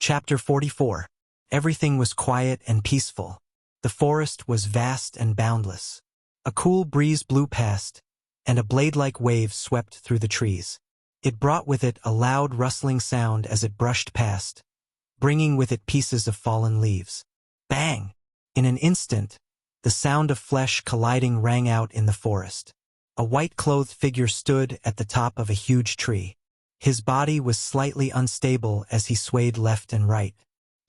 Chapter 44. Everything was quiet and peaceful. The forest was vast and boundless. A cool breeze blew past, and a blade-like wave swept through the trees. It brought with it a loud rustling sound as it brushed past, bringing with it pieces of fallen leaves. Bang! In an instant, the sound of flesh colliding rang out in the forest. A white-clothed figure stood at the top of a huge tree. His body was slightly unstable as he swayed left and right.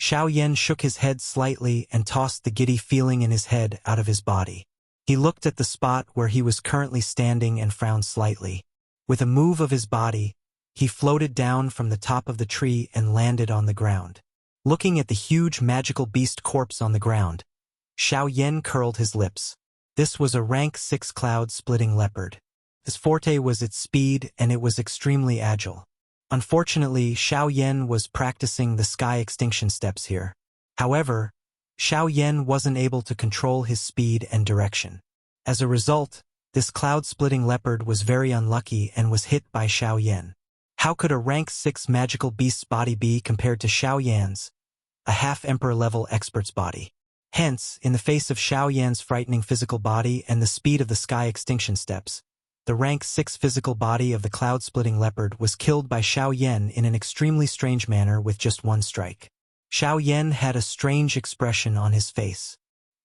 Xiao Yan shook his head slightly and tossed the giddy feeling in his head out of his body. He looked at the spot where he was currently standing and frowned slightly. With a move of his body, he floated down from the top of the tree and landed on the ground. Looking at the huge magical beast corpse on the ground, Xiao Yan curled his lips. This was a rank 6 cloud-splitting leopard. His forte was its speed, and it was extremely agile. Unfortunately, Xiao Yan was practicing the sky extinction steps here. However, Xiao Yan wasn't able to control his speed and direction. As a result, this cloud-splitting leopard was very unlucky and was hit by Xiao Yan. How could a rank 6 magical beast's body be compared to Xiao Yan's, a half-emperor-level expert's body? Hence, in the face of Xiao Yan's frightening physical body and the speed of the sky extinction steps, the rank 6 physical body of the cloud-splitting leopard was killed by Xiao Yan in an extremely strange manner with just one strike. Xiao Yan had a strange expression on his face.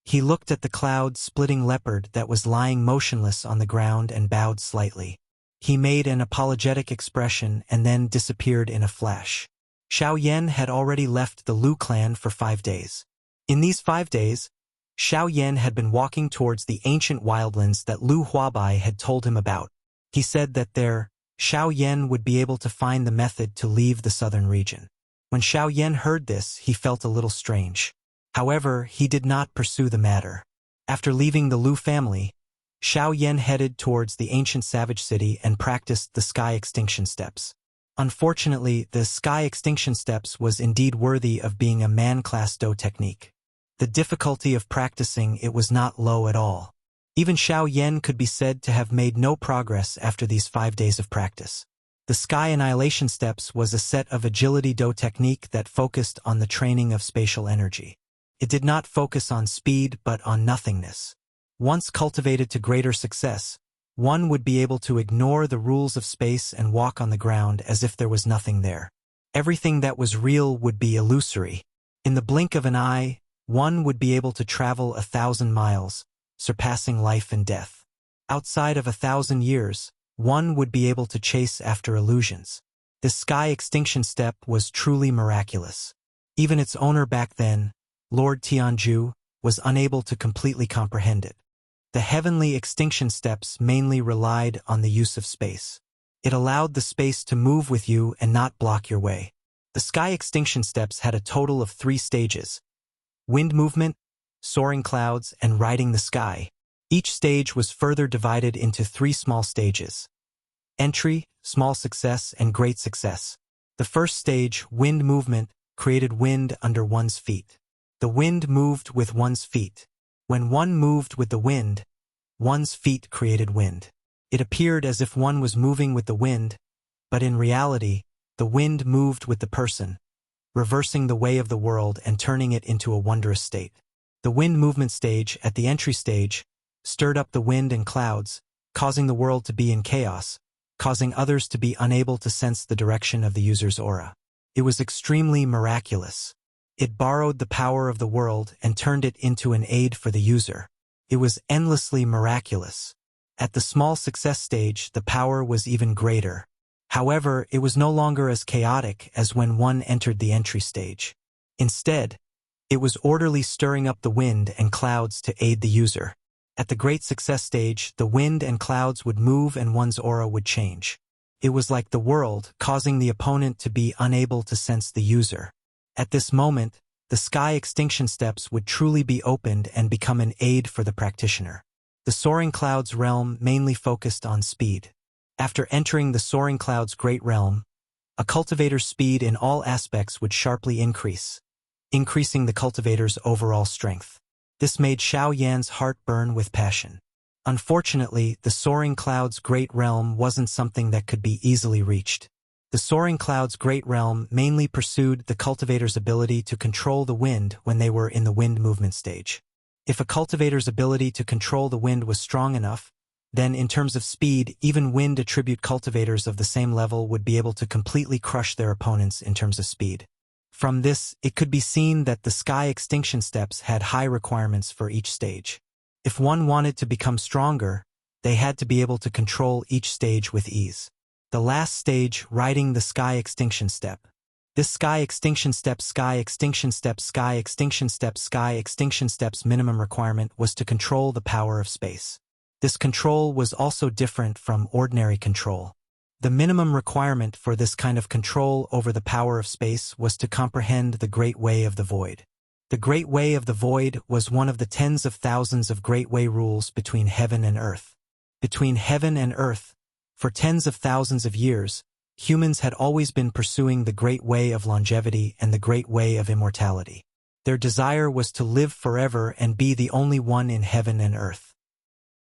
He looked at the cloud-splitting leopard that was lying motionless on the ground and bowed slightly. He made an apologetic expression and then disappeared in a flash. Xiao Yan had already left the Lu clan for 5 days. In these 5 days, Xiao Yan had been walking towards the ancient wildlands that Lu Huabai had told him about. He said that there, Xiao Yan would be able to find the method to leave the southern region. When Xiao Yan heard this, he felt a little strange. However, he did not pursue the matter. After leaving the Lu family, Xiao Yan headed towards the ancient savage city and practiced the sky extinction steps. Unfortunately, the sky extinction steps was indeed worthy of being a man-class Do technique. The difficulty of practicing it was not low at all. Even Xiao Yan could be said to have made no progress after these 5 days of practice. The Sky Annihilation Steps was a set of agility Do technique that focused on the training of spatial energy. It did not focus on speed but on nothingness. Once cultivated to greater success, one would be able to ignore the rules of space and walk on the ground as if there was nothing there. Everything that was real would be illusory. In the blink of an eye, one would be able to travel 1,000 miles, surpassing life and death. Outside of 1,000 years, one would be able to chase after illusions. This sky extinction step was truly miraculous. Even its owner back then, Lord Tianju, was unable to completely comprehend it. The heavenly extinction steps mainly relied on the use of space. It allowed the space to move with you and not block your way. The sky extinction steps had a total of 3 stages: wind movement, soaring clouds, and riding the sky. Each stage was further divided into 3 small stages: entry, small success, and great success. The first stage, wind movement, created wind under one's feet. The wind moved with one's feet. When one moved with the wind, one's feet created wind. It appeared as if one was moving with the wind, but in reality, the wind moved with the person, reversing the way of the world and turning it into a wondrous state. The wind movement stage, at the entry stage, stirred up the wind and clouds, causing the world to be in chaos, causing others to be unable to sense the direction of the user's aura. It was extremely miraculous. It borrowed the power of the world and turned it into an aid for the user. It was endlessly miraculous. At the small success stage, the power was even greater. However, it was no longer as chaotic as when one entered the entry stage. Instead, it was orderly, stirring up the wind and clouds to aid the user. At the great success stage, the wind and clouds would move and one's aura would change. It was like the world, causing the opponent to be unable to sense the user. At this moment, the sky extinction steps would truly be opened and become an aid for the practitioner. The soaring clouds realm mainly focused on speed. After entering the soaring clouds great realm, a cultivator's speed in all aspects would sharply increase, increasing the cultivator's overall strength. This made Xiao Yan's heart burn with passion. Unfortunately, the soaring clouds great realm wasn't something that could be easily reached. The soaring cloud's great realm mainly pursued the cultivator's ability to control the wind when they were in the wind movement stage. If a cultivator's ability to control the wind was strong enough, then in terms of speed, even wind attribute cultivators of the same level would be able to completely crush their opponents in terms of speed. From this, it could be seen that the sky extinction steps had high requirements for each stage. If one wanted to become stronger, they had to be able to control each stage with ease. The last stage, riding the sky extinction step. This sky extinction step's minimum requirement was to control the power of space. This control was also different from ordinary control. The minimum requirement for this kind of control over the power of space was to comprehend the Great Way of the Void. The Great Way of the Void was one of the tens of thousands of Great Way rules between heaven and earth. Between heaven and earth, for tens of thousands of years, humans had always been pursuing the Great Way of longevity and the Great Way of immortality. Their desire was to live forever and be the only one in heaven and earth.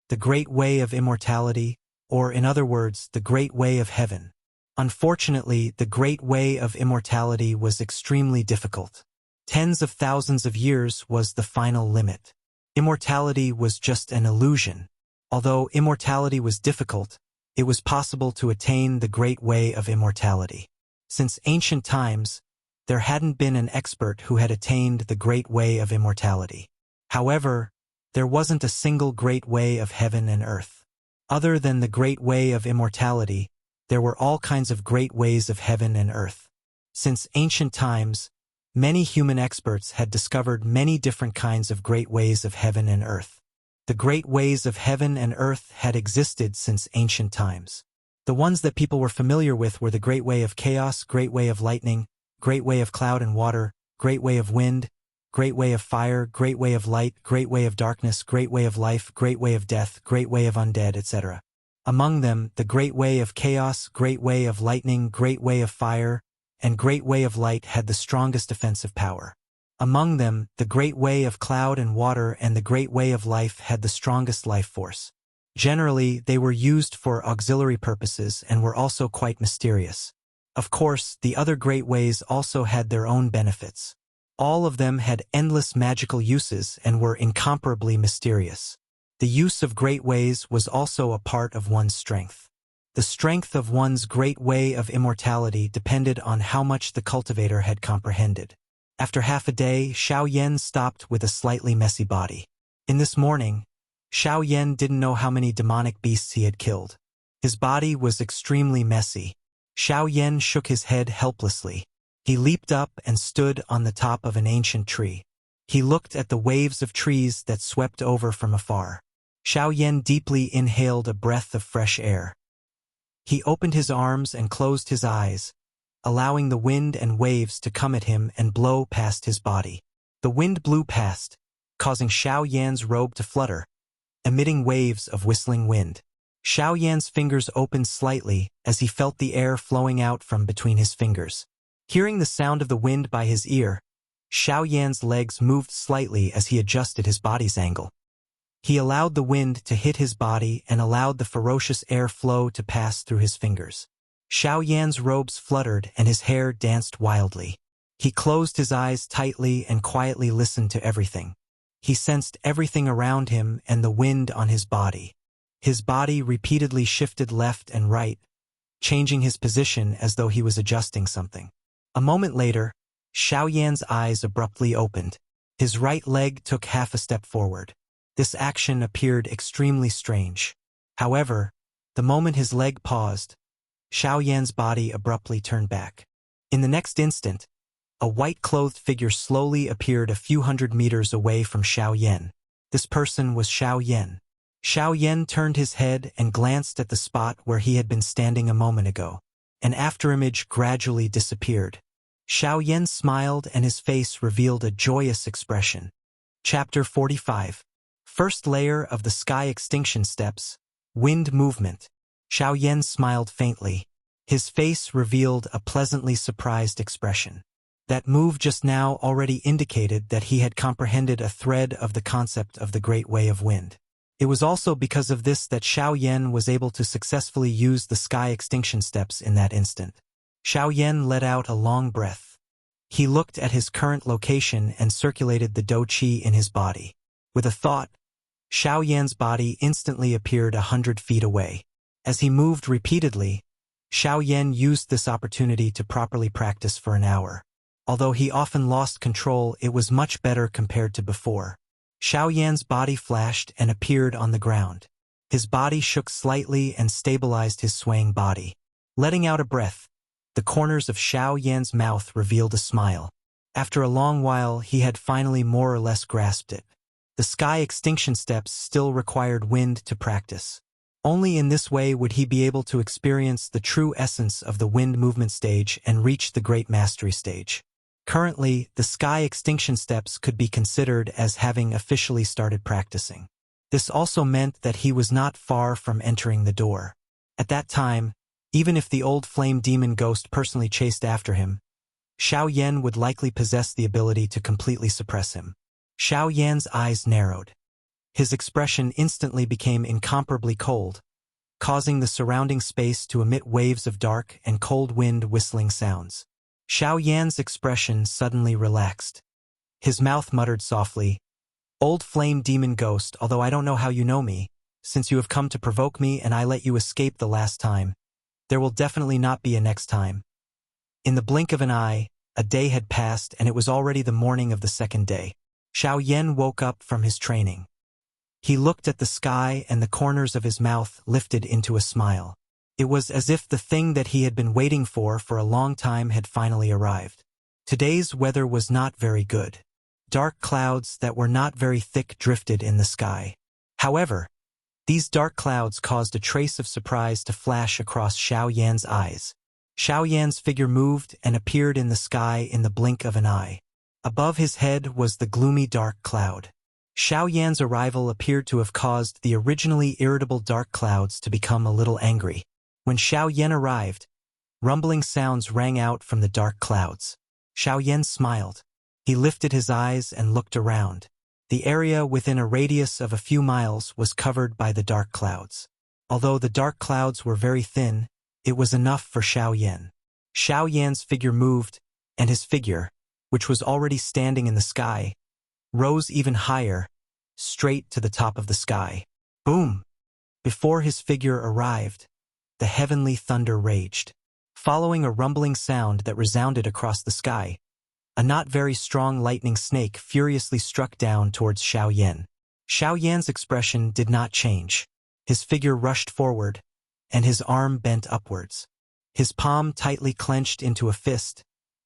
The Great Way of immortality, or in other words, the Great Way of heaven. Unfortunately, the Great Way of immortality was extremely difficult. Tens of thousands of years was the final limit. Immortality was just an illusion. Although immortality was difficult, it was possible to attain the Great Way of immortality. Since ancient times, there hadn't been an expert who had attained the Great Way of immortality. However, there wasn't a single Great Way of heaven and earth. Other than the Great Way of immortality, there were all kinds of Great Ways of heaven and earth. Since ancient times, many human experts had discovered many different kinds of Great Ways of heaven and earth. The Great Ways of heaven and earth had existed since ancient times. The ones that people were familiar with were the Great Way of chaos, Great Way of lightning, Great Way of cloud and water, Great Way of wind, Great Way of fire, Great Way of light, Great Way of darkness, Great Way of life, Great Way of death, Great Way of undead, etc. Among them, the Great Way of chaos, Great Way of lightning, Great Way of fire, and Great Way of light had the strongest offensive power. Among them, the Great Way of cloud and water and the Great Way of life had the strongest life force. Generally, they were used for auxiliary purposes and were also quite mysterious. Of course, the other Great Ways also had their own benefits. All of them had endless magical uses and were incomparably mysterious. The use of Great Ways was also a part of one's strength. The strength of one's Great Way of immortality depended on how much the cultivator had comprehended. After half a day, Xiao Yan stopped with a slightly messy body. In this morning, Xiao Yan didn't know how many demonic beasts he had killed. His body was extremely messy. Xiao Yan shook his head helplessly. He leaped up and stood on the top of an ancient tree. He looked at the waves of trees that swept over from afar. Xiao Yan deeply inhaled a breath of fresh air. He opened his arms and closed his eyes, allowing the wind and waves to come at him and blow past his body. The wind blew past, causing Xiao Yan's robe to flutter, emitting waves of whistling wind. Xiao Yan's fingers opened slightly as he felt the air flowing out from between his fingers. Hearing the sound of the wind by his ear, Xiao Yan's legs moved slightly as he adjusted his body's angle. He allowed the wind to hit his body and allowed the ferocious air flow to pass through his fingers. Xiao Yan's robes fluttered and his hair danced wildly. He closed his eyes tightly and quietly listened to everything. He sensed everything around him and the wind on his body. His body repeatedly shifted left and right, changing his position as though he was adjusting something. A moment later, Xiao Yan's eyes abruptly opened. His right leg took half a step forward. This action appeared extremely strange. However, the moment his leg paused, Xiao Yan's body abruptly turned back. In the next instant, a white-clothed figure slowly appeared a few hundred meters away from Xiao Yan. This person was Xiao Yan. Xiao Yan turned his head and glanced at the spot where he had been standing a moment ago. An afterimage gradually disappeared. Xiao Yan smiled and his face revealed a joyous expression. Chapter 45. First layer of the sky extinction steps, wind movement. Xiao Yan smiled faintly. His face revealed a pleasantly surprised expression. That move just now already indicated that he had comprehended a thread of the concept of the Great Way of Wind. It was also because of this that Xiao Yan was able to successfully use the sky extinction steps in that instant. Xiao Yan let out a long breath. He looked at his current location and circulated the dou qi in his body. With a thought, Xiao Yan's body instantly appeared 100 feet away. As he moved repeatedly, Xiao Yan used this opportunity to properly practice for an hour. Although he often lost control, it was much better compared to before. Xiao Yan's body flashed and appeared on the ground. His body shook slightly and stabilized his swaying body. Letting out a breath, the corners of Xiao Yan's mouth revealed a smile. After a long while, he had finally more or less grasped it. The sky extinction steps still required wind to practice. Only in this way would he be able to experience the true essence of the wind movement stage and reach the great mastery stage. Currently, the sky extinction steps could be considered as having officially started practicing. This also meant that he was not far from entering the door. At that time, even if the old flame demon ghost personally chased after him, Xiao Yan would likely possess the ability to completely suppress him. Xiao Yan's eyes narrowed. His expression instantly became incomparably cold, causing the surrounding space to emit waves of dark and cold wind whistling sounds. Xiao Yan's expression suddenly relaxed. His mouth muttered softly, "Old flame demon ghost, although I don't know how you know me, since you have come to provoke me and I let you escape the last time, there will definitely not be a next time." In the blink of an eye, a day had passed and it was already the morning of the second day. Xiao Yan woke up from his training. He looked at the sky and the corners of his mouth lifted into a smile. It was as if the thing that he had been waiting for a long time had finally arrived. Today's weather was not very good. Dark clouds that were not very thick drifted in the sky. However, these dark clouds caused a trace of surprise to flash across Xiao Yan's eyes. Xiao Yan's figure moved and appeared in the sky in the blink of an eye. Above his head was the gloomy dark cloud. Xiao Yan's arrival appeared to have caused the originally irritable dark clouds to become a little angry. When Xiao Yan arrived, rumbling sounds rang out from the dark clouds. Xiao Yan smiled. He lifted his eyes and looked around. The area within a radius of a few miles was covered by the dark clouds. Although the dark clouds were very thin, it was enough for Xiao Yan. Xiao Yan's figure moved, and his figure, which was already standing in the sky, rose even higher, straight to the top of the sky. Boom! Before his figure arrived, the heavenly thunder raged. Following a rumbling sound that resounded across the sky, a not very strong lightning snake furiously struck down towards Xiao Yan. Xiao Yan's expression did not change. His figure rushed forward, and his arm bent upwards. His palm tightly clenched into a fist,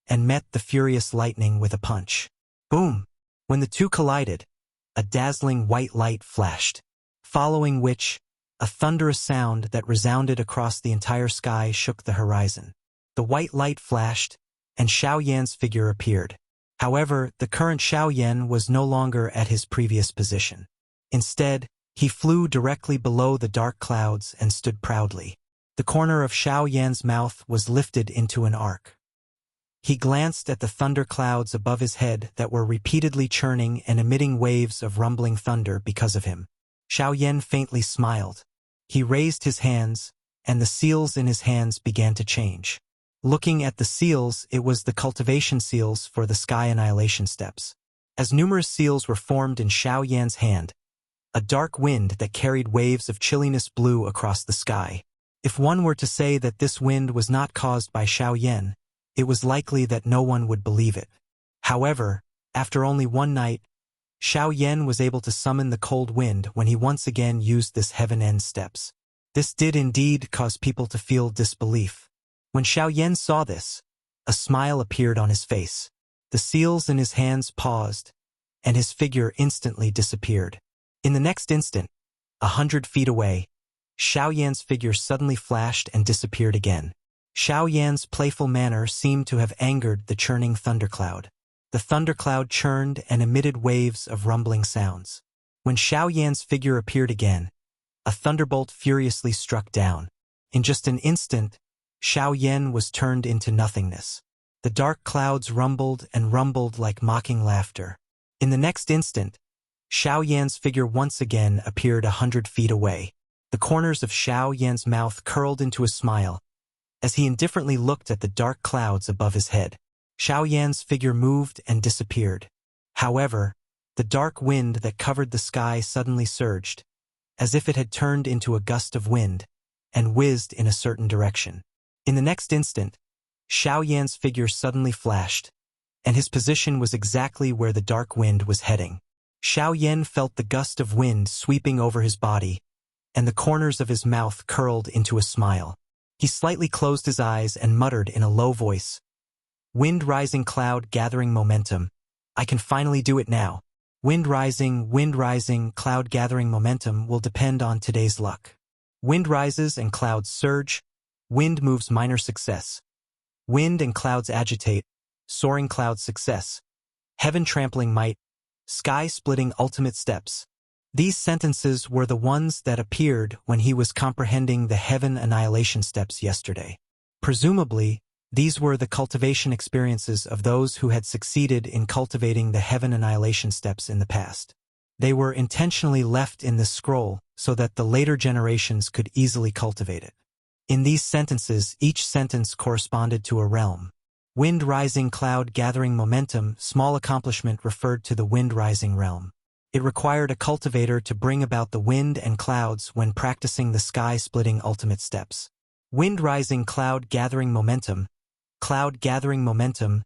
and met the furious lightning with a punch. Boom! When the two collided, a dazzling white light flashed, following which, a thunderous sound that resounded across the entire sky shook the horizon. The white light flashed, and Xiao Yan's figure appeared. However, the current Xiao Yan was no longer at his previous position. Instead, he flew directly below the dark clouds and stood proudly. The corner of Xiao Yan's mouth was lifted into an arc. He glanced at the thunder clouds above his head that were repeatedly churning and emitting waves of rumbling thunder because of him. Xiao Yan faintly smiled. He raised his hands, and the seals in his hands began to change. Looking at the seals, it was the cultivation seals for the sky annihilation steps. As numerous seals were formed in Xiao Yan's hand, a dark wind that carried waves of chilliness blew across the sky. If one were to say that this wind was not caused by Xiao Yan, it was likely that no one would believe it. However, after only one night, Xiao Yan was able to summon the cold wind when he once again used this heaven-end steps. This did indeed cause people to feel disbelief. When Xiao Yan saw this, a smile appeared on his face. The seals in his hands paused, and his figure instantly disappeared. In the next instant, 100 feet away, Xiao Yan's figure suddenly flashed and disappeared again. Xiao Yan's playful manner seemed to have angered the churning thundercloud. The thundercloud churned and emitted waves of rumbling sounds. When Xiao Yan's figure appeared again, a thunderbolt furiously struck down. In just an instant, Xiao Yan was turned into nothingness. The dark clouds rumbled and rumbled like mocking laughter. In the next instant, Xiao Yan's figure once again appeared 100 feet away. The corners of Xiao Yan's mouth curled into a smile, As he indifferently looked at the dark clouds above his head, Xiao Yan's figure moved and disappeared. However, the dark wind that covered the sky suddenly surged, as if it had turned into a gust of wind, and whizzed in a certain direction. In the next instant, Xiao Yan's figure suddenly flashed, and his position was exactly where the dark wind was heading. Xiao Yan felt the gust of wind sweeping over his body, and the corners of his mouth curled into a smile. He slightly closed his eyes and muttered in a low voice, "Wind rising, cloud gathering momentum. I can finally do it now. Wind rising, cloud gathering momentum will depend on today's luck. Wind rises and clouds surge. Wind moves minor success. Wind and clouds agitate. Soaring clouds success. Heaven trampling might. Sky splitting ultimate steps." These sentences were the ones that appeared when he was comprehending the heaven annihilation steps yesterday. Presumably, these were the cultivation experiences of those who had succeeded in cultivating the heaven annihilation steps in the past. They were intentionally left in this scroll so that the later generations could easily cultivate it. In these sentences, each sentence corresponded to a realm. Wind rising, cloud gathering momentum, small accomplishment referred to the wind rising realm. It required a cultivator to bring about the wind and clouds when practicing the sky-splitting ultimate steps. Wind rising, cloud gathering momentum, cloud gathering momentum,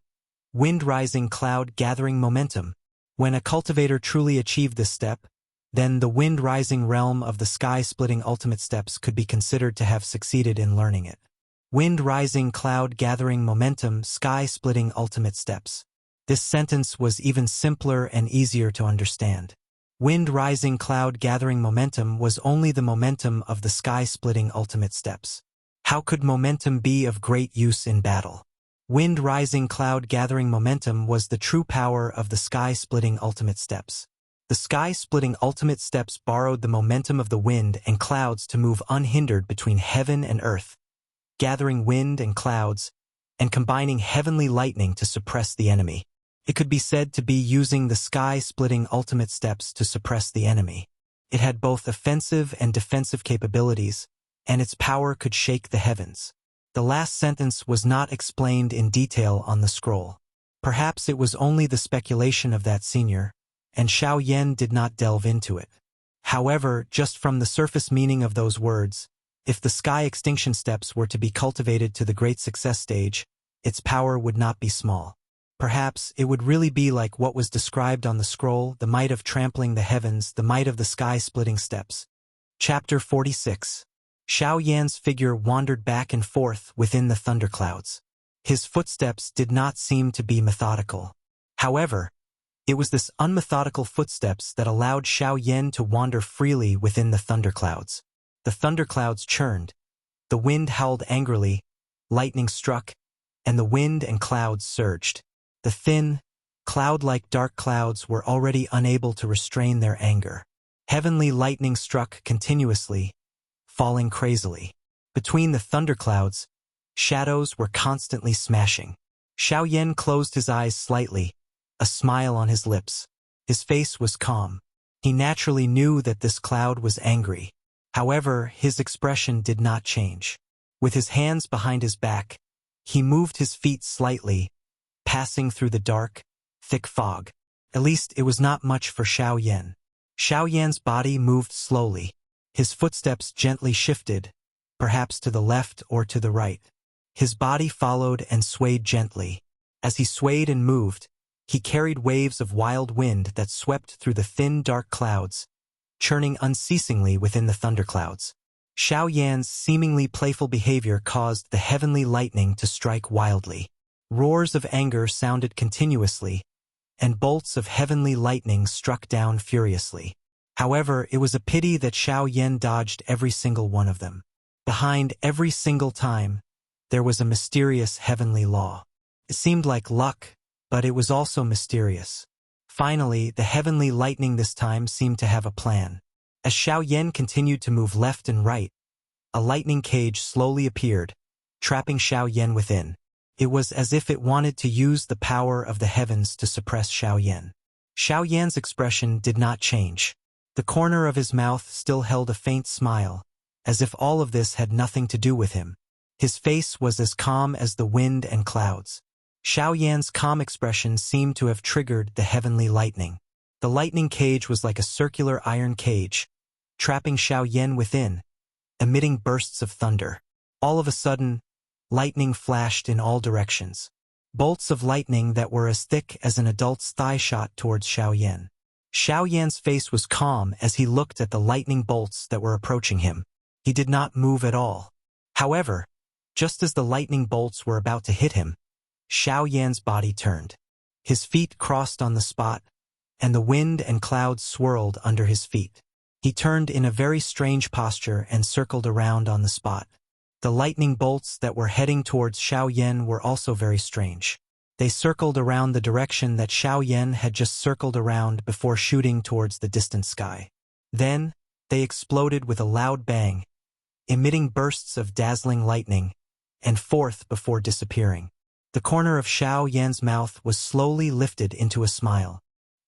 wind rising, cloud gathering momentum. When a cultivator truly achieved this step, then the wind rising realm of the sky-splitting ultimate steps could be considered to have succeeded in learning it. Wind rising, cloud gathering momentum, sky-splitting ultimate steps. This sentence was even simpler and easier to understand. Wind rising, cloud gathering momentum was only the momentum of the sky-splitting ultimate steps. How could momentum be of great use in battle? Wind rising, cloud gathering momentum was the true power of the sky-splitting ultimate steps. The sky-splitting ultimate steps borrowed the momentum of the wind and clouds to move unhindered between heaven and earth, gathering wind and clouds, and combining heavenly lightning to suppress the enemy. It could be said to be using the sky-splitting ultimate steps to suppress the enemy. It had both offensive and defensive capabilities, and its power could shake the heavens. The last sentence was not explained in detail on the scroll. Perhaps it was only the speculation of that senior, and Xiao Yan did not delve into it. However, just from the surface meaning of those words, if the sky extinction steps were to be cultivated to the great success stage, its power would not be small. Perhaps it would really be like what was described on the scroll, the might of trampling the heavens, the might of the sky-splitting steps. Chapter 46. Xiao Yan's figure wandered back and forth within the thunderclouds. His footsteps did not seem to be methodical. However, it was this unmethodical footsteps that allowed Xiao Yan to wander freely within the thunderclouds. The thunderclouds churned, the wind howled angrily, lightning struck, and the wind and clouds surged. The thin, cloud-like dark clouds were already unable to restrain their anger. Heavenly lightning struck continuously, falling crazily. Between the thunderclouds, shadows were constantly smashing. Xiao Yan closed his eyes slightly, a smile on his lips. His face was calm. He naturally knew that this cloud was angry. However, his expression did not change. With his hands behind his back, he moved his feet slightly, passing through the dark, thick fog. At least it was not much for Xiao Yan. Xiao Yan's body moved slowly. His footsteps gently shifted, perhaps to the left or to the right. His body followed and swayed gently. As he swayed and moved, he carried waves of wild wind that swept through the thin dark clouds, churning unceasingly within the thunderclouds. Xiao Yan's seemingly playful behavior caused the heavenly lightning to strike wildly. Roars of anger sounded continuously, and bolts of heavenly lightning struck down furiously. However, it was a pity that Xiao Yan dodged every single one of them. Behind every single time, there was a mysterious heavenly law. It seemed like luck, but it was also mysterious. Finally, the heavenly lightning this time seemed to have a plan. As Xiao Yan continued to move left and right, a lightning cage slowly appeared, trapping Xiao Yan within. It was as if it wanted to use the power of the heavens to suppress Xiao Yan. Xiao Yan's expression did not change. The corner of his mouth still held a faint smile, as if all of this had nothing to do with him. His face was as calm as the wind and clouds. Xiao Yan's calm expression seemed to have triggered the heavenly lightning. The lightning cage was like a circular iron cage, trapping Xiao Yan within, emitting bursts of thunder. All of a sudden, lightning flashed in all directions. Bolts of lightning that were as thick as an adult's thigh shot towards Xiao Yan. Xiao Yan's face was calm as he looked at the lightning bolts that were approaching him. He did not move at all. However, just as the lightning bolts were about to hit him, Xiao Yan's body turned. His feet crossed on the spot, and the wind and clouds swirled under his feet. He turned in a very strange posture and circled around on the spot. The lightning bolts that were heading towards Xiao Yan were also very strange. They circled around the direction that Xiao Yan had just circled around before shooting towards the distant sky. Then, they exploded with a loud bang, emitting bursts of dazzling lightning, and forth before disappearing. The corner of Xiao Yan's mouth was slowly lifted into a smile.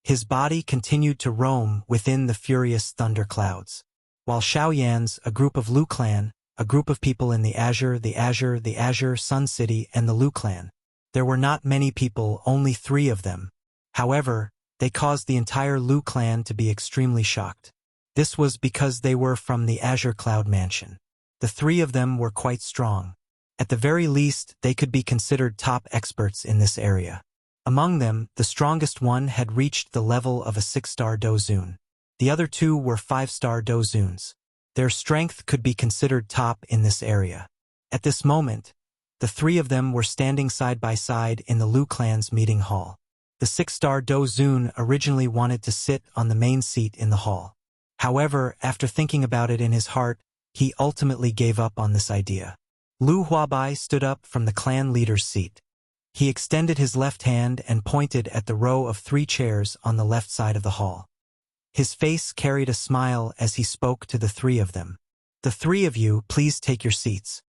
His body continued to roam within the furious thunder clouds. While Xiao Yan's, a group of Lu clan, a group of people in the Azure, Sun City, and the Lu clan. There were not many people, only 3 of them. However, they caused the entire Lu clan to be extremely shocked. This was because they were from the Azure Cloud Mansion. The 3 of them were quite strong. At the very least, they could be considered top experts in this area. Among them, the strongest one had reached the level of a 6-star Dozun. The other 2 were 5-star Dozuns. Their strength could be considered top in this area. At this moment, the 3 of them were standing side by side in the Lu clan's meeting hall. The 6-star Dozun originally wanted to sit on the main seat in the hall. However, after thinking about it in his heart, he ultimately gave up on this idea. Lu Huabai stood up from the clan leader's seat. He extended his left hand and pointed at the row of 3 chairs on the left side of the hall. His face carried a smile as he spoke to the 3 of them. "The 3 of you, please take your seats."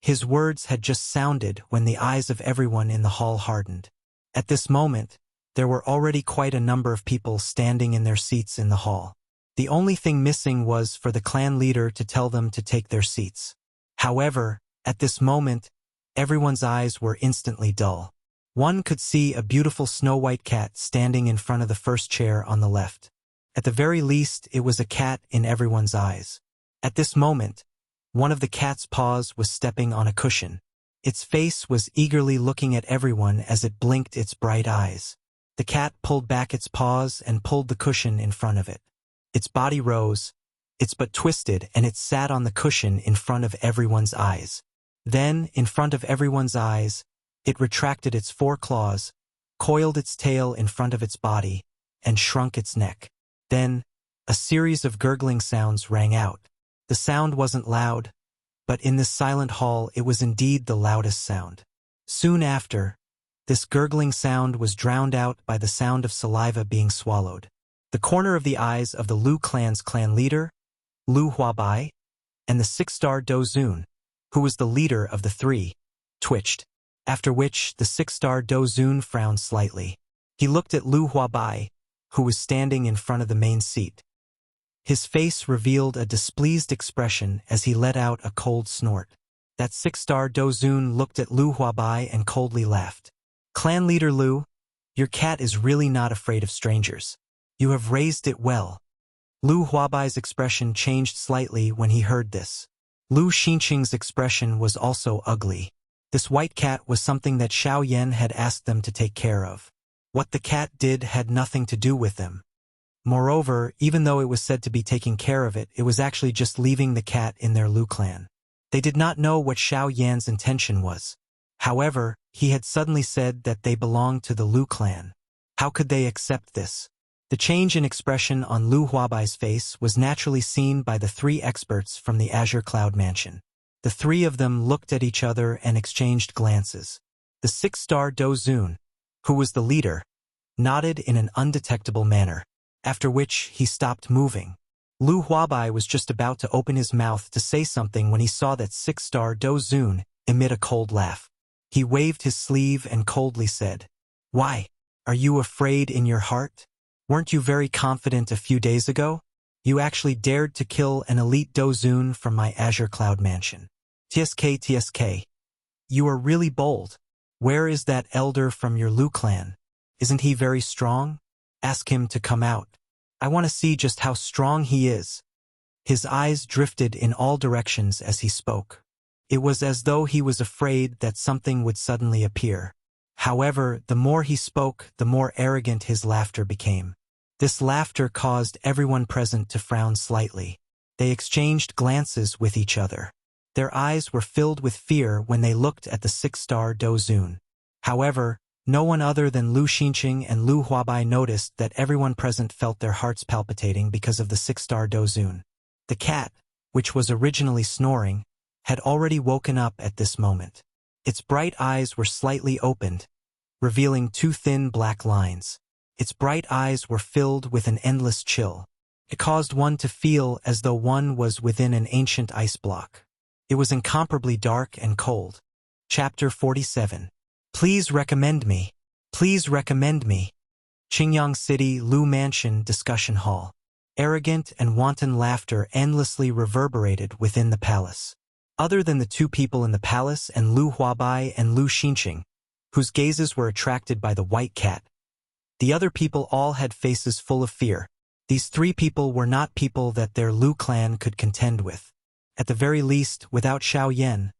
His words had just sounded when the eyes of everyone in the hall hardened. At this moment, there were already quite a number of people standing in their seats in the hall. The only thing missing was for the clan leader to tell them to take their seats. However, at this moment, everyone's eyes were instantly dull. One could see a beautiful snow-white cat standing in front of the first chair on the left. At the very least, it was a cat in everyone's eyes. At this moment, one of the cat's paws was stepping on a cushion. Its face was eagerly looking at everyone as it blinked its bright eyes. The cat pulled back its paws and pulled the cushion in front of it. Its body rose, its butt twisted, and it sat on the cushion in front of everyone's eyes. Then, in front of everyone's eyes, it retracted its 4 claws, coiled its tail in front of its body, and shrunk its neck. Then, a series of gurgling sounds rang out. The sound wasn't loud, but in this silent hall it was indeed the loudest sound. Soon after, this gurgling sound was drowned out by the sound of saliva being swallowed. The corner of the eyes of the Lu clan's clan leader, Lu Huabai, and the 6-star Dozun, who was the leader of the 3, twitched, after which the 6-star Dozun frowned slightly. He looked at Lu Huabai, who was standing in front of the main seat. His face revealed a displeased expression as he let out a cold snort. That 6-star Dozun looked at Lu Huabai and coldly laughed. "Clan leader Lu, your cat is really not afraid of strangers. You have raised it well." Lu Huabai's expression changed slightly when he heard this. Lu Xinqing's expression was also ugly. This white cat was something that Xiao Yan had asked them to take care of. What the cat did had nothing to do with them. Moreover, even though it was said to be taking care of it, it was actually just leaving the cat in their Lu clan. They did not know what Xiao Yan's intention was. However, he had suddenly said that they belonged to the Lu clan. How could they accept this? The change in expression on Lu Huabai's face was naturally seen by the 3 experts from the Azure Cloud Mansion. The 3 of them looked at each other and exchanged glances. The 6-star Dozun, who was the leader, nodded in an undetectable manner, after which he stopped moving. Lu Huabai was just about to open his mouth to say something when he saw that 6-star Dozun emit a cold laugh. He waved his sleeve and coldly said, "Why? Are you afraid in your heart? Weren't you very confident a few days ago? You actually dared to kill an elite Dozun from my Azure Cloud Mansion. TSK TSK. You are really bold. Where is that elder from your Lu clan? Isn't he very strong? Ask him to come out. I want to see just how strong he is. His eyes drifted in all directions as he spoke. It was as though he was afraid that something would suddenly appear. However, the more he spoke, the more arrogant his laughter became. This laughter caused everyone present to frown slightly. They exchanged glances with each other. Their eyes were filled with fear when they looked at the six-star Dozun. However, no one other than Lu Xinqing and Lu Huabai noticed that everyone present felt their hearts palpitating because of the six-star Dozun. The cat, which was originally snoring, had already woken up at this moment. Its bright eyes were slightly opened, revealing two thin black lines. Its bright eyes were filled with an endless chill. It caused one to feel as though one was within an ancient ice block. It was incomparably dark and cold. Chapter 47. Please recommend me. Please recommend me. Qingyang City Lu Mansion Discussion Hall. Arrogant and wanton laughter endlessly reverberated within the palace. Other than the two people in the palace and Lu Huabai and Lu Xinqing, whose gazes were attracted by the white cat, the other people all had faces full of fear. These three people were not people that their Lu clan could contend with. At the very least, without Xiao Yan,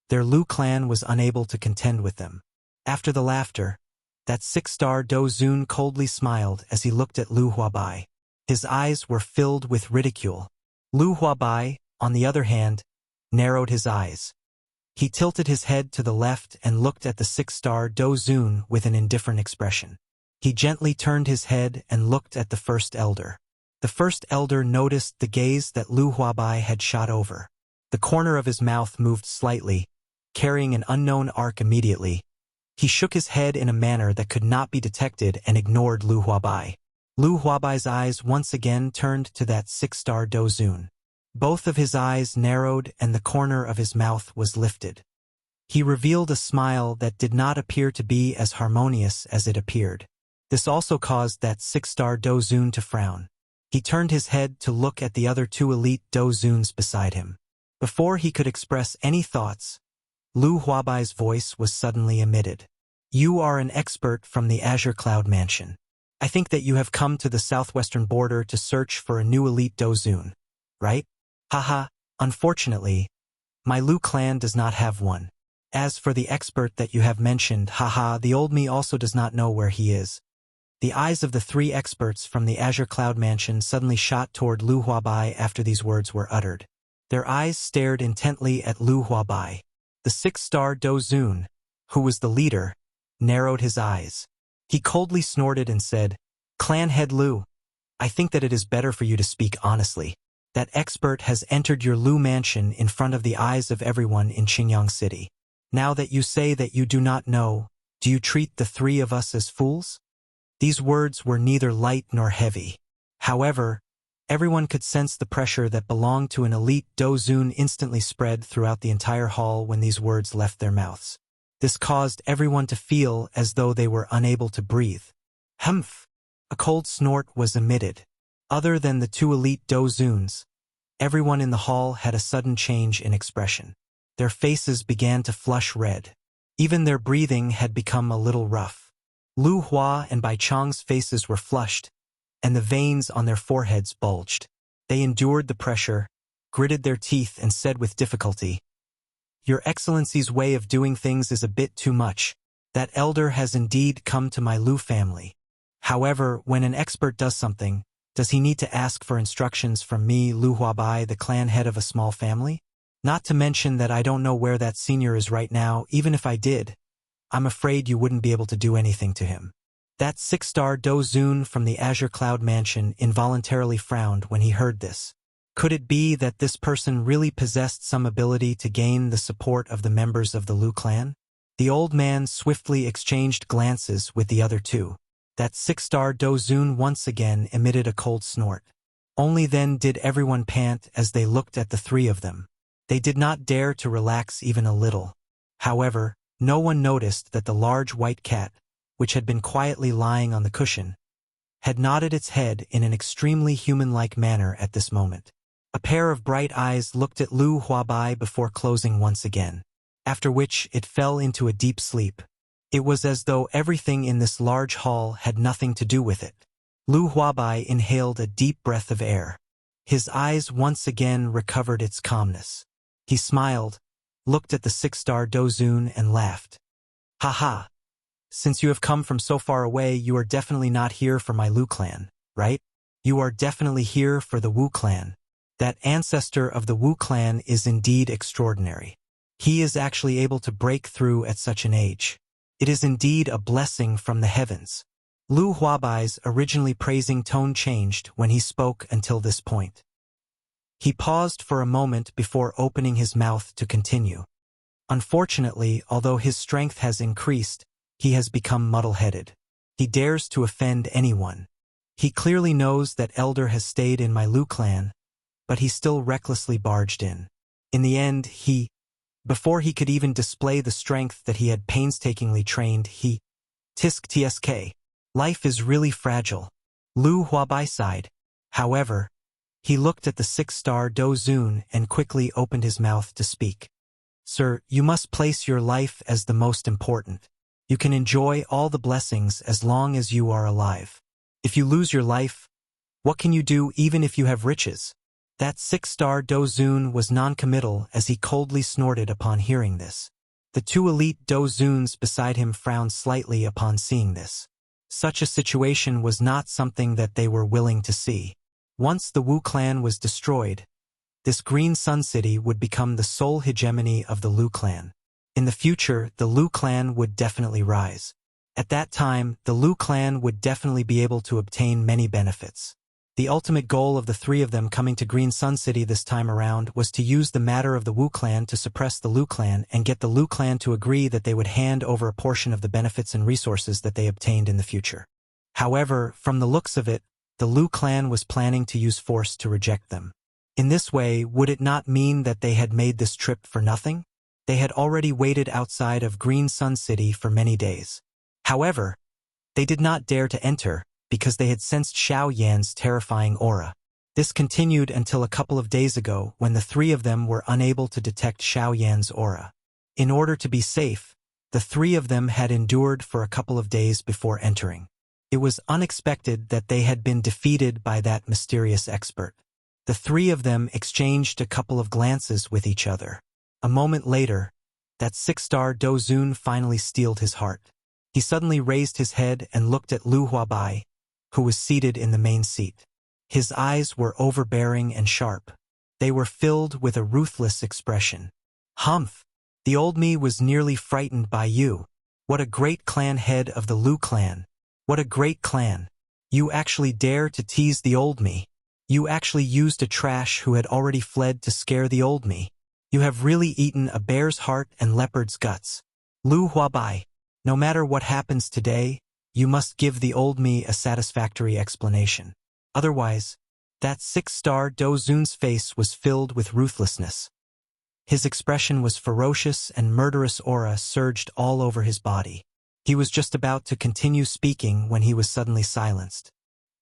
their Lu clan was unable to contend with them. After the laughter, that six-star Dozun coldly smiled as he looked at Lu Huabai. His eyes were filled with ridicule. Lu Huabai, on the other hand, narrowed his eyes. He tilted his head to the left and looked at the six-star Dozun with an indifferent expression. He gently turned his head and looked at the first elder. The first elder noticed the gaze that Lu Huabai had shot over. The corner of his mouth moved slightly, carrying an unknown arc immediately. He shook his head in a manner that could not be detected and ignored Lu Huabai. Lu Huabai's eyes once again turned to that six-star Dozun. Both of his eyes narrowed and the corner of his mouth was lifted. He revealed a smile that did not appear to be as harmonious as it appeared. This also caused that six-star Dozun to frown. He turned his head to look at the other two elite Dozuns beside him. Before he could express any thoughts, Lu Huabai's voice was suddenly emitted. You are an expert from the Azure Cloud Mansion. I think that you have come to the southwestern border to search for a new elite Dozun, right? Haha, unfortunately, my Lu clan does not have one. As for the expert that you have mentioned, haha, the old me also does not know where he is. The eyes of the three experts from the Azure Cloud Mansion suddenly shot toward Lu Huabai after these words were uttered. Their eyes stared intently at Lu Huabai. The six-star Dozun, who was the leader, narrowed his eyes. He coldly snorted and said, Clan Head Lu, I think that it is better for you to speak honestly. That expert has entered your Lu mansion in front of the eyes of everyone in Qingyang City. Now that you say that you do not know, do you treat the three of us as fools? These words were neither light nor heavy. However, everyone could sense the pressure that belonged to an elite Dozun instantly spread throughout the entire hall when these words left their mouths. This caused everyone to feel as though they were unable to breathe. Humph! A cold snort was emitted. Other than the two elite Dozuns, everyone in the hall had a sudden change in expression. Their faces began to flush red. Even their breathing had become a little rough. Lu Hua and Bai Chang's faces were flushed, and the veins on their foreheads bulged. They endured the pressure, gritted their teeth and said with difficulty, Your Excellency's way of doing things is a bit too much. That elder has indeed come to my Lu family. However, when an expert does something, does he need to ask for instructions from me, Lu Huabai, the clan head of a small family? Not to mention that I don't know where that senior is right now. Even if I did, I'm afraid you wouldn't be able to do anything to him. That six-star Dozun from the Azure Cloud Mansion involuntarily frowned when he heard this. Could it be that this person really possessed some ability to gain the support of the members of the Lu clan? The old man swiftly exchanged glances with the other two. That six-star Dozun once again emitted a cold snort. Only then did everyone pant as they looked at the three of them. They did not dare to relax even a little. However, no one noticed that the large white cat, which had been quietly lying on the cushion, had nodded its head in an extremely human-like manner at this moment. A pair of bright eyes looked at Lu Huabai before closing once again, after which it fell into a deep sleep. It was as though everything in this large hall had nothing to do with it. Lu Huabai inhaled a deep breath of air. His eyes once again recovered its calmness. He smiled, looked at the six-star Dozun and laughed. Ha ha! Since you have come from so far away, you are definitely not here for my Lu clan, right? You are definitely here for the Wu clan. That ancestor of the Wu clan is indeed extraordinary. He is actually able to break through at such an age. It is indeed a blessing from the heavens. Lu Huabai's originally praising tone changed when he spoke until this point. He paused for a moment before opening his mouth to continue. Unfortunately, although his strength has increased, he has become muddle-headed. He dares to offend anyone. He clearly knows that Elder has stayed in my Lu clan, but he still recklessly barged in. In the end, before he could even display the strength that he had painstakingly trained, Tisk Tsk. Life is really fragile. Lu Huabai sighed. However, he looked at the six-star Dozun and quickly opened his mouth to speak. Sir, you must place your life as the most important. You can enjoy all the blessings as long as you are alive. If you lose your life, what can you do even if you have riches? That six-star Dozun was non-committal as he coldly snorted upon hearing this. The two elite Dozuns beside him frowned slightly upon seeing this. Such a situation was not something that they were willing to see. Once the Wu clan was destroyed, this Green Sun City would become the sole hegemony of the Lu clan. In the future, the Lu clan would definitely rise. At that time, the Lu clan would definitely be able to obtain many benefits. The ultimate goal of the three of them coming to Green Sun City this time around was to use the matter of the Wu clan to suppress the Lu clan and get the Lu clan to agree that they would hand over a portion of the benefits and resources that they obtained in the future. However, from the looks of it, the Lu clan was planning to use force to reject them. In this way, would it not mean that they had made this trip for nothing? They had already waited outside of Green Sun City for many days. However, they did not dare to enter, because they had sensed Xiao Yan's terrifying aura. This continued until a couple of days ago when the three of them were unable to detect Xiao Yan's aura. In order to be safe, the three of them had endured for a couple of days before entering. It was unexpected that they had been defeated by that mysterious expert. The three of them exchanged a couple of glances with each other. A moment later, that six-star Dozun finally steeled his heart. He suddenly raised his head and looked at Lu Huabai, who was seated in the main seat. His eyes were overbearing and sharp. They were filled with a ruthless expression. Humph! The old me was nearly frightened by you. What a great clan head of the Lu clan. What a great clan. You actually dare to tease the old me. You actually used a trash who had already fled to scare the old me. You have really eaten a bear's heart and leopard's guts. Lu Huabai, no matter what happens today, you must give the old me a satisfactory explanation. Otherwise, that six-star Dozun's face was filled with ruthlessness. His expression was ferocious and murderous aura surged all over his body. He was just about to continue speaking when he was suddenly silenced.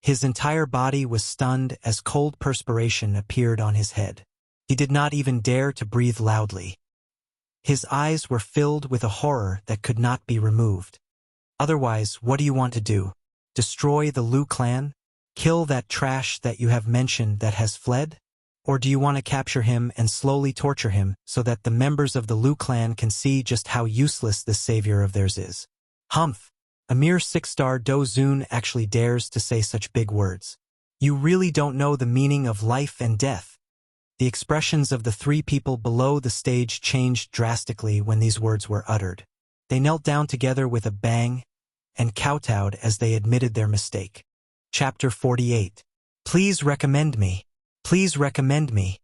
His entire body was stunned as cold perspiration appeared on his head. He did not even dare to breathe loudly. His eyes were filled with a horror that could not be removed. Otherwise, what do you want to do? Destroy the Lu clan? Kill that trash that you have mentioned that has fled? Or do you want to capture him and slowly torture him so that the members of the Lu clan can see just how useless this savior of theirs is? Humph! A mere six-star Dozun actually dares to say such big words. You really don't know the meaning of life and death. The expressions of the three people below the stage changed drastically when these words were uttered. They knelt down together with a bang and kowtowed as they admitted their mistake. Chapter 48. Please recommend me. Please recommend me.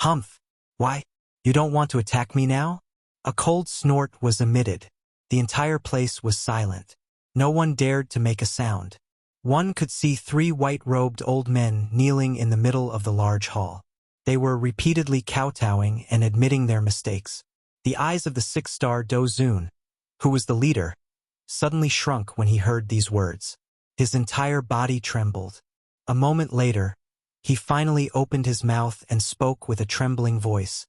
Humph! Why? You don't want to attack me now? A cold snort was emitted. The entire place was silent. No one dared to make a sound. One could see three white-robed old men kneeling in the middle of the large hall. They were repeatedly kowtowing and admitting their mistakes. The eyes of the six-star Dozun, who was the leader, suddenly shrunk when he heard these words. His entire body trembled. A moment later, He finally opened his mouth and spoke with a trembling voice.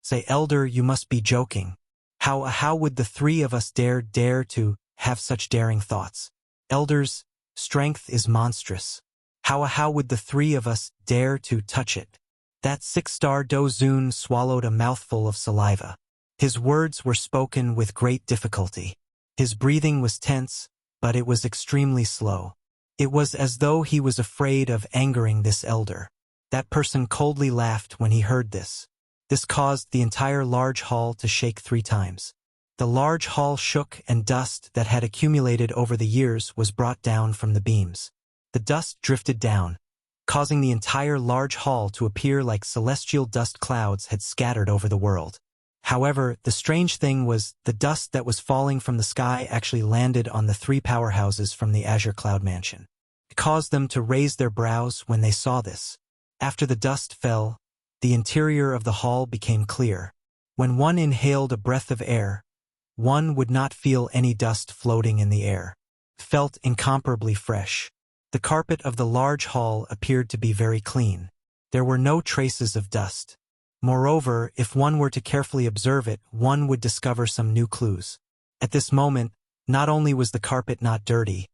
"Say, Elder, you must be joking. How would the three of us dare to have such daring thoughts? Elder's strength is monstrous. How would the three of us dare to touch it?" That six-star Dozun swallowed a mouthful of saliva. His words were spoken with great difficulty. His breathing was tense, but it was extremely slow. It was as though he was afraid of angering this elder. That person coldly laughed when he heard this. This caused the entire large hall to shake 3 times. The large hall shook, and dust that had accumulated over the years was brought down from the beams. The dust drifted down, causing the entire large hall to appear like celestial dust clouds had scattered over the world. However, the strange thing was, the dust that was falling from the sky actually landed on the 3 powerhouses from the Azure Cloud Mansion. It caused them to raise their brows when they saw this. After the dust fell, the interior of the hall became clear. When one inhaled a breath of air, one would not feel any dust floating in the air. It felt incomparably fresh. The carpet of the large hall appeared to be very clean. There were no traces of dust. Moreover, if one were to carefully observe it, one would discover some new clues. At this moment, not only was the carpet not dirty,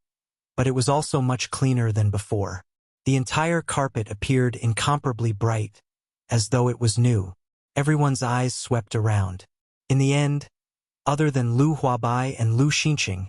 but it was also much cleaner than before. The entire carpet appeared incomparably bright, as though it was new. Everyone's eyes swept around. In the end, other than Lu Huabai and Lu Xinqing,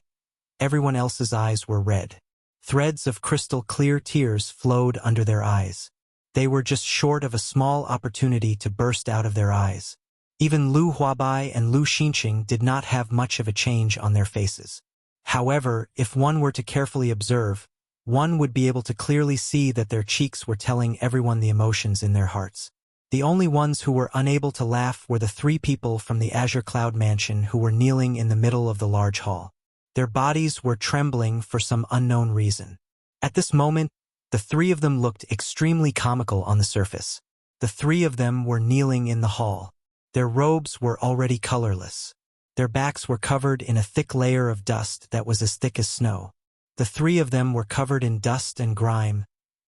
everyone else's eyes were red. Threads of crystal-clear tears flowed under their eyes. They were just short of a small opportunity to burst out of their eyes. Even Lu Huabai and Lu Xinqing did not have much of a change on their faces. However, if one were to carefully observe, one would be able to clearly see that their cheeks were telling everyone the emotions in their hearts. The only ones who were unable to laugh were the 3 people from the Azure Cloud Mansion who were kneeling in the middle of the large hall. Their bodies were trembling for some unknown reason. At this moment, the 3 of them looked extremely comical on the surface. The 3 of them were kneeling in the hall. Their robes were already colorless. Their backs were covered in a thick layer of dust that was as thick as snow. The 3 of them were covered in dust and grime,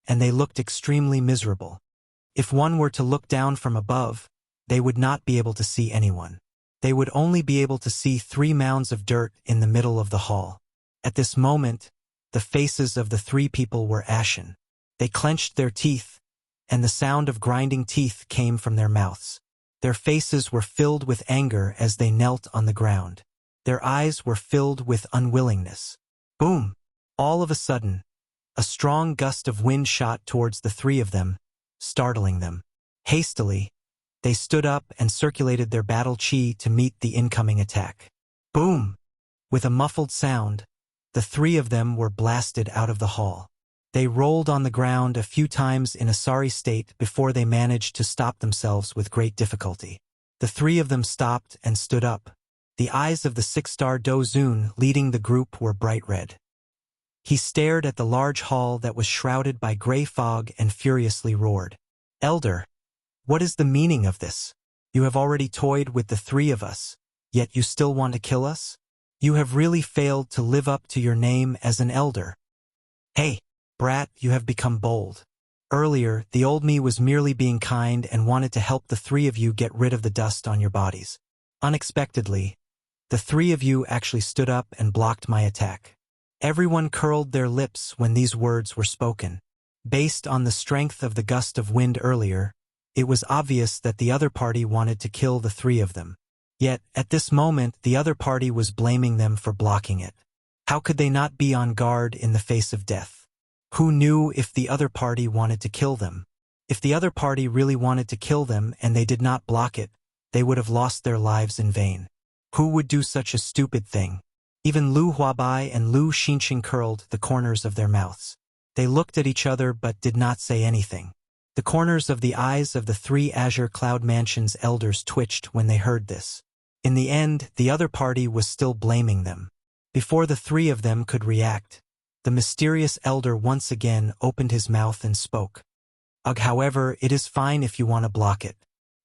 and they looked extremely miserable. If one were to look down from above, they would not be able to see anyone. They would only be able to see 3 mounds of dirt in the middle of the hall. At this moment, the faces of the 3 people were ashen. They clenched their teeth, and the sound of grinding teeth came from their mouths. Their faces were filled with anger as they knelt on the ground. Their eyes were filled with unwillingness. Boom! All of a sudden, a strong gust of wind shot towards the 3 of them, startling them. Hastily, they stood up and circulated their battle chi to meet the incoming attack. Boom! With a muffled sound, the 3 of them were blasted out of the hall. They rolled on the ground a few times in a sorry state before they managed to stop themselves with great difficulty. The 3 of them stopped and stood up. The eyes of the 6-star Dozun leading the group were bright red. He stared at the large hall that was shrouded by gray fog and furiously roared. "Elder, what is the meaning of this? You have already toyed with the 3 of us, yet you still want to kill us? You have really failed to live up to your name as an elder. Hey, brat, you have become bold. Earlier, the old me was merely being kind and wanted to help the 3 of you get rid of the dust on your bodies. Unexpectedly, the 3 of you actually stood up and blocked my attack." Everyone curled their lips when these words were spoken. Based on the strength of the gust of wind earlier, it was obvious that the other party wanted to kill the 3 of them. Yet, at this moment, the other party was blaming them for blocking it. How could they not be on guard in the face of death? Who knew if the other party wanted to kill them? If the other party really wanted to kill them and they did not block it, they would have lost their lives in vain. Who would do such a stupid thing? Even Lu Huabai and Lu Xinqing curled the corners of their mouths. They looked at each other but did not say anything. The corners of the eyes of the 3 Azure Cloud Mansion's elders twitched when they heard this. In the end, the other party was still blaming them. Before the 3 of them could react, the mysterious elder once again opened his mouth and spoke. "Ugh, however, it is fine if you want to block it.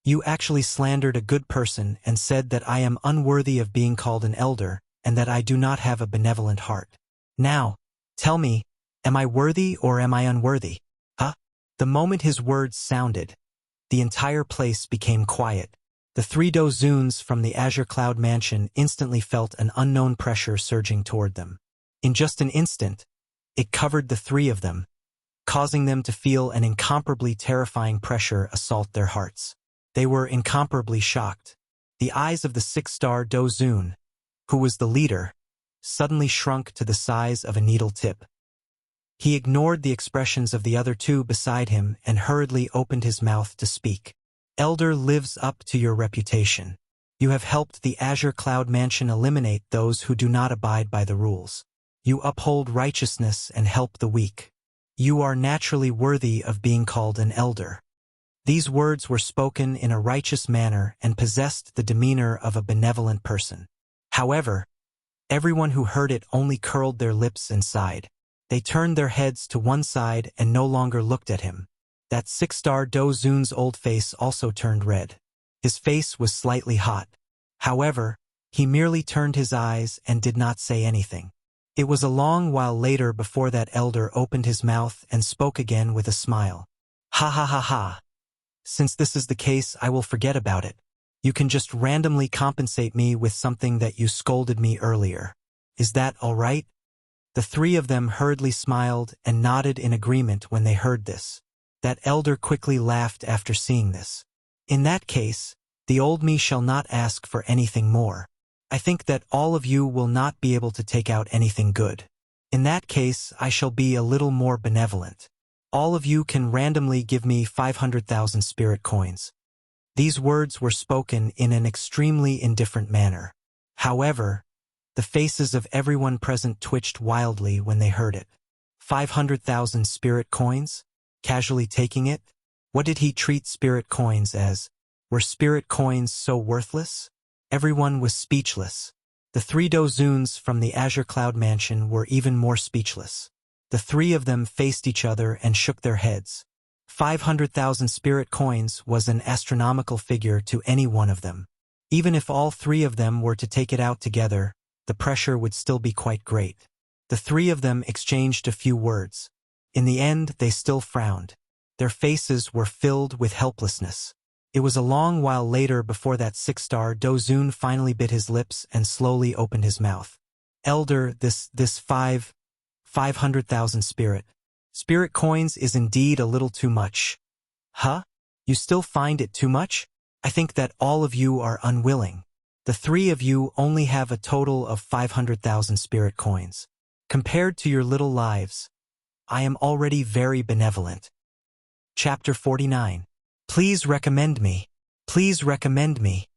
You actually slandered a good person and said that I am unworthy of being called an elder, and that I do not have a benevolent heart. Now, tell me, am I worthy or am I unworthy? Huh? The moment his words sounded, the entire place became quiet. The three dozuns from the Azure Cloud Mansion instantly felt an unknown pressure surging toward them. In just an instant, it covered the three of them, causing them to feel an incomparably terrifying pressure assault their hearts. They were incomparably shocked. The eyes of the six-star dozun, who was the leader, suddenly shrunk to the size of a needle tip. He ignored the expressions of the other two beside him and hurriedly opened his mouth to speak. Elder lives up to your reputation. You have helped the Azure Cloud Mansion eliminate those who do not abide by the rules. You uphold righteousness and help the weak. You are naturally worthy of being called an elder. These words were spoken in a righteous manner and possessed the demeanor of a benevolent person. However, everyone who heard it only curled their lips and sighed. They turned their heads to one side and no longer looked at him. That six-star dozun's old face also turned red. His face was slightly hot. However, he merely turned his eyes and did not say anything. It was a long while later before that elder opened his mouth and spoke again with a smile. Ha ha ha ha. Since this is the case, I will forget about it. You can just randomly compensate me with something that you scolded me earlier. Is that all right? The three of them hurriedly smiled and nodded in agreement when they heard this. That elder quickly laughed after seeing this. In that case, the old me shall not ask for anything more. I think that all of you will not be able to take out anything good. In that case, I shall be a little more benevolent. All of you can randomly give me 500,000 spirit coins. These words were spoken in an extremely indifferent manner. However, the faces of everyone present twitched wildly when they heard it. 500,000 spirit coins? Casually taking it? What did he treat spirit coins as? Were spirit coins so worthless? Everyone was speechless. The three dozuns from the Azure Cloud Mansion were even more speechless. The three of them faced each other and shook their heads. 500,000 spirit coins was an astronomical figure to any one of them. Even if all three of them were to take it out together, the pressure would still be quite great. The three of them exchanged a few words. In the end, they still frowned. Their faces were filled with helplessness. It was a long while later before that six-star dozun finally bit his lips and slowly opened his mouth. Elder, this 500,000 spirit coins is indeed a little too much. Huh? You still find it too much? I think that all of you are unwilling. The three of you only have a total of 500,000 spirit coins. Compared to your little lives, I am already very benevolent. Chapter 49. Please recommend me. Please recommend me.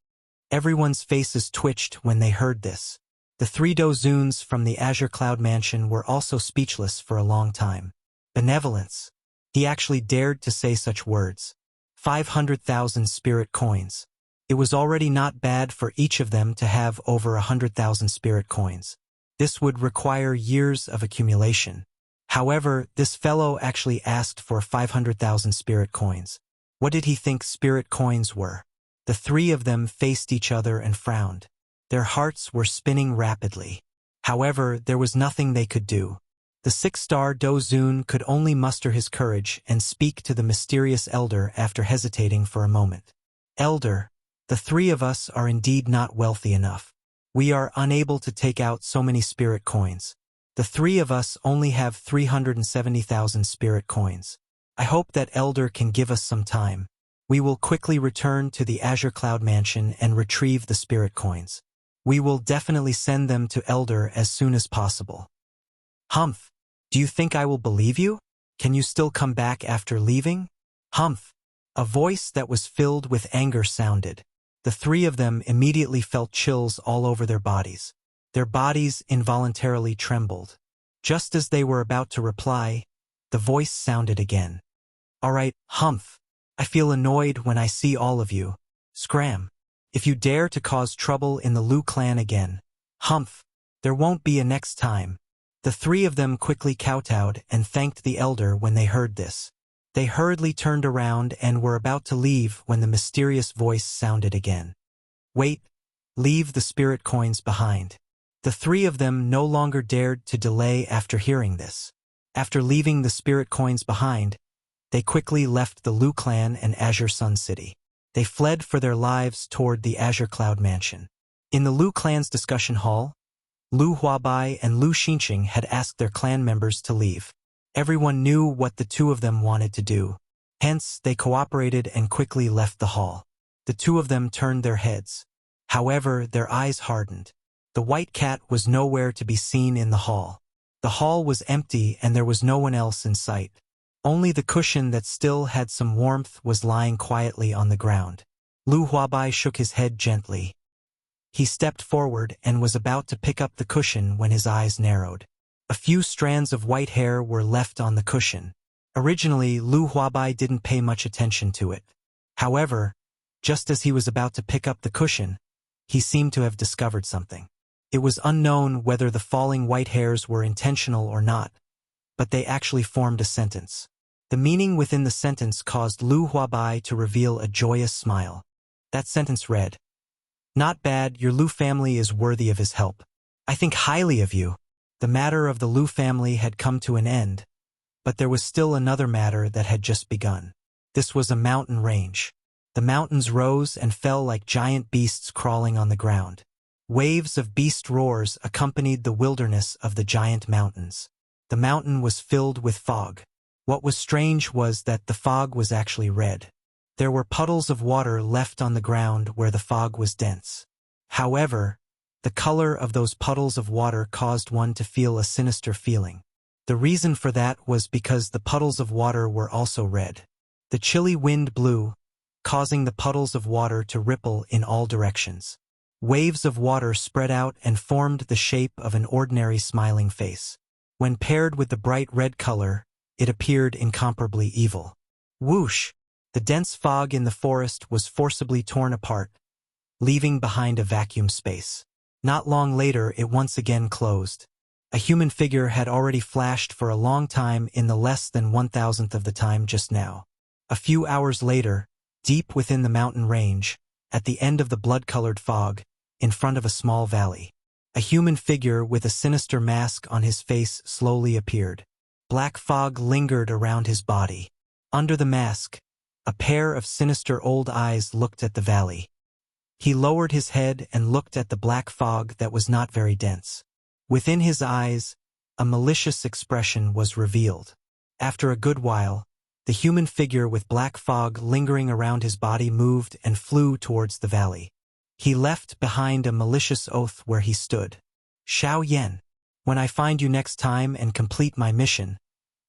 Everyone's faces twitched when they heard this. The three dozuns from the Azure Cloud Mansion were also speechless for a long time. Benevolence. He actually dared to say such words. 500,000 spirit coins. It was already not bad for each of them to have over 100,000 spirit coins. This would require years of accumulation. However, this fellow actually asked for 500,000 spirit coins. What did he think spirit coins were? The three of them faced each other and frowned. Their hearts were spinning rapidly. However, there was nothing they could do. The six-star dozun could only muster his courage and speak to the mysterious elder after hesitating for a moment. Elder, the three of us are indeed not wealthy enough. We are unable to take out so many spirit coins. The three of us only have 370,000 spirit coins. I hope that Elder can give us some time. We will quickly return to the Azure Cloud Mansion and retrieve the spirit coins. We will definitely send them to Elder as soon as possible. Humph, do you think I will believe you? Can you still come back after leaving? Humph. A voice that was filled with anger sounded. The three of them immediately felt chills all over their bodies. Their bodies involuntarily trembled. Just as they were about to reply, the voice sounded again. All right, Humph. I feel annoyed when I see all of you. Scram. If you dare to cause trouble in the Lu clan again. Humph. There won't be a next time. The three of them quickly kowtowed and thanked the elder when they heard this. They hurriedly turned around and were about to leave when the mysterious voice sounded again. Wait. Leave the spirit coins behind. The three of them no longer dared to delay after hearing this. After leaving the spirit coins behind, They quickly left the Lu clan and Azure Sun City. They fled for their lives toward the Azure Cloud Mansion. In the Lu clan's discussion hall, Lu Huabai and Lu Xinqing had asked their clan members to leave. Everyone knew what the two of them wanted to do. Hence, they cooperated and quickly left the hall. The two of them turned their heads. However, their eyes hardened. The white cat was nowhere to be seen in the hall. The hall was empty and there was no one else in sight. Only the cushion that still had some warmth was lying quietly on the ground. Lu Huabai shook his head gently. He stepped forward and was about to pick up the cushion when his eyes narrowed. A few strands of white hair were left on the cushion. Originally, Lu Huabai didn't pay much attention to it. However, just as he was about to pick up the cushion, he seemed to have discovered something. It was unknown whether the falling white hairs were intentional or not, but they actually formed a sentence. The meaning within the sentence caused Lu Huabai to reveal a joyous smile. That sentence read, "Not bad, your Lu family is worthy of his help. I think highly of you." The matter of the Lu family had come to an end, but there was still another matter that had just begun. This was a mountain range. The mountains rose and fell like giant beasts crawling on the ground. Waves of beast roars accompanied the wilderness of the giant mountains. The mountain was filled with fog. What was strange was that the fog was actually red. There were puddles of water left on the ground where the fog was dense. However, the color of those puddles of water caused one to feel a sinister feeling. The reason for that was because the puddles of water were also red. The chilly wind blew, causing the puddles of water to ripple in all directions. Waves of water spread out and formed the shape of an ordinary smiling face. When paired with the bright red color, it appeared incomparably evil. Whoosh! The dense fog in the forest was forcibly torn apart, leaving behind a vacuum space. Not long later, it once again closed. A human figure had already flashed for a long time in the less than 1,000th of the time just now. A few hours later, deep within the mountain range, at the end of the blood-colored fog, in front of a small valley, a human figure with a sinister mask on his face slowly appeared. Black fog lingered around his body. Under the mask, a pair of sinister old eyes looked at the valley. He lowered his head and looked at the black fog that was not very dense. Within his eyes, a malicious expression was revealed. After a good while, the human figure with black fog lingering around his body moved and flew towards the valley. He left behind a malicious oath where he stood. "Xiao Yan, when I find you next time and complete my mission,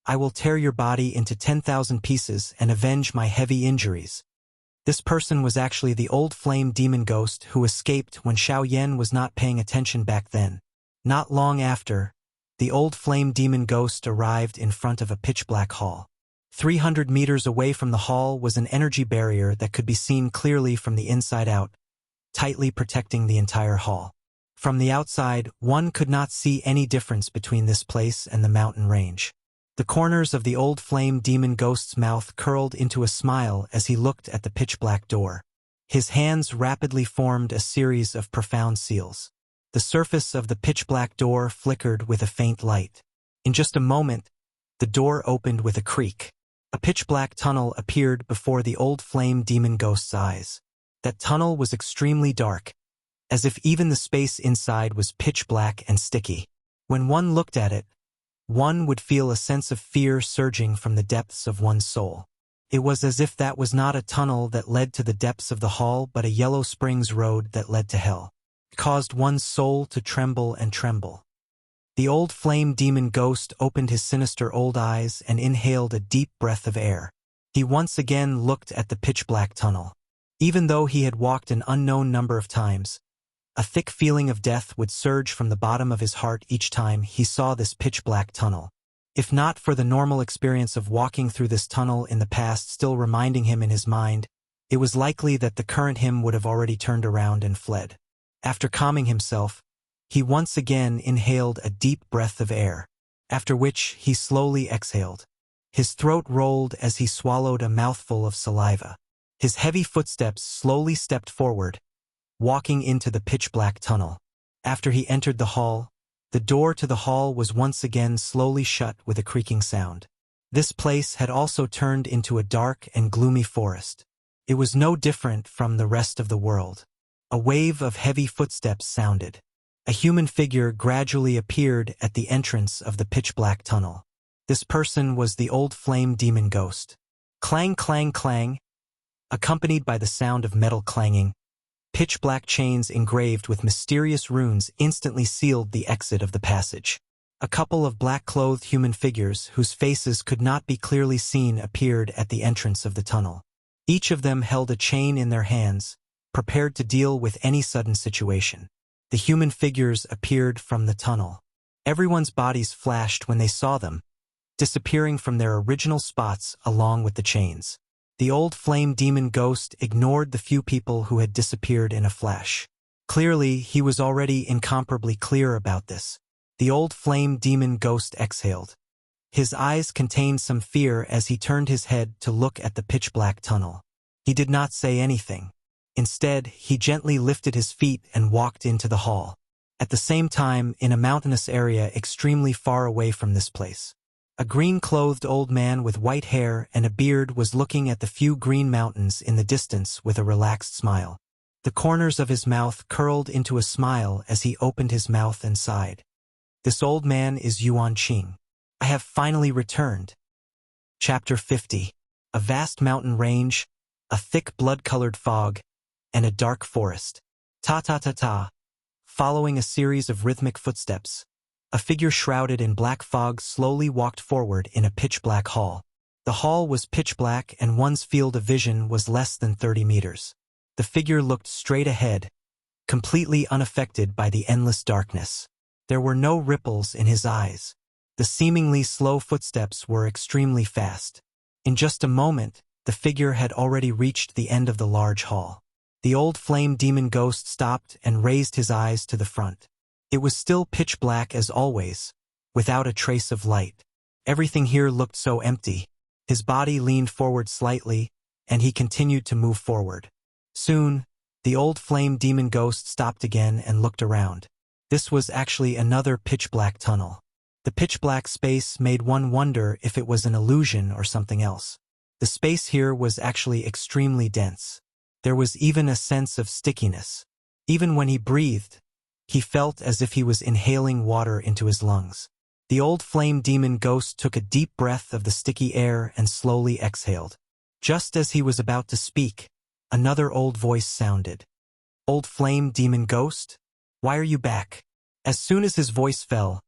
I will tear your body into 10,000 pieces and avenge my heavy injuries." This person was actually the old flame demon ghost who escaped when Xiao Yan was not paying attention back then. Not long after, the old flame demon ghost arrived in front of a pitch-black hall. 300 meters away from the hall was an energy barrier that could be seen clearly from the inside out, tightly protecting the entire hall. From the outside, one could not see any difference between this place and the mountain range. The corners of the old flame demon ghost's mouth curled into a smile as he looked at the pitch-black door. His hands rapidly formed a series of profound seals. The surface of the pitch-black door flickered with a faint light. In just a moment, the door opened with a creak. A pitch-black tunnel appeared before the old flame demon ghost's eyes. That tunnel was extremely dark, as if even the space inside was pitch-black and sticky. When one looked at it, one would feel a sense of fear surging from the depths of one's soul. It was as if that was not a tunnel that led to the depths of the hall but a Yellow Springs road that led to hell. It caused one's soul to tremble and tremble. The old flame demon ghost opened his sinister old eyes and inhaled a deep breath of air. He once again looked at the pitch-black tunnel. Even though he had walked an unknown number of times, a thick feeling of death would surge from the bottom of his heart each time he saw this pitch-black tunnel. If not for the normal experience of walking through this tunnel in the past still reminding him in his mind, it was likely that the current him would have already turned around and fled. After calming himself, he once again inhaled a deep breath of air, after which he slowly exhaled. His throat rolled as he swallowed a mouthful of saliva. His heavy footsteps slowly stepped forward, walking into the pitch-black tunnel. After he entered the hall, the door to the hall was once again slowly shut with a creaking sound. This place had also turned into a dark and gloomy forest. It was no different from the rest of the world. A wave of heavy footsteps sounded. A human figure gradually appeared at the entrance of the pitch-black tunnel. This person was the old flame demon ghost. Clang, clang, clang. Accompanied by the sound of metal clanging, pitch-black chains engraved with mysterious runes instantly sealed the exit of the passage. A couple of black-clothed human figures whose faces could not be clearly seen appeared at the entrance of the tunnel. Each of them held a chain in their hands, prepared to deal with any sudden situation. The human figures appeared from the tunnel. Everyone's bodies flashed when they saw them, disappearing from their original spots along with the chains. The old flame demon ghost ignored the few people who had disappeared in a flash. Clearly, he was already incomparably clear about this. The old flame demon ghost exhaled. His eyes contained some fear as he turned his head to look at the pitch-black tunnel. He did not say anything. Instead, he gently lifted his feet and walked into the hall. At the same time, in a mountainous area extremely far away from this place, a green-clothed old man with white hair and a beard was looking at the few green mountains in the distance with a relaxed smile. The corners of his mouth curled into a smile as he opened his mouth and sighed. This old man is Yuan Qing. I have finally returned. Chapter 50. A vast mountain range, a thick blood-colored fog, and a dark forest. Ta-ta-ta-ta. Following a series of rhythmic footsteps, a figure shrouded in black fog slowly walked forward in a pitch-black hall. The hall was pitch-black and one's field of vision was less than 30 meters. The figure looked straight ahead, completely unaffected by the endless darkness. There were no ripples in his eyes. The seemingly slow footsteps were extremely fast. In just a moment, the figure had already reached the end of the large hall. The old flame demon ghost stopped and raised his eyes to the front. It was still pitch black as always, without a trace of light. Everything here looked so empty. His body leaned forward slightly, and he continued to move forward. Soon, the old flame demon ghost stopped again and looked around. This was actually another pitch-black tunnel. The pitch-black space made one wonder if it was an illusion or something else. The space here was actually extremely dense. There was even a sense of stickiness. Even when he breathed, he felt as if he was inhaling water into his lungs. The old flame demon ghost took a deep breath of the sticky air and slowly exhaled. Just as he was about to speak, another old voice sounded. Old flame demon ghost? Why are you back? As soon as his voice fell,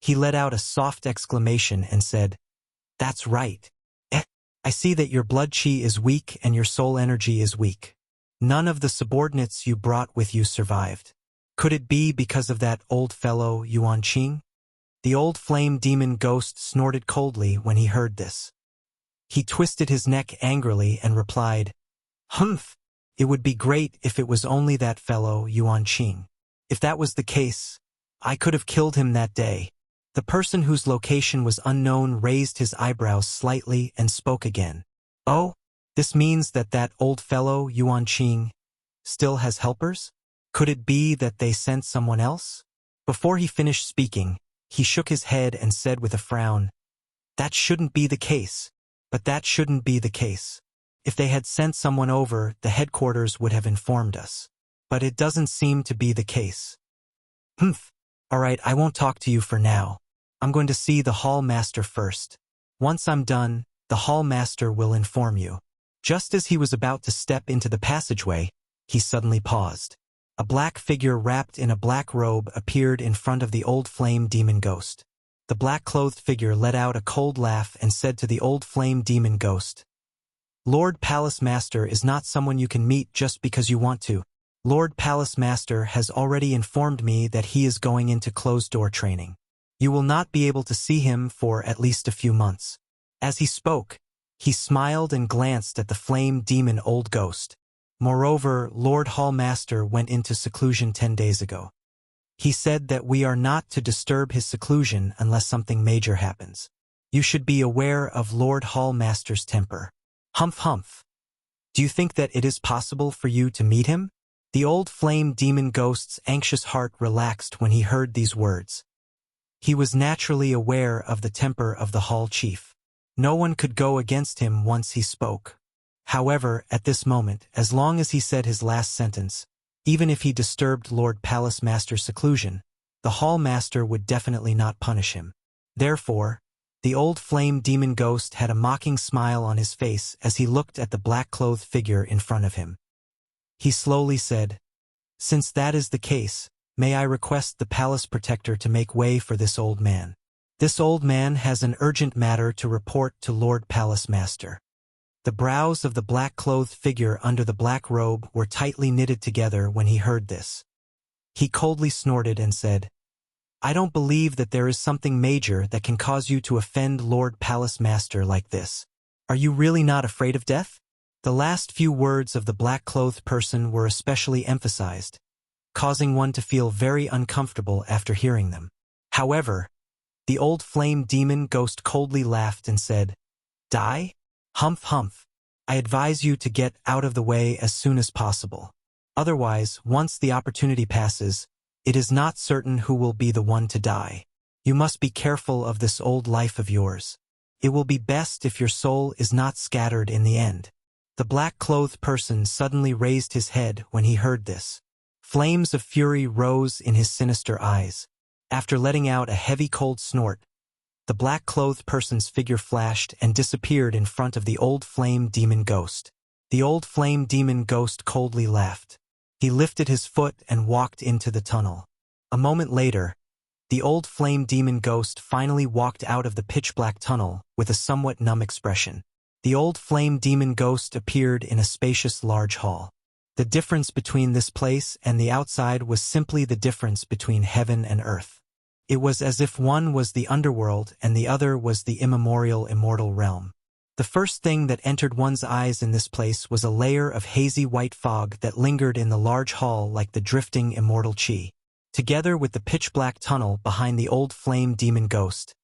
he let out a soft exclamation and said, That's right. I see that your blood chi is weak and your soul energy is weak. None of the subordinates you brought with you survived. Could it be because of that old fellow Yuan Qing? The old flame demon ghost snorted coldly when he heard this. He twisted his neck angrily and replied, Humph! It would be great if it was only that fellow Yuan Qing. If that was the case, I could have killed him that day. The person whose location was unknown raised his eyebrows slightly and spoke again. Oh, this means that that old fellow Yuan Qing still has helpers? Could it be that they sent someone else? Before he finished speaking, he shook his head and said with a frown, That shouldn't be the case. But that shouldn't be the case. If they had sent someone over, the headquarters would have informed us. But it doesn't seem to be the case. Humph. All right, I won't talk to you for now. I'm going to see the hall master first. Once I'm done, the hall master will inform you. Just as he was about to step into the passageway, he suddenly paused. A black figure wrapped in a black robe appeared in front of the old flame demon ghost. The black-clothed figure let out a cold laugh and said to the old flame demon ghost, Lord Palace Master is not someone you can meet just because you want to. Lord Palace Master has already informed me that he is going into closed-door training. You will not be able to see him for at least a few months. As he spoke, he smiled and glanced at the flame demon old ghost. Moreover, Lord Hall Master went into seclusion 10 days ago. He said that we are not to disturb his seclusion unless something major happens. You should be aware of Lord Hall Master's temper. Humph humph. Do you think that it is possible for you to meet him? The old flame demon ghost's anxious heart relaxed when he heard these words. He was naturally aware of the temper of the hall chief. No one could go against him once he spoke. However, at this moment, as long as he said his last sentence, even if he disturbed Lord Palace Master's seclusion, the Hall Master would definitely not punish him. Therefore, the old flame demon ghost had a mocking smile on his face as he looked at the black-clothed figure in front of him. He slowly said, "Since that is the case, may I request the palace protector to make way for this old man. This old man has an urgent matter to report to Lord Palace Master." The brows of the black-clothed figure under the black robe were tightly knitted together when he heard this. He coldly snorted and said, "I don't believe that there is something major that can cause you to offend Lord Palace Master like this. Are you really not afraid of death?" The last few words of the black-clothed person were especially emphasized, causing one to feel very uncomfortable after hearing them. However, the old flame demon ghost coldly laughed and said, "Die? Humph humph. I advise you to get out of the way as soon as possible. Otherwise, once the opportunity passes, it is not certain who will be the one to die. You must be careful of this old life of yours. It will be best if your soul is not scattered in the end." The black-clothed person suddenly raised his head when he heard this. Flames of fury rose in his sinister eyes. After letting out a heavy cold snort, the black-clothed person's figure flashed and disappeared in front of the old flame demon ghost. The old flame demon ghost coldly laughed. He lifted his foot and walked into the tunnel. A moment later, the old flame demon ghost finally walked out of the pitch-black tunnel with a somewhat numb expression. The old flame demon ghost appeared in a spacious large hall. The difference between this place and the outside was simply the difference between heaven and earth. It was as if one was the underworld and the other was the immemorial immortal realm. The first thing that entered one's eyes in this place was a layer of hazy white fog that lingered in the large hall like the drifting immortal chi. Together with the pitch-black tunnel behind the old flame demon ghost,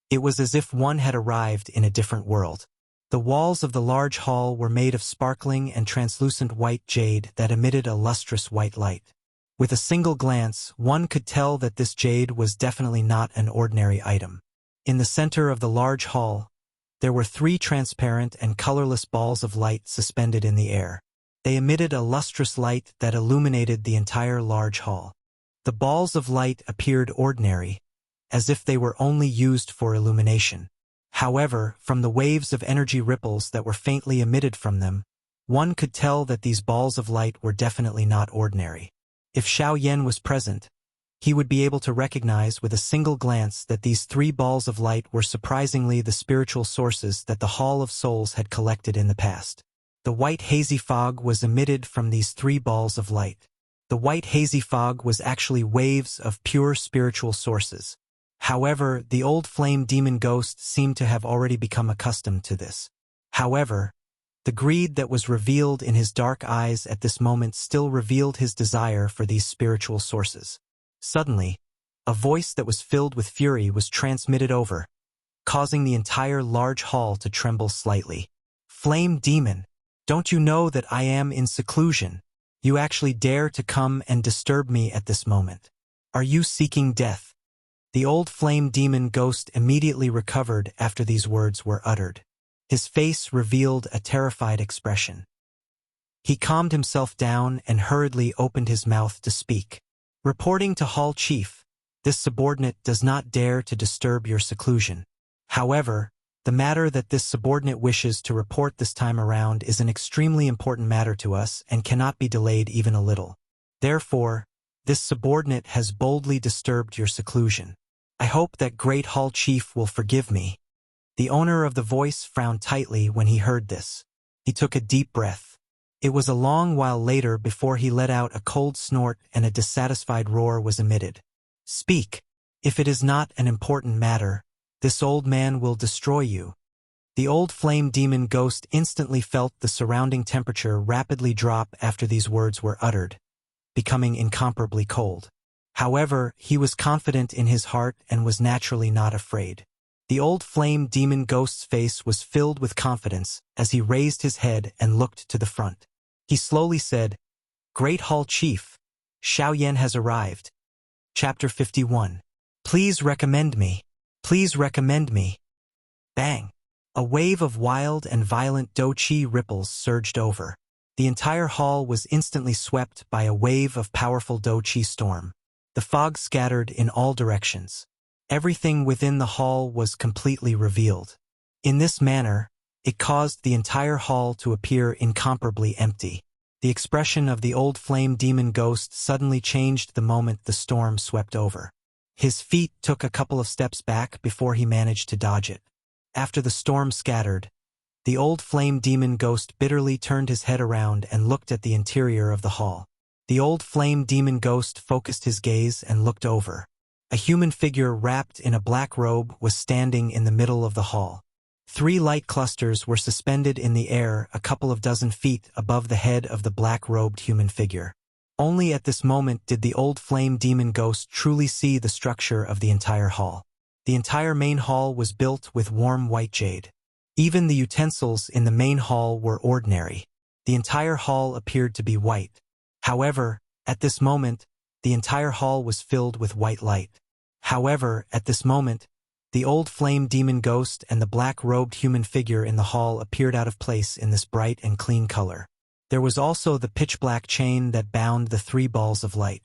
it was as if one had arrived in a different world. The walls of the large hall were made of sparkling and translucent white jade that emitted a lustrous white light. With a single glance, one could tell that this jade was definitely not an ordinary item. In the center of the large hall, there were 3 transparent and colorless balls of light suspended in the air. They emitted a lustrous light that illuminated the entire large hall. The balls of light appeared ordinary, as if they were only used for illumination. However, from the waves of energy ripples that were faintly emitted from them, one could tell that these balls of light were definitely not ordinary. If Xiao Yan was present, he would be able to recognize with a single glance that these 3 balls of light were surprisingly the spiritual sources that the Hall of Souls had collected in the past. The white hazy fog was emitted from these 3 balls of light. The white hazy fog was actually waves of pure spiritual sources. However, the old flame demon ghost seemed to have already become accustomed to this. However, the greed that was revealed in his dark eyes at this moment still revealed his desire for these spiritual sources. Suddenly, a voice that was filled with fury was transmitted over, causing the entire large hall to tremble slightly. "Flame demon, don't you know that I am in seclusion? You actually dare to come and disturb me at this moment. Are you seeking death?" The old flame demon ghost immediately recovered after these words were uttered. His face revealed a terrified expression. He calmed himself down and hurriedly opened his mouth to speak. "Reporting to Hall Chief, this subordinate does not dare to disturb your seclusion. However, the matter that this subordinate wishes to report this time around is an extremely important matter to us and cannot be delayed even a little. Therefore, this subordinate has boldly disturbed your seclusion. I hope that Great Hall Chief will forgive me." The owner of the voice frowned tightly when he heard this. He took a deep breath. It was a long while later before he let out a cold snort and a dissatisfied roar was emitted. "Speak. If it is not an important matter, this old man will destroy you." The old flame demon ghost instantly felt the surrounding temperature rapidly drop after these words were uttered, becoming incomparably cold. However, he was confident in his heart and was naturally not afraid. The old flame demon ghost's face was filled with confidence as he raised his head and looked to the front. He slowly said, "Great Hall Chief, Xiao Yan has arrived." Chapter 51. Please recommend me. Please recommend me. Bang. A wave of wild and violent douqi ripples surged over. The entire hall was instantly swept by a wave of powerful douqi storm. The fog scattered in all directions. Everything within the hall was completely revealed. In this manner, it caused the entire hall to appear incomparably empty. The expression of the old flame demon ghost suddenly changed the moment the storm swept over. His feet took a couple of steps back before he managed to dodge it. After the storm scattered, the old flame demon ghost bitterly turned his head around and looked at the interior of the hall. The old flame demon ghost focused his gaze and looked over. A human figure wrapped in a black robe was standing in the middle of the hall. 3 light clusters were suspended in the air a couple of dozen feet above the head of the black-robed human figure. Only at this moment did the old flame demon ghost truly see the structure of the entire hall. The entire main hall was built with warm white jade. Even the utensils in the main hall were ordinary. The entire hall appeared to be white. However, at this moment, the entire hall was filled with white light. However, at this moment, the old flame demon ghost and the black-robed human figure in the hall appeared out of place in this bright and clean color. There was also the pitch-black chain that bound the 3 balls of light.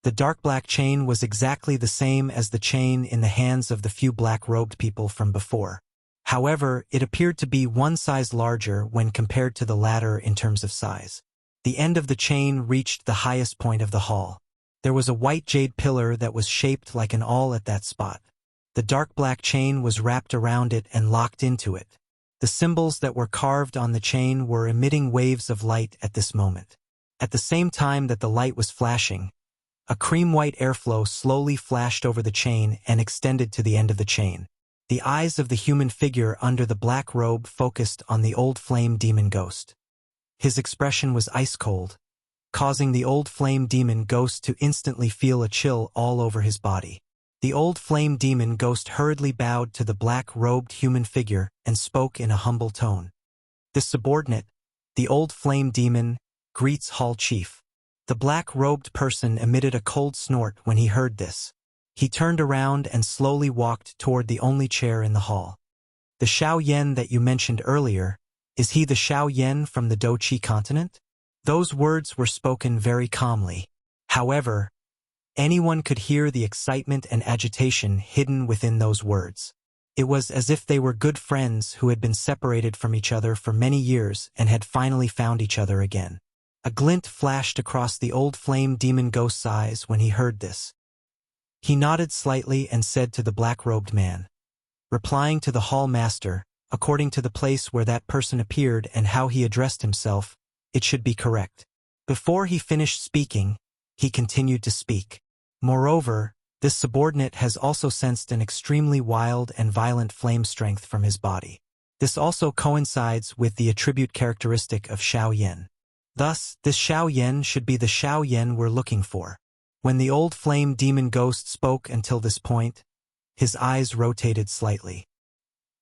The dark black chain was exactly the same as the chain in the hands of the few black-robed people from before. However, it appeared to be 1 size larger when compared to the latter in terms of size. The end of the chain reached the highest point of the hall. There was a white jade pillar that was shaped like an awl at that spot. The dark black chain was wrapped around it and locked into it. The symbols that were carved on the chain were emitting waves of light at this moment. At the same time that the light was flashing, a cream-white airflow slowly flashed over the chain and extended to the end of the chain. The eyes of the human figure under the black robe focused on the old flame demon ghost. His expression was ice-cold, causing the old flame demon ghost to instantly feel a chill all over his body. The old flame demon ghost hurriedly bowed to the black-robed human figure and spoke in a humble tone. The subordinate, the old flame demon, greets hall chief. The black-robed person emitted a cold snort when he heard this. He turned around and slowly walked toward the only chair in the hall. The Xiao Yan that you mentioned earlier, is he the Xiao Yan from the douqi continent? Those words were spoken very calmly. However, anyone could hear the excitement and agitation hidden within those words. It was as if they were good friends who had been separated from each other for many years and had finally found each other again. A glint flashed across the old flame demon ghost's eyes when he heard this. He nodded slightly and said to the black-robed man, replying to the hall master, according to the place where that person appeared and how he addressed himself, it should be correct. Before he finished speaking, he continued to speak. Moreover, this subordinate has also sensed an extremely wild and violent flame strength from his body. This also coincides with the attribute characteristic of Xiao Yan. Thus, this Xiao Yan should be the Xiao Yan we're looking for. When the old flame demon ghost spoke until this point, his eyes rotated slightly.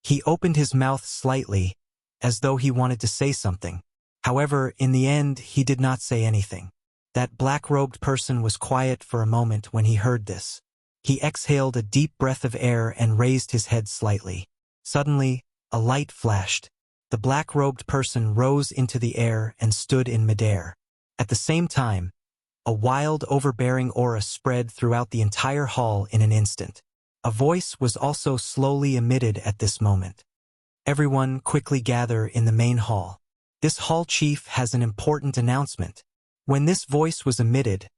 He opened his mouth slightly, as though he wanted to say something. However, in the end, he did not say anything. That black-robed person was quiet for a moment when he heard this. He exhaled a deep breath of air and raised his head slightly. Suddenly, a light flashed. The black-robed person rose into the air and stood in midair. At the same time, a wild, overbearing aura spread throughout the entire hall in an instant. A voice was also slowly emitted at this moment. Everyone quickly gather in the main hall. This hall chief has an important announcement. When this voice was emitted,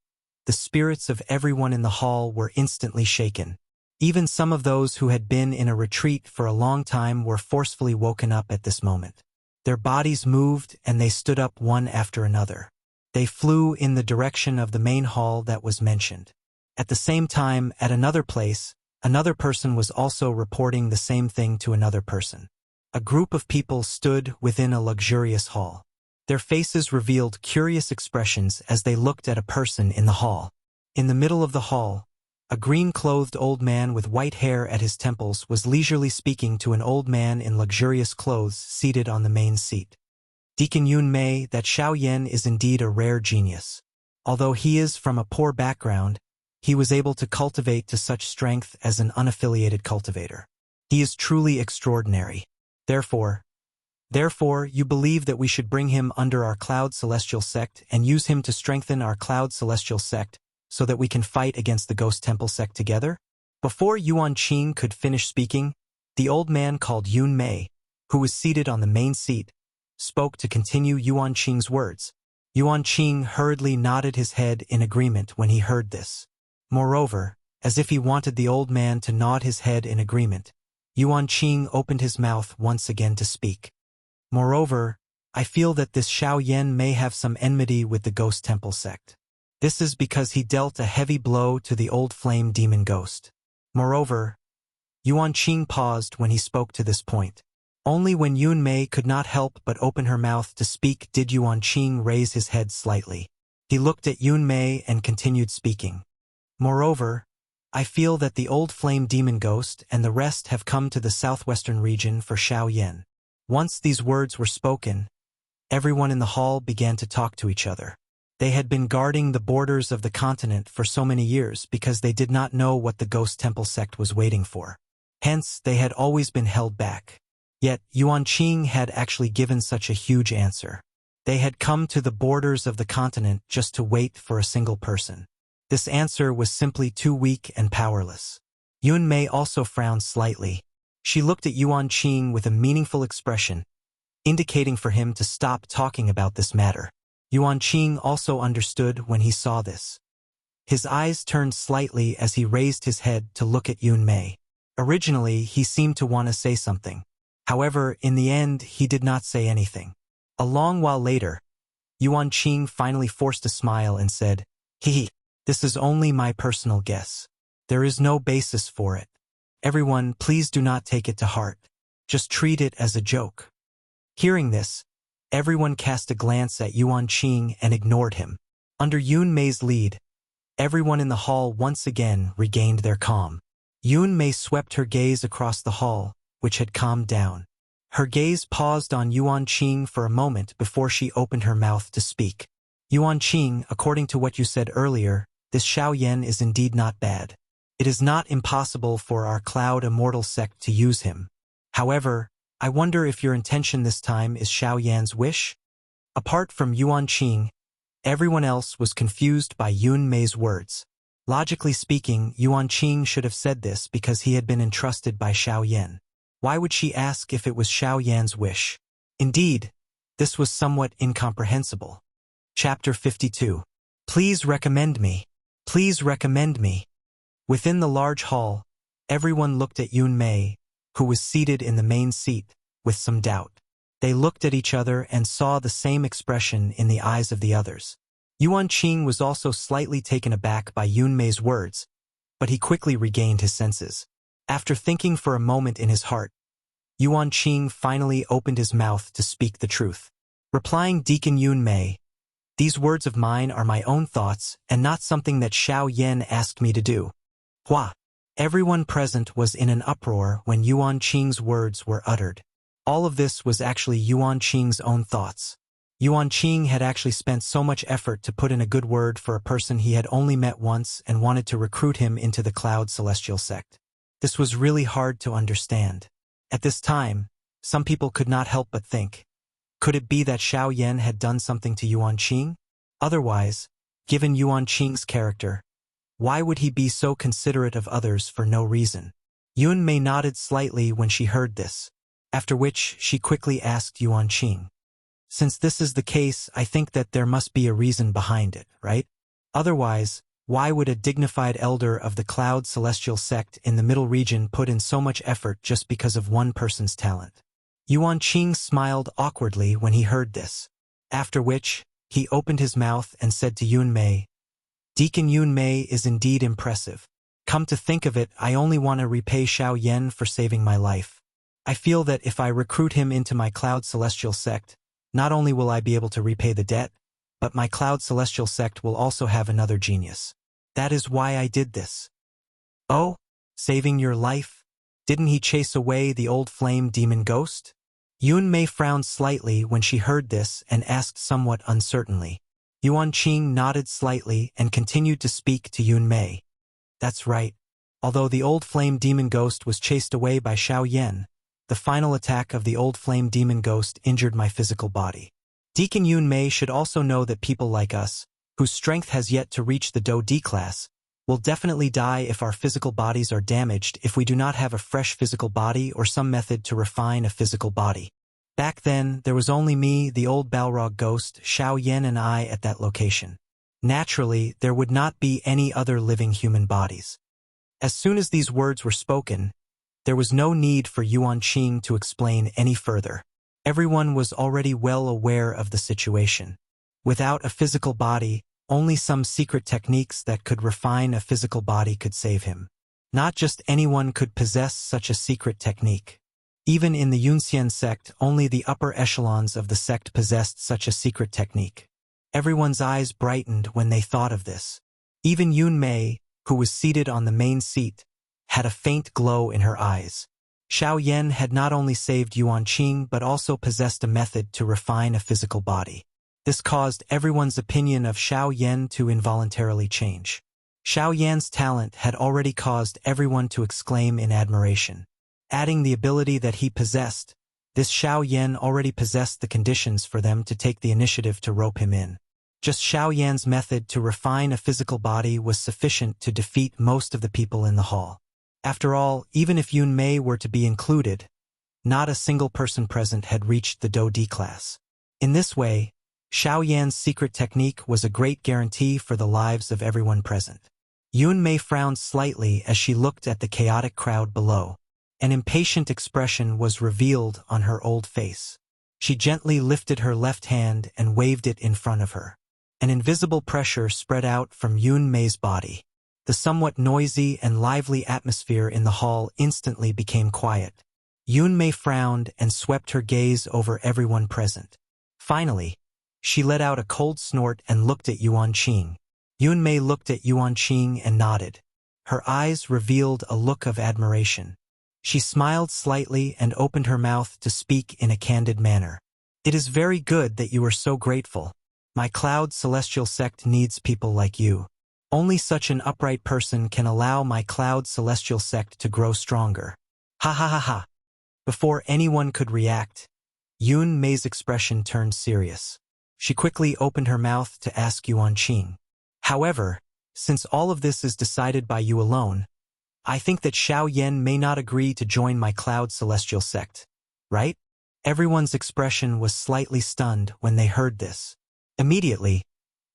the spirits of everyone in the hall were instantly shaken. Even some of those who had been in a retreat for a long time were forcefully woken up at this moment. Their bodies moved and they stood up one after another. They flew in the direction of the main hall that was mentioned. At the same time, at another place, another person was also reporting the same thing to another person. A group of people stood within a luxurious hall. Their faces revealed curious expressions as they looked at a person in the hall. In the middle of the hall, a green-clothed old man with white hair at his temples was leisurely speaking to an old man in luxurious clothes seated on the main seat. Deacon Yun Mei, that Xiao Yan is indeed a rare genius. Although he is from a poor background, he was able to cultivate to such strength as an unaffiliated cultivator. He is truly extraordinary. Therefore, you believe that we should bring him under our Cloud Celestial sect and use him to strengthen our Cloud Celestial sect so that we can fight against the Ghost Temple sect together? Before Yuan Qing could finish speaking, the old man called Yun Mei, who was seated on the main seat, spoke to continue Yuan Qing's words. Yuan Qing hurriedly nodded his head in agreement when he heard this. Moreover, as if he wanted the old man to nod his head in agreement, Yuan Qing opened his mouth once again to speak. Moreover, I feel that this Xiao Yan may have some enmity with the Ghost Temple sect. This is because he dealt a heavy blow to the old flame demon ghost. Moreover, Yuan Qing paused when he spoke to this point. Only when Yun Mei could not help but open her mouth to speak did Yuan Qing raise his head slightly. He looked at Yun Mei and continued speaking. Moreover, I feel that the old flame demon ghost and the rest have come to the southwestern region for Xiao Yan. Once these words were spoken, everyone in the hall began to talk to each other. They had been guarding the borders of the continent for so many years because they did not know what the Ghost Temple sect was waiting for. Hence, they had always been held back. Yet, Yuan Qing had actually given such a huge answer. They had come to the borders of the continent just to wait for a single person. This answer was simply too weak and powerless. Yun Mei also frowned slightly. She looked at Yuan Qing with a meaningful expression, indicating for him to stop talking about this matter. Yuan Qing also understood when he saw this. His eyes turned slightly as he raised his head to look at Yun Mei. Originally, he seemed to want to say something. However, in the end, he did not say anything. A long while later, Yuan Qing finally forced a smile and said, "Hee, this is only my personal guess. There is no basis for it. Everyone, please do not take it to heart. Just treat it as a joke." Hearing this, everyone cast a glance at Yuan Qing and ignored him. Under Yun Mei's lead, everyone in the hall once again regained their calm. Yun Mei swept her gaze across the hall, which had calmed down. Her gaze paused on Yuan Qing for a moment before she opened her mouth to speak. "Yuan Qing, according to what you said earlier, this Xiao Yan is indeed not bad. It is not impossible for our Cloud Immortal sect to use him. However, I wonder if your intention this time is Xiao Yan's wish?" Apart from Yuan Qing, everyone else was confused by Yun Mei's words. Logically speaking, Yuan Qing should have said this because he had been entrusted by Xiao Yan. Why would she ask if it was Xiao Yan's wish? Indeed, this was somewhat incomprehensible. Chapter 52. Please recommend me. Please recommend me. Within the large hall, everyone looked at Yun Mei, who was seated in the main seat, with some doubt. They looked at each other and saw the same expression in the eyes of the others. Yuan Qing was also slightly taken aback by Yun Mei's words, but he quickly regained his senses. After thinking for a moment in his heart, Yuan Qing finally opened his mouth to speak the truth. Replying Deacon Yun Mei, "These words of mine are my own thoughts and not something that Xiao Yan asked me to do." Hua! Everyone present was in an uproar when Yuan Qing's words were uttered. All of this was actually Yuan Qing's own thoughts. Yuan Qing had actually spent so much effort to put in a good word for a person he had only met once and wanted to recruit him into the Cloud Celestial sect. This was really hard to understand. At this time, some people could not help but think, could it be that Xiao Yan had done something to Yuan Qing? Otherwise, given Yuan Qing's character, why would he be so considerate of others for no reason? Yun Mei nodded slightly when she heard this, after which she quickly asked Yuan Qing, "Since this is the case, I think that there must be a reason behind it, right? Otherwise, why would a dignified elder of the Cloud Celestial sect in the Middle Region put in so much effort just because of one person's talent?" Yuan Qing smiled awkwardly when he heard this, after which, he opened his mouth and said to Yun Mei, "Deacon Yun Mei is indeed impressive. Come to think of it, I only want to repay Xiao Yan for saving my life. I feel that if I recruit him into my Cloud Celestial sect, not only will I be able to repay the debt, but my Cloud Celestial sect will also have another genius. That is why I did this." "Oh, saving your life? Didn't he chase away the old flame demon ghost?" Yun Mei frowned slightly when she heard this and asked somewhat uncertainly. Yuan Qing nodded slightly and continued to speak to Yun Mei. "That's right. Although the old flame demon ghost was chased away by Xiao Yan, The final attack of the old flame demon ghost injured my physical body. Deacon Yun Mei should also know that people like us, whose strength has yet to reach the Do D class, will definitely die if our physical bodies are damaged if we do not have a fresh physical body or some method to refine a physical body. Back then, there was only me, the old Balrog ghost, Xiao Yan and I at that location. Naturally, there would not be any other living human bodies. As soon as these words were spoken, there was no need for Yuan Qing to explain any further. Everyone was already well aware of the situation. Without a physical body, only some secret techniques that could refine a physical body could save him. Not just anyone could possess such a secret technique. Even in the Yunxian sect, only the upper echelons of the sect possessed such a secret technique. Everyone's eyes brightened when they thought of this. Even Yun Mei, who was seated on the main seat, had a faint glow in her eyes. Xiao Yan had not only saved Yuan Qing but also possessed a method to refine a physical body. This caused everyone's opinion of Xiao Yan to involuntarily change. Xiao Yan's talent had already caused everyone to exclaim in admiration. Adding the ability that he possessed, this Xiao Yan already possessed the conditions for them to take the initiative to rope him in. Just Xiao Yan's method to refine a physical body was sufficient to defeat most of the people in the hall. After all, even if Yun Mei were to be included, not a single person present had reached the Do D class. In this way, Xiao Yan's secret technique was a great guarantee for the lives of everyone present. Yun Mei frowned slightly as she looked at the chaotic crowd below. An impatient expression was revealed on her old face. She gently lifted her left hand and waved it in front of her. An invisible pressure spread out from Yun Mei's body. The somewhat noisy and lively atmosphere in the hall instantly became quiet. Yun Mei frowned and swept her gaze over everyone present. Finally, she let out a cold snort and looked at Yuan Qing. Yun Mei looked at Yuan Qing and nodded. Her eyes revealed a look of admiration. She smiled slightly and opened her mouth to speak in a candid manner. "It is very good that you are so grateful. My Cloud Celestial sect needs people like you. Only such an upright person can allow my Cloud Celestial sect to grow stronger." Ha ha ha ha. Before anyone could react, Yun Mei's expression turned serious. She quickly opened her mouth to ask Yuan Qing. "However, since all of this is decided by you alone, I think that Xiao Yan may not agree to join my Cloud Celestial sect, right?" Everyone's expression was slightly stunned when they heard this. Immediately,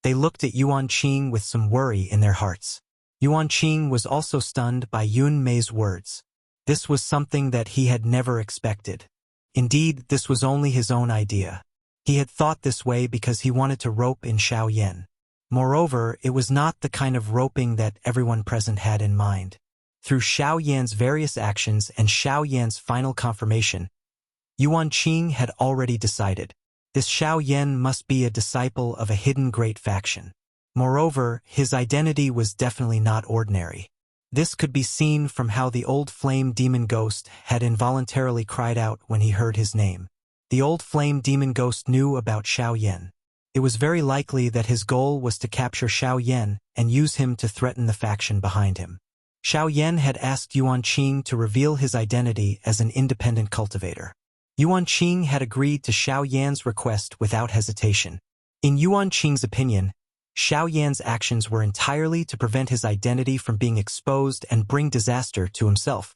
they looked at Yuan Qing with some worry in their hearts. Yuan Qing was also stunned by Yun Mei's words. This was something that he had never expected. Indeed, this was only his own idea. He had thought this way because he wanted to rope in Xiao Yan. Moreover, it was not the kind of roping that everyone present had in mind. Through Xiao Yan's various actions and Xiao Yan's final confirmation, Yuan Qing had already decided. This Xiao Yan must be a disciple of a hidden great faction. Moreover, his identity was definitely not ordinary. This could be seen from how the old flame demon ghost had involuntarily cried out when he heard his name. The old flame demon ghost knew about Xiao Yan. It was very likely that his goal was to capture Xiao Yan and use him to threaten the faction behind him. Xiao Yan had asked Yuan Qing to reveal his identity as an independent cultivator. Yuan Qing had agreed to Xiao Yan's request without hesitation. In Yuan Qing's opinion, Xiao Yan's actions were entirely to prevent his identity from being exposed and bring disaster to himself.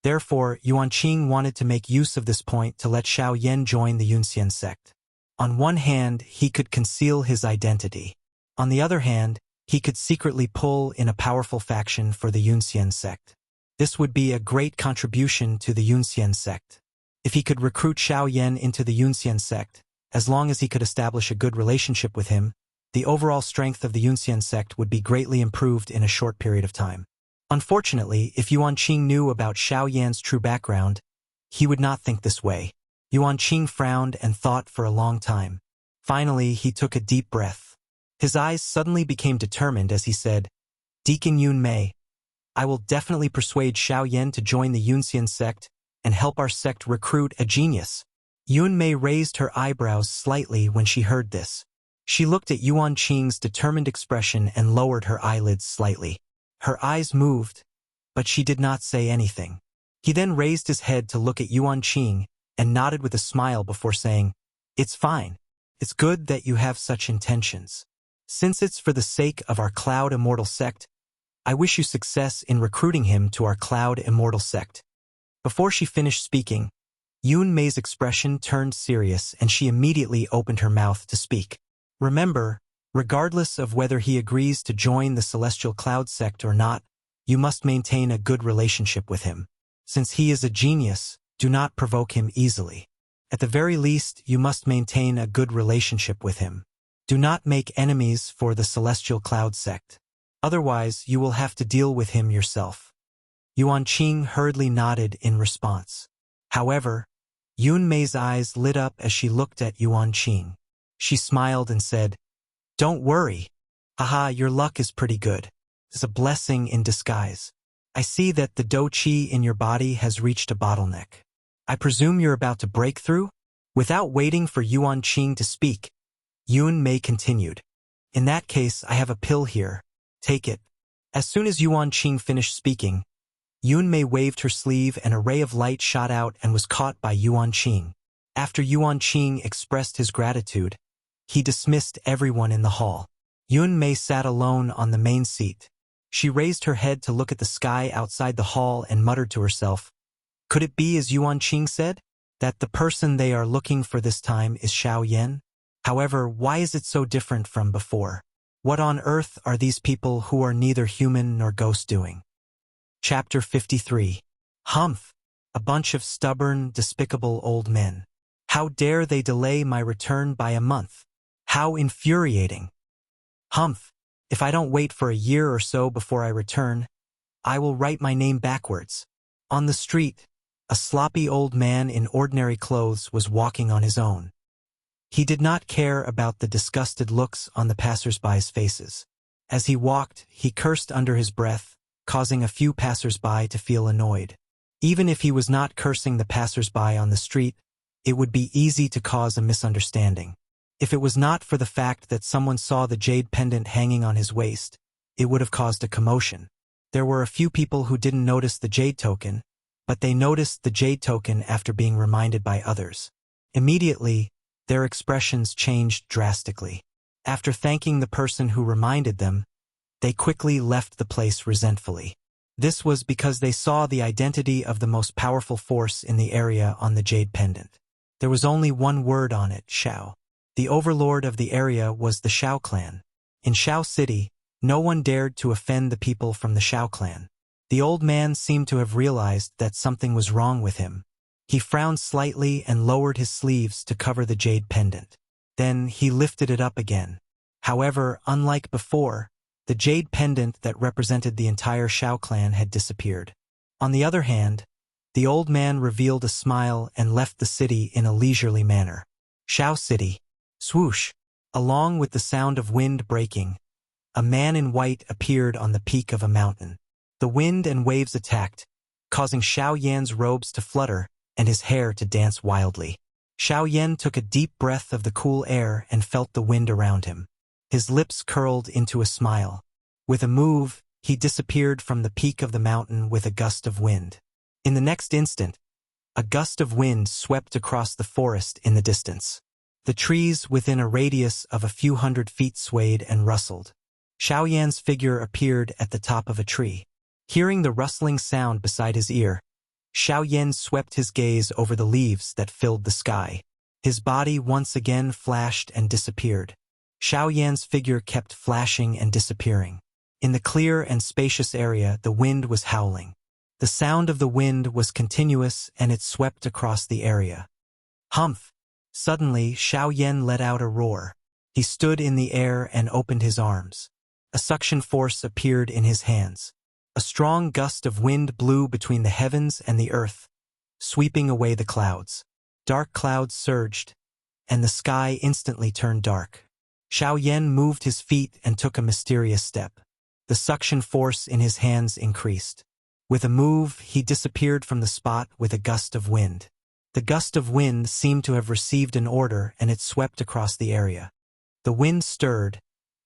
Therefore, Yuan Qing wanted to make use of this point to let Xiao Yan join the Yunxian sect. On one hand, he could conceal his identity. On the other hand, he could secretly pull in a powerful faction for the Yunxian sect. This would be a great contribution to the Yunxian sect. If he could recruit Xiao Yan into the Yunxian sect, as long as he could establish a good relationship with him, the overall strength of the Yunxian sect would be greatly improved in a short period of time. Unfortunately, if Yuan Qing knew about Xiao Yan's true background, he would not think this way. Yuan Qing frowned and thought for a long time. Finally, he took a deep breath. His eyes suddenly became determined as he said, "Deacon Yun Mei, I will definitely persuade Xiao Yan to join the Yunxian sect and help our sect recruit a genius." Yun Mei raised her eyebrows slightly when she heard this. She looked at Yuan Qing's determined expression and lowered her eyelids slightly. Her eyes moved, but she did not say anything. He then raised his head to look at Yuan Qing and nodded with a smile before saying, "It's fine. It's good that you have such intentions. Since it's for the sake of our Cloud Immortal sect, I wish you success in recruiting him to our Cloud Immortal sect." Before she finished speaking, Yun Mei's expression turned serious and she immediately opened her mouth to speak. "Remember, regardless of whether he agrees to join the Celestial Cloud sect or not, you must maintain a good relationship with him. Since he is a genius, do not provoke him easily. At the very least, you must maintain a good relationship with him. Do not make enemies for the Celestial Cloud sect. Otherwise, you will have to deal with him yourself." Yuan Qing hurriedly nodded in response. However, Yun Mei's eyes lit up as she looked at Yuan Qing. She smiled and said, "Don't worry. Haha, your luck is pretty good. It's a blessing in disguise. I see that the dou qi in your body has reached a bottleneck. I presume you're about to break through?" Without waiting for Yuan Qing to speak, Yun Mei continued, "In that case, I have a pill here. Take it." As soon as Yuan Qing finished speaking, Yun Mei waved her sleeve and a ray of light shot out and was caught by Yuan Qing. After Yuan Qing expressed his gratitude, he dismissed everyone in the hall. Yun Mei sat alone on the main seat. She raised her head to look at the sky outside the hall and muttered to herself, "Could it be, as Yuan Qing said, that the person they are looking for this time is Xiao Yan? However, why is it so different from before? What on earth are these people who are neither human nor ghost doing?" Chapter 53. Humph! A bunch of stubborn, despicable old men. How dare they delay my return by a month? How infuriating! Humph! If I don't wait for a year or so before I return, I will write my name backwards. On the street, a sloppy old man in ordinary clothes was walking on his own. He did not care about the disgusted looks on the passers-by's faces. As he walked, he cursed under his breath, causing a few passers-by to feel annoyed. Even if he was not cursing the passers-by on the street, it would be easy to cause a misunderstanding. If it was not for the fact that someone saw the jade pendant hanging on his waist, it would have caused a commotion. There were a few people who didn't notice the jade token, but they noticed the jade token after being reminded by others. Immediately, their expressions changed drastically. After thanking the person who reminded them, they quickly left the place resentfully. This was because they saw the identity of the most powerful force in the area on the jade pendant. There was only one word on it, Xiao. The overlord of the area was the Xiao clan. In Xiao City, no one dared to offend the people from the Xiao clan. The old man seemed to have realized that something was wrong with him. He frowned slightly and lowered his sleeves to cover the jade pendant. Then he lifted it up again. However, unlike before, the jade pendant that represented the entire Xiao clan had disappeared. On the other hand, the old man revealed a smile and left the city in a leisurely manner. Xiao City. Swoosh! Along with the sound of wind breaking, a man in white appeared on the peak of a mountain. The wind and waves attacked, causing Xiao Yan's robes to flutter and his hair to dance wildly. Xiao Yan took a deep breath of the cool air and felt the wind around him. His lips curled into a smile. With a move, he disappeared from the peak of the mountain with a gust of wind. In the next instant, a gust of wind swept across the forest in the distance. The trees within a radius of a few hundred feet swayed and rustled. Xiao Yan's figure appeared at the top of a tree. Hearing the rustling sound beside his ear, Xiao Yan swept his gaze over the leaves that filled the sky. His body once again flashed and disappeared. Xiao Yan's figure kept flashing and disappearing. In the clear and spacious area, the wind was howling. The sound of the wind was continuous and it swept across the area. Humph! Suddenly, Xiao Yan let out a roar. He stood in the air and opened his arms. A suction force appeared in his hands. A strong gust of wind blew between the heavens and the earth, sweeping away the clouds. Dark clouds surged, and the sky instantly turned dark. Xiao Yan moved his feet and took a mysterious step. The suction force in his hands increased. With a move, he disappeared from the spot with a gust of wind. The gust of wind seemed to have received an order and it swept across the area. The wind stirred,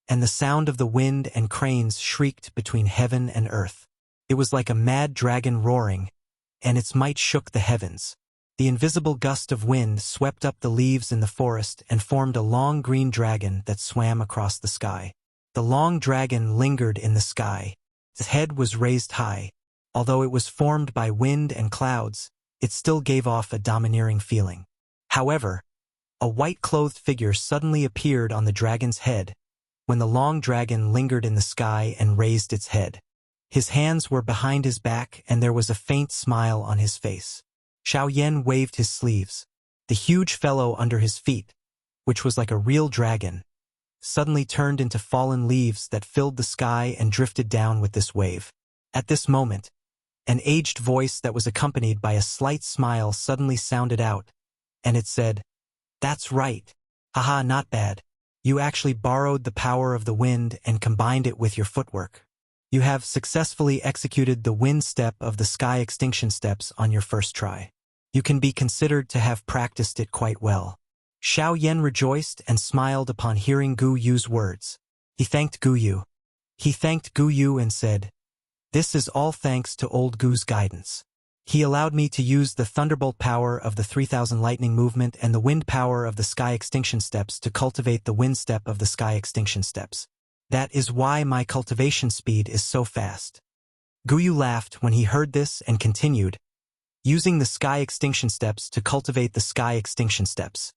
and the sound of the wind and cranes shrieked between heaven and earth. It was like a mad dragon roaring, and its might shook the heavens. The invisible gust of wind swept up the leaves in the forest and formed a long green dragon that swam across the sky. The long dragon lingered in the sky. Its head was raised high. Although it was formed by wind and clouds, it still gave off a domineering feeling. However, a white-clothed figure suddenly appeared on the dragon's head when the long dragon lingered in the sky and raised its head. His hands were behind his back and there was a faint smile on his face. Xiaoyan waved his sleeves. The huge fellow under his feet, which was like a real dragon, suddenly turned into fallen leaves that filled the sky and drifted down with this wave. At this moment, an aged voice that was accompanied by a slight smile suddenly sounded out, and it said, "That's right. Haha, not bad. You actually borrowed the power of the wind and combined it with your footwork. You have successfully executed the wind step of the sky extinction steps on your first try. You can be considered to have practiced it quite well." Xiaoyan rejoiced and smiled upon hearing Gu Yu's words. He thanked Gu Yu. And said, "This is all thanks to old Gu's guidance. He allowed me to use the thunderbolt power of the 3000 lightning movement and the wind power of the sky extinction steps to cultivate the wind step of the sky extinction steps. That is why my cultivation speed is so fast." Gu Yu laughed when he heard this and continued, "Using the sky extinction steps to cultivate the sky extinction steps.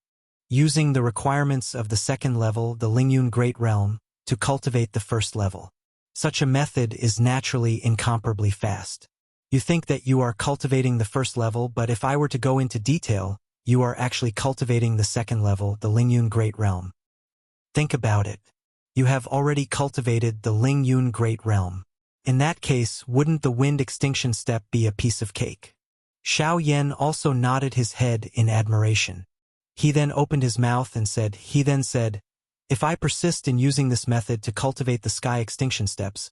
Using the requirements of the second level, the Lingyun Great Realm, to cultivate the first level. Such a method is naturally incomparably fast. You think that you are cultivating the first level, but if I were to go into detail, you are actually cultivating the second level, the Lingyun Great Realm. Think about it. You have already cultivated the Lingyun Great Realm. In that case, wouldn't the wind extinction step be a piece of cake?" Xiaoyan also nodded his head in admiration. He then opened his mouth and said, "If I persist in using this method to cultivate the sky extinction steps,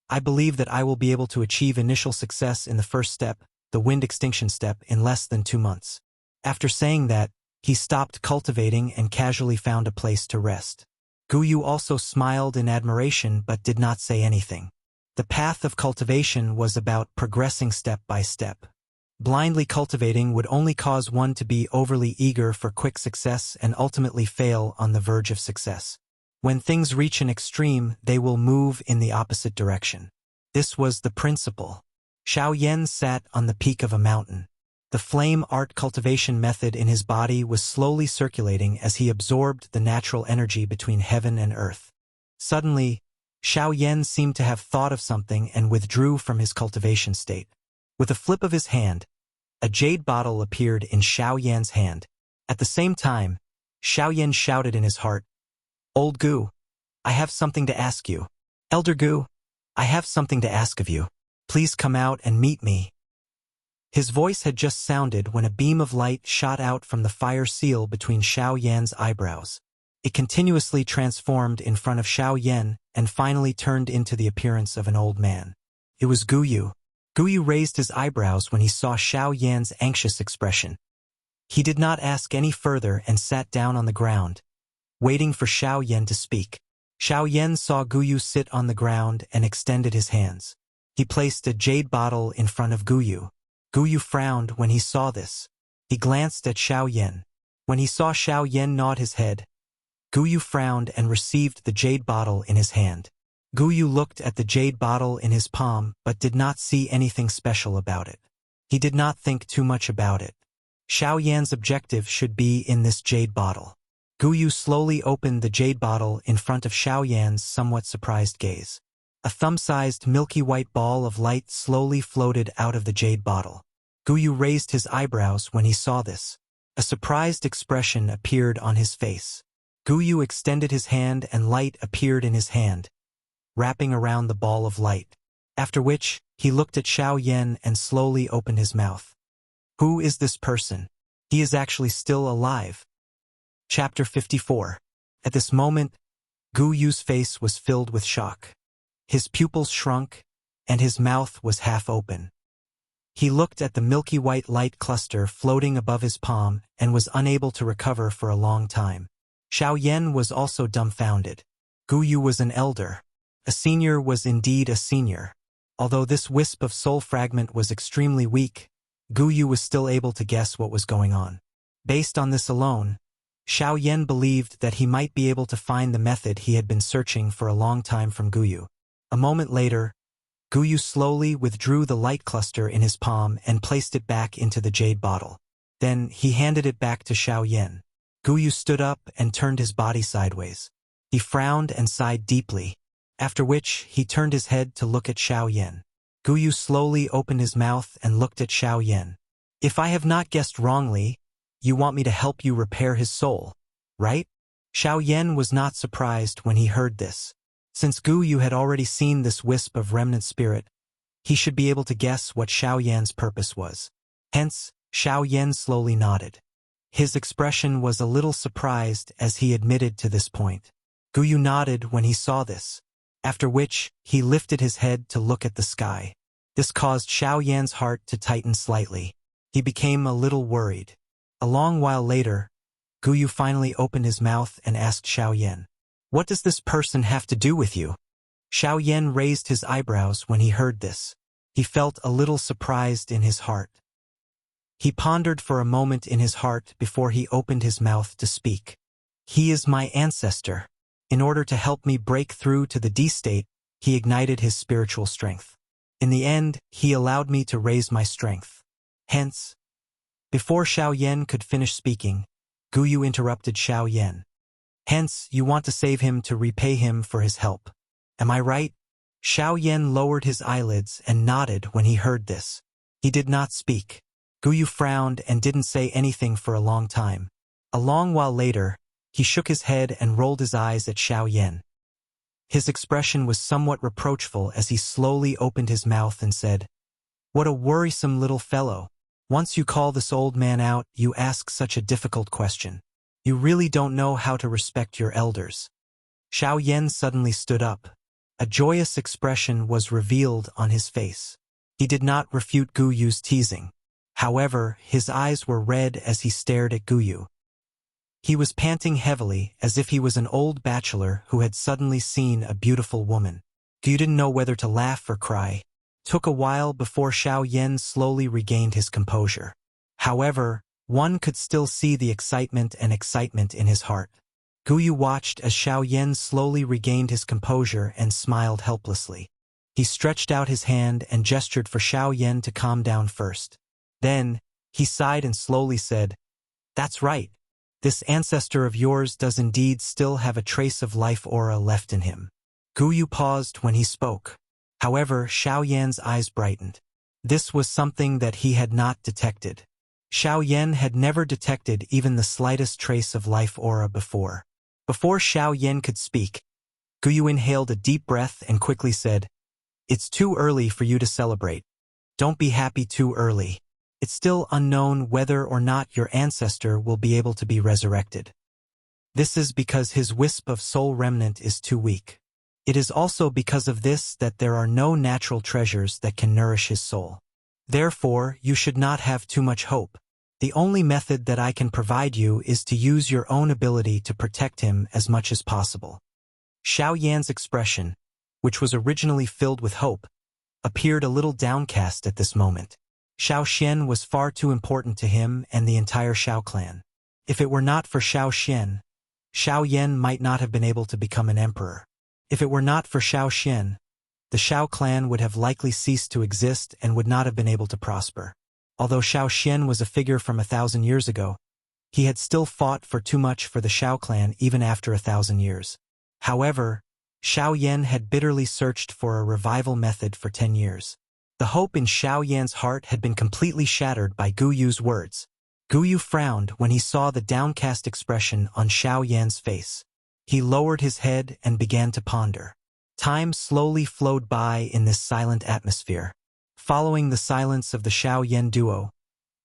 I believe that I will be able to achieve initial success in the first step, the wind extinction step, in less than 2 months." After saying that, he stopped cultivating and casually found a place to rest. Gu Yu also smiled in admiration but did not say anything. The path of cultivation was about progressing step by step. Blindly cultivating would only cause one to be overly eager for quick success and ultimately fail on the verge of success. When things reach an extreme, they will move in the opposite direction. This was the principle. Xiaoyan sat on the peak of a mountain. The flame art cultivation method in his body was slowly circulating as he absorbed the natural energy between heaven and earth. Suddenly, Xiaoyan seemed to have thought of something and withdrew from his cultivation state. With a flip of his hand, a jade bottle appeared in Xiaoyan's hand. At the same time, Xiaoyan shouted in his heart, "Old Gu, I have something to ask you. Elder Gu, I have something to ask of you. Please come out and meet me." His voice had just sounded when a beam of light shot out from the fire seal between Xiaoyan's eyebrows. It continuously transformed in front of Xiaoyan and finally turned into the appearance of an old man. It was Gu Yu. Gu Yu raised his eyebrows when he saw Xiaoyan's anxious expression. He did not ask any further and sat down on the ground, waiting for Xiaoyan to speak. Xiaoyan saw Gu Yu sit on the ground and extended his hands. He placed a jade bottle in front of Gu Yu. Gu Yu frowned when he saw this. He glanced at Xiaoyan. When he saw Xiaoyan nod his head, Gu Yu frowned and received the jade bottle in his hand. Gu Yu looked at the jade bottle in his palm but did not see anything special about it. He did not think too much about it. Xiaoyan's objective should be in this jade bottle. Gu Yu slowly opened the jade bottle in front of Xiaoyan's somewhat surprised gaze. A thumb-sized milky white ball of light slowly floated out of the jade bottle. Gu Yu raised his eyebrows when he saw this. A surprised expression appeared on his face. Gu Yu extended his hand and light appeared in his hand, wrapping around the ball of light. After which, he looked at Xiaoyan and slowly opened his mouth. Who is this person? He is actually still alive. Chapter 54. At this moment, Gu Yu's face was filled with shock. His pupils shrunk, and his mouth was half open. He looked at the milky white light cluster floating above his palm and was unable to recover for a long time. Xiaoyan was also dumbfounded. Gu Yu was an elder. A senior was indeed a senior. Although this wisp of soul fragment was extremely weak, Yu was still able to guess what was going on. Based on this alone, Xiao Yan believed that he might be able to find the method he had been searching for a long time from Yu. A moment later, Yu slowly withdrew the light cluster in his palm and placed it back into the jade bottle. Then he handed it back to Xiao Yan. Yu stood up and turned his body sideways. He frowned and sighed deeply, after which he turned his head to look at Xiao Yan. Yu slowly opened his mouth and looked at Xiao Yan. "If I have not guessed wrongly, you want me to help you repair his soul, right?" Xiao Yan was not surprised when he heard this. Since Yu had already seen this wisp of remnant spirit, he should be able to guess what Xiao Yan's purpose was. Hence, Xiao Yan slowly nodded. His expression was a little surprised as he admitted to this point. Yu nodded when he saw this, after which he lifted his head to look at the sky. This caused Xiao Yan's heart to tighten slightly. He became a little worried. A long while later, Yu finally opened his mouth and asked Xiao Yan, "What does this person have to do with you?" Xiao Yan raised his eyebrows when he heard this. He felt a little surprised in his heart. He pondered for a moment in his heart before he opened his mouth to speak. "He is my ancestor. In order to help me break through to the D-state, he ignited his spiritual strength. In the end, he allowed me to raise my strength. Hence..." Before Xiao Yan could finish speaking, Yu interrupted Xiao Yan. "Hence, you want to save him to repay him for his help. Am I right?" Xiao Yan lowered his eyelids and nodded when he heard this. He did not speak. Yu frowned and didn't say anything for a long time. A long while later, he shook his head and rolled his eyes at Xiao Yan. His expression was somewhat reproachful as he slowly opened his mouth and said, "What a worrisome little fellow. Once you call this old man out, you ask such a difficult question. You really don't know how to respect your elders." Xiao Yan suddenly stood up. A joyous expression was revealed on his face. He did not refute Yu's teasing. However, his eyes were red as he stared at Yu. He was panting heavily as if he was an old bachelor who had suddenly seen a beautiful woman. Yu didn't know whether to laugh or cry. Took a while before Xiao Yan slowly regained his composure. However, one could still see the excitement in his heart. Yu watched as Xiao Yan slowly regained his composure and smiled helplessly. He stretched out his hand and gestured for Xiao Yan to calm down first. Then, he sighed and slowly said, "That's right. This ancestor of yours does indeed still have a trace of life aura left in him." Yu paused when he spoke. However, Xiao Yan's eyes brightened. This was something that he had not detected. Xiao Yan had never detected even the slightest trace of life aura before. Before Xiao Yan could speak, Yu inhaled a deep breath and quickly said, "It's too early for you to celebrate. Don't be happy too early. It's still unknown whether or not your ancestor will be able to be resurrected. This is because his wisp of soul remnant is too weak. It is also because of this that there are no natural treasures that can nourish his soul. Therefore, you should not have too much hope. The only method that I can provide you is to use your own ability to protect him as much as possible." Xiao Yan's expression, which was originally filled with hope, appeared a little downcast at this moment. Xiao Xian was far too important to him and the entire Xiao clan. If it were not for Xiao Xian, Xiao Yan might not have been able to become an emperor. If it were not for Xiao Xian, the Xiao clan would have likely ceased to exist and would not have been able to prosper. Although Xiao Xian was a figure from 1,000 years ago, he had still fought for too much for the Xiao clan even after 1,000 years. However, Xiao Yan had bitterly searched for a revival method for 10 years. The hope in Xiao Yan's heart had been completely shattered by Yu's words. Yu frowned when he saw the downcast expression on Xiao Yan's face. He lowered his head and began to ponder. Time slowly flowed by in this silent atmosphere. Following the silence of the Xiao Yan duo,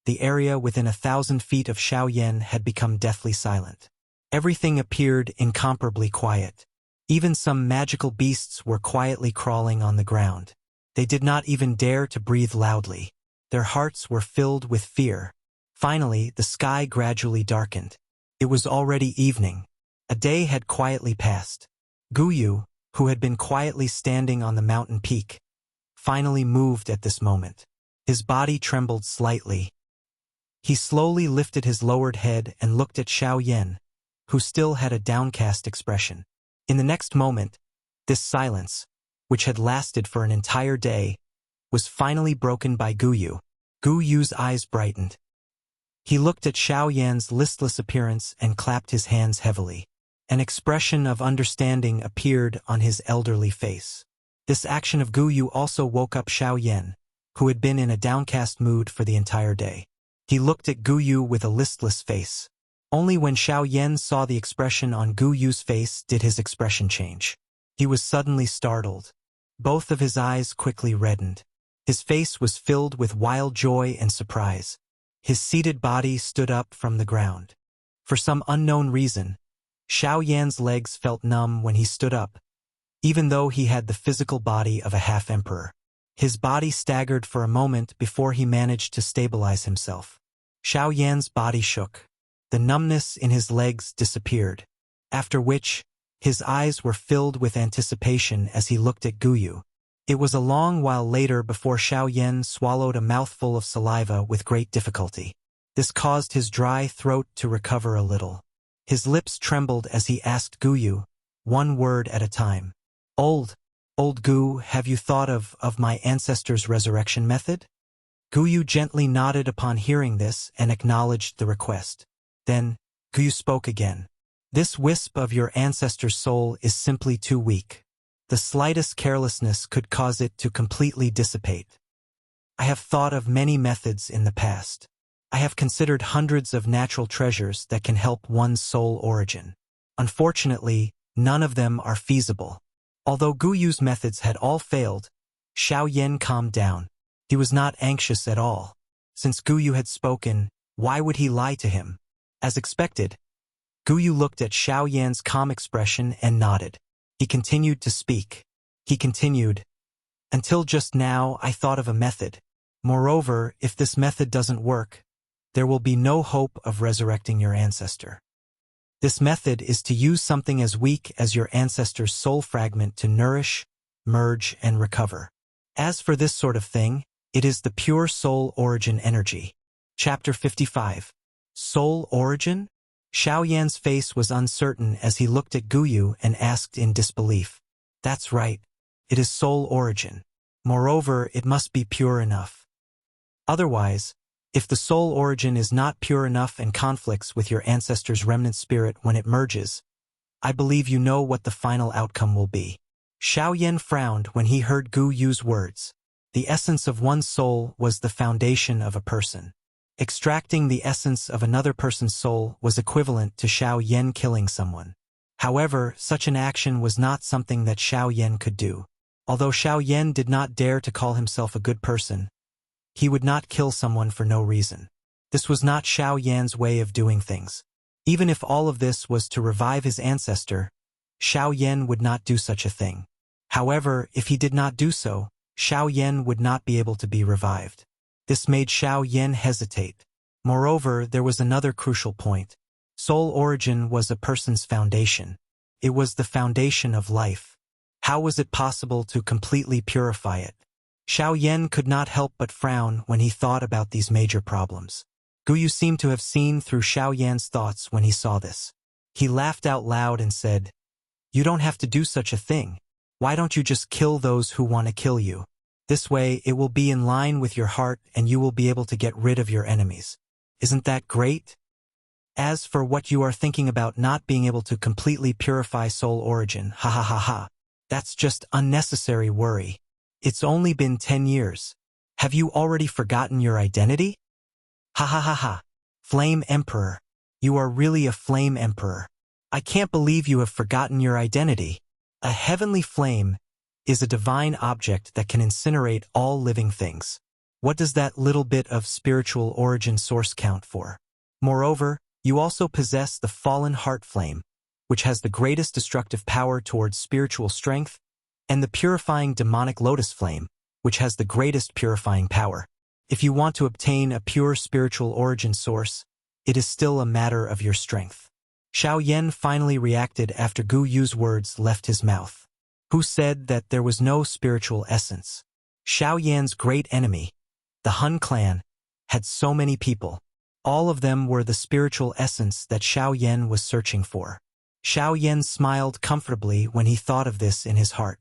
the area within 1,000 feet of Xiao Yan had become deathly silent. Everything appeared incomparably quiet. Even some magical beasts were quietly crawling on the ground. They did not even dare to breathe loudly. Their hearts were filled with fear. Finally, the sky gradually darkened. It was already evening. A day had quietly passed. Yu, who had been quietly standing on the mountain peak, finally moved at this moment. His body trembled slightly. He slowly lifted his lowered head and looked at Xiao Yan, who still had a downcast expression. In the next moment, this silence, which had lasted for an entire day, was finally broken by Gu Yu. Gu Yu's eyes brightened. He looked at Xiao Yan's listless appearance and clapped his hands heavily. An expression of understanding appeared on his elderly face. This action of Gu Yu also woke up Xiao Yan, who had been in a downcast mood for the entire day. He looked at Gu Yu with a listless face. Only when Xiao Yan saw the expression on Gu Yu's face did his expression change. He was suddenly startled. Both of his eyes quickly reddened. His face was filled with wild joy and surprise. His seated body stood up from the ground. For some unknown reason, Xiao Yan's legs felt numb when he stood up, even though he had the physical body of a half-emperor. His body staggered for a moment before he managed to stabilize himself. Xiao Yan's body shook. The numbness in his legs disappeared, after which, his eyes were filled with anticipation as he looked at Gu Yu. It was a long while later before Xiao Yan swallowed a mouthful of saliva with great difficulty. This caused his dry throat to recover a little. His lips trembled as he asked Gu Yu, one word at a time. Old Gu, have you thought of my ancestors' resurrection method? Gu Yu gently nodded upon hearing this and acknowledged the request. Then, Gu Yu spoke again. This wisp of your ancestor's soul is simply too weak. The slightest carelessness could cause it to completely dissipate. I have thought of many methods in the past. I have considered hundreds of natural treasures that can help one's soul origin. Unfortunately, none of them are feasible. Although Gu Yu's methods had all failed, Xiao Yan calmed down. He was not anxious at all. Since Gu Yu had spoken, why would he lie to him? As expected, Gu Yu looked at Xiao Yan's calm expression and nodded. He continued to speak. He continued, until just now I thought of a method. Moreover, if this method doesn't work, there will be no hope of resurrecting your ancestor. This method is to use something as weak as your ancestor's soul fragment to nourish, merge, and recover. As for this sort of thing, it is the pure soul origin energy. Chapter 55. Soul origin? Xiao Yan's face was uncertain as he looked at Gu Yu and asked in disbelief. That's right. It is soul origin. Moreover, it must be pure enough. Otherwise, if the soul origin is not pure enough and conflicts with your ancestor's remnant spirit when it merges, I believe you know what the final outcome will be. Xiao Yan frowned when he heard Gu Yu's words. The essence of one's soul was the foundation of a person. Extracting the essence of another person's soul was equivalent to Xiao Yan killing someone. However, such an action was not something that Xiao Yan could do. Although Xiao Yan did not dare to call himself a good person, he would not kill someone for no reason. This was not Xiao Yan's way of doing things. Even if all of this was to revive his ancestor, Xiao Yan would not do such a thing. However, if he did not do so, Xiao Yan would not be able to be revived. This made Xiao Yan hesitate. Moreover, there was another crucial point. Soul origin was a person's foundation. It was the foundation of life. How was it possible to completely purify it? Xiao Yan could not help but frown when he thought about these major problems. Gu Yu seemed to have seen through Xiao Yan's thoughts when he saw this. He laughed out loud and said, "You don't have to do such a thing. Why don't you just kill those who want to kill you? This way it will be in line with your heart and you will be able to get rid of your enemies. Isn't that great? As for what you are thinking about not being able to completely purify soul origin, ha ha ha ha, that's just unnecessary worry. It's only been 10 years. Have you already forgotten your identity? Ha ha ha ha. Flame Emperor. You are really a Flame Emperor. I can't believe you have forgotten your identity. A heavenly flame is a divine object that can incinerate all living things. What does that little bit of spiritual origin source count for? Moreover, you also possess the fallen heart flame, which has the greatest destructive power towards spiritual strength, and the purifying demonic lotus flame, which has the greatest purifying power. If you want to obtain a pure spiritual origin source, it is still a matter of your strength. Xiao Yan finally reacted after Gu Yu's words left his mouth. Who said that there was no spiritual essence? Xiao Yan's great enemy, The Hun clan had so many people. All of them were the spiritual essence that Xiao Yan was searching for. Xiao Yan smiled comfortably when he thought of this in his heart,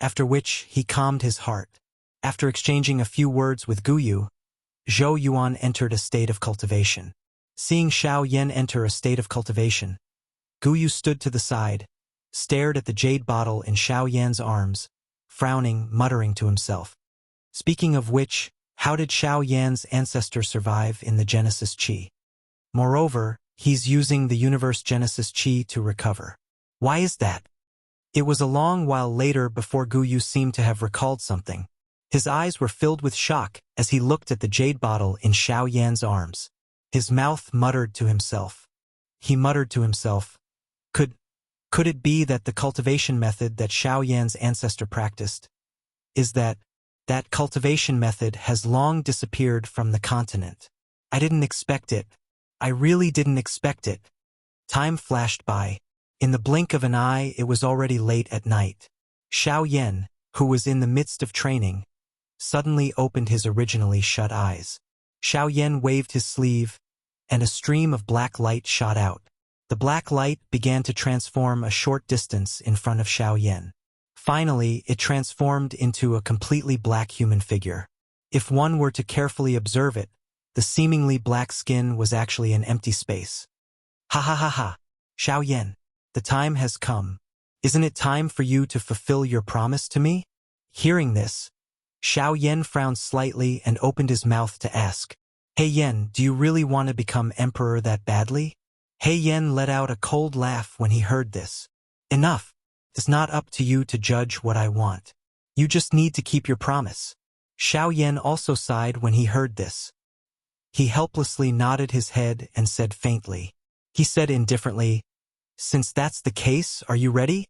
after which he calmed his heart. After exchanging a few words with Guyu, Zhou Yuan entered a state of cultivation. Seeing Xiao Yan enter a state of cultivation, Guyu stood to the side, stared at the jade bottle in Xiao Yan's arms, frowning, muttering to himself. Speaking of which, how did Xiao Yan's ancestor survive in the Genesis Qi? Moreover, he's using the Universe Genesis Qi to recover. Why is that? It was a long while later before Guyu seemed to have recalled something. His eyes were filled with shock as he looked at the jade bottle in Xiao Yan's arms. His mouth muttered to himself. He muttered to himself, Could it be that the cultivation method that Xiao Yan's ancestor practiced is that cultivation method has long disappeared from the continent? I didn't expect it. I really didn't expect it. Time flashed by. In the blink of an eye, it was already late at night. Xiao Yan, who was in the midst of training, suddenly opened his originally shut eyes. Xiao Yan waved his sleeve, and a stream of black light shot out. The black light began to transform a short distance in front of Xiao Yan. Finally, it transformed into a completely black human figure. If one were to carefully observe it, the seemingly black skin was actually an empty space. Ha ha ha ha! Xiao Yan, the time has come. Isn't it time for you to fulfill your promise to me? Hearing this, Xiao Yan frowned slightly and opened his mouth to ask, Hey Yan, do you really want to become emperor that badly? He Yan let out a cold laugh when he heard this. Enough. It's not up to you to judge what I want. You just need to keep your promise. Xiao Yan also sighed when he heard this. He helplessly nodded his head and said faintly. He said indifferently, Since that's the case, are you ready?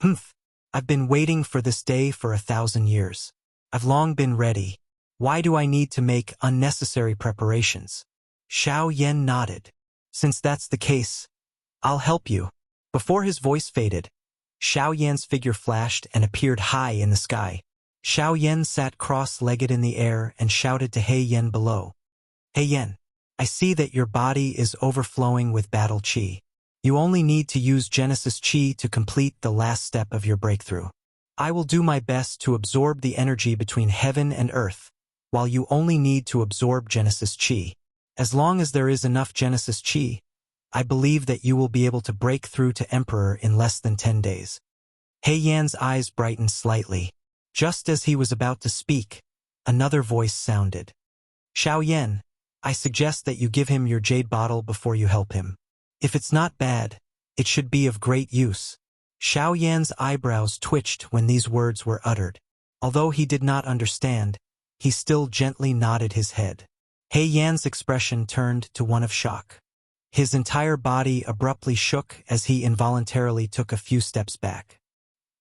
Humph. I've been waiting for this day for 1,000 years. I've long been ready. Why do I need to make unnecessary preparations? Xiao Yan nodded. Since that's the case, I'll help you. Before his voice faded, Xiao Yan's figure flashed and appeared high in the sky. Xiao Yan sat cross-legged in the air and shouted to He Yan below. He Yan, I see that your body is overflowing with battle qi. You only need to use Genesis Qi to complete the last step of your breakthrough. I will do my best to absorb the energy between heaven and earth, while you only need to absorb Genesis Qi. As long as there is enough Genesis Qi, I believe that you will be able to break through to Emperor in less than 10 days. He Yan's eyes brightened slightly. Just as he was about to speak, another voice sounded. Xiao Yan, I suggest that you give him your jade bottle before you help him. If it's not bad, it should be of great use. Xiao Yan's eyebrows twitched when these words were uttered. Although he did not understand, he still gently nodded his head. He Yan's expression turned to one of shock. His entire body abruptly shook as he involuntarily took a few steps back.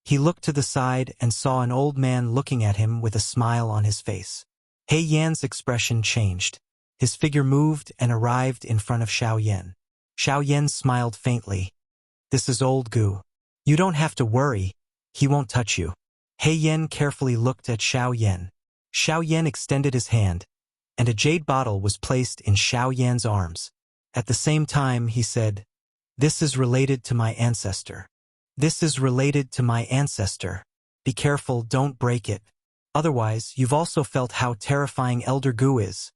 He looked to the side and saw an old man looking at him with a smile on his face. He Yan's expression changed. His figure moved and arrived in front of Xiao Yan. Xiao Yan smiled faintly. This is old Gu. You don't have to worry. He won't touch you. He Yan carefully looked at Xiao Yan. Xiao Yan extended his hand, and a jade bottle was placed in Xiao Yan's arms. At the same time, he said, This is related to my ancestor. This is related to my ancestor. Be careful, don't break it. Otherwise, you've also felt how terrifying Elder Gu is.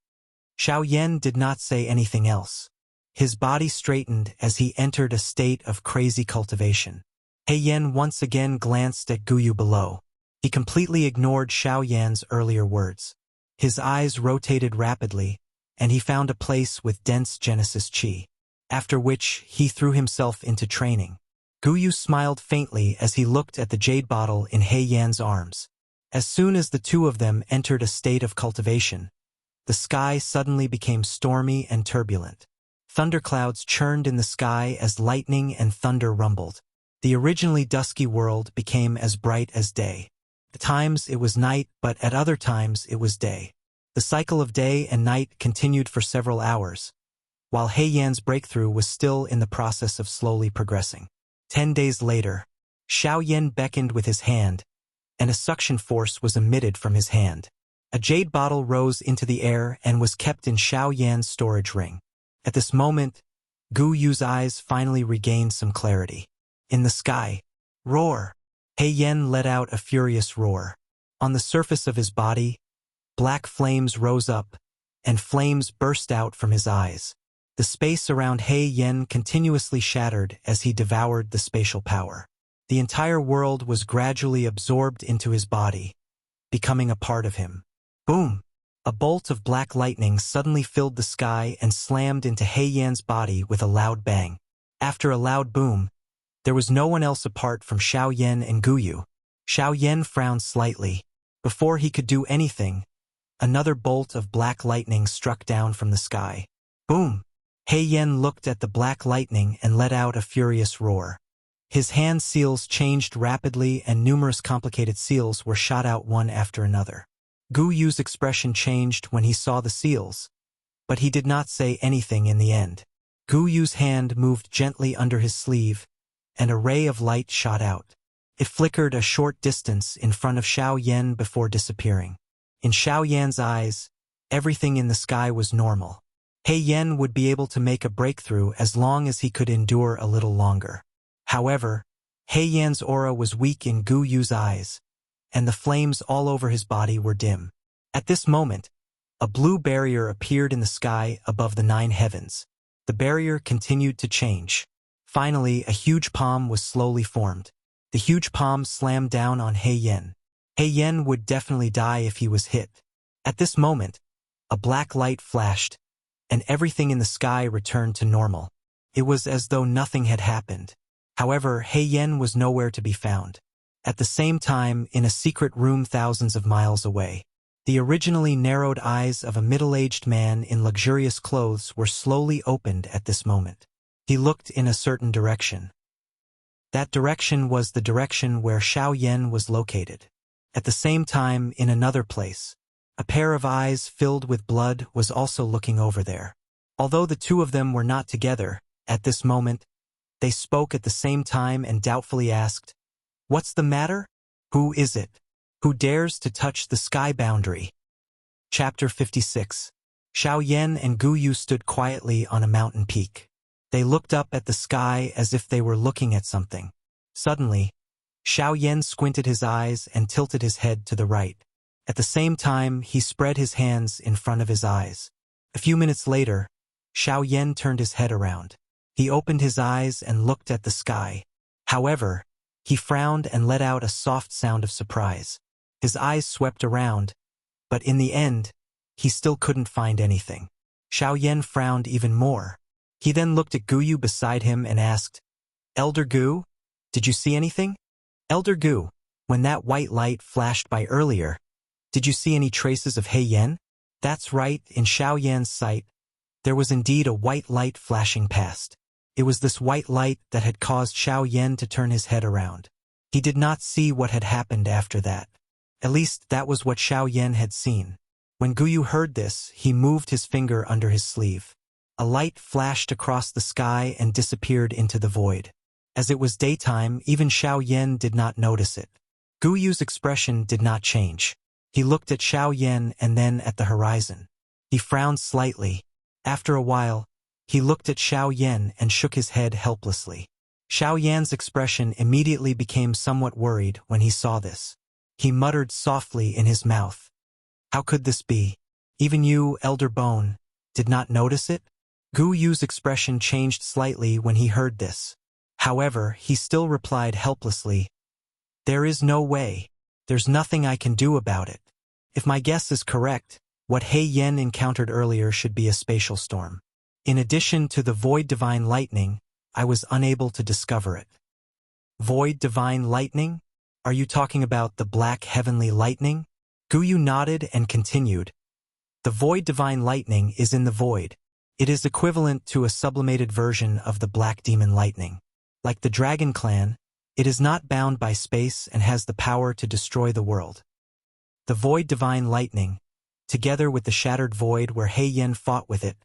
Xiao Yan did not say anything else. His body straightened as he entered a state of crazy cultivation. He Yan once again glanced at Guyu below. He completely ignored Xiao Yan's earlier words. His eyes rotated rapidly, and he found a place with dense Genesis Qi. After which, he threw himself into training. Guyu smiled faintly as he looked at the jade bottle in He Yan's arms. As soon as the two of them entered a state of cultivation, the sky suddenly became stormy and turbulent. Thunderclouds churned in the sky as lightning and thunder rumbled. The originally dusky world became as bright as day. At times it was night, but at other times it was day. The cycle of day and night continued for several hours, while He Yan's breakthrough was still in the process of slowly progressing. 10 days later, Xiao Yan beckoned with his hand, and a suction force was emitted from his hand. A jade bottle rose into the air and was kept in Xiao Yan's storage ring. At this moment, Gu Yu's eyes finally regained some clarity. In the sky, roar! He Yan let out a furious roar. On the surface of his body, black flames rose up, and flames burst out from his eyes. The space around He Yan continuously shattered as he devoured the spatial power. The entire world was gradually absorbed into his body, becoming a part of him. Boom! A bolt of black lightning suddenly filled the sky and slammed into He Yan's body with a loud bang. After a loud boom, there was no one else apart from Xiao Yan and Gu Yu. Xiao Yan frowned slightly. Before he could do anything, another bolt of black lightning struck down from the sky. Boom! He Yan looked at the black lightning and let out a furious roar. His hand seals changed rapidly and numerous complicated seals were shot out one after another. Gu Yu's expression changed when he saw the seals, but he did not say anything in the end. Gu Yu's hand moved gently under his sleeve, and a ray of light shot out. It flickered a short distance in front of Xiao Yan before disappearing. In Xiao Yan's eyes, everything in the sky was normal. He Yan would be able to make a breakthrough as long as he could endure a little longer. However, He Yan's aura was weak in Gu Yu's eyes, and the flames all over his body were dim. At this moment, a blue barrier appeared in the sky above the 9 heavens. The barrier continued to change. Finally, a huge palm was slowly formed. The huge palm slammed down on He Yan. He Yan would definitely die if he was hit. At this moment, a black light flashed, and everything in the sky returned to normal. It was as though nothing had happened. However, He Yan was nowhere to be found. At the same time, in a secret room thousands of miles away, the originally narrowed eyes of a middle-aged man in luxurious clothes were slowly opened at this moment. He looked in a certain direction. That direction was the direction where Xiao Yan was located. At the same time, in another place, a pair of eyes filled with blood was also looking over there. Although the two of them were not together, at this moment, they spoke at the same time and doubtfully asked, "What's the matter? Who is it? Who dares to touch the sky boundary?" Chapter 56. Xiao Yan and Gu Yu stood quietly on a mountain peak. They looked up at the sky as if they were looking at something. Suddenly, Xiao Yan squinted his eyes and tilted his head to the right. At the same time, he spread his hands in front of his eyes. A few minutes later, Xiao Yan turned his head around. He opened his eyes and looked at the sky. However, he frowned and let out a soft sound of surprise. His eyes swept around, but in the end, he still couldn't find anything. Xiao Yan frowned even more. He then looked at Gu Yu beside him and asked, "Elder Gu, did you see anything?" "Elder Gu, when that white light flashed by earlier, did you see any traces of He Yan?" That's right, in Xiao Yan's sight, there was indeed a white light flashing past. It was this white light that had caused Xiao Yan to turn his head around. He did not see what had happened after that. At least that was what Xiao Yan had seen. When Gu Yu heard this, he moved his finger under his sleeve. A light flashed across the sky and disappeared into the void. As it was daytime, even Xiao Yan did not notice it. Gu Yu's expression did not change. He looked at Xiao Yan and then at the horizon. He frowned slightly. After a while, he looked at Xiao Yan and shook his head helplessly. Xiao Yan's expression immediately became somewhat worried when he saw this. He muttered softly in his mouth, "How could this be? Even you, Elder Bone, did not notice it?" Gu Yu's expression changed slightly when he heard this. However, he still replied helplessly, "There is no way. There's nothing I can do about it. If my guess is correct, what He Yan encountered earlier should be a spatial storm. In addition to the void divine lightning, I was unable to discover it." "Void divine lightning? Are you talking about the black heavenly lightning?" Gu Yu nodded and continued, "The void divine lightning is in the void. It is equivalent to a sublimated version of the black demon lightning. Like the Dragon Clan, it is not bound by space and has the power to destroy the world. The void divine lightning, together with the shattered void where He Yan fought with it,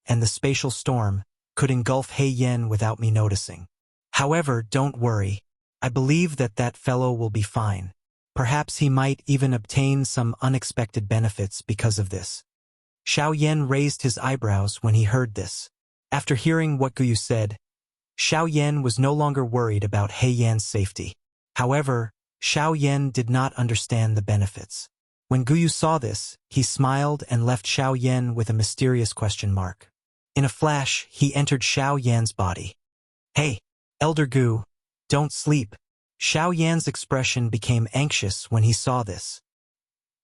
and the spatial storm, could engulf He Yan without me noticing. However, don't worry. I believe that fellow will be fine. Perhaps he might even obtain some unexpected benefits because of this. Xiao Yan raised his eyebrows when he heard this. After hearing what Guyu said, Xiao Yan was no longer worried about He Yan's safety. However, Xiao Yan did not understand the benefits. When Guyu saw this, he smiled and left Xiao Yan with a mysterious question mark. In a flash, he entered Xiao Yan's body. "Hey, Elder Gu, don't sleep." Xiao Yan's expression became anxious when he saw this.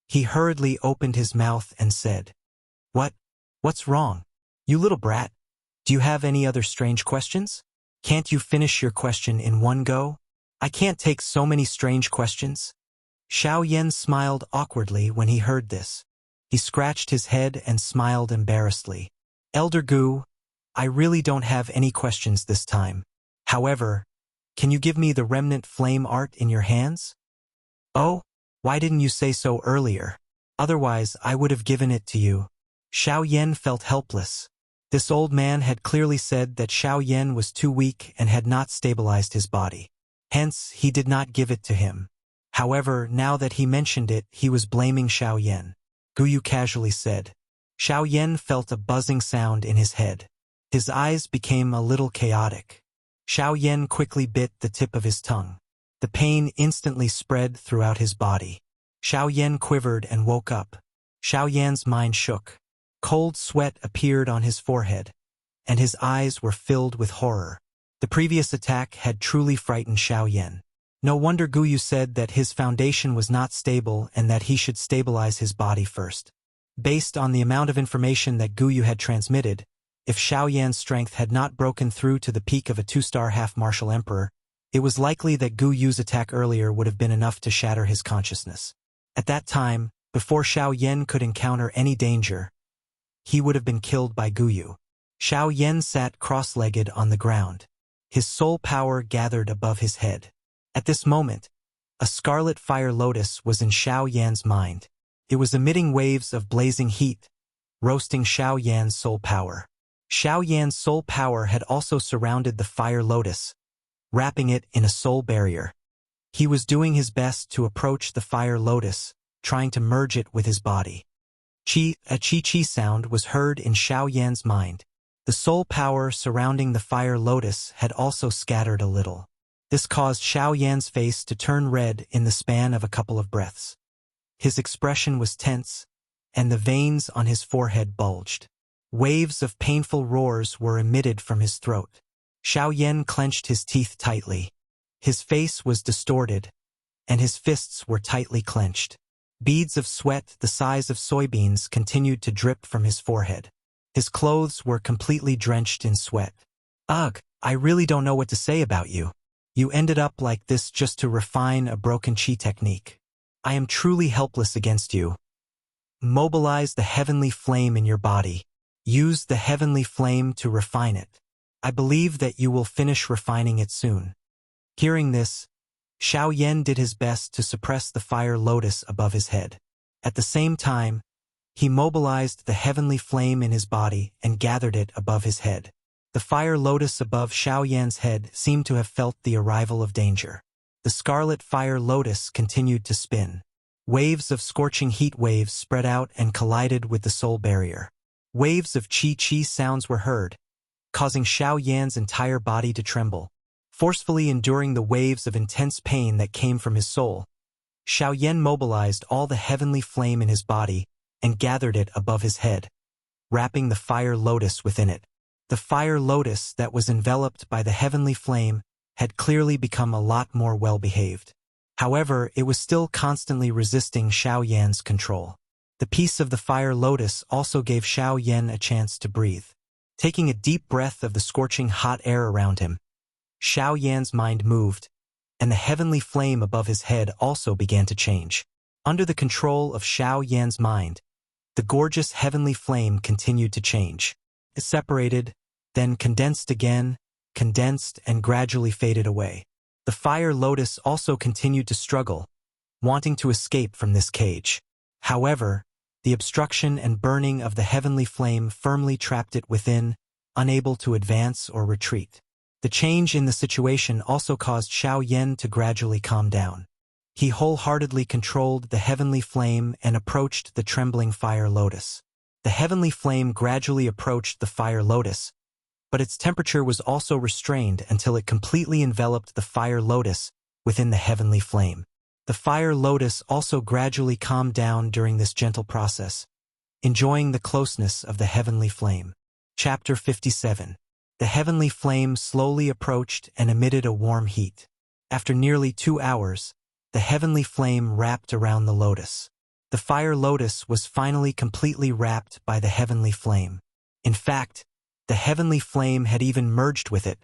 He hurriedly opened his mouth and said, What's wrong? You little brat. Do you have any other strange questions? Can't you finish your question in one go? I can't take so many strange questions." Xiao Yan smiled awkwardly when he heard this. He scratched his head and smiled embarrassedly. "Elder Gu, I really don't have any questions this time. However, can you give me the remnant flame art in your hands?" "Oh, why didn't you say so earlier? Otherwise, I would have given it to you." Xiao Yan felt helpless. This old man had clearly said that Xiao Yan was too weak and had not stabilized his body. Hence, he did not give it to him. However, now that he mentioned it, he was blaming Xiao Yan. Guyu casually said. Xiao Yan felt a buzzing sound in his head. His eyes became a little chaotic. Xiao Yan quickly bit the tip of his tongue. The pain instantly spread throughout his body. Xiao Yan quivered and woke up. Xiao Yan's mind shook. Cold sweat appeared on his forehead, and his eyes were filled with horror. The previous attack had truly frightened Xiao Yan. No wonder Guyu said that his foundation was not stable and that he should stabilize his body first. Based on the amount of information that Guyu had transmitted, if Xiao Yan's strength had not broken through to the peak of a 2-star half-martial emperor, it was likely that Guyu's attack earlier would have been enough to shatter his consciousness. At that time, before Xiao Yan could encounter any danger, he would have been killed by Guyu. Xiao Yan sat cross-legged on the ground. His soul power gathered above his head. At this moment, a scarlet fire lotus was in Xiao Yan's mind. It was emitting waves of blazing heat, roasting Xiao Yan's soul power. Xiao Yan's soul power had also surrounded the fire lotus, wrapping it in a soul barrier. He was doing his best to approach the fire lotus, trying to merge it with his body. A chi-chi sound was heard in Xiao Yan's mind. The soul power surrounding the fire lotus had also scattered a little. This caused Xiao Yan's face to turn red in the span of a couple of breaths. His expression was tense, and the veins on his forehead bulged. Waves of painful roars were emitted from his throat. Xiao Yan clenched his teeth tightly. His face was distorted, and his fists were tightly clenched. Beads of sweat the size of soybeans continued to drip from his forehead. His clothes were completely drenched in sweat. "Ugh, I really don't know what to say about you. You ended up like this just to refine a broken chi technique. I am truly helpless against you. Mobilize the heavenly flame in your body. Use the heavenly flame to refine it. I believe that you will finish refining it soon." Hearing this, Xiao Yan did his best to suppress the fire lotus above his head. At the same time, he mobilized the heavenly flame in his body and gathered it above his head. The fire lotus above Xiao Yan's head seemed to have felt the arrival of danger. The scarlet fire lotus continued to spin. Waves of scorching heat waves spread out and collided with the soul barrier. Waves of chi-chi sounds were heard, causing Xiao Yan's entire body to tremble. Forcefully enduring the waves of intense pain that came from his soul, Xiao Yan mobilized all the heavenly flame in his body and gathered it above his head, wrapping the fire lotus within it. The fire lotus that was enveloped by the heavenly flame had clearly become a lot more well-behaved. However, it was still constantly resisting Xiao Yan's control. The peace of the fire lotus also gave Xiao Yan a chance to breathe. Taking a deep breath of the scorching hot air around him, Xiao Yan's mind moved, and the heavenly flame above his head also began to change. Under the control of Xiao Yan's mind, the gorgeous heavenly flame continued to change. It separated, then condensed again, condensed and gradually faded away. The fire lotus also continued to struggle, wanting to escape from this cage. However, the obstruction and burning of the heavenly flame firmly trapped it within, unable to advance or retreat. The change in the situation also caused Xiao Yan to gradually calm down. He wholeheartedly controlled the heavenly flame and approached the trembling fire lotus. The heavenly flame gradually approached the fire lotus, but its temperature was also restrained until it completely enveloped the fire lotus within the heavenly flame. The fire lotus also gradually calmed down during this gentle process, enjoying the closeness of the heavenly flame. Chapter 57. The heavenly flame slowly approached and emitted a warm heat. After nearly 2 hours, the heavenly flame wrapped around the lotus. The fire lotus was finally completely wrapped by the heavenly flame. In fact, the heavenly flame had even merged with it,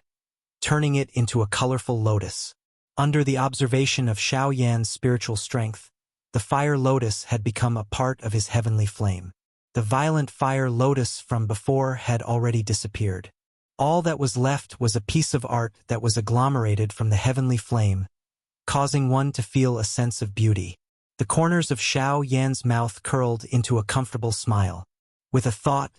turning it into a colorful lotus. Under the observation of Xiao Yan's spiritual strength, the fire lotus had become a part of his heavenly flame. The violent fire lotus from before had already disappeared. All that was left was a piece of art that was agglomerated from the heavenly flame, causing one to feel a sense of beauty. The corners of Xiao Yan's mouth curled into a comfortable smile. With a thought,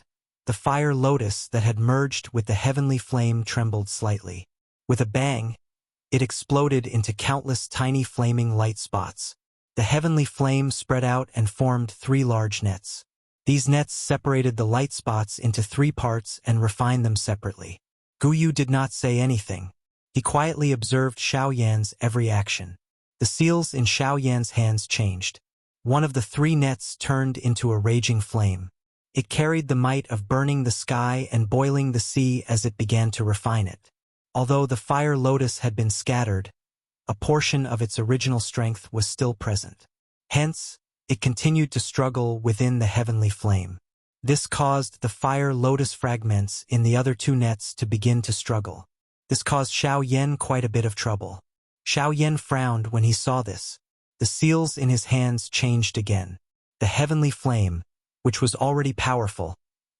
the fire lotus that had merged with the heavenly flame trembled slightly. With a bang, it exploded into countless tiny flaming light spots. The heavenly flame spread out and formed 3 large nets. These nets separated the light spots into 3 parts and refined them separately. Guyu did not say anything. He quietly observed Xiao Yan's every action. The seals in Xiao Yan's hands changed. One of the 3 nets turned into a raging flame. It carried the might of burning the sky and boiling the sea as it began to refine it. Although the fire lotus had been scattered, a portion of its original strength was still present. Hence, it continued to struggle within the heavenly flame. This caused the fire lotus fragments in the other 2 nets to begin to struggle. This caused Xiao Yan quite a bit of trouble. Xiao Yan frowned when he saw this. The seals in his hands changed again. The heavenly flame, which was already powerful,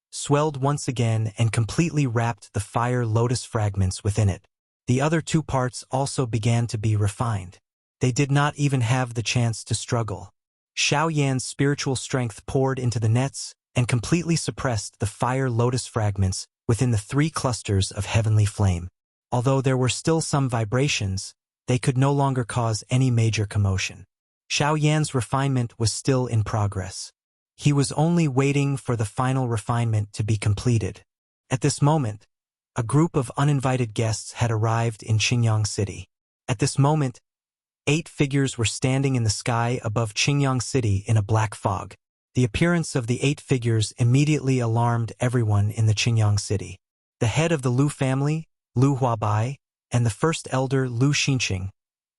swelled once again and completely wrapped the fire lotus fragments within it. The other 2 parts also began to be refined. They did not even have the chance to struggle. Xiao Yan's spiritual strength poured into the nets and completely suppressed the fire lotus fragments within the 3 clusters of heavenly flame. Although there were still some vibrations, they could no longer cause any major commotion. Xiao Yan's refinement was still in progress. He was only waiting for the final refinement to be completed. At this moment, a group of uninvited guests had arrived in Qingyang City. At this moment, 8 figures were standing in the sky above Qingyang City in a black fog. The appearance of the 8 figures immediately alarmed everyone in the Qingyang City. The head of the Lu family, Lu Huabai, and the first elder, Lu Xinqing,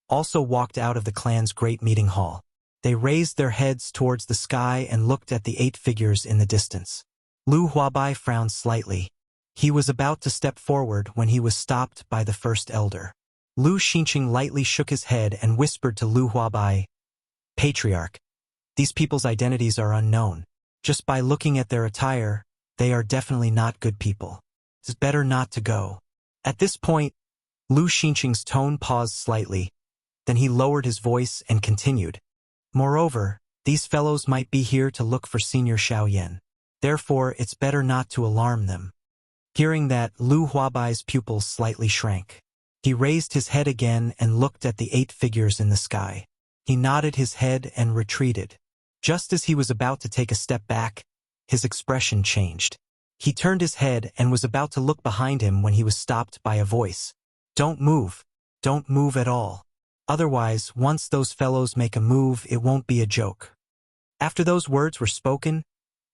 also walked out of the clan's great meeting hall. They raised their heads towards the sky and looked at the 8 figures in the distance. Lu Huabai frowned slightly. He was about to step forward when he was stopped by the first elder. Lu Xinqing lightly shook his head and whispered to Lu Huabai, "Patriarch, these people's identities are unknown. Just by looking at their attire, they are definitely not good people. It's better not to go." At this point, Lu Xinqing's tone paused slightly. Then he lowered his voice and continued. "Moreover, these fellows might be here to look for Senior Xiao Yan. Therefore, it's better not to alarm them." Hearing that, Lu Huabai's pupils slightly shrank. He raised his head again and looked at the 8 figures in the sky. He nodded his head and retreated. Just as he was about to take a step back, his expression changed. He turned his head and was about to look behind him when he was stopped by a voice. "Don't move. Don't move at all. Otherwise, once those fellows make a move, it won't be a joke." After those words were spoken,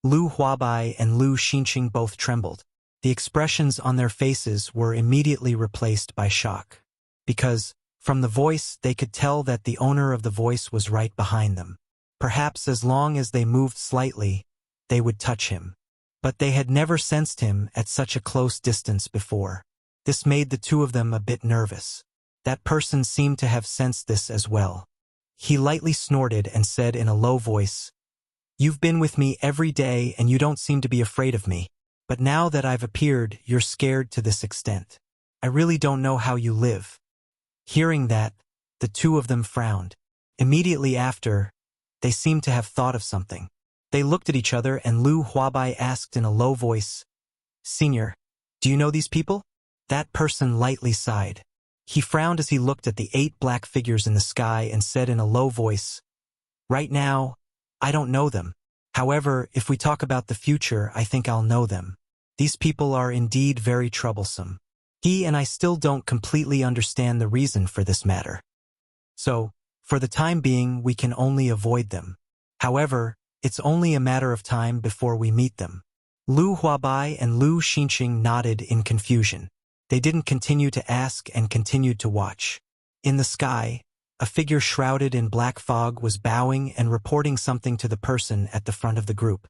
Lu Huabai and Lu Xinqing both trembled. The expressions on their faces were immediately replaced by shock. Because, from the voice, they could tell that the owner of the voice was right behind them. Perhaps as long as they moved slightly, they would touch him. But they had never sensed him at such a close distance before. This made the 2 of them a bit nervous. That person seemed to have sensed this as well. He lightly snorted and said in a low voice, "You've been with me every day and you don't seem to be afraid of me. But now that I've appeared, you're scared to this extent. I really don't know how you live." Hearing that, the 2 of them frowned. Immediately after, they seemed to have thought of something. They looked at each other and Lu Huabai asked in a low voice, "Senior, do you know these people?" That person lightly sighed. He frowned as he looked at the 8 black figures in the sky and said in a low voice, "Right now, I don't know them. However, if we talk about the future, I think I'll know them. These people are indeed very troublesome. He and I still don't completely understand the reason for this matter. So, for the time being, we can only avoid them. However, it's only a matter of time before we meet them." Lu Huabai and Lu Xinqing nodded in confusion. They didn't continue to ask and continued to watch. In the sky, a figure shrouded in black fog was bowing and reporting something to the person at the front of the group.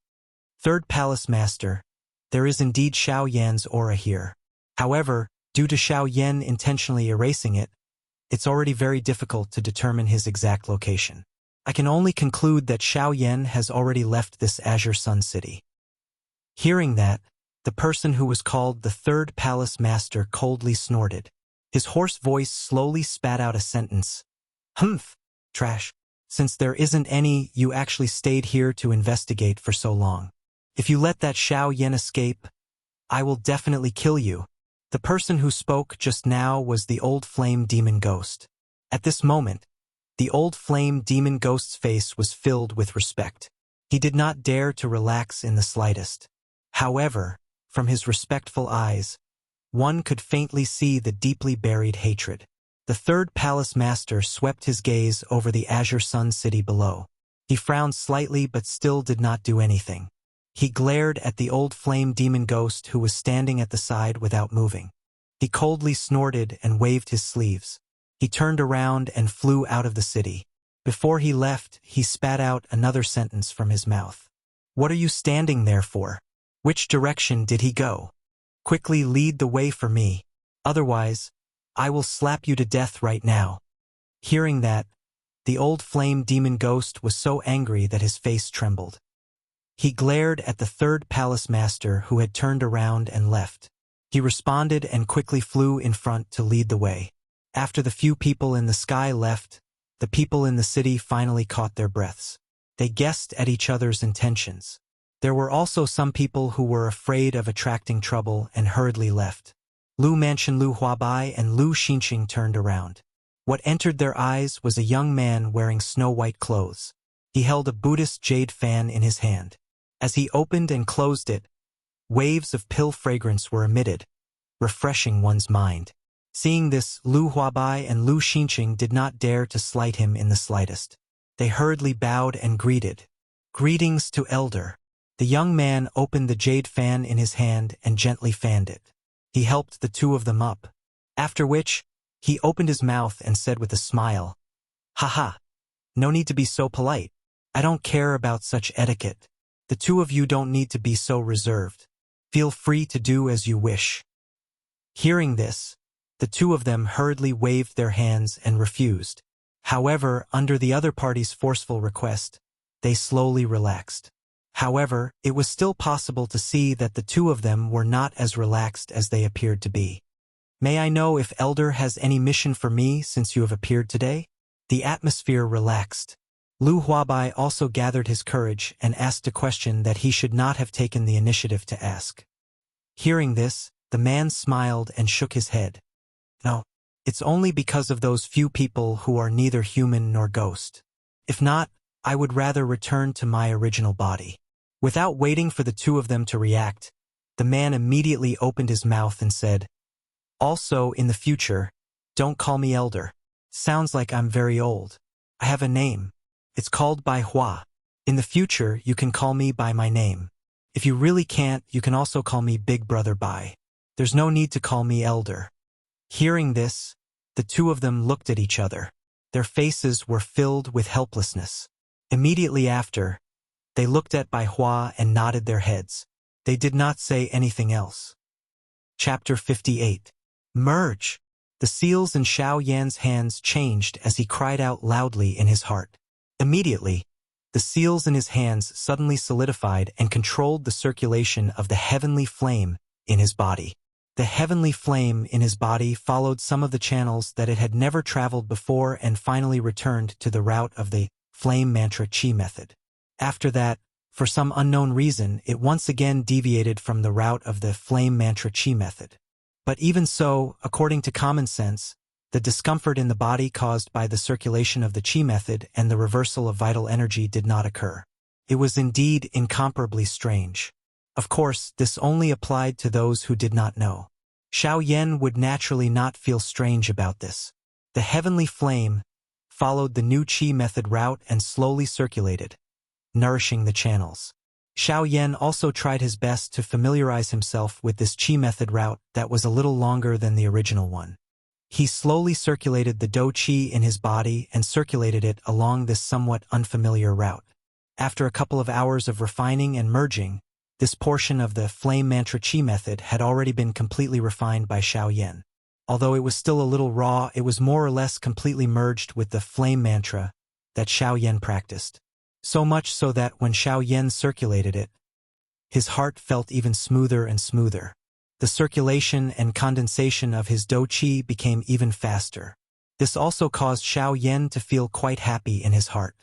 "Third Palace Master, there is indeed Xiao Yan's aura here. However, due to Xiao Yan intentionally erasing it, it's already very difficult to determine his exact location. I can only conclude that Xiao Yan has already left this Azure Sun City." Hearing that, the person who was called the Third Palace Master coldly snorted. His hoarse voice slowly spat out a sentence. "Humph, trash. Since there isn't any, you actually stayed here to investigate for so long. If you let that Xiao Yan escape, I will definitely kill you." The person who spoke just now was the old flame demon ghost. At this moment, the old flame demon ghost's face was filled with respect. He did not dare to relax in the slightest. However, from his respectful eyes, one could faintly see the deeply buried hatred. The Third Palace Master swept his gaze over the Azure Sun City below. He frowned slightly but still did not do anything. He glared at the old flame demon ghost who was standing at the side without moving. He coldly snorted and waved his sleeves. He turned around and flew out of the city. Before he left, he spat out another sentence from his mouth. "What are you standing there for? Which direction did he go? Quickly lead the way for me. Otherwise, I will slap you to death right now." Hearing that, the old flame demon ghost was so angry that his face trembled. He glared at the Third Palace Master who had turned around and left. He responded and quickly flew in front to lead the way. After the few people in the sky left, the people in the city finally caught their breaths. They guessed at each other's intentions. There were also some people who were afraid of attracting trouble and hurriedly left. Lu Mansion, Lu Huabai, and Lu Xinqing turned around. What entered their eyes was a young man wearing snow-white clothes. He held a Buddhist jade fan in his hand. As he opened and closed it, waves of pill fragrance were emitted, refreshing one's mind. Seeing this, Lu Huabai and Lu Xinqing did not dare to slight him in the slightest. They hurriedly bowed and greeted. "Greetings to Elder." The young man opened the jade fan in his hand and gently fanned it. He helped the two of them up. After which, he opened his mouth and said with a smile, "Haha, no need to be so polite. I don't care about such etiquette. The two of you don't need to be so reserved. Feel free to do as you wish." Hearing this, the two of them hurriedly waved their hands and refused. However, under the other party's forceful request, they slowly relaxed. However, it was still possible to see that the two of them were not as relaxed as they appeared to be. "May I know if Elder has any mission for me since you have appeared today?" The atmosphere relaxed. Lu Huabai also gathered his courage and asked a question that he should not have taken the initiative to ask. Hearing this, the man smiled and shook his head. "No, it's only because of those few people who are neither human nor ghost. If not, I would rather return to my original body." Without waiting for the two of them to react, the man immediately opened his mouth and said, "Also, in the future, don't call me Elder. Sounds like I'm very old. I have a name. It's called Bai Hua. In the future, you can call me by my name. If you really can't, you can also call me Big Brother Bai. There's no need to call me Elder." Hearing this, the two of them looked at each other. Their faces were filled with helplessness. Immediately after, they looked at Bai Hua and nodded their heads. They did not say anything else. Chapter 58. Merge! The seals in Xiao Yan's hands changed as he cried out loudly in his heart. Immediately, the seals in his hands suddenly solidified and controlled the circulation of the heavenly flame in his body. The heavenly flame in his body followed some of the channels that it had never traveled before and finally returned to the route of the flame mantra chi method. After that, for some unknown reason, it once again deviated from the route of the flame mantra chi method. But even so, according to common sense, The discomfort in the body caused by the circulation of the qi method and the reversal of vital energy did not occur. It was indeed incomparably strange. Of course, this only applied to those who did not know. Xiao Yan would naturally not feel strange about this. The heavenly flame followed the new qi method route and slowly circulated, nourishing the channels. Xiao Yan also tried his best to familiarize himself with this qi method route that was a little longer than the original one. He slowly circulated the dou qi in his body and circulated it along this somewhat unfamiliar route. After a couple of hours of refining and merging, this portion of the flame mantra qi method had already been completely refined by Xiao Yan. Although it was still a little raw, it was more or less completely merged with the flame mantra that Xiao Yan practiced. So much so that when Xiao Yan circulated it, his heart felt even smoother and smoother. The circulation and condensation of his dou qi became even faster. This also caused Xiao Yan to feel quite happy in his heart.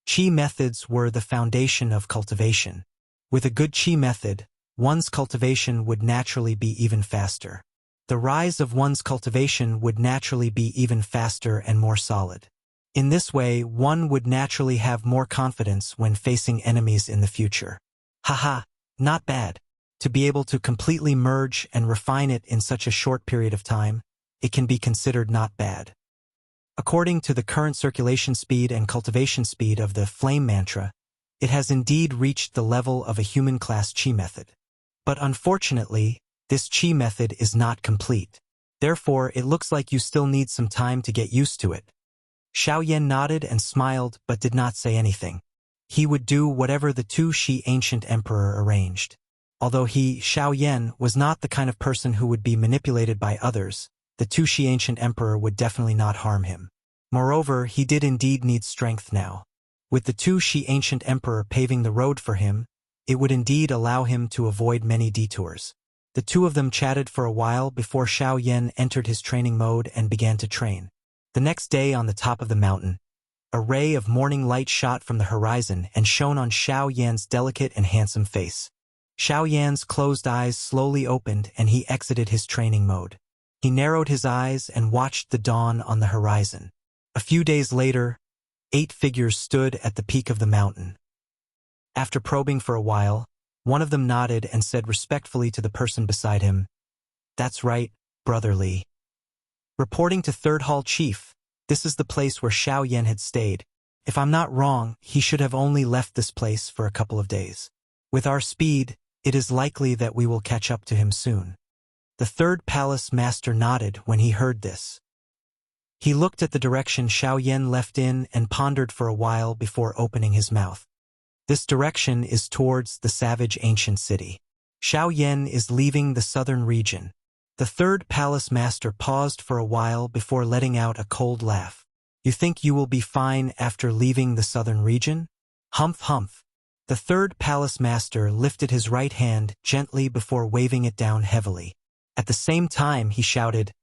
Qi methods were the foundation of cultivation. With a good qi method, one's cultivation would naturally be even faster. The rise of one's cultivation would naturally be even faster and more solid. In this way, one would naturally have more confidence when facing enemies in the future. Haha, not bad. To be able to completely merge and refine it in such a short period of time, it can be considered not bad. According to the current circulation speed and cultivation speed of the flame mantra, it has indeed reached the level of a human class qi method. But unfortunately, this qi method is not complete. Therefore, it looks like you still need some time to get used to it. Xiao Yan nodded and smiled but did not say anything. He would do whatever the Tu Shi ancient emperor arranged. Although he, Xiao Yan, was not the kind of person who would be manipulated by others, the Tu Shi ancient emperor would definitely not harm him. Moreover, he did indeed need strength now. With the Tu Shi ancient emperor paving the road for him, it would indeed allow him to avoid many detours. The two of them chatted for a while before Xiao Yan entered his training mode and began to train. The next day on the top of the mountain, a ray of morning light shot from the horizon and shone on Xiao Yan's delicate and handsome face. Xiao Yan's closed eyes slowly opened and he exited his training mode. He narrowed his eyes and watched the dawn on the horizon. A few days later, 8 figures stood at the peak of the mountain. After probing for a while, one of them nodded and said respectfully to the person beside him, "That's right, Brother Li." Reporting to Third Hall Chief, this is the place where Xiao Yan had stayed. If I'm not wrong, he should have only left this place for a couple of days. With our speed, it is likely that we will catch up to him soon. The third palace master nodded when he heard this. He looked at the direction Xiao Yan left in and pondered for a while before opening his mouth. This direction is towards the savage ancient city. Xiao Yan is leaving the southern region. The third palace master paused for a while before letting out a cold laugh. You think you will be fine after leaving the southern region? Humph humph. The third palace master lifted his right hand gently before waving it down heavily. At the same time he shouted,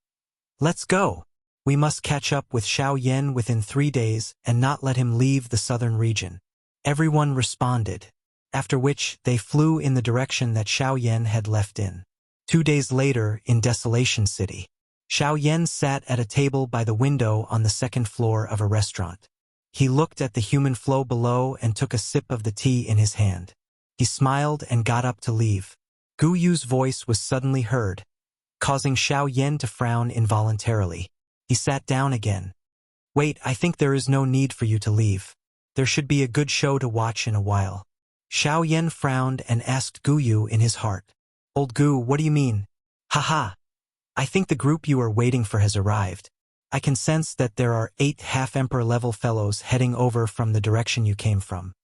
"Let's go! We must catch up with Xiao Yan within 3 days and not let him leave the southern region." Everyone responded, after which they flew in the direction that Xiao Yan had left in. 2 days later, in Desolation City, Xiao Yan sat at a table by the window on the second floor of a restaurant. He looked at the human flow below and took a sip of the tea in his hand. He smiled and got up to leave. Gu Yu's voice was suddenly heard, causing Xiao Yan to frown involuntarily. He sat down again. "Wait, I think there is no need for you to leave. There should be a good show to watch in a while." Xiao Yan frowned and asked Gu Yu in his heart, "Old Gu, what do you mean?" "Haha. I think the group you are waiting for has arrived. I can sense that there are 8 half-emperor level fellows heading over from the direction you came from.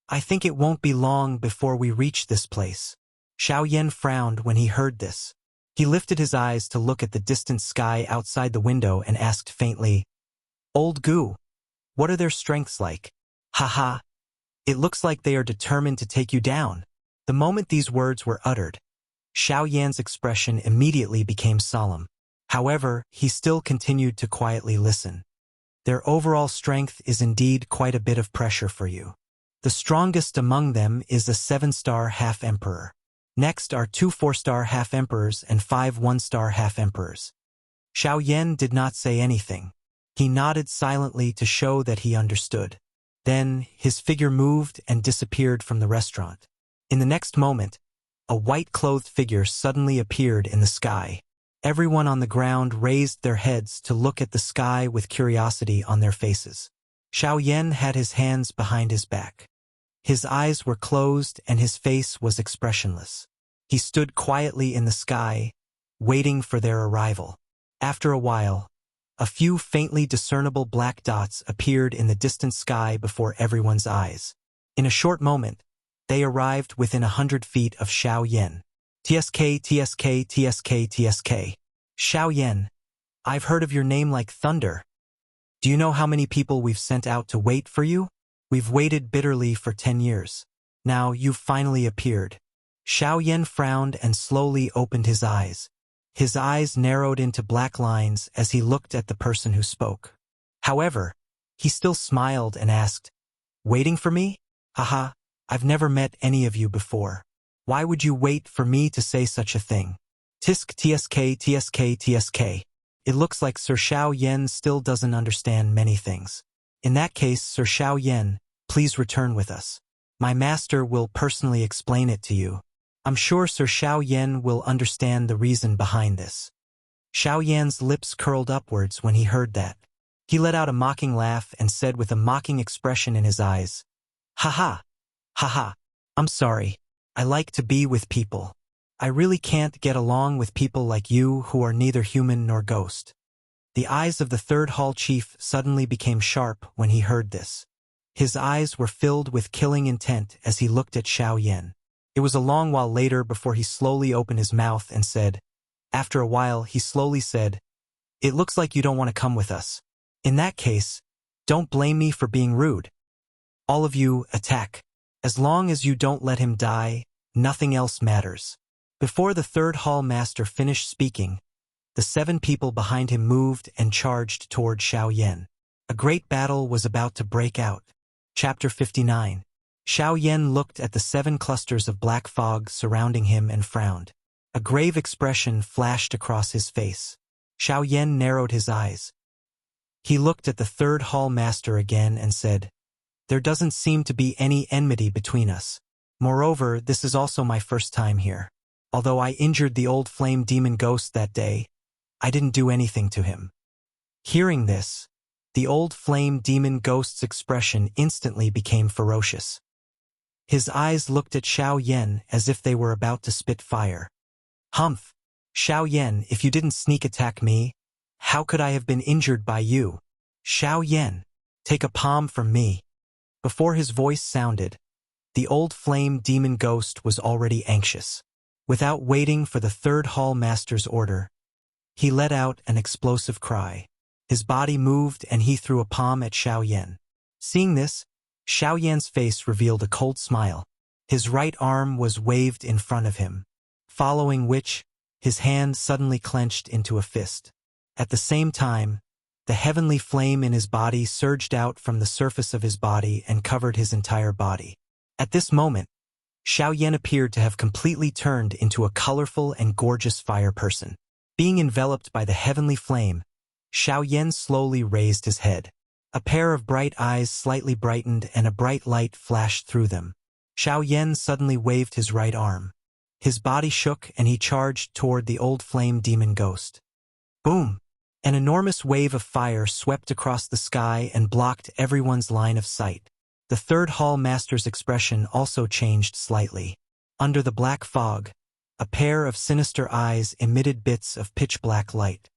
I think it won't be long before we reach this place." Xiao Yan frowned when he heard this. He lifted his eyes to look at the distant sky outside the window and asked faintly, "Old Gu, what are their strengths like?" "Haha. It looks like they are determined to take you down." The moment these words were uttered, Xiao Yan's expression immediately became solemn. However, he still continued to quietly listen. "Their overall strength is indeed quite a bit of pressure for you. The strongest among them is a 7-star half-emperor. Next are 2 4-star half-emperors and 5 1-star half-emperors. Xiao Yan did not say anything. He nodded silently to show that he understood. Then, his figure moved and disappeared from the restaurant. In the next moment, a white-clothed figure suddenly appeared in the sky. Everyone on the ground raised their heads to look at the sky with curiosity on their faces. Xiao Yan had his hands behind his back. His eyes were closed and his face was expressionless. He stood quietly in the sky, waiting for their arrival. After a while, a few faintly discernible black dots appeared in the distant sky before everyone's eyes. In a short moment, they arrived within 100 feet of Xiao Yan. TSK, TSK, TSK, TSK. Xiao Yan, I've heard of your name like thunder. Do you know how many people we've sent out to wait for you? We've waited bitterly for 10 years. Now you've finally appeared. Xiao Yan frowned and slowly opened his eyes. His eyes narrowed into black lines as he looked at the person who spoke. However, he still smiled and asked, "Waiting for me? Haha, I've never met any of you before. Why would you wait for me to say such a thing?" Tisk TSK TSK TSK. It looks like Sir Xiao Yan still doesn't understand many things. In that case, Sir Xiao Yan, please return with us. My master will personally explain it to you. I'm sure Sir Xiao Yan will understand the reason behind this. Xiao Yan's lips curled upwards when he heard that. He let out a mocking laugh and said with a mocking expression in his eyes, "Haha, haha, I'm sorry. I like to be with people. I really can't get along with people like you who are neither human nor ghost." The eyes of the third hall chief suddenly became sharp when he heard this. His eyes were filled with killing intent as he looked at Xiao Yan. It was a long while later before he slowly opened his mouth and said, after a while he slowly said, "It looks like you don't want to come with us. In that case, don't blame me for being rude. All of you, attack. As long as you don't let him die, nothing else matters." Before the third hall master finished speaking, the 7 people behind him moved and charged toward Xiao Yan. A great battle was about to break out. Chapter 59. Xiao Yan looked at the 7 clusters of black fog surrounding him and frowned. A grave expression flashed across his face. Xiao Yan narrowed his eyes. He looked at the third hall master again and said, "There doesn't seem to be any enmity between us. Moreover, this is also my first time here. Although I injured the old flame demon ghost that day, I didn't do anything to him." Hearing this, the old flame demon ghost's expression instantly became ferocious. His eyes looked at Xiao Yan as if they were about to spit fire. "Humph! Xiao Yan, if you didn't sneak attack me, how could I have been injured by you? Xiao Yan, take a palm from me." Before his voice sounded, the old flame demon ghost was already anxious. Without waiting for the third hall master's order, he let out an explosive cry. His body moved and he threw a palm at Xiao Yan. Seeing this, Xiao Yan's face revealed a cold smile. His right arm was waved in front of him, following which, his hand suddenly clenched into a fist. At the same time, the heavenly flame in his body surged out from the surface of his body and covered his entire body. At this moment, Xiao Yan appeared to have completely turned into a colorful and gorgeous fire person. Being enveloped by the heavenly flame, Xiao Yan slowly raised his head. A pair of bright eyes slightly brightened and a bright light flashed through them. Xiao Yan suddenly waved his right arm. His body shook and he charged toward the old flame demon ghost. Boom! An enormous wave of fire swept across the sky and blocked everyone's line of sight. The third hall master's expression also changed slightly. Under the black fog, a pair of sinister eyes emitted bits of pitch-black light.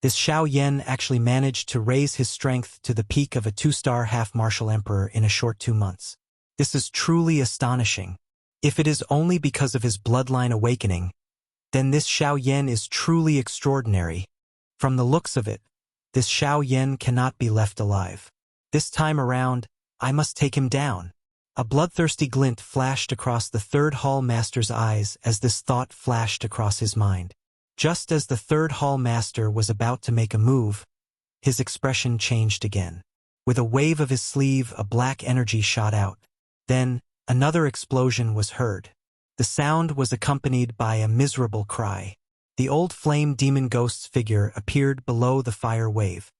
This Xiao Yan actually managed to raise his strength to the peak of a 2-star half-martial emperor in a short 2 months. This is truly astonishing. If it is only because of his bloodline awakening, then this Xiao Yan is truly extraordinary. From the looks of it, this Xiao Yan cannot be left alive. This time around, I must take him down. A bloodthirsty glint flashed across the third hall master's eyes as this thought flashed across his mind. Just as the third hall master was about to make a move, his expression changed again. With a wave of his sleeve, a black energy shot out. Then, another explosion was heard. The sound was accompanied by a miserable cry. The old flame demon ghost's figure appeared below the fire wave.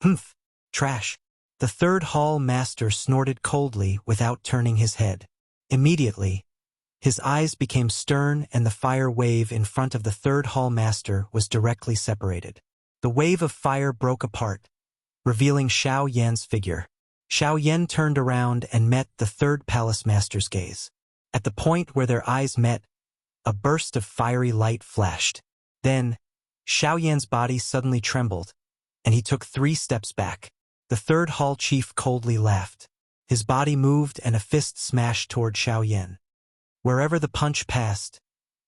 Humph! Trash! The third hall master snorted coldly without turning his head. Immediately, his eyes became stern and the fire wave in front of the third hall master was directly separated. The wave of fire broke apart, revealing Xiao Yan's figure. Xiao Yan turned around and met the third palace master's gaze. At the point where their eyes met, a burst of fiery light flashed. Then, Xiao Yan's body suddenly trembled, and he took 3 steps back. The third hall chief coldly laughed. His body moved and a fist smashed toward Xiao Yan. Wherever the punch passed,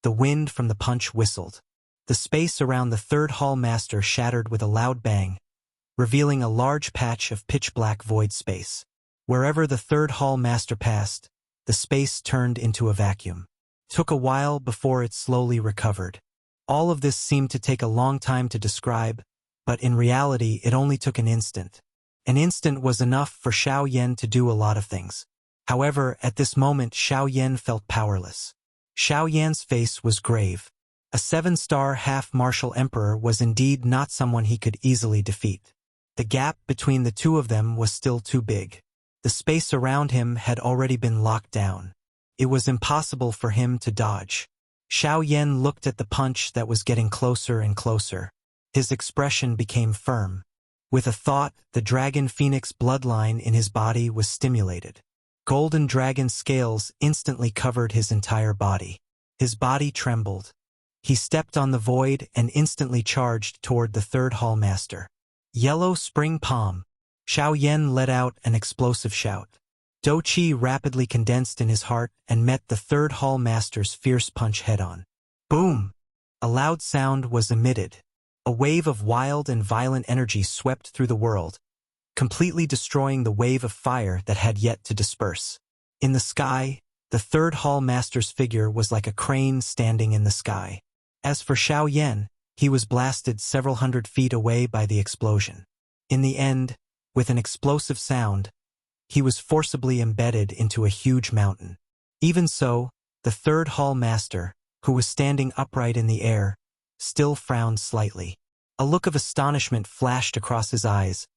the wind from the punch whistled. The space around the third hall master shattered with a loud bang, revealing a large patch of pitch-black void space. Wherever the third hall master passed, the space turned into a vacuum. It took a while before it slowly recovered. All of this seemed to take a long time to describe, but in reality it only took an instant. An instant was enough for Xiao Yan to do a lot of things. However, at this moment Xiao Yan felt powerless. Xiao Yan's face was grave. A 7-star half-martial emperor was indeed not someone he could easily defeat. The gap between the two of them was still too big. The space around him had already been locked down. It was impossible for him to dodge. Xiao Yan looked at the punch that was getting closer and closer. His expression became firm. With a thought, the dragon phoenix bloodline in his body was stimulated. Golden dragon scales instantly covered his entire body. His body trembled. He stepped on the void and instantly charged toward the third hall master. Yellow spring palm. Xiao Yan let out an explosive shout. Do Qi rapidly condensed in his heart and met the third hall master's fierce punch head-on. Boom! A loud sound was emitted. A wave of wild and violent energy swept through the world, completely destroying the wave of fire that had yet to disperse. In the sky, the third hall master's figure was like a crane standing in the sky. As for Xiao Yan, he was blasted several hundred feet away by the explosion. In the end, with an explosive sound, he was forcibly embedded into a huge mountain. Even so, the third hall master, who was standing upright in the air, still frowned slightly. A look of astonishment flashed across his eyes,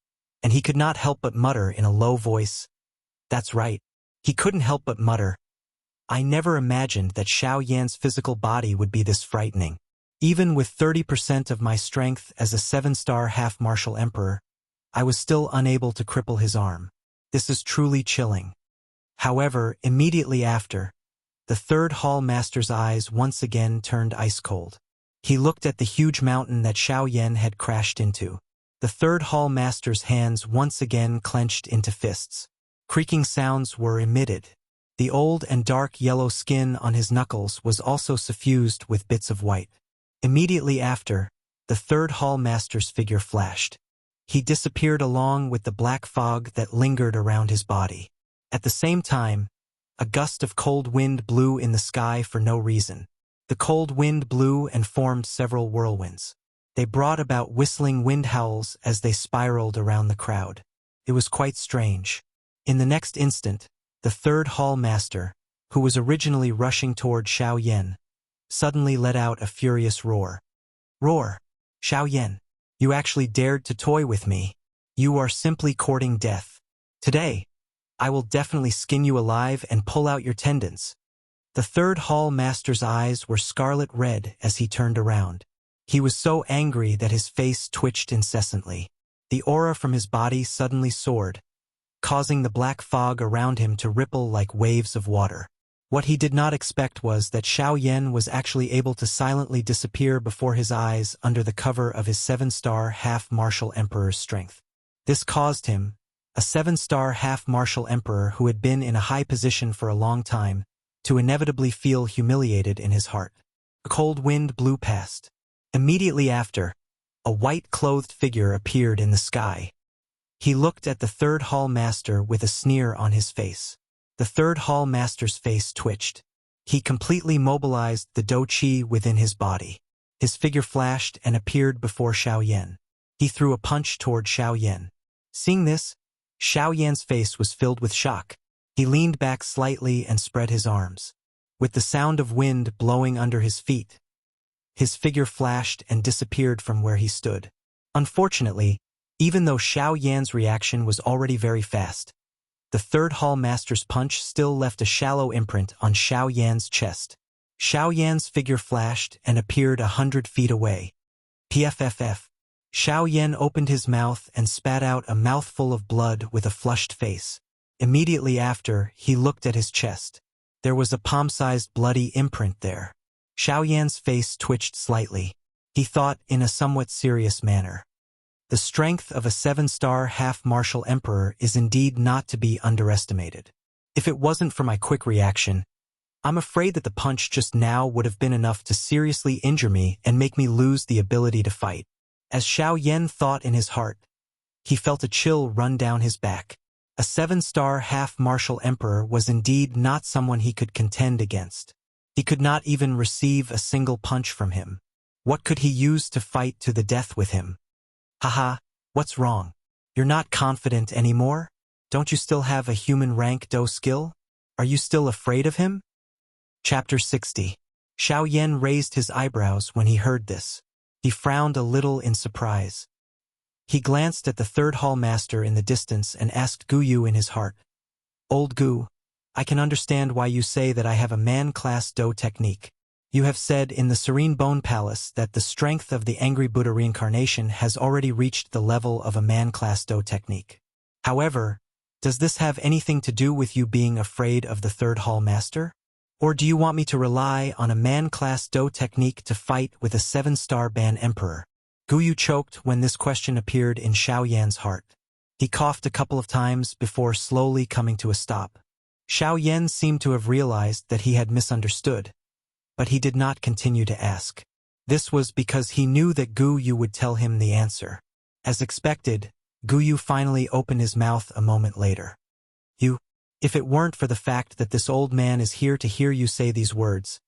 and he could not help but mutter in a low voice. That's right. He couldn't help but mutter. I never imagined that Xiao Yan's physical body would be this frightening. Even with 30% of my strength as a 7-star half-martial emperor, I was still unable to cripple his arm. This is truly chilling. However, immediately after, the third hall master's eyes once again turned ice-cold. He looked at the huge mountain that Xiao Yan had crashed into. The third hall master's hands once again clenched into fists. Creaking sounds were emitted. The old and dark yellow skin on his knuckles was also suffused with bits of white. Immediately after, the third hall master's figure flashed. He disappeared along with the black fog that lingered around his body. At the same time, a gust of cold wind blew in the sky for no reason. The cold wind blew and formed several whirlwinds. They brought about whistling wind howls as they spiraled around the crowd. It was quite strange. In the next instant, the third hall master, who was originally rushing toward Xiao Yan, suddenly let out a furious roar. Roar! Xiao Yan, you actually dared to toy with me. You are simply courting death. Today, I will definitely skin you alive and pull out your tendons. The third hall master's eyes were scarlet red as he turned around. He was so angry that his face twitched incessantly. The aura from his body suddenly soared, causing the black fog around him to ripple like waves of water. What he did not expect was that Xiao Yan was actually able to silently disappear before his eyes under the cover of his 7-star half-martial emperor's strength. This caused him, a 7-star half-martial emperor who had been in a high position for a long time, to inevitably feel humiliated in his heart. A cold wind blew past. Immediately after, a white-clothed figure appeared in the sky. He looked at the third hall master with a sneer on his face. The third hall master's face twitched. He completely mobilized the Do Qi within his body. His figure flashed and appeared before Xiao Yan. He threw a punch toward Xiao Yan. Seeing this, Xiao Yan's face was filled with shock. He leaned back slightly and spread his arms. With the sound of wind blowing under his feet, His figure flashed and disappeared from where he stood. Unfortunately, even though Xiao Yan's reaction was already very fast, the third hall master's punch still left a shallow imprint on Xiao Yan's chest. Xiao Yan's figure flashed and appeared 100 feet away. PFFF. Xiao Yan opened his mouth and spat out a mouthful of blood with a flushed face. Immediately after, he looked at his chest. There was a palm-sized bloody imprint there. Xiao Yan's face twitched slightly. He thought in a somewhat serious manner. The strength of a 7-star half-martial emperor is indeed not to be underestimated. If it wasn't for my quick reaction, I'm afraid that the punch just now would have been enough to seriously injure me and make me lose the ability to fight. As Xiao Yan thought in his heart, he felt a chill run down his back. A 7-star half-martial emperor was indeed not someone he could contend against. He could not even receive a single punch from him. What could he use to fight to the death with him? Haha, what's wrong? You're not confident anymore? Don't you still have a human rank Do skill? Are you still afraid of him? Chapter 60. Xiao Yan raised his eyebrows when he heard this. He frowned a little in surprise. He glanced at the third hall master in the distance and asked Gu Yu in his heart, "Old Gu, I can understand why you say that I have a man-class Do technique. You have said in the Serene Bone Palace that the strength of the Angry Buddha reincarnation has already reached the level of a man-class Do technique. However, does this have anything to do with you being afraid of the third hall master? Or do you want me to rely on a man-class Do technique to fight with a 7-star Ban Emperor?" Gu Yu choked when this question appeared in Xiao Yan's heart. He coughed a couple of times before slowly coming to a stop. Xiao Yan seemed to have realized that he had misunderstood, but he did not continue to ask. This was because he knew that Gu Yu would tell him the answer. As expected, Gu Yu finally opened his mouth a moment later. If it weren't for the fact that this old man is here to hear you say these words,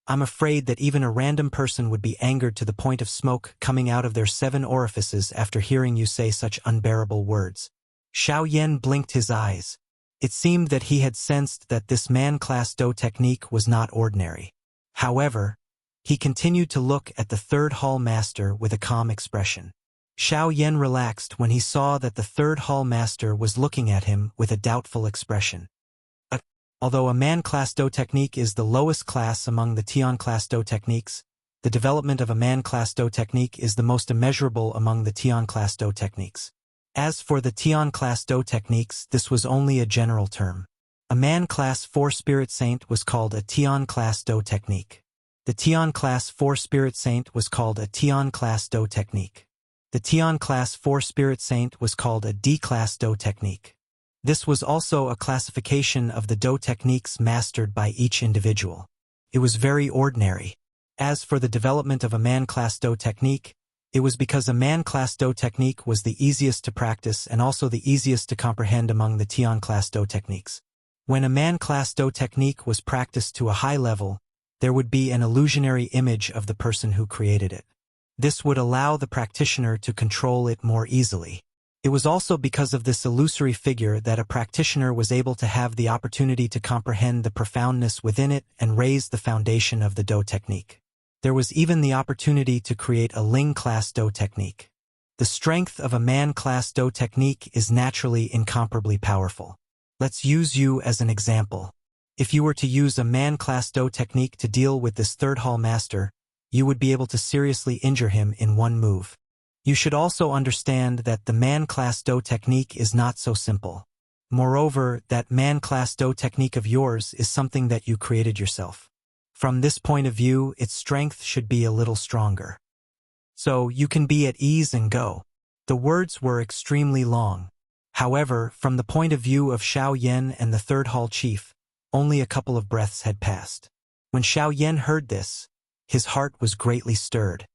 I'm afraid that even a random person would be angered to the point of smoke coming out of their 7 orifices after hearing you say such unbearable words." Xiao Yan blinked his eyes. It seemed that he had sensed that this man-class Do technique was not ordinary. However, he continued to look at the third hall master with a calm expression. Xiao Yan relaxed when he saw that the third hall master was looking at him with a doubtful expression. Although a man-class Do technique is the lowest class among the Tian-class Do techniques, the development of a man-class Do technique is the most immeasurable among the Tian-class Do techniques. As for the Tian-class Do techniques, this was only a general term. A man-class 4 Spirit Saint was called a Tian-class Do technique. The Tian-class 4 Spirit Saint was called a Tian-class Do technique. The Tian-class 4 Spirit Saint was called a D-class Do technique. This was also a classification of the Do techniques mastered by each individual. It was very ordinary. As for the development of a man-class Do technique, it was because a man-class Do technique was the easiest to practice and also the easiest to comprehend among the Tian-class Do techniques. When a man-class Do technique was practiced to a high level, there would be an illusionary image of the person who created it. This would allow the practitioner to control it more easily. It was also because of this illusory figure that a practitioner was able to have the opportunity to comprehend the profoundness within it and raise the foundation of the Do technique. There was even the opportunity to create a Ling-class Do technique. The strength of a man-class Do technique is naturally incomparably powerful. Let's use you as an example. If you were to use a man-class Do technique to deal with this third hall master, you would be able to seriously injure him in one move. You should also understand that the man-class Do technique is not so simple. Moreover, that man-class Do technique of yours is something that you created yourself. From this point of view, its strength should be a little stronger. So you can be at ease and go. The words were extremely long. However, from the point of view of Xiao Yan and the third hall chief, only a couple of breaths had passed. When Xiao Yan heard this, his heart was greatly stirred.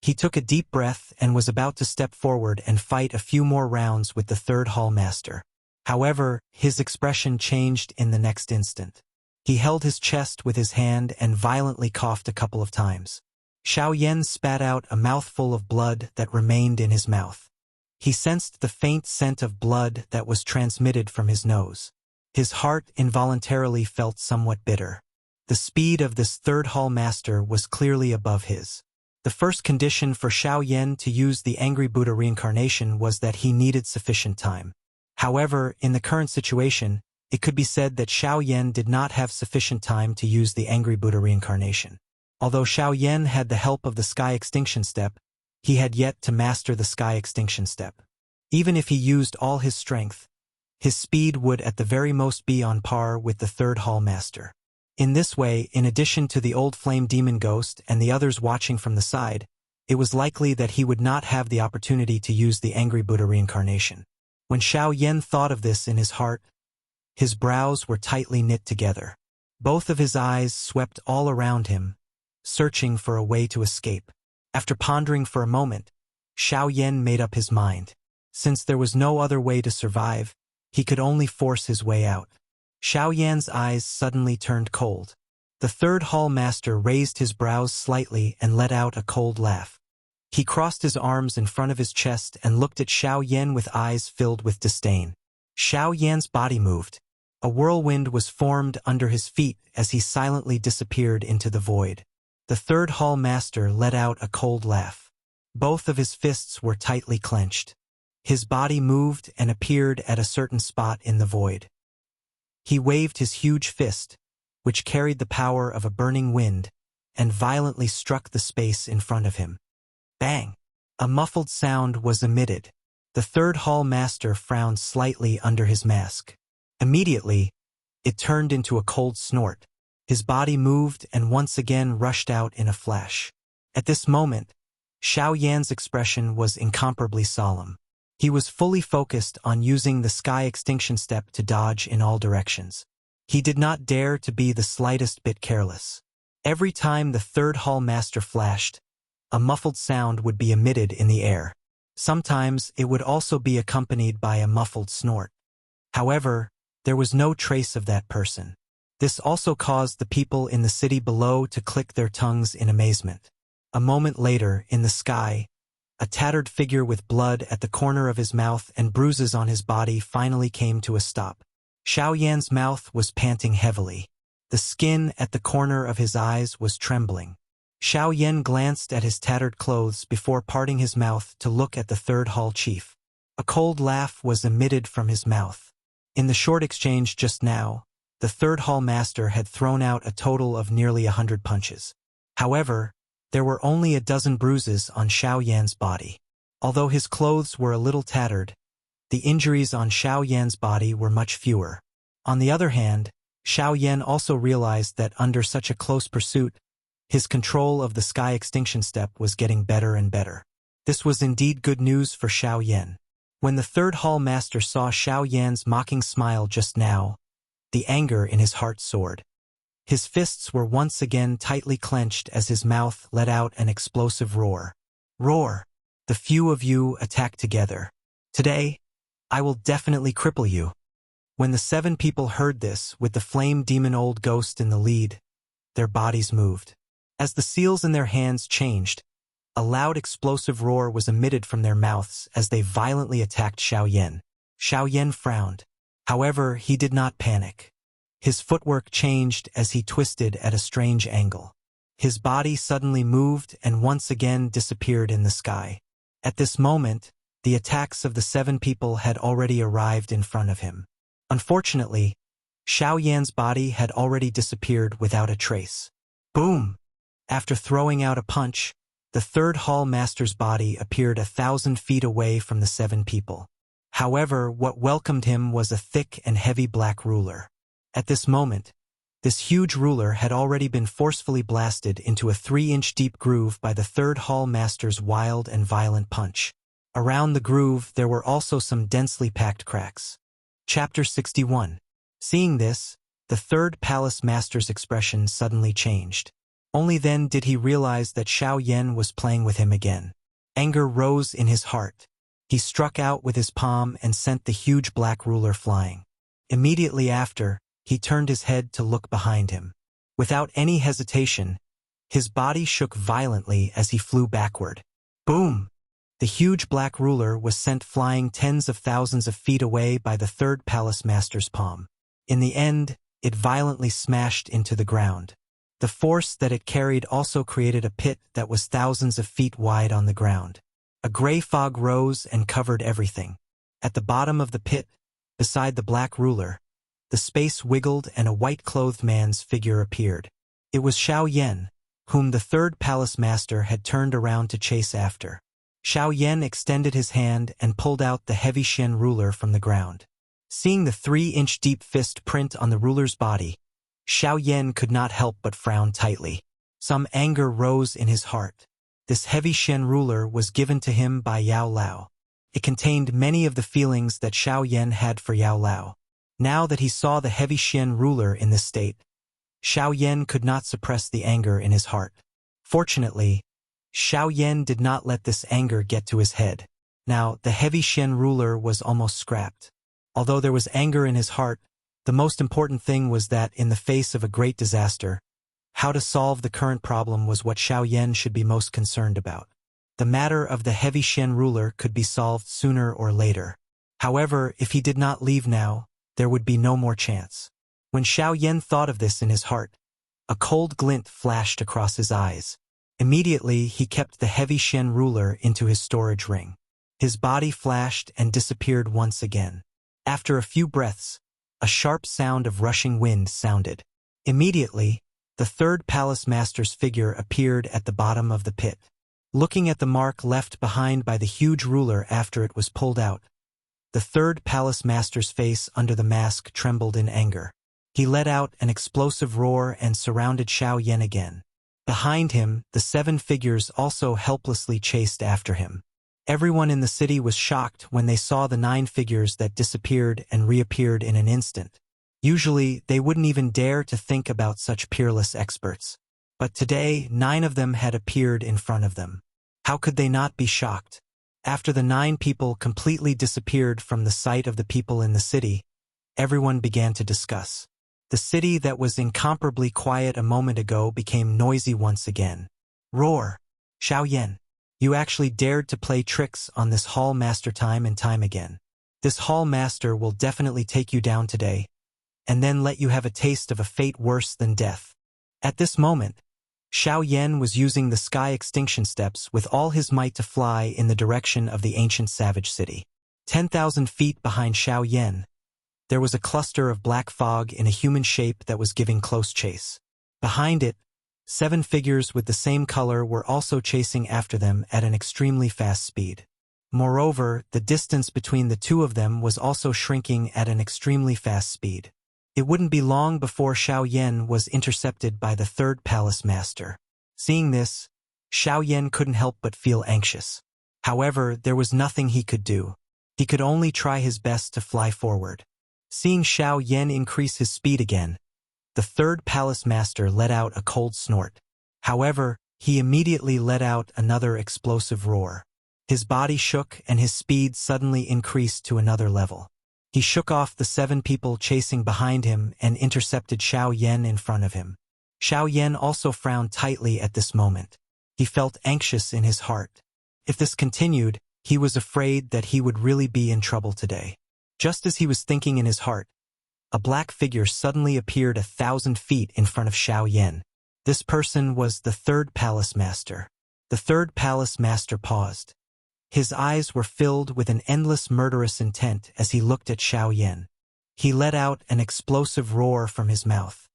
He took a deep breath and was about to step forward and fight a few more rounds with the third hall master. However, his expression changed in the next instant. He held his chest with his hand and violently coughed a couple of times. Xiao Yan spat out a mouthful of blood that remained in his mouth. He sensed the faint scent of blood that was transmitted from his nose. His heart involuntarily felt somewhat bitter. The speed of this third hall master was clearly above his. The first condition for Xiao Yan to use the Angry Buddha reincarnation was that he needed sufficient time. However, in the current situation, it could be said that Xiao Yan did not have sufficient time to use the Angry Buddha reincarnation. Although Xiao Yan had the help of the Sky Extinction Step, he had yet to master the Sky Extinction Step. Even if he used all his strength, his speed would at the very most be on par with the third Hall Master. In this way, in addition to the old flame demon ghost and the others watching from the side, it was likely that he would not have the opportunity to use the Angry Buddha reincarnation. When Xiao Yan thought of this in his heart, his brows were tightly knit together. Both of his eyes swept all around him, searching for a way to escape. After pondering for a moment, Xiao Yan made up his mind. Since there was no other way to survive, he could only force his way out. Xiao Yan's eyes suddenly turned cold. The third Hall Master raised his brows slightly and let out a cold laugh. He crossed his arms in front of his chest and looked at Xiao Yan with eyes filled with disdain. Xiao Yan's body moved. A whirlwind was formed under his feet as he silently disappeared into the void. The third Hall Master let out a cold laugh. Both of his fists were tightly clenched. His body moved and appeared at a certain spot in the void. He waved his huge fist, which carried the power of a burning wind, and violently struck the space in front of him. Bang! A muffled sound was emitted. The third Hall Master frowned slightly under his mask. Immediately, it turned into a cold snort. His body moved and once again rushed out in a flash. At this moment, Xiao Yan's expression was incomparably solemn. He was fully focused on using the Sky Extinction Step to dodge in all directions. He did not dare to be the slightest bit careless. Every time the third Hall Master flashed, a muffled sound would be emitted in the air. Sometimes it would also be accompanied by a muffled snort. However, there was no trace of that person. This also caused the people in the city below to click their tongues in amazement. A moment later, in the sky, a tattered figure with blood at the corner of his mouth and bruises on his body finally came to a stop. Xiao Yan's mouth was panting heavily. The skin at the corner of his eyes was trembling. Xiao Yan glanced at his tattered clothes before parting his mouth to look at the third Hall Chief. A cold laugh was emitted from his mouth. In the short exchange just now, the third Hall Master had thrown out a total of nearly 100 punches. However, there were only a dozen bruises on Xiao Yan's body. Although his clothes were a little tattered, the injuries on Xiao Yan's body were much fewer. On the other hand, Xiao Yan also realized that under such a close pursuit, his control of the Sky Extinction Step was getting better and better. This was indeed good news for Xiao Yan. When the third Hall Master saw Xiao Yan's mocking smile just now, the anger in his heart soared. His fists were once again tightly clenched as his mouth let out an explosive roar. Roar! The few of you attack together. Today, I will definitely cripple you. When the 7 people heard this, with the flame demon old ghost in the lead, their bodies moved. As the seals in their hands changed, a loud explosive roar was emitted from their mouths as they violently attacked Xiao Yan. Xiao Yan frowned. However, he did not panic. His footwork changed as he twisted at a strange angle. His body suddenly moved and once again disappeared in the sky. At this moment, the attacks of the 7 people had already arrived in front of him. Unfortunately, Xiao Yan's body had already disappeared without a trace. Boom! After throwing out a punch, the third Hall Master's body appeared 1,000 feet away from the 7 people. However, what welcomed him was a thick and heavy black ruler. At this moment, this huge ruler had already been forcefully blasted into a 3-inch deep groove by the third Hall Master's wild and violent punch. Around the groove, there were also some densely packed cracks. Chapter 61. Seeing this, the third Palace Master's expression suddenly changed. Only then did he realize that Xiao Yan was playing with him again. Anger rose in his heart. He struck out with his palm and sent the huge black ruler flying. Immediately after, he turned his head to look behind him. Without any hesitation, his body shook violently as he flew backward. Boom! The huge black ruler was sent flying tens of thousands of feet away by the third Palace Master's palm. In the end, it violently smashed into the ground. The force that it carried also created a pit that was thousands of feet wide on the ground. A gray fog rose and covered everything. At the bottom of the pit, beside the black ruler, the space wiggled and a white-clothed man's figure appeared. It was Xiao Yan, whom the third palace master had turned around to chase after. Xiao Yan extended his hand and pulled out the heavy Shen ruler from the ground. Seeing the 3-inch deep fist print on the ruler's body, Xiao Yan could not help but frown tightly. Some anger rose in his heart. This heavy Shen ruler was given to him by Yao Lao. It contained many of the feelings that Xiao Yan had for Yao Lao. Now that he saw the heavy Shen ruler in this state, Xiao Yan could not suppress the anger in his heart. Fortunately, Xiao Yan did not let this anger get to his head. Now, the heavy Shen ruler was almost scrapped. Although there was anger in his heart, the most important thing was that in the face of a great disaster, how to solve the current problem was what Xiao Yan should be most concerned about. The matter of the heavy Shen ruler could be solved sooner or later. However, if he did not leave now, there would be no more chance. When Xiao Yan thought of this in his heart, a cold glint flashed across his eyes. Immediately, he kept the heavy Shen ruler into his storage ring. His body flashed and disappeared once again. After a few breaths, a sharp sound of rushing wind sounded. Immediately, the third palace master's figure appeared at the bottom of the pit. Looking at the mark left behind by the huge ruler after it was pulled out, the third palace master's face under the mask trembled in anger. He let out an explosive roar and surrounded Xiao Yan again. Behind him, the 7 figures also helplessly chased after him. Everyone in the city was shocked when they saw the 9 figures that disappeared and reappeared in an instant. Usually, they wouldn't even dare to think about such peerless experts. But today, 9 of them had appeared in front of them. How could they not be shocked? After the 9 people completely disappeared from the sight of the people in the city, everyone began to discuss. The city that was incomparably quiet a moment ago became noisy once again. Roar! Xiao Yan, you actually dared to play tricks on this hall master time and time again. This hall master will definitely take you down today, and then let you have a taste of a fate worse than death. At this moment, Xiao Yan was using the sky extinction steps with all his might to fly in the direction of the ancient savage city. 10,000 feet behind Xiao Yan, there was a cluster of black fog in a human shape that was giving close chase. Behind it, 7 figures with the same color were also chasing after them at an extremely fast speed. Moreover, the distance between the 2 of them was also shrinking at an extremely fast speed. It wouldn't be long before Xiao Yan was intercepted by the third palace master. Seeing this, Xiao Yan couldn't help but feel anxious. However, there was nothing he could do. He could only try his best to fly forward. Seeing Xiao Yan increase his speed again, the third palace master let out a cold snort. However, he immediately let out another explosive roar. His body shook and his speed suddenly increased to another level. He shook off the 7 people chasing behind him and intercepted Xiao Yan in front of him. Xiao Yan also frowned tightly at this moment. He felt anxious in his heart. If this continued, he was afraid that he would really be in trouble today. Just as he was thinking in his heart, a black figure suddenly appeared 1,000 feet in front of Xiao Yan. This person was the third palace master. The third palace master paused. His eyes were filled with an endless murderous intent as he looked at Xiao Yan. He let out an explosive roar from his mouth.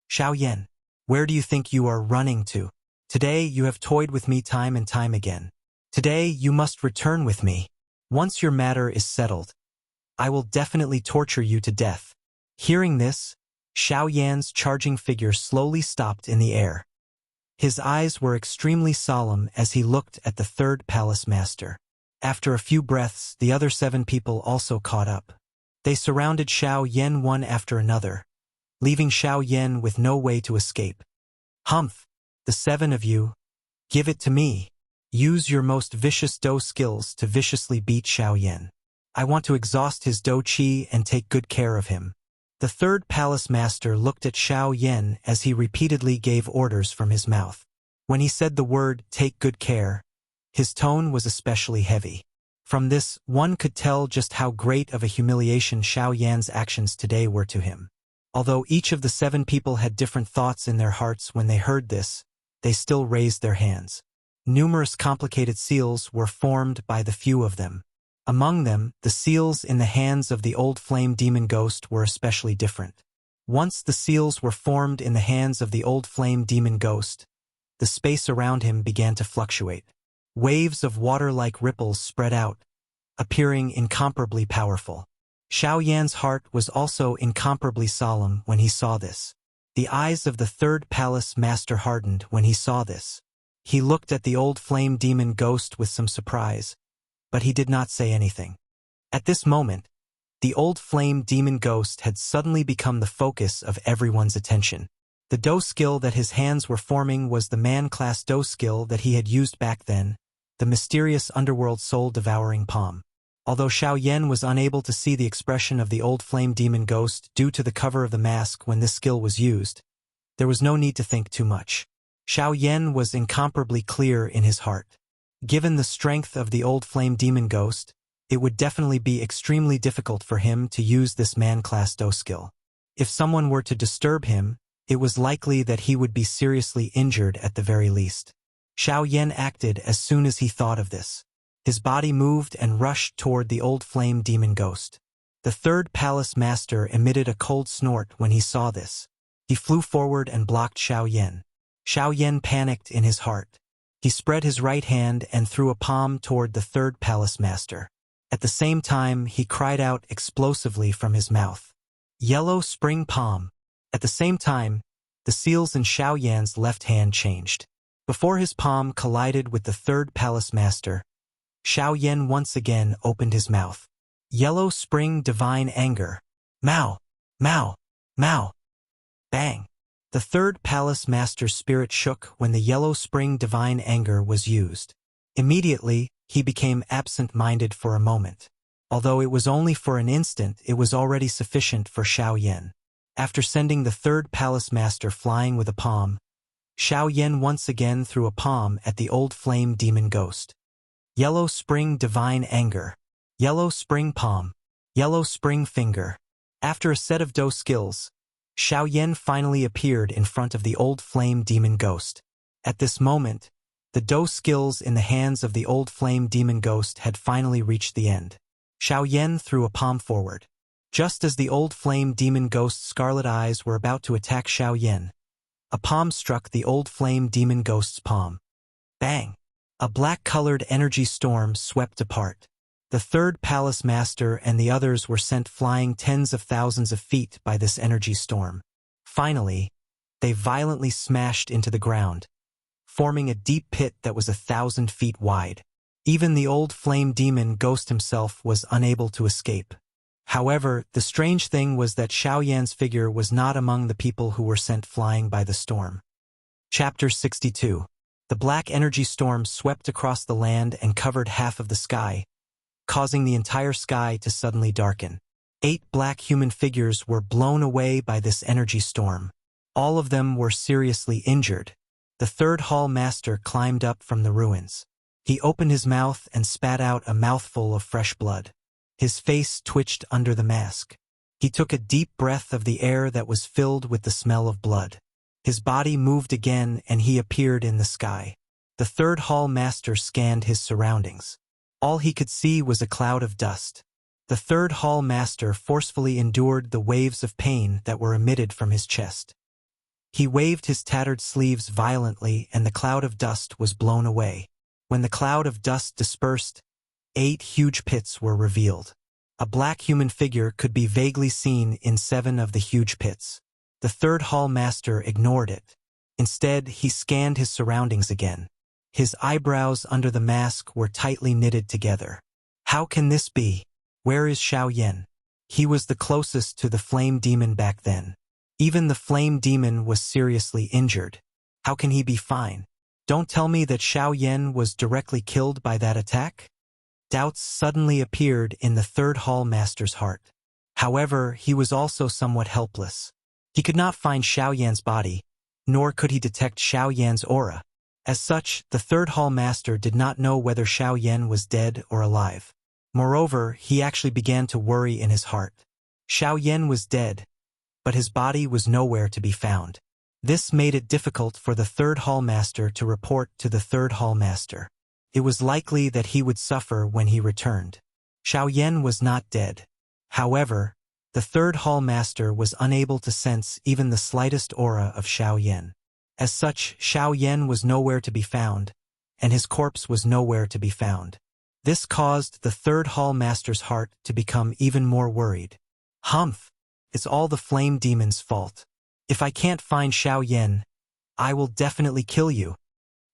Xiao Yan, where do you think you are running to? Today you have toyed with me time and time again. Today you must return with me. Once your matter is settled, I will definitely torture you to death. Hearing this, Xiao Yan's charging figure slowly stopped in the air. His eyes were extremely solemn as he looked at the third palace master. After a few breaths, the other 7 people also caught up. They surrounded Xiao Yan one after another, leaving Xiao Yan with no way to escape. Humph, the 7 of you, give it to me. Use your most vicious Do skills to viciously beat Xiao Yan. I want to exhaust his Do Qi and take good care of him. The third palace master looked at Xiao Yan as he repeatedly gave orders from his mouth. When he said the word, take good care, his tone was especially heavy. From this, one could tell just how great of a humiliation Xiao Yan's actions today were to him. Although each of the 7 people had different thoughts in their hearts when they heard this, they still raised their hands. Numerous complicated seals were formed by the few of them. Among them, the seals in the hands of the old flame demon ghost were especially different. Once the seals were formed in the hands of the old flame demon ghost, the space around him began to fluctuate. Waves of water-like ripples spread out, appearing incomparably powerful. Xiao Yan's heart was also incomparably solemn when he saw this. The eyes of the 3rd palace master hardened when he saw this. He looked at the old flame demon ghost with some surprise, but he did not say anything. At this moment, the old flame demon ghost had suddenly become the focus of everyone's attention. The Do skill that his hands were forming was the man-class Do skill that he had used back then, the mysterious underworld soul-devouring palm. Although Xiao Yan was unable to see the expression of the old flame demon ghost due to the cover of the mask when this skill was used, there was no need to think too much. Xiao Yan was incomparably clear in his heart. Given the strength of the old flame demon ghost, it would definitely be extremely difficult for him to use this man-class Do skill. If someone were to disturb him, it was likely that he would be seriously injured at the very least. Xiao Yan acted as soon as he thought of this. His body moved and rushed toward the old flame demon ghost. The 3rd palace master emitted a cold snort when he saw this. He flew forward and blocked Xiao Yan. Xiao Yan panicked in his heart. He spread his right hand and threw a palm toward the 3rd palace master. At the same time, he cried out explosively from his mouth, "Yellow spring palm!" At the same time, the seals in Xiao Yan's left hand changed. Before his palm collided with the 3rd palace master, Xiao Yan once again opened his mouth. "Yellow spring divine anger! Mao! Mao! Mao!" Bang! The 3rd palace master's spirit shook when the yellow spring divine anger was used. Immediately, he became absent-minded for a moment. Although it was only for an instant, it was already sufficient for Xiao Yan. After sending the 3rd palace master flying with a palm, Xiao Yan once again threw a palm at the old flame demon ghost. "Yellow spring divine anger! Yellow spring palm! Yellow spring finger!" After a set of Do skills, Xiao Yan finally appeared in front of the old flame demon ghost. At this moment, the Do skills in the hands of the old flame demon ghost had finally reached the end. Xiao Yan threw a palm forward. Just as the old flame demon ghost's scarlet eyes were about to attack Xiao Yan, a palm struck the old flame demon ghost's palm. Bang! A black-colored energy storm swept apart. The 3rd palace master and the others were sent flying tens of thousands of feet by this energy storm. Finally, they violently smashed into the ground, forming a deep pit that was 1,000 feet wide. Even the old flame demon ghost himself was unable to escape. However, the strange thing was that Xiao Yan's figure was not among the people who were sent flying by the storm. Chapter 62. The black energy storm swept across the land and covered half of the sky, causing the entire sky to suddenly darken. 8 black human figures were blown away by this energy storm. All of them were seriously injured. The 3rd hall master climbed up from the ruins. He opened his mouth and spat out a mouthful of fresh blood. His face twitched under the mask. He took a deep breath of the air that was filled with the smell of blood. His body moved again and he appeared in the sky. The 3rd hall master scanned his surroundings. All he could see was a cloud of dust. The 3rd hall master forcefully endured the waves of pain that were emitted from his chest. He waved his tattered sleeves violently and the cloud of dust was blown away. When the cloud of dust dispersed, 8 huge pits were revealed. A black human figure could be vaguely seen in 7 of the huge pits. The 3rd hall master ignored it. Instead, he scanned his surroundings again. His eyebrows under the mask were tightly knitted together. How can this be? Where is Xiao Yan? He was the closest to the flame demon back then. Even the flame demon was seriously injured. How can he be fine? Don't tell me that Xiao Yan was directly killed by that attack? Doubts suddenly appeared in the 3rd hall master's heart. However, he was also somewhat helpless. He could not find Xiao Yan's body, nor could he detect Xiao Yan's aura. As such, the 3rd hall master did not know whether Xiao Yan was dead or alive. Moreover, he actually began to worry in his heart. Xiao Yan was dead, but his body was nowhere to be found. This made it difficult for the third hall master to report to the third hall master. It was likely that he would suffer when he returned. Xiao Yan was not dead. However, the third hall master was unable to sense even the slightest aura of Xiao Yan. As such, Xiao Yan was nowhere to be found, and his corpse was nowhere to be found. This caused the third hall master's heart to become even more worried. Humph! It's all the flame demon's fault. If I can't find Xiao Yan, I will definitely kill you.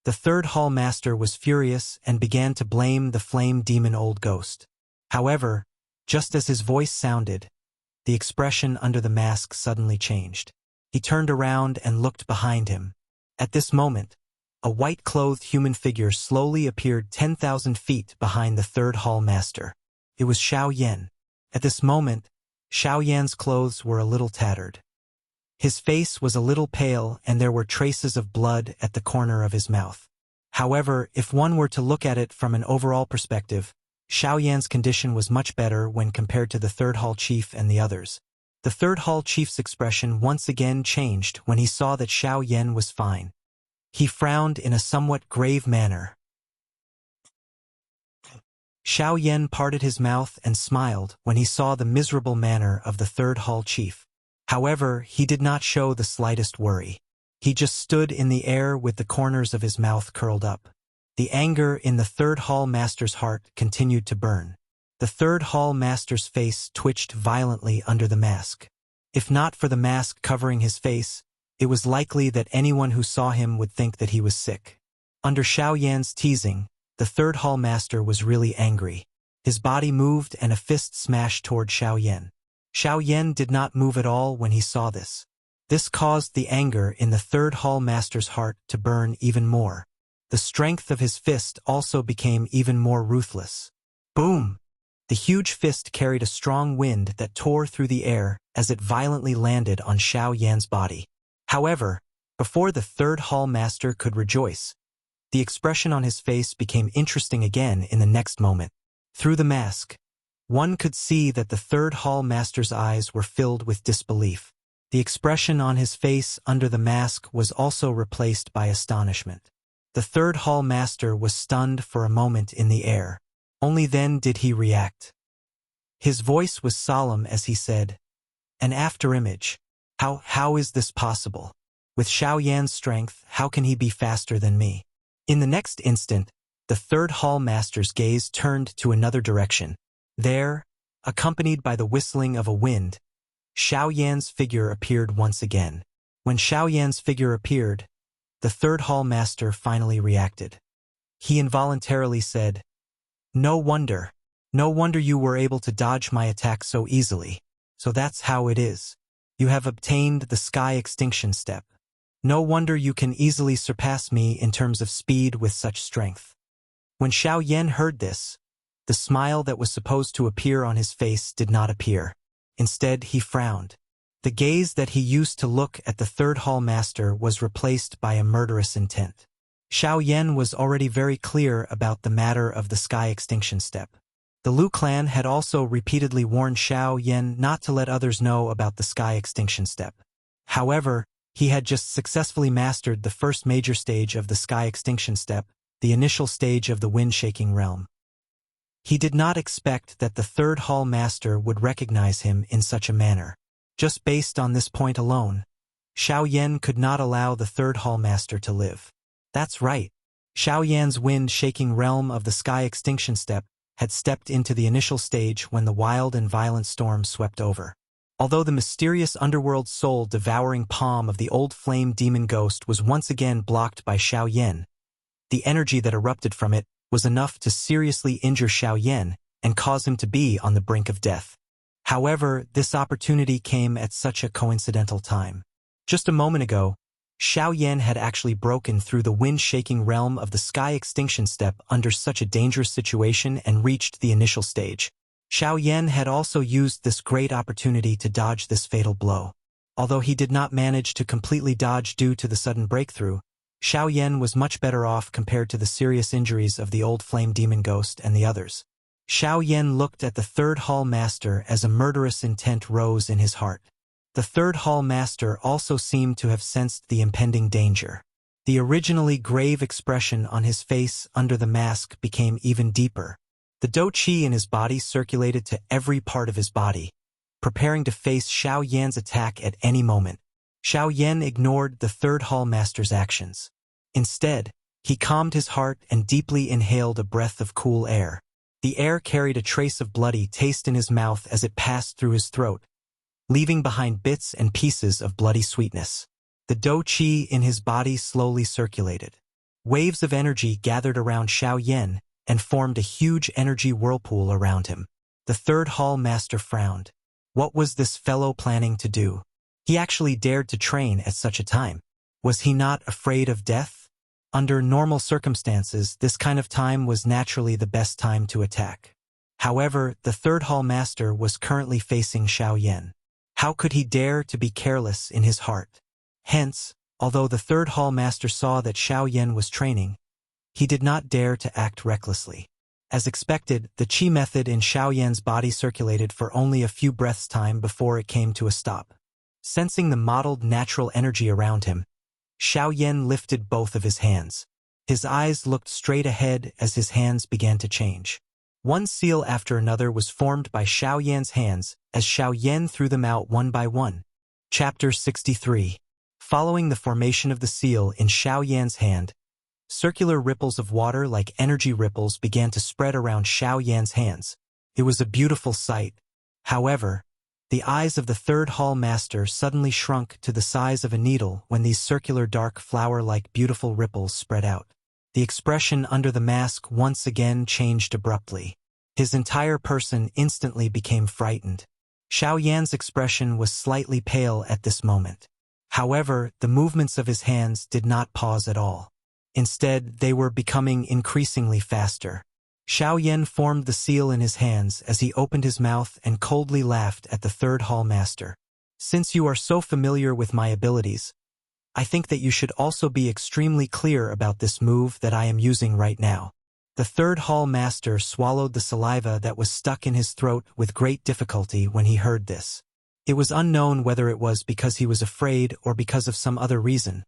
The third hall master was furious and began to blame the flame demon old ghost. However, just as his voice sounded, the expression under the mask suddenly changed. He turned around and looked behind him. At this moment, a white-clothed human figure slowly appeared 10,000 feet behind the third hall master. It was Xiao Yan. At this moment, Xiao Yan's clothes were a little tattered. His face was a little pale and there were traces of blood at the corner of his mouth. However, if one were to look at it from an overall perspective, Xiao Yan's condition was much better when compared to the third hall chief and the others. The third hall chief's expression once again changed when he saw that Xiao Yan was fine. He frowned in a somewhat grave manner. Xiao Yan parted his mouth and smiled when he saw the miserable manner of the third hall chief. However, he did not show the slightest worry. He just stood in the air with the corners of his mouth curled up. The anger in the third hall master's heart continued to burn. The third hall master's face twitched violently under the mask. If not for the mask covering his face, it was likely that anyone who saw him would think that he was sick. Under Xiao Yan's teasing, the third hall master was really angry. His body moved and a fist smashed toward Xiao Yan. Xiao Yan did not move at all when he saw this. This caused the anger in the third hall master's heart to burn even more. The strength of his fist also became even more ruthless. Boom! The huge fist carried a strong wind that tore through the air as it violently landed on Xiao Yan's body. However, before the third hall master could rejoice, the expression on his face became interesting again in the next moment. Through the mask, one could see that the third hall master's eyes were filled with disbelief. The expression on his face under the mask was also replaced by astonishment. The third hall master was stunned for a moment in the air. Only then did he react. His voice was solemn as he said, "An afterimage. How is this possible? With Xiao Yan's strength, how can he be faster than me?" In the next instant, the third hall master's gaze turned to another direction. There, accompanied by the whistling of a wind, Xiao Yan's figure appeared once again. When Xiao Yan's figure appeared, the third hall master finally reacted. He involuntarily said, No wonder you were able to dodge my attack so easily. So that's how it is. You have obtained the sky extinction step. No wonder you can easily surpass me in terms of speed with such strength." When Xiao Yan heard this, the smile that was supposed to appear on his face did not appear. Instead, he frowned. The gaze that he used to look at the third hall master was replaced by a murderous intent. Xiao Yan was already very clear about the matter of the sky extinction step. The Lu clan had also repeatedly warned Xiao Yan not to let others know about the sky extinction step. However, he had just successfully mastered the first major stage of the sky extinction step, the initial stage of the wind-shaking realm. He did not expect that the third hall master would recognize him in such a manner. Just based on this point alone, Xiao Yan could not allow the third hall master to live. That's right. Xiao Yan's wind-shaking realm of the sky extinction step had stepped into the initial stage when the wild and violent storm swept over. Although the mysterious underworld soul-devouring palm of the old flame demon ghost was once again blocked by Xiao Yan, the energy that erupted from it was enough to seriously injure Xiao Yan and cause him to be on the brink of death. However, this opportunity came at such a coincidental time. Just a moment ago, Xiao Yan had actually broken through the wind-shaking realm of the sky extinction step under such a dangerous situation and reached the initial stage. Xiao Yan had also used this great opportunity to dodge this fatal blow. Although he did not manage to completely dodge due to the sudden breakthrough, Xiao Yan was much better off compared to the serious injuries of the old flame demon ghost and the others. Xiao Yan looked at the third hall master as a murderous intent rose in his heart. The third hall master also seemed to have sensed the impending danger. The originally grave expression on his face under the mask became even deeper. The dou qi in his body circulated to every part of his body, preparing to face Xiao Yan's attack at any moment. Xiao Yan ignored the third hall master's actions. Instead, he calmed his heart and deeply inhaled a breath of cool air. The air carried a trace of bloody taste in his mouth as it passed through his throat, leaving behind bits and pieces of bloody sweetness. The dou qi in his body slowly circulated. Waves of energy gathered around Xiao Yan and formed a huge energy whirlpool around him. The third hall master frowned. What was this fellow planning to do? He actually dared to train at such a time. Was he not afraid of death? Under normal circumstances, this kind of time was naturally the best time to attack. However, the third hall master was currently facing Xiao Yan. How could he dare to be careless in his heart? Hence, although the third hall master saw that Xiao Yan was training, he did not dare to act recklessly. As expected, the qi method in Xiao Yan's body circulated for only a few breaths' time before it came to a stop. Sensing the mottled natural energy around him, Xiao Yan lifted both of his hands. His eyes looked straight ahead as his hands began to change. One seal after another was formed by Xiao Yan's hands as Xiao Yan threw them out one by one. Chapter 63. Following the formation of the seal in Xiao Yan's hand, circular ripples of water like energy ripples began to spread around Xiao Yan's hands. It was a beautiful sight. However, the eyes of the third hall master suddenly shrunk to the size of a needle when these circular dark flower-like beautiful ripples spread out. The expression under the mask once again changed abruptly. His entire person instantly became frightened. Xiao Yan's expression was slightly pale at this moment. However, the movements of his hands did not pause at all. Instead, they were becoming increasingly faster. Xiao Yan formed the seal in his hands as he opened his mouth and coldly laughed at the third hall master. Since you are so familiar with my abilities, I think that you should also be extremely clear about this move that I am using right now. The third hall master swallowed the saliva that was stuck in his throat with great difficulty when he heard this. It was unknown whether it was because he was afraid or because of some other reason,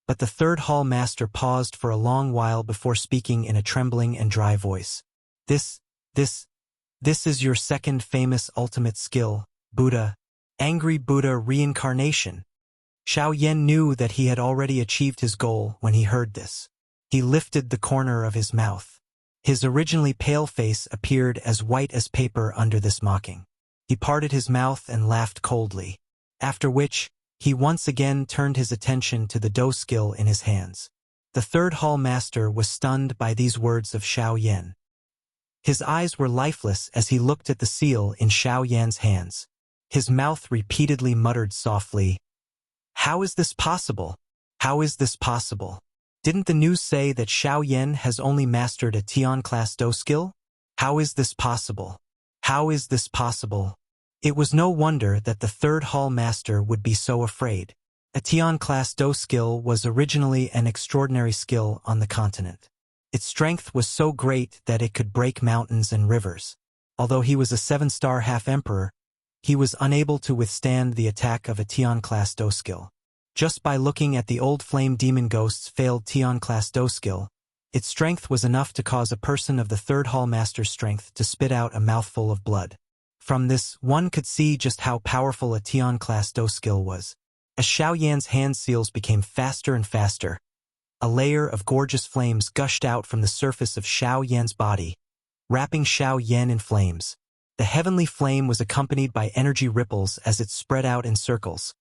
but the third hall master paused for a long while before speaking in a trembling and dry voice. This is your second famous ultimate skill, Buddha, Angry Buddha Reincarnation. Xiao Yan knew that he had already achieved his goal when he heard this. He lifted the corner of his mouth. His originally pale face appeared as white as paper under this mocking. He parted his mouth and laughed coldly, after which, he once again turned his attention to the dou skill in his hands. The third hall master was stunned by these words of Xiao Yan. His eyes were lifeless as he looked at the seal in Xiao Yan's hands. His mouth repeatedly muttered softly, "How is this possible? How is this possible? Didn't the news say that Xiao Yan has only mastered a Tian-class dou skill? How is this possible? How is this possible?" It was no wonder that the third hall master would be so afraid. A Tian-class dou skill was originally an extraordinary skill on the continent. Its strength was so great that it could break mountains and rivers. Although he was a 7-star half-emperor, he was unable to withstand the attack of a Tian-class dou skill. Just by looking at the old flame demon ghost's failed Tian-class dou skill, its strength was enough to cause a person of the third hall master's strength to spit out a mouthful of blood. From this, one could see just how powerful a Tian-class dou skill was. As Xiao Yan's hand seals became faster and faster, a layer of gorgeous flames gushed out from the surface of Xiao Yan's body, wrapping Xiao Yan in flames. The heavenly flame was accompanied by energy ripples as it spread out in circles,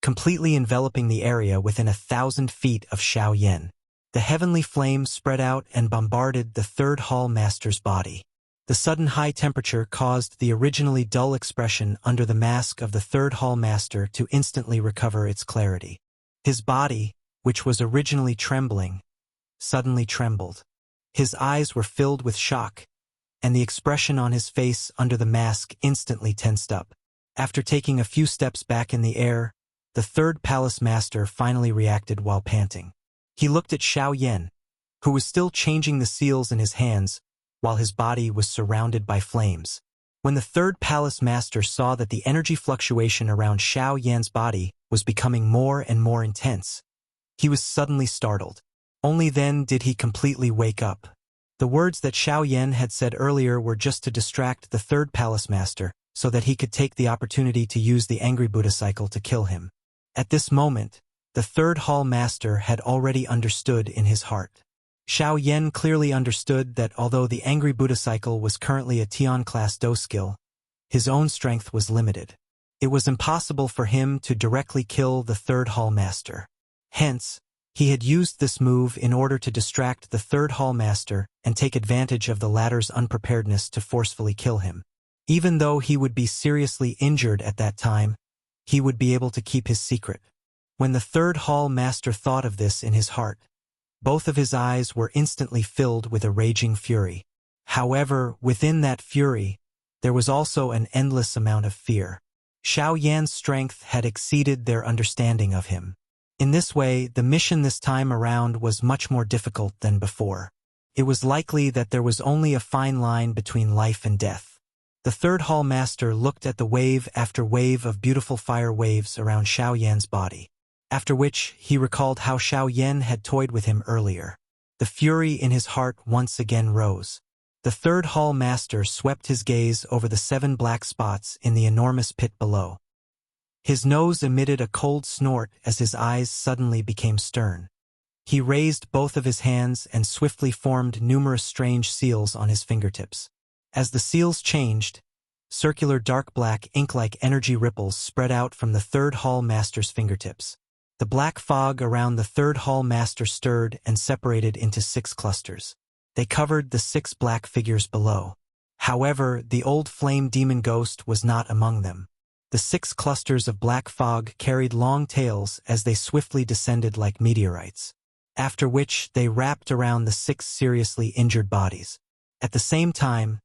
completely enveloping the area within 1,000 feet of Xiao Yan. The heavenly flame spread out and bombarded the third hall master's body. The sudden high temperature caused the originally dull expression under the mask of the third hall master to instantly recover its clarity. His body, which was originally trembling, suddenly trembled. His eyes were filled with shock, and the expression on his face under the mask instantly tensed up. After taking a few steps back in the air, the third palace master finally reacted while panting. He looked at Xiao Yan, who was still changing the seals in his hands, while his body was surrounded by flames. When the third palace master saw that the energy fluctuation around Xiao Yan's body was becoming more and more intense, he was suddenly startled. Only then did he completely wake up. The words that Xiao Yan had said earlier were just to distract the third palace master, so that he could take the opportunity to use the angry Buddha cycle to kill him. At this moment, the third hall master had already understood in his heart. Xiao Yan clearly understood that although the angry Buddha cycle was currently a Tian class Do skill, his own strength was limited. It was impossible for him to directly kill the third hall master. Hence, he had used this move in order to distract the third hall master and take advantage of the latter's unpreparedness to forcefully kill him. Even though he would be seriously injured at that time, he would be able to keep his secret. When the third hall master thought of this in his heart, both of his eyes were instantly filled with a raging fury. However, within that fury, there was also an endless amount of fear. Xiao Yan's strength had exceeded their understanding of him. In this way, the mission this time around was much more difficult than before. It was likely that there was only a fine line between life and death. The third hall master looked at the wave after wave of beautiful fire waves around Xiao Yan's body, after which he recalled how Xiao Yan had toyed with him earlier. The fury in his heart once again rose. The third hall master swept his gaze over the 7 black spots in the enormous pit below. His nose emitted a cold snort as his eyes suddenly became stern. He raised both of his hands and swiftly formed numerous strange seals on his fingertips. As the seals changed, circular dark black ink-like energy ripples spread out from the third hall master's fingertips. The black fog around the third hall master stirred and separated into 6 clusters. They covered the 6 black figures below. However, the old flame demon ghost was not among them. The 6 clusters of black fog carried long tails as they swiftly descended like meteorites, after which they wrapped around the 6 seriously injured bodies. At the same time,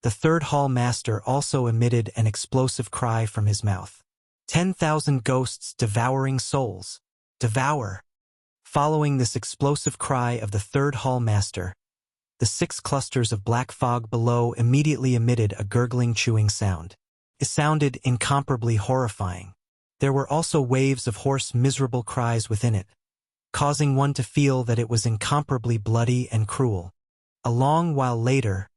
the third hall master also emitted an explosive cry from his mouth. 10,000 ghosts devouring souls. Devour. Following this explosive cry of the third hall master, the 6 clusters of black fog below immediately emitted a gurgling chewing sound. It sounded incomparably horrifying. There were also waves of hoarse, miserable cries within it, causing one to feel that it was incomparably bloody and cruel. A long while later,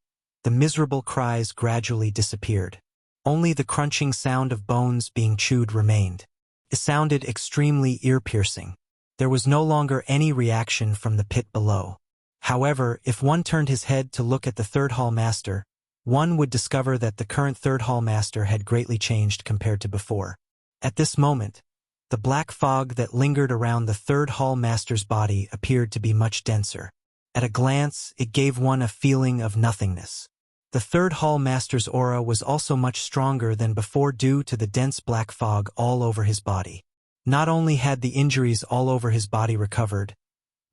the miserable cries gradually disappeared. Only the crunching sound of bones being chewed remained. It sounded extremely ear-piercing. There was no longer any reaction from the pit below. However, if one turned his head to look at the third hall master, one would discover that the current third hall master had greatly changed compared to before. At this moment, the black fog that lingered around the third hall master's body appeared to be much denser. At a glance, it gave one a feeling of nothingness. The third hall master's aura was also much stronger than before due to the dense black fog all over his body. Not only had the injuries all over his body recovered,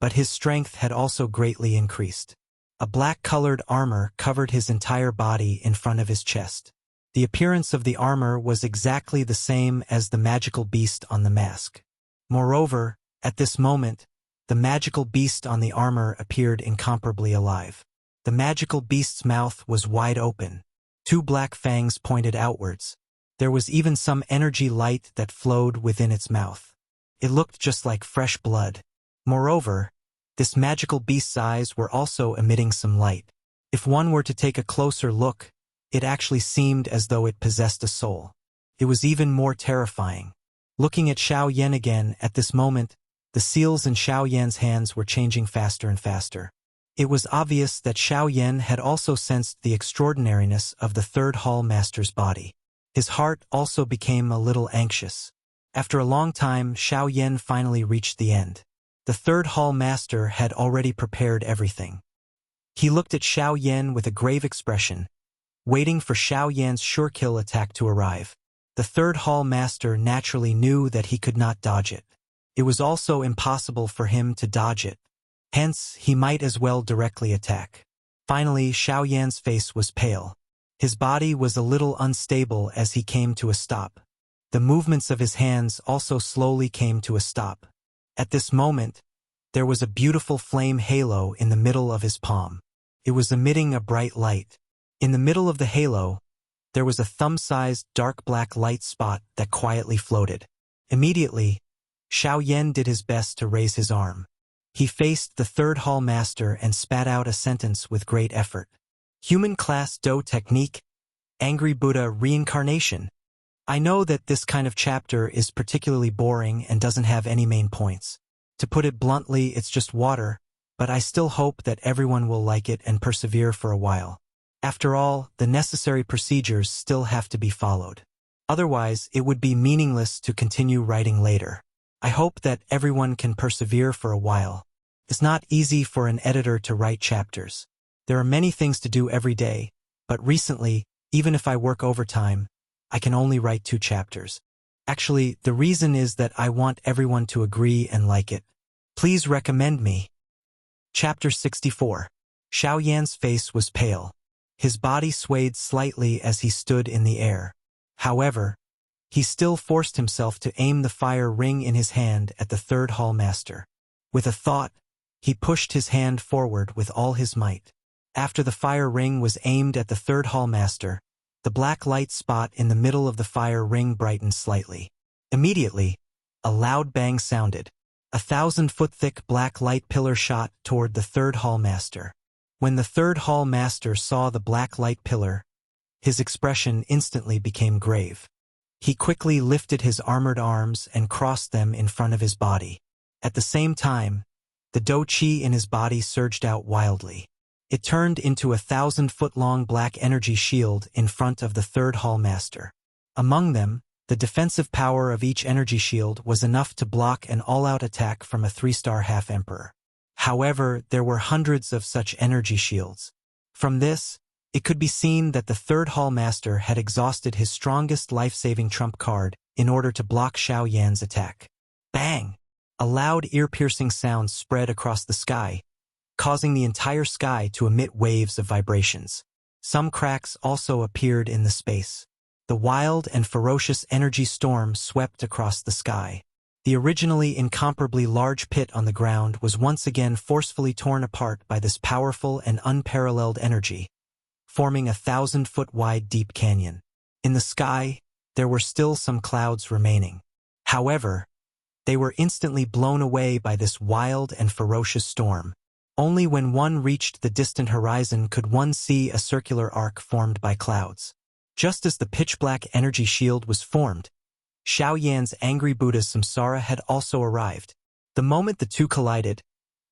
but his strength had also greatly increased. A black-colored armor covered his entire body in front of his chest. The appearance of the armor was exactly the same as the magical beast on the mask. Moreover, at this moment, the magical beast on the armor appeared incomparably alive. The magical beast's mouth was wide open. 2 black fangs pointed outwards. There was even some energy light that flowed within its mouth. It looked just like fresh blood. Moreover, this magical beast's eyes were also emitting some light. If one were to take a closer look, it actually seemed as though it possessed a soul. It was even more terrifying. Looking at Xiao Yan again, at this moment, the seals in Xiao Yan's hands were changing faster and faster. It was obvious that Xiao Yan had also sensed the extraordinariness of the third hall master's body. His heart also became a little anxious. After a long time, Xiao Yan finally reached the end. The third hall master had already prepared everything. He looked at Xiao Yan with a grave expression, waiting for Xiao Yan's sure-kill attack to arrive. The third hall master naturally knew that he could not dodge it. It was also impossible for him to dodge it. Hence, he might as well directly attack. Finally, Xiao Yan's face was pale. His body was a little unstable as he came to a stop. The movements of his hands also slowly came to a stop. At this moment, there was a beautiful flame halo in the middle of his palm. It was emitting a bright light. In the middle of the halo, there was a thumb-sized dark black light spot that quietly floated. Immediately, Xiao Yan did his best to raise his arm. He faced the third hall master and spat out a sentence with great effort. Human class Do technique, Angry Buddha reincarnation. I know that this kind of chapter is particularly boring and doesn't have any main points. To put it bluntly, it's just water, but I still hope that everyone will like it and persevere for a while. After all, the necessary procedures still have to be followed. Otherwise, it would be meaningless to continue writing later. I hope that everyone can persevere for a while. It's not easy for an editor to write chapters. There are many things to do every day, but recently, even if I work overtime, I can only write 2 chapters. Actually, the reason is that I want everyone to agree and like it. Please recommend me. Chapter 64. Xiao Yan's face was pale. His body swayed slightly as he stood in the air. However, he still forced himself to aim the fire ring in his hand at the third hall master. With a thought, he pushed his hand forward with all his might. After the fire ring was aimed at the third hall master, the black light spot in the middle of the fire ring brightened slightly. Immediately, a loud bang sounded. A 1,000-foot-thick black light pillar shot toward the third hall master. When the third hall master saw the black light pillar, his expression instantly became grave. He quickly lifted his armored arms and crossed them in front of his body. At the same time, the Do Qi in his body surged out wildly. It turned into a 1,000-foot-long black energy shield in front of the third hall master. Among them, the defensive power of each energy shield was enough to block an all-out attack from a 3-star half-emperor. However, there were hundreds of such energy shields. From this, it could be seen that the third hall master had exhausted his strongest life-saving trump card in order to block Xiao Yan's attack. Bang! A loud ear-piercing sound spread across the sky, causing the entire sky to emit waves of vibrations. Some cracks also appeared in the space. The wild and ferocious energy storm swept across the sky. The originally incomparably large pit on the ground was once again forcefully torn apart by this powerful and unparalleled energy, forming a 1,000-foot-wide deep canyon. In the sky, there were still some clouds remaining. However, they were instantly blown away by this wild and ferocious storm. Only when one reached the distant horizon could one see a circular arc formed by clouds. Just as the pitch-black energy shield was formed, Xiao Yan's angry Buddha's samsara had also arrived. The moment the two collided,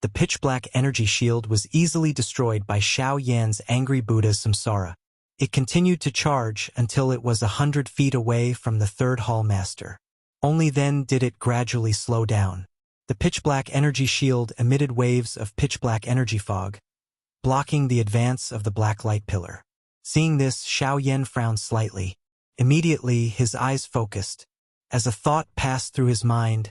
the pitch-black energy shield was easily destroyed by Xiao Yan's angry Buddha's samsara. It continued to charge until it was 100 feet away from the third hall master. Only then did it gradually slow down. The pitch-black energy shield emitted waves of pitch-black energy fog, blocking the advance of the black light pillar. Seeing this, Xiao Yan frowned slightly. Immediately, his eyes focused. As a thought passed through his mind,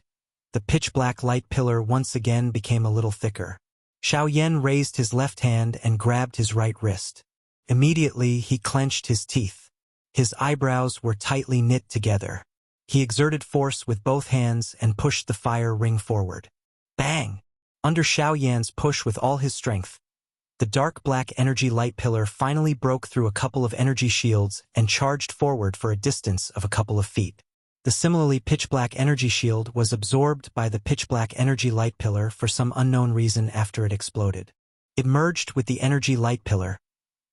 the pitch-black light pillar once again became a little thicker. Xiao Yan raised his left hand and grabbed his right wrist. Immediately, he clenched his teeth. His eyebrows were tightly knit together. He exerted force with both hands and pushed the fire ring forward. Bang! Under Xiao Yan's push with all his strength, the dark black energy light pillar finally broke through a couple of energy shields and charged forward for a distance of a couple of feet. The similarly pitch-black energy shield was absorbed by the pitch-black energy light pillar for some unknown reason after it exploded. It merged with the energy light pillar,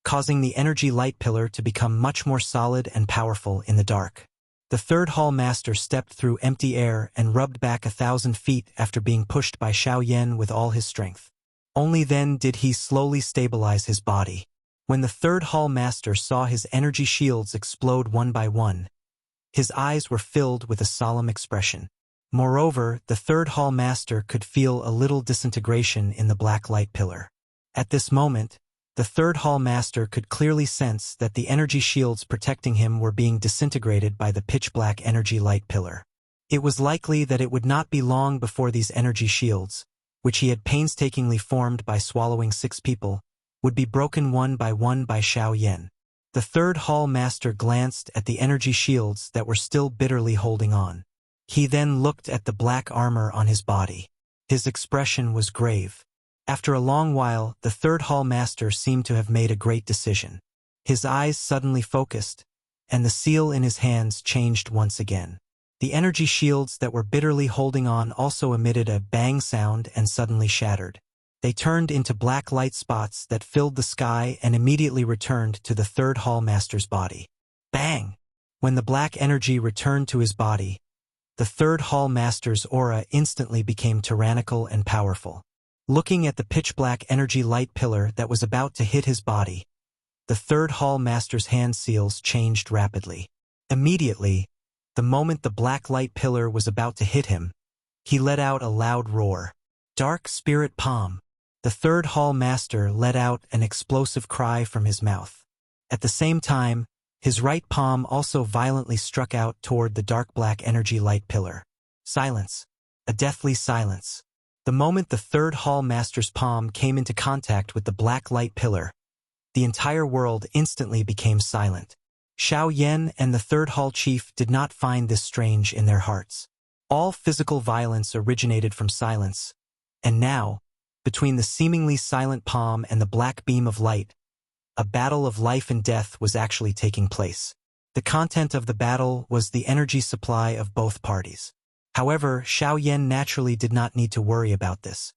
causing the energy light pillar to become much more solid and powerful in the dark. The third hall master stepped through empty air and rubbed back 1,000 feet after being pushed by Xiao Yan with all his strength. Only then did he slowly stabilize his body. When the third hall master saw his energy shields explode one by one, his eyes were filled with a solemn expression. Moreover, the third hall master could feel a little disintegration in the black light pillar. At this moment, the third hall master could clearly sense that the energy shields protecting him were being disintegrated by the pitch-black energy light pillar. It was likely that it would not be long before these energy shields, which he had painstakingly formed by swallowing 6 people, would be broken one by Xiao Yan. The third hall master glanced at the energy shields that were still bitterly holding on. He then looked at the black armor on his body. His expression was grave. After a long while, the third hall master seemed to have made a great decision. His eyes suddenly focused, and the seal in his hands changed once again. The energy shields that were bitterly holding on also emitted a bang sound and suddenly shattered. They turned into black light spots that filled the sky and immediately returned to the third Hall Master's body. Bang! When the black energy returned to his body, the third Hall Master's aura instantly became tyrannical and powerful. Looking at the pitch-black energy light pillar that was about to hit his body, the third Hall Master's hand seals changed rapidly. Immediately, the moment the black light pillar was about to hit him, he let out a loud roar. Dark Spirit Palm. The third Hall Master let out an explosive cry from his mouth. At the same time, his right palm also violently struck out toward the dark black energy light pillar. Silence. A deathly silence. The moment the third Hall Master's palm came into contact with the black light pillar, the entire world instantly became silent. Xiao Yan and the third Hall Chief did not find this strange in their hearts. All physical violence originated from silence, and now, between the seemingly silent palm and the black beam of light, a battle of life and death was actually taking place. The content of the battle was the energy supply of both parties. However, Xiao Yan naturally did not need to worry about this.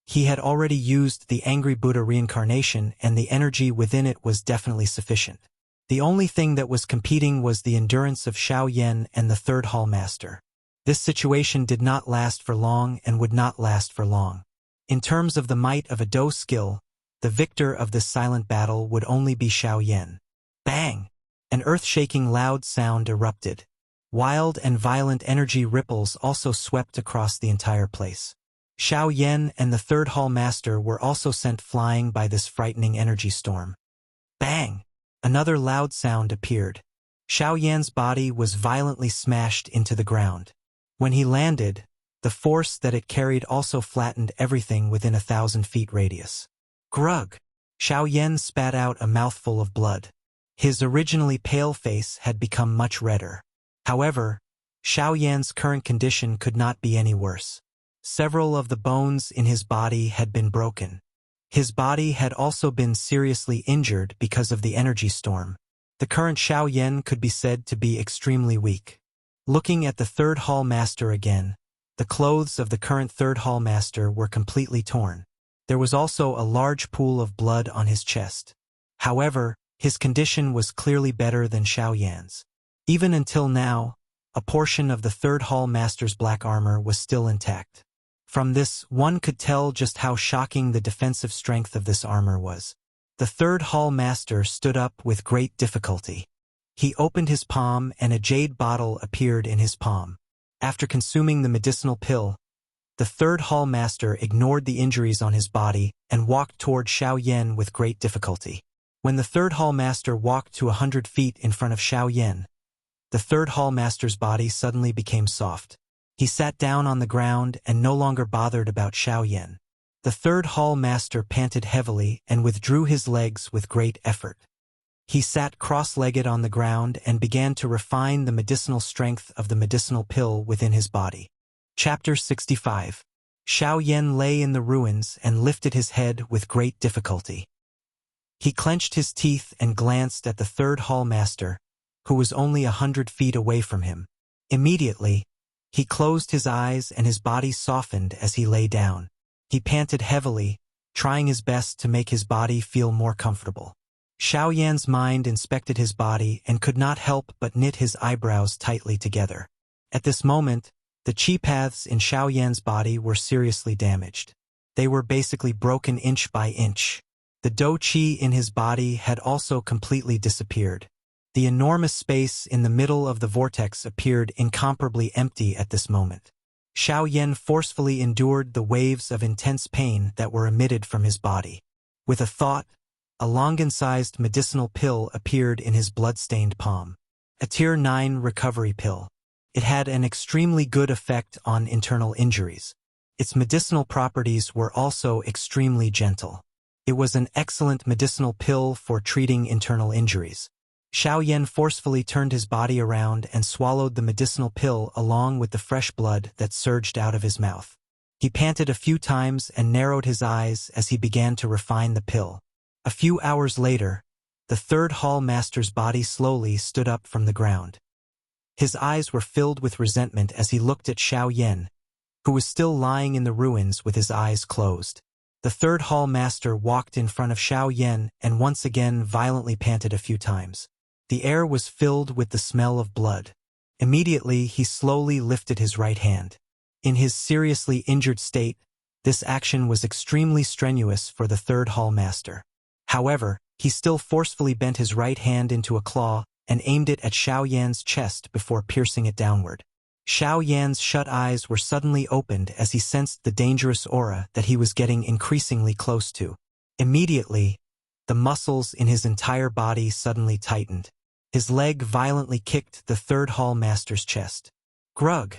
He had already used the Angry Buddha reincarnation and the energy within it was definitely sufficient. The only thing that was competing was the endurance of Xiao Yan and the third Hall Master. This situation did not last for long and would not last for long. In terms of the might of a Do skill, the victor of this silent battle would only be Xiao Yan. Bang! An earth-shaking loud sound erupted. Wild and violent energy ripples also swept across the entire place. Xiao Yan and the third Hall Master were also sent flying by this frightening energy storm. Bang! Another loud sound appeared. Xiao Yan's body was violently smashed into the ground. When he landed, the force that it carried also flattened everything within 1,000 feet radius. Grug! Xiao Yan spat out a mouthful of blood. His originally pale face had become much redder. However, Xiao Yan's current condition could not be any worse. Several of the bones in his body had been broken. His body had also been seriously injured because of the energy storm. The current Xiao Yan could be said to be extremely weak. Looking at the third Hall Master again, the clothes of the current third Hall Master were completely torn. There was also a large pool of blood on his chest. However, his condition was clearly better than Xiao Yan's. Even until now, a portion of the third Hall Master's black armor was still intact. From this, one could tell just how shocking the defensive strength of this armor was. The third Hall Master stood up with great difficulty. He opened his palm and a jade bottle appeared in his palm. After consuming the medicinal pill, the third Hall Master ignored the injuries on his body and walked toward Xiao Yan with great difficulty. When the third Hall Master walked to 100 feet in front of Xiao Yan, the third Hall Master's body suddenly became soft. He sat down on the ground and no longer bothered about Xiao Yan. The third Hall Master panted heavily and withdrew his legs with great effort. He sat cross-legged on the ground and began to refine the medicinal strength of the medicinal pill within his body. Chapter 65. Xiao Yan lay in the ruins and lifted his head with great difficulty. He clenched his teeth and glanced at the third Hall Master, who was only 100 feet away from him. Immediately, he closed his eyes and his body softened as he lay down. He panted heavily, trying his best to make his body feel more comfortable. Xiao Yan's mind inspected his body and could not help but knit his eyebrows tightly together. At this moment, the chi paths in Xiao Yan's body were seriously damaged. They were basically broken inch by inch. The do chi in his body had also completely disappeared. The enormous space in the middle of the vortex appeared incomparably empty at this moment. Xiao Yan forcefully endured the waves of intense pain that were emitted from his body. With a thought, a Longan-sized medicinal pill appeared in his blood-stained palm. A Tier 9 recovery pill. It had an extremely good effect on internal injuries. Its medicinal properties were also extremely gentle. It was an excellent medicinal pill for treating internal injuries. Xiao Yan forcefully turned his body around and swallowed the medicinal pill along with the fresh blood that surged out of his mouth. He panted a few times and narrowed his eyes as he began to refine the pill. A few hours later, the third hall master's body slowly stood up from the ground. His eyes were filled with resentment as he looked at Xiao Yan, who was still lying in the ruins with his eyes closed. The third hall master walked in front of Xiao Yan and once again violently panted a few times. The air was filled with the smell of blood. Immediately, he slowly lifted his right hand. In his seriously injured state, this action was extremely strenuous for the third hall master. However, he still forcefully bent his right hand into a claw and aimed it at Xiao Yan's chest before piercing it downward. Xiao Yan's shut eyes were suddenly opened as he sensed the dangerous aura that he was getting increasingly close to. Immediately, the muscles in his entire body suddenly tightened. His leg violently kicked the third hall master's chest. Grug!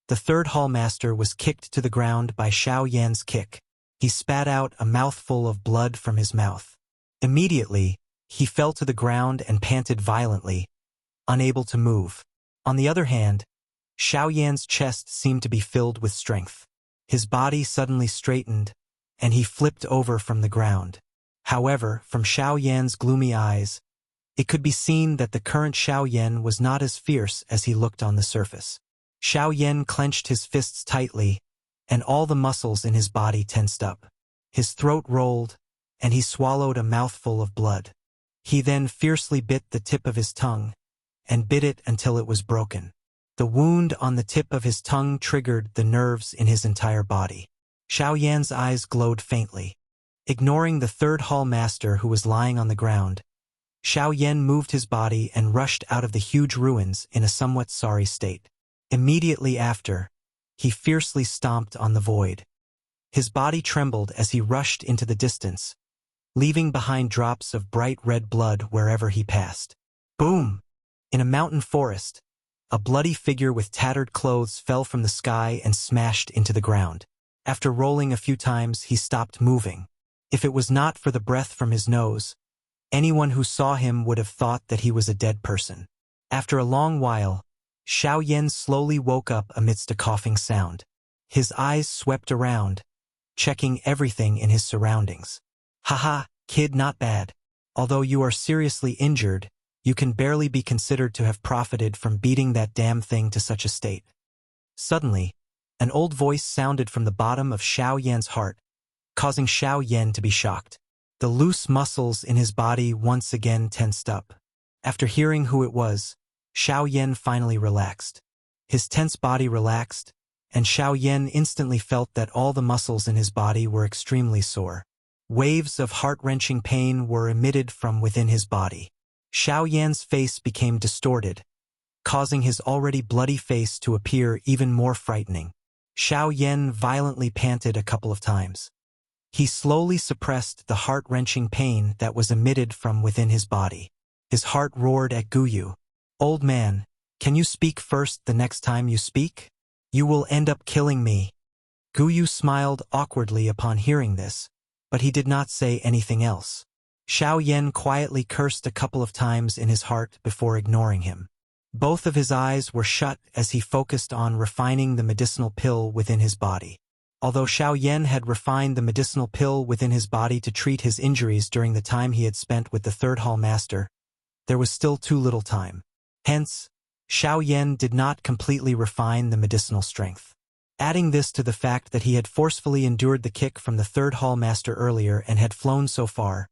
The third hall master was kicked to the ground by Xiao Yan's kick. He spat out a mouthful of blood from his mouth. Immediately, he fell to the ground and panted violently, unable to move. On the other hand, Xiao Yan's chest seemed to be filled with strength. His body suddenly straightened, and he flipped over from the ground. However, from Xiao Yan's gloomy eyes, it could be seen that the current Xiao Yan was not as fierce as he looked on the surface. Xiao Yan clenched his fists tightly, and all the muscles in his body tensed up. His throat rolled, and he swallowed a mouthful of blood. He then fiercely bit the tip of his tongue, and bit it until it was broken. The wound on the tip of his tongue triggered the nerves in his entire body. Xiao Yan's eyes glowed faintly. Ignoring the third hall master who was lying on the ground, Xiao Yan moved his body and rushed out of the huge ruins in a somewhat sorry state. Immediately after, he fiercely stomped on the void. His body trembled as he rushed into the distance, leaving behind drops of bright red blood wherever he passed. Boom! In a mountain forest, a bloody figure with tattered clothes fell from the sky and smashed into the ground. After rolling a few times, he stopped moving. If it was not for the breath from his nose, anyone who saw him would have thought that he was a dead person. After a long while, Xiao Yan slowly woke up amidst a coughing sound. His eyes swept around, checking everything in his surroundings. Haha, kid, not bad. Although you are seriously injured, you can barely be considered to have profited from beating that damn thing to such a state. Suddenly, an old voice sounded from the bottom of Xiao Yan's heart, causing Xiao Yan to be shocked. The loose muscles in his body once again tensed up. After hearing who it was, Xiao Yan finally relaxed. His tense body relaxed, and Xiao Yan instantly felt that all the muscles in his body were extremely sore. Waves of heart-wrenching pain were emitted from within his body. Xiao Yan's face became distorted, causing his already bloody face to appear even more frightening. Xiao Yan violently panted a couple of times. He slowly suppressed the heart-wrenching pain that was emitted from within his body. His heart roared at Guyu. Old man, can you speak first the next time you speak? You will end up killing me. Guyu smiled awkwardly upon hearing this, but he did not say anything else. Xiao Yan quietly cursed a couple of times in his heart before ignoring him. Both of his eyes were shut as he focused on refining the medicinal pill within his body. Although Xiao Yan had refined the medicinal pill within his body to treat his injuries during the time he had spent with the third hall master, there was still too little time. Hence, Xiao Yan did not completely refine the medicinal strength. Adding this to the fact that he had forcefully endured the kick from the third hall master earlier and had flown so far,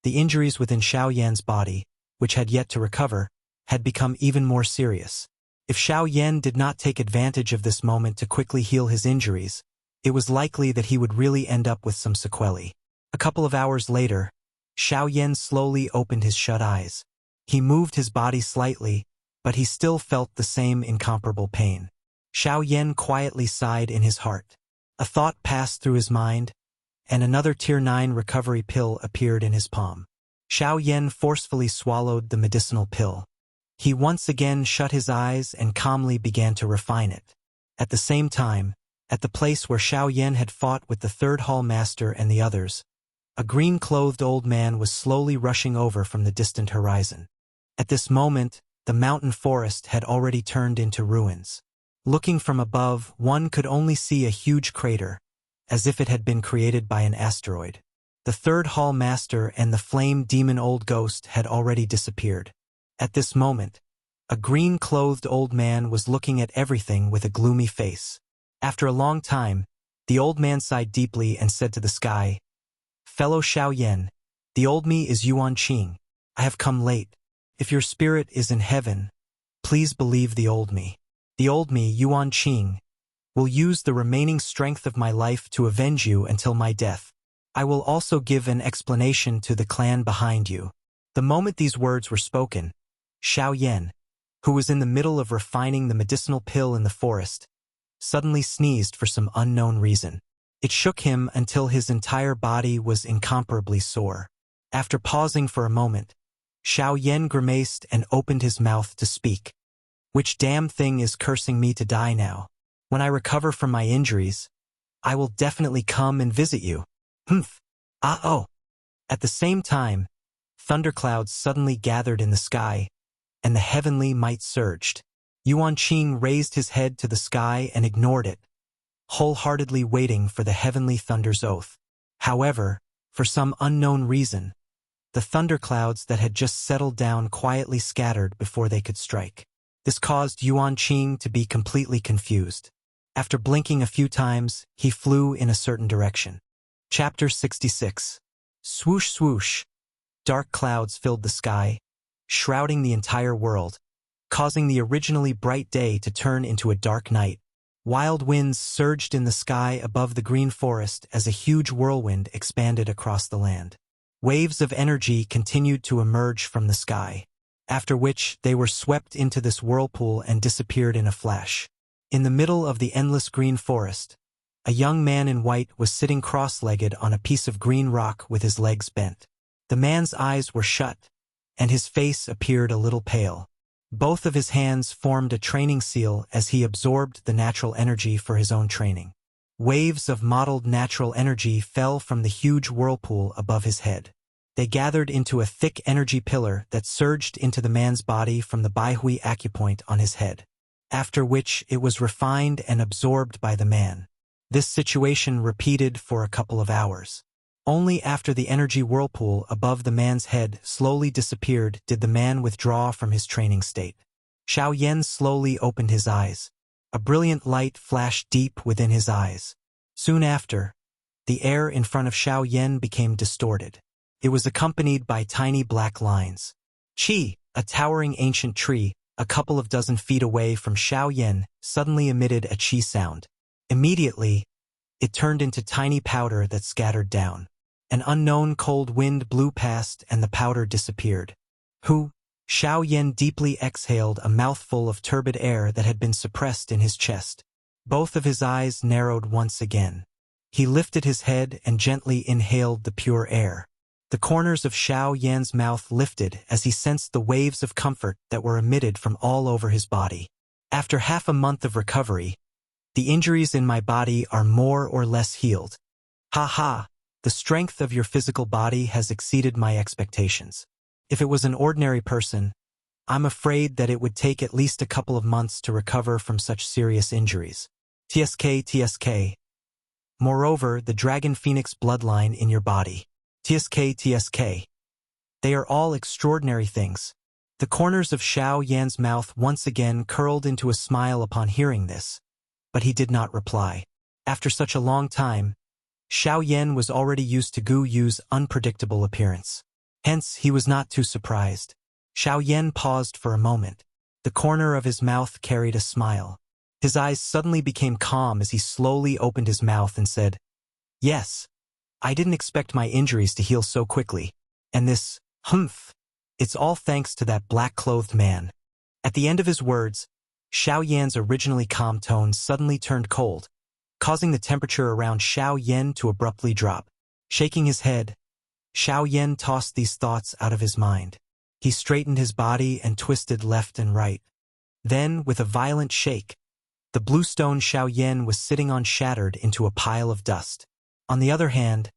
the injuries within Xiao Yan's body, which had yet to recover, had become even more serious. If Xiao Yan did not take advantage of this moment to quickly heal his injuries, it was likely that he would really end up with some sequelae. A couple of hours later, Xiao Yan slowly opened his shut eyes. He moved his body slightly, but he still felt the same incomparable pain. Xiao Yan quietly sighed in his heart. A thought passed through his mind, and another Tier 9 recovery pill appeared in his palm. Xiao Yan forcefully swallowed the medicinal pill. He once again shut his eyes and calmly began to refine it. At the same time, at the place where Xiao Yan had fought with the third hall master and the others, a green-clothed old man was slowly rushing over from the distant horizon. At this moment, the mountain forest had already turned into ruins. Looking from above, one could only see a huge crater, as if it had been created by an asteroid. The third hall master and the flame demon old ghost had already disappeared. At this moment, a green-clothed old man was looking at everything with a gloomy face. After a long time, the old man sighed deeply and said to the sky, "Fellow Xiaoyan, the old me is Yuan Qing. I have come late. If your spirit is in heaven, please believe the old me. The old me, Yuan Qing, will use the remaining strength of my life to avenge you until my death. I will also give an explanation to the clan behind you." The moment these words were spoken, Xiaoyan, who was in the middle of refining the medicinal pill in the forest, suddenly sneezed for some unknown reason. It shook him until his entire body was incomparably sore. After pausing for a moment, Xiaoyan grimaced and opened his mouth to speak. "Which damn thing is cursing me to die now? When I recover from my injuries, I will definitely come and visit you. Humph. Ah-oh." At the same time, thunderclouds suddenly gathered in the sky, and the heavenly might surged. Yuan Qing raised his head to the sky and ignored it, wholeheartedly waiting for the heavenly thunder's oath. However, for some unknown reason, the thunderclouds that had just settled down quietly scattered before they could strike. This caused Yuan Qing to be completely confused. After blinking a few times, he flew in a certain direction. Chapter 66. Swoosh swoosh. Dark clouds filled the sky, shrouding the entire world, causing the originally bright day to turn into a dark night. Wild winds surged in the sky above the green forest as a huge whirlwind expanded across the land. Waves of energy continued to emerge from the sky, after which they were swept into this whirlpool and disappeared in a flash. In the middle of the endless green forest, a young man in white was sitting cross-legged on a piece of green rock with his legs bent. The man's eyes were shut, and his face appeared a little pale. Both of his hands formed a training seal as he absorbed the natural energy for his own training. Waves of mottled natural energy fell from the huge whirlpool above his head. They gathered into a thick energy pillar that surged into the man's body from the Baihui acupoint on his head, after which it was refined and absorbed by the man. This situation repeated for a couple of hours. Only after the energy whirlpool above the man's head slowly disappeared did the man withdraw from his training state. Xiaoyan slowly opened his eyes. A brilliant light flashed deep within his eyes. Soon after, the air in front of Xiaoyan became distorted. It was accompanied by tiny black lines. Qi, a towering ancient tree, a couple of dozen feet away from Xiaoyan, suddenly emitted a qi sound. Immediately, it turned into tiny powder that scattered down. An unknown cold wind blew past and the powder disappeared. Xiaoyan deeply exhaled a mouthful of turbid air that had been suppressed in his chest. Both of his eyes narrowed once again. He lifted his head and gently inhaled the pure air. The corners of Xiaoyan's mouth lifted as he sensed the waves of comfort that were emitted from all over his body. After half a month of recovery, the injuries in my body are more or less healed. Ha ha! The strength of your physical body has exceeded my expectations. If it was an ordinary person, I'm afraid that it would take at least a couple of months to recover from such serious injuries. TSK. Moreover, the Dragon Phoenix bloodline in your body. TSK. They are all extraordinary things. The corners of Xiaoyan's mouth once again curled into a smile upon hearing this, but he did not reply. After such a long time, Xiaoyan was already used to Gu Yu's unpredictable appearance. Hence, he was not too surprised. Xiaoyan paused for a moment. The corner of his mouth carried a smile. His eyes suddenly became calm as he slowly opened his mouth and said, "Yes, I didn't expect my injuries to heal so quickly. And this, it's all thanks to that black-clothed man." At the end of his words, Xiaoyan's originally calm tone suddenly turned cold, causing the temperature around Xiaoyan to abruptly drop. Shaking his head, Xiaoyan tossed these thoughts out of his mind. He straightened his body and twisted left and right. Then, with a violent shake, the blue stone Xiaoyan was sitting on shattered into a pile of dust. On the other hand,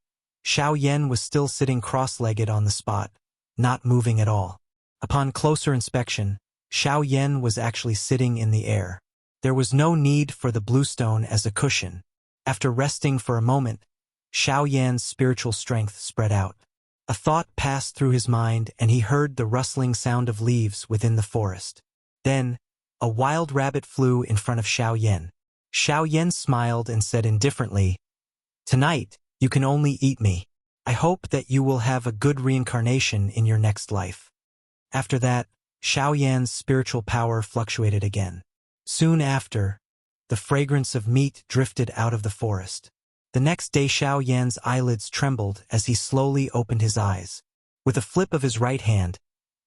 Xiaoyan was still sitting cross-legged on the spot, not moving at all. Upon closer inspection, Xiaoyan was actually sitting in the air. There was no need for the blue stone as a cushion. After resting for a moment, Xiao Yan's spiritual strength spread out. A thought passed through his mind and he heard the rustling sound of leaves within the forest. Then, a wild rabbit flew in front of Xiao Yan. Xiao Yan smiled and said indifferently, "Tonight, you can only eat me. I hope that you will have a good reincarnation in your next life." After that, Xiao Yan's spiritual power fluctuated again. Soon after, the fragrance of meat drifted out of the forest. The next day Xiao Yan's eyelids trembled as he slowly opened his eyes. With a flip of his right hand,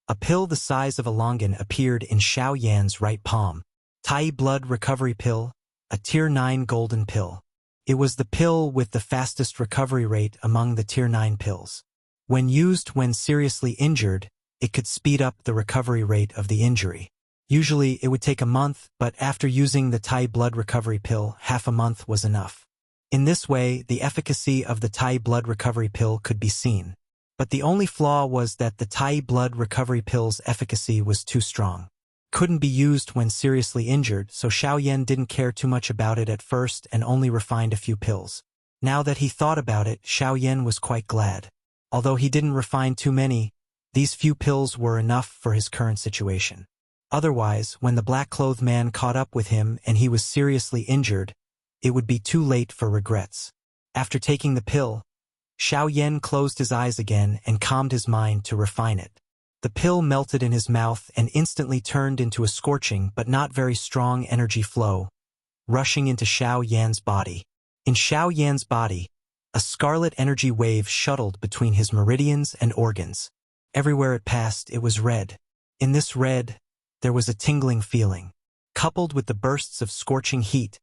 a pill the size of a longan appeared in Xiao Yan's right palm. Tai Blood Recovery Pill, a Tier 9 golden pill. It was the pill with the fastest recovery rate among the Tier 9 pills. When used when seriously injured, it could speed up the recovery rate of the injury. Usually it would take a month, but after using the Tai Blood Recovery Pill, half a month was enough. In this way, the efficacy of the Tai Blood Recovery Pill could be seen. But the only flaw was that the Tai Blood Recovery Pill's efficacy was too strong. Couldn't be used when seriously injured, so Xiao Yan didn't care too much about it at first and only refined a few pills. Now that he thought about it, Xiao Yan was quite glad. Although he didn't refine too many, these few pills were enough for his current situation. Otherwise, when the black-clothed man caught up with him and he was seriously injured, it would be too late for regrets. After taking the pill, Xiao Yan closed his eyes again and calmed his mind to refine it. The pill melted in his mouth and instantly turned into a scorching but not very strong energy flow, rushing into Xiao Yan's body. In Xiao Yan's body, a scarlet energy wave shuttled between his meridians and organs. Everywhere it passed, it was red. In this red, there was a tingling feeling. Coupled with the bursts of scorching heat,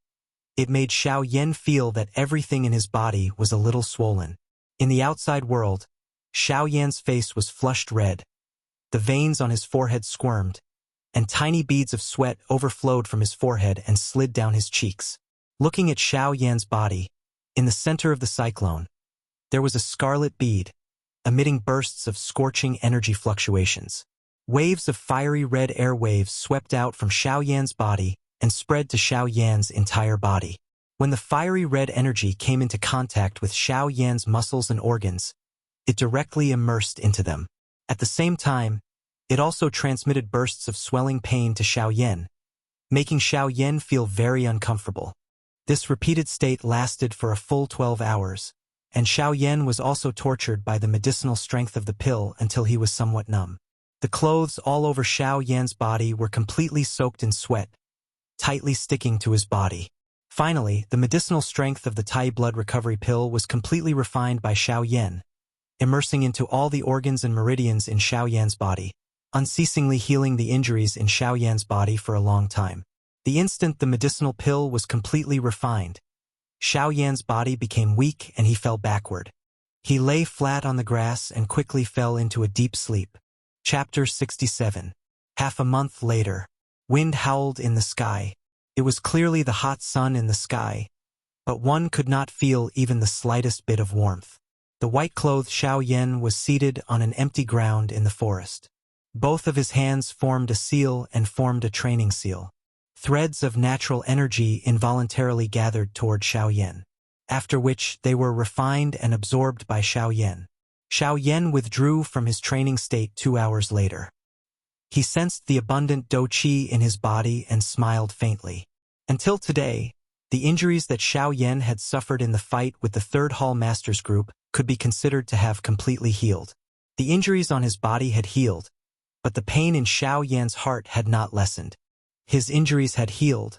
it made Xiao Yan feel that everything in his body was a little swollen. In the outside world, Xiao Yan's face was flushed red. The veins on his forehead squirmed, and tiny beads of sweat overflowed from his forehead and slid down his cheeks. Looking at Xiao Yan's body, in the center of the cyclone, there was a scarlet bead, emitting bursts of scorching energy fluctuations. Waves of fiery red air waves swept out from Xiao Yan's body and spread to Xiao Yan's entire body. When the fiery red energy came into contact with Xiao Yan's muscles and organs, it directly immersed into them. At the same time, it also transmitted bursts of swelling pain to Xiao Yan, making Xiao Yan feel very uncomfortable. This repeated state lasted for a full 12 hours, and Xiao Yan was also tortured by the medicinal strength of the pill until he was somewhat numb. The clothes all over Xiao Yan's body were completely soaked in sweat, tightly sticking to his body. Finally, the medicinal strength of the Tai Blood Recovery Pill was completely refined by Xiao Yan, immersing into all the organs and meridians in Xiao Yan's body, unceasingly healing the injuries in Xiao Yan's body for a long time. The instant the medicinal pill was completely refined, Xiao Yan's body became weak and he fell backward. He lay flat on the grass and quickly fell into a deep sleep. Chapter 67. Half a month later. Wind howled in the sky. It was clearly the hot sun in the sky, but one could not feel even the slightest bit of warmth. The white-clothed Xiao Yan was seated on an empty ground in the forest. Both of his hands formed a seal and formed a training seal. Threads of natural energy involuntarily gathered toward Xiao Yan, after which they were refined and absorbed by Xiao Yan. Xiao Yan withdrew from his training state 2 hours later. He sensed the abundant dou qi in his body and smiled faintly. Until today, the injuries that Xiao Yan had suffered in the fight with the Third Hall Masters group could be considered to have completely healed. The injuries on his body had healed, but the pain in Xiao Yan's heart had not lessened. His injuries had healed,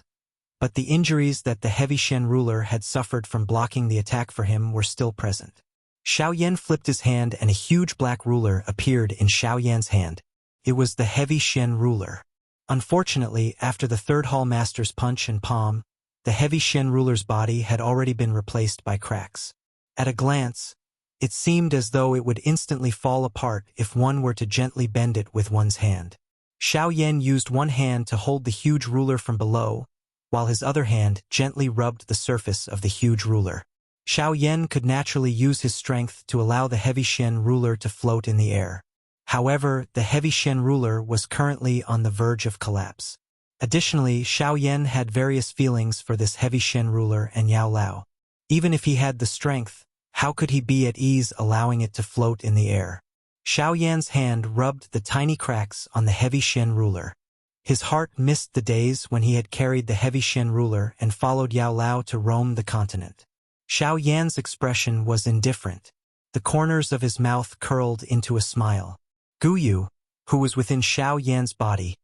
but the injuries that the Heavy Shen ruler had suffered from blocking the attack for him were still present. Xiao Yan flipped his hand and a huge black ruler appeared in Xiao Yan's hand. It was the Heavy Shen ruler. Unfortunately, after the Third Hall Master's punch and palm, the Heavy Shen ruler's body had already been replaced by cracks. At a glance, it seemed as though it would instantly fall apart if one were to gently bend it with one's hand. Xiao Yan used one hand to hold the huge ruler from below, while his other hand gently rubbed the surface of the huge ruler. Xiao Yan could naturally use his strength to allow the Heavy Shen ruler to float in the air. However, the Heavy Shen ruler was currently on the verge of collapse. Additionally, Xiao Yan had various feelings for this Heavy Shen ruler and Yao Lao. Even if he had the strength, How could he be at ease allowing it to float in the air? Xiao Yan's hand rubbed the tiny cracks on the heavy Shen ruler. His heart missed the days when he had carried the heavy Shen ruler and followed Yao Lao to roam the continent. Xiao Yan's expression was indifferent. The corners of his mouth curled into a smile. Gu Yu, who was within Xiao Yan's body,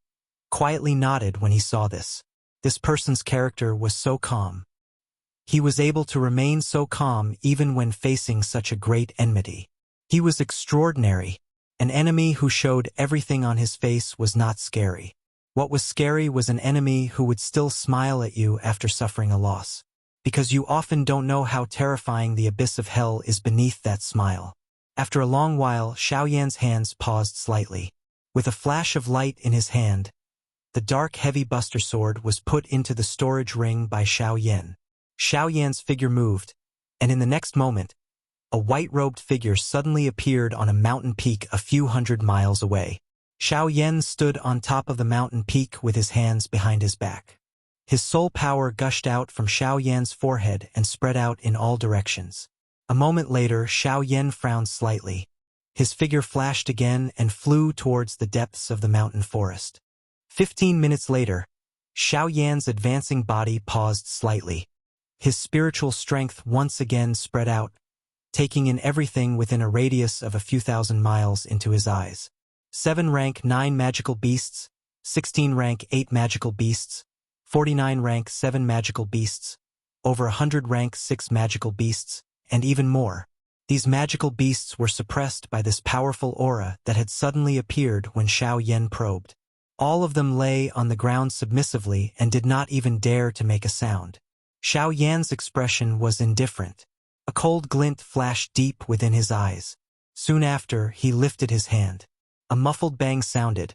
quietly nodded when he saw this. This person's character was so calm. He was able to remain so calm even when facing such a great enmity. He was extraordinary. An enemy who showed everything on his face was not scary. What was scary was an enemy who would still smile at you after suffering a loss. Because you often don't know how terrifying the abyss of hell is beneath that smile. After a long while, Xiao Yan's hands paused slightly. With a flash of light in his hand, the dark heavy buster sword was put into the storage ring by Xiao Yan. Xiao Yan's figure moved, and in the next moment, a white-robed figure suddenly appeared on a mountain peak a few hundred miles away. Xiao Yan stood on top of the mountain peak with his hands behind his back. His soul power gushed out from Xiao Yan's forehead and spread out in all directions. A moment later, Xiao Yan frowned slightly. His figure flashed again and flew towards the depths of the mountain forest. 15 minutes later, Xiao Yan's advancing body paused slightly. His spiritual strength once again spread out, taking in everything within a radius of a few thousand miles into his eyes. 7 rank 9 magical beasts, 16 rank 8 magical beasts, 49 rank 7 magical beasts, over 100 rank 6 magical beasts, and even more. These magical beasts were suppressed by this powerful aura that had suddenly appeared when Xiao Yan probed. All of them lay on the ground submissively and did not even dare to make a sound. Xiao Yan's expression was indifferent. A cold glint flashed deep within his eyes. Soon after, he lifted his hand. A muffled bang sounded,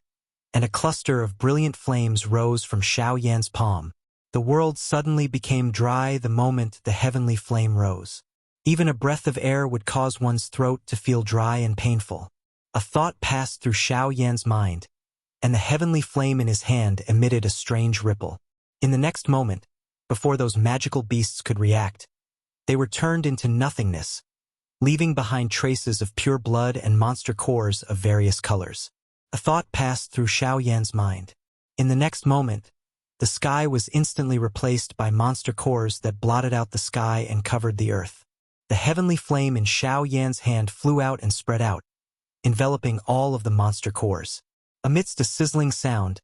and a cluster of brilliant flames rose from Xiao Yan's palm. The world suddenly became dry the moment the heavenly flame rose. Even a breath of air would cause one's throat to feel dry and painful. A thought passed through Xiao Yan's mind, and the heavenly flame in his hand emitted a strange ripple. In the next moment, before those magical beasts could react, they were turned into nothingness, leaving behind traces of pure blood and monster cores of various colors. A thought passed through Xiao Yan's mind. In the next moment, the sky was instantly replaced by monster cores that blotted out the sky and covered the earth. The heavenly flame in Xiao Yan's hand flew out and spread out, enveloping all of the monster cores. Amidst a sizzling sound,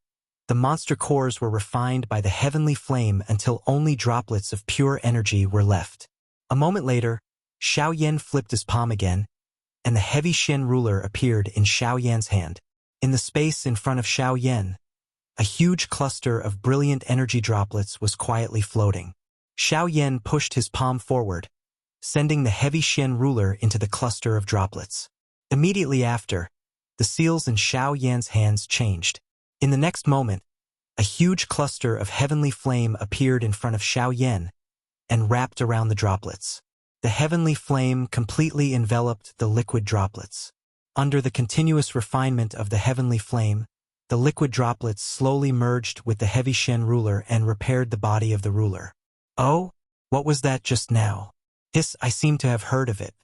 the monster cores were refined by the heavenly flame until only droplets of pure energy were left. A moment later, Xiao Yan flipped his palm again, and the heavy Shen ruler appeared in Xiao Yan's hand. In the space in front of Xiao Yan, a huge cluster of brilliant energy droplets was quietly floating. Xiao Yan pushed his palm forward, sending the heavy Shen ruler into the cluster of droplets. Immediately after, the seals in Xiao Yan's hands changed. In the next moment, a huge cluster of heavenly flame appeared in front of Xiao Yan and wrapped around the droplets. The heavenly flame completely enveloped the liquid droplets. Under the continuous refinement of the heavenly flame, the liquid droplets slowly merged with the heavy Shen ruler and repaired the body of the ruler. Oh, what was that just now? I seem to have heard of it.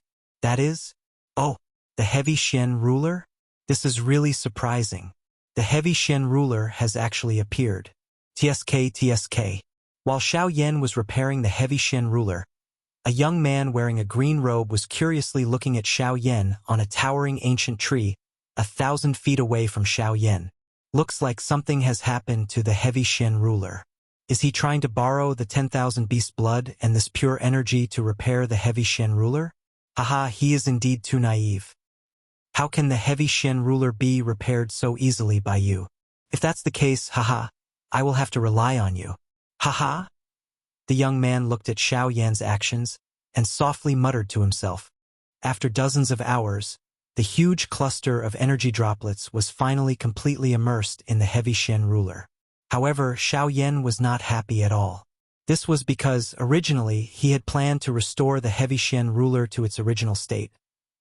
That is? Oh, the heavy Shen ruler? This is really surprising. The heavy Shen ruler has actually appeared. TSK. While Xiao Yan was repairing the heavy Shen ruler, a young man wearing a green robe was curiously looking at Xiao Yan on a towering ancient tree 1,000 feet away from Xiao Yan. Looks like something has happened to the heavy Shen ruler. Is he trying to borrow the 10,000 beast blood and this pure energy to repair the heavy Shen ruler? Haha, he is indeed too naive. How can the heavy Shen ruler be repaired so easily by you? If that's the case, haha, I will have to rely on you. Haha? The young man looked at Xiao Yan's actions and softly muttered to himself. After dozens of hours, the huge cluster of energy droplets was finally completely immersed in the heavy Shen ruler. However, Xiao Yan was not happy at all. This was because, originally, he had planned to restore the heavy Shen ruler to its original state.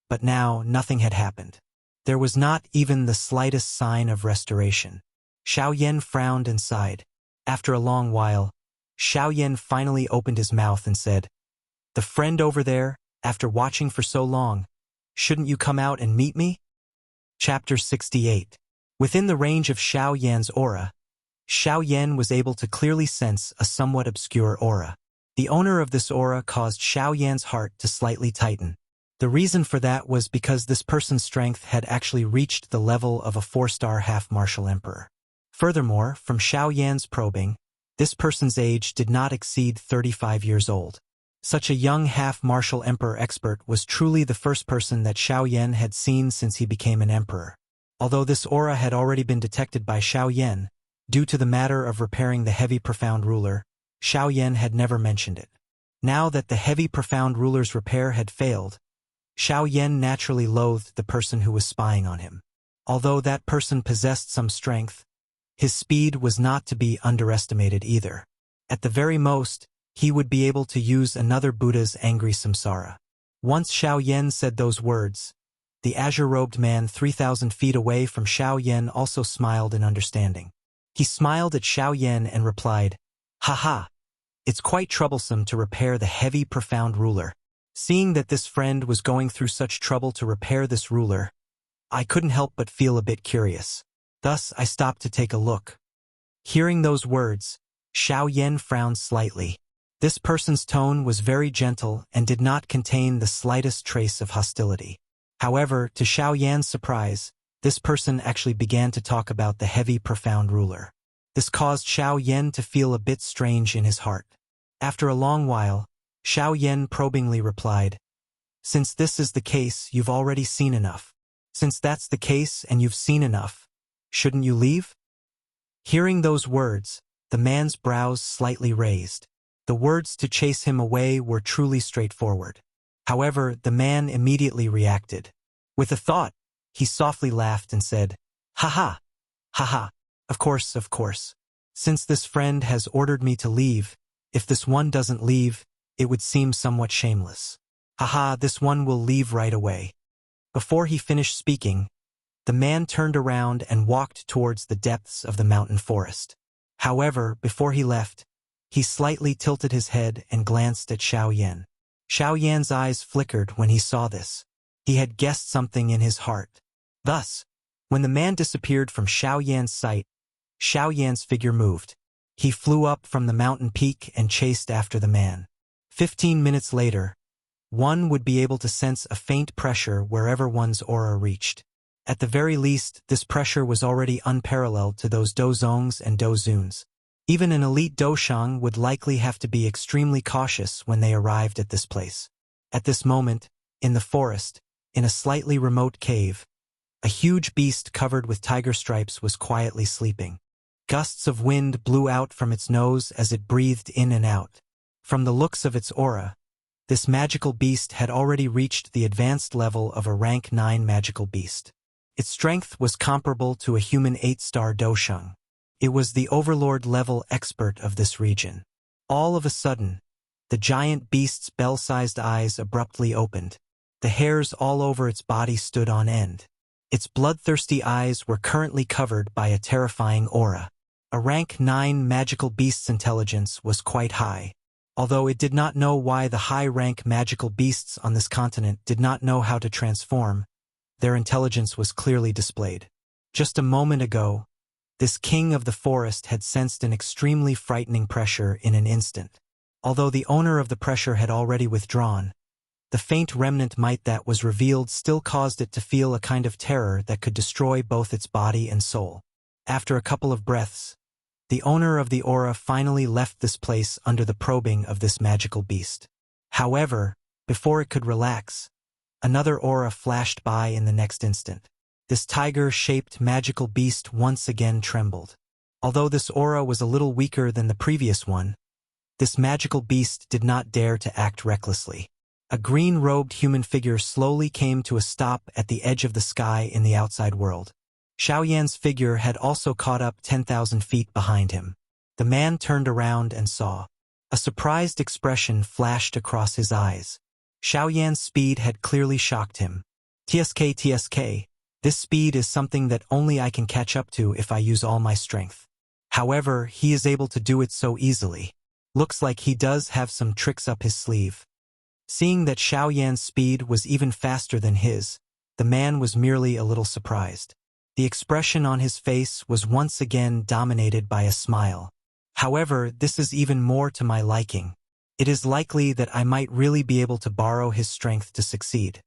But now, nothing had happened. There was not even the slightest sign of restoration. Xiao Yan frowned and sighed. After a long while, Xiao Yan finally opened his mouth and said, "The friend over there, After watching for so long, shouldn't you come out and meet me? Chapter 68. Within the range of Xiao Yan's aura, Xiao Yan was able to clearly sense a somewhat obscure aura. The owner of this aura caused Xiao Yan's heart to slightly tighten. The reason for that was because this person's strength had actually reached the level of a 4-star half-martial emperor. Furthermore, from Xiao Yan's probing, this person's age did not exceed 35 years old. Such a young half-martial emperor expert was truly the first person that Xiao Yan had seen since he became an emperor. Although this aura had already been detected by Xiao Yan, due to the matter of repairing the heavy profound ruler, Xiao Yan had never mentioned it. Now that the heavy profound ruler's repair had failed, Xiao Yan naturally loathed the person who was spying on him. Although that person possessed some strength, his speed was not to be underestimated either. At the very most, he would be able to use another Buddha's angry samsara. Once Xiao Yan said those words, the azure-robed man 3,000 feet away from Xiao Yan also smiled in understanding. He smiled at Xiao Yan and replied, "Haha, it's quite troublesome to repair the heavy profound ruler." Seeing that this friend was going through such trouble to repair this ruler, I couldn't help but feel a bit curious. Thus, I stopped to take a look. Hearing those words, Xiao Yan frowned slightly. This person's tone was very gentle and did not contain the slightest trace of hostility. However, to Xiao Yan's surprise, this person actually began to talk about the heavy profound ruler. This caused Xiao Yan to feel a bit strange in his heart. After a long while, Xiao Yan probingly replied, "Since this is the case, you've already seen enough. Since that's the case and you've seen enough, shouldn't you leave?" Hearing those words, the man's brows slightly raised. The words to chase him away were truly straightforward. However, the man immediately reacted. With a thought, he softly laughed and said, "Haha, haha, of course, of course. Since this friend has ordered me to leave, if this one doesn't leave, it would seem somewhat shameless. Haha, this one will leave right away." Before he finished speaking, the man turned around and walked towards the depths of the mountain forest. However, before he left, he slightly tilted his head and glanced at Xiao Yan. Xiao Yan's eyes flickered when he saw this. He had guessed something in his heart. Thus, when the man disappeared from Xiao Yan's sight, Xiao Yan's figure moved. He flew up from the mountain peak and chased after the man. 15 minutes later, one would be able to sense a faint pressure wherever one's aura reached. At the very least, this pressure was already unparalleled to those dozongs and dozuns. Even an elite doshang would likely have to be extremely cautious when they arrived at this place. At this moment, in the forest, in a slightly remote cave, a huge beast covered with tiger stripes was quietly sleeping. Gusts of wind blew out from its nose as it breathed in and out. From the looks of its aura, this magical beast had already reached the advanced level of a rank 9 magical beast. Its strength was comparable to a human 8-star doshang. It was the overlord-level expert of this region. All of a sudden, the giant beast's bell-sized eyes abruptly opened. The hairs all over its body stood on end. Its bloodthirsty eyes were currently covered by a terrifying aura. A rank 9 magical beast's intelligence was quite high. Although it did not know why the high-rank magical beasts on this continent did not know how to transform, their intelligence was clearly displayed. Just a moment ago, this king of the forest had sensed an extremely frightening pressure in an instant. Although the owner of the pressure had already withdrawn, the faint remnant might that was revealed still caused it to feel a kind of terror that could destroy both its body and soul. After a couple of breaths, the owner of the aura finally left this place under the probing of this magical beast. However, before it could relax, another aura flashed by in the next instant. This tiger-shaped magical beast once again trembled. Although this aura was a little weaker than the previous one, this magical beast did not dare to act recklessly. A green-robed human figure slowly came to a stop at the edge of the sky in the outside world. Xiao Yan's figure had also caught up 10,000 feet behind him. The man turned around and saw. A surprised expression flashed across his eyes. Xiao Yan's speed had clearly shocked him. TSK. This speed is something that only I can catch up to if I use all my strength. However, he is able to do it so easily. Looks like he does have some tricks up his sleeve. Seeing that Xiao Yan's speed was even faster than his, the man was merely a little surprised. The expression on his face was once again dominated by a smile. However, this is even more to my liking. It is likely that I might really be able to borrow his strength to succeed.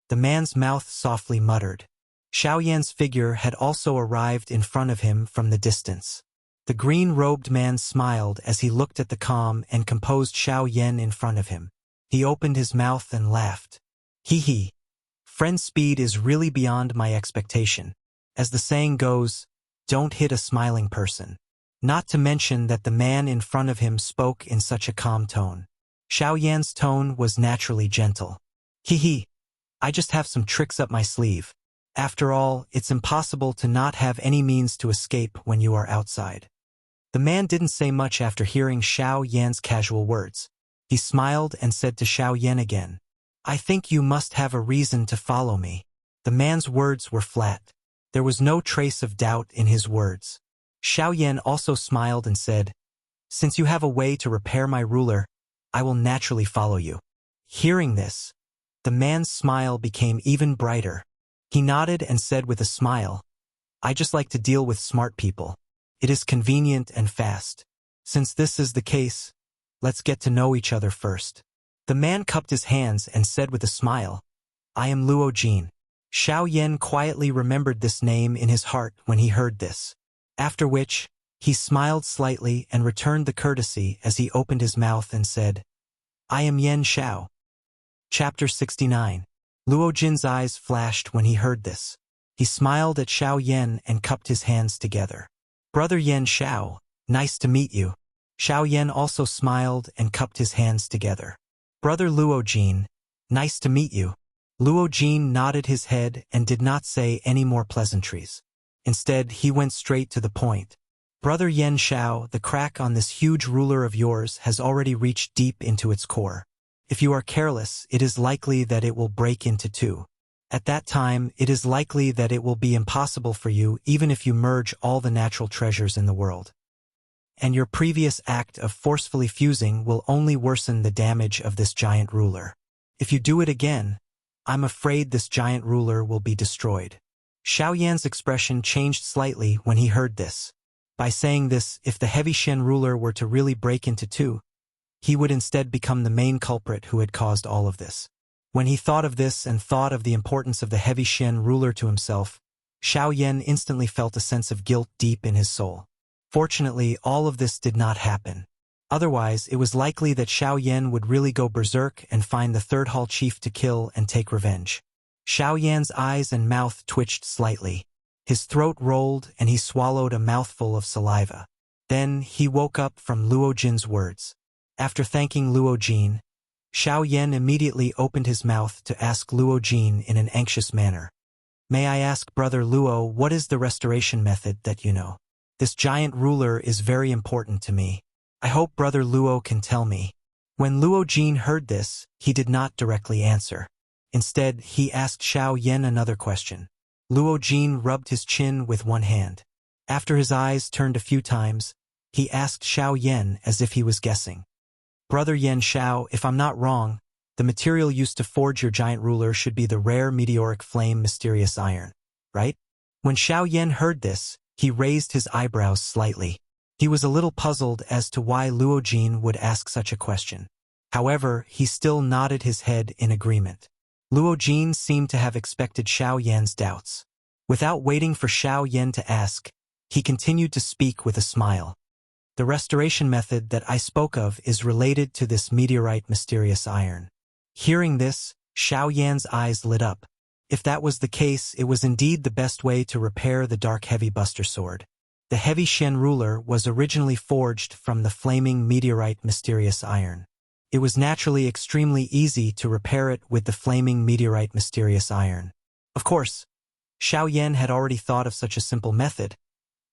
The man's mouth softly muttered. Xiao Yan's figure had also arrived in front of him from the distance. The green-robed man smiled as he looked at the calm and composed Xiao Yan in front of him. He opened his mouth and laughed. Hee hee. Friend speed is really beyond my expectation. As the saying goes, don't hit a smiling person. Not to mention that the man in front of him spoke in such a calm tone. Xiao Yan's tone was naturally gentle. Hee hee. I just have some tricks up my sleeve. After all, it's impossible to not have any means to escape when you are outside. The man didn't say much after hearing Xiao Yan's casual words. He smiled and said to Xiao Yan again, I think you must have a reason to follow me. The man's words were flat. There was no trace of doubt in his words. Xiao Yan also smiled and said, Since you have a way to repair my ruler, I will naturally follow you. Hearing this, the man's smile became even brighter. He nodded and said with a smile, I just like to deal with smart people. It is convenient and fast. Since this is the case, let's get to know each other first. The man cupped his hands and said with a smile, I am Luo Jin. Xiao Yan quietly remembered this name in his heart when he heard this. After which, he smiled slightly and returned the courtesy as he opened his mouth and said, I am Yan Xiao. Chapter 69. Luo Jin's eyes flashed when he heard this. He smiled at Xiao Yan and cupped his hands together. Brother Yan Xiao, nice to meet you. Xiao Yan also smiled and cupped his hands together. Brother Luo Jin, nice to meet you. Luo Jin nodded his head and did not say any more pleasantries. Instead, he went straight to the point. Brother Yan Xiao, the crack on this huge ruler of yours has already reached deep into its core. If you are careless, it is likely that it will break into two. At that time, it is likely that it will be impossible for you even if you merge all the natural treasures in the world. And your previous act of forcefully fusing will only worsen the damage of this giant ruler. If you do it again, I'm afraid this giant ruler will be destroyed. Xiao Yan's expression changed slightly when he heard this. By saying this, if the heavy Shen ruler were to really break into two, he would instead become the main culprit who had caused all of this. When he thought of this and thought of the importance of the heavy Shen ruler to himself, Xiao Yan instantly felt a sense of guilt deep in his soul. Fortunately, all of this did not happen. Otherwise, it was likely that Xiao Yan would really go berserk and find the third hall chief to kill and take revenge. Xiao Yan's eyes and mouth twitched slightly. His throat rolled and he swallowed a mouthful of saliva. Then he woke up from Luo Jin's words. After thanking Luo Jin, Xiao Yan immediately opened his mouth to ask Luo Jin in an anxious manner. May I ask Brother Luo, what is the restoration method that you know? This giant ruler is very important to me. I hope Brother Luo can tell me. When Luo Jin heard this, he did not directly answer. Instead, he asked Xiao Yan another question. Luo Jin rubbed his chin with one hand. After his eyes turned a few times, he asked Xiao Yan as if he was guessing. Brother Yan Xiao, if I'm not wrong, the material used to forge your giant ruler should be the rare meteoric flame mysterious iron, right? When Xiao Yan heard this, he raised his eyebrows slightly. He was a little puzzled as to why Luo Jin would ask such a question. However, he still nodded his head in agreement. Luo Jin seemed to have expected Xiao Yan's doubts. Without waiting for Xiao Yan to ask, he continued to speak with a smile. The restoration method that I spoke of is related to this meteorite mysterious iron. Hearing this, Xiao Yan's eyes lit up. If that was the case, it was indeed the best way to repair the dark heavy buster sword. The heavy Shen ruler was originally forged from the flaming meteorite mysterious iron. It was naturally extremely easy to repair it with the flaming meteorite mysterious iron. Of course, Xiao Yan had already thought of such a simple method,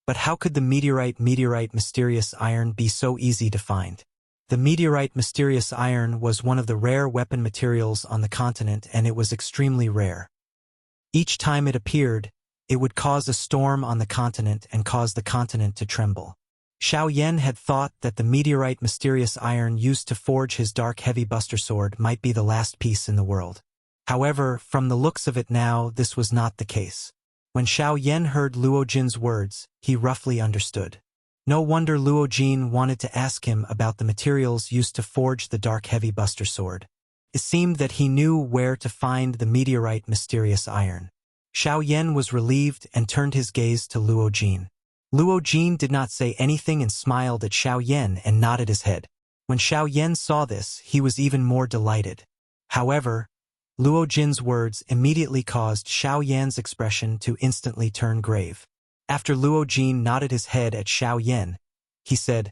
but how could the meteorite mysterious iron be so easy to find? The meteorite mysterious iron was one of the rare weapon materials on the continent, and it was extremely rare. Each time it appeared, it would cause a storm on the continent and cause the continent to tremble. Xiao Yan had thought that the meteorite mysterious iron used to forge his dark heavy buster sword might be the last piece in the world. However, from the looks of it now, this was not the case. When Xiao Yan heard Luo Jin's words, he roughly understood. No wonder Luo Jin wanted to ask him about the materials used to forge the dark heavy buster sword. It seemed that he knew where to find the meteorite mysterious iron. Xiao Yan was relieved and turned his gaze to Luo Jin. Luo Jin did not say anything and smiled at Xiao Yan and nodded his head. When Xiao Yan saw this, he was even more delighted. However, Luo Jin's words immediately caused Xiao Yan's expression to instantly turn grave. After Luo Jin nodded his head at Xiao Yan, he said,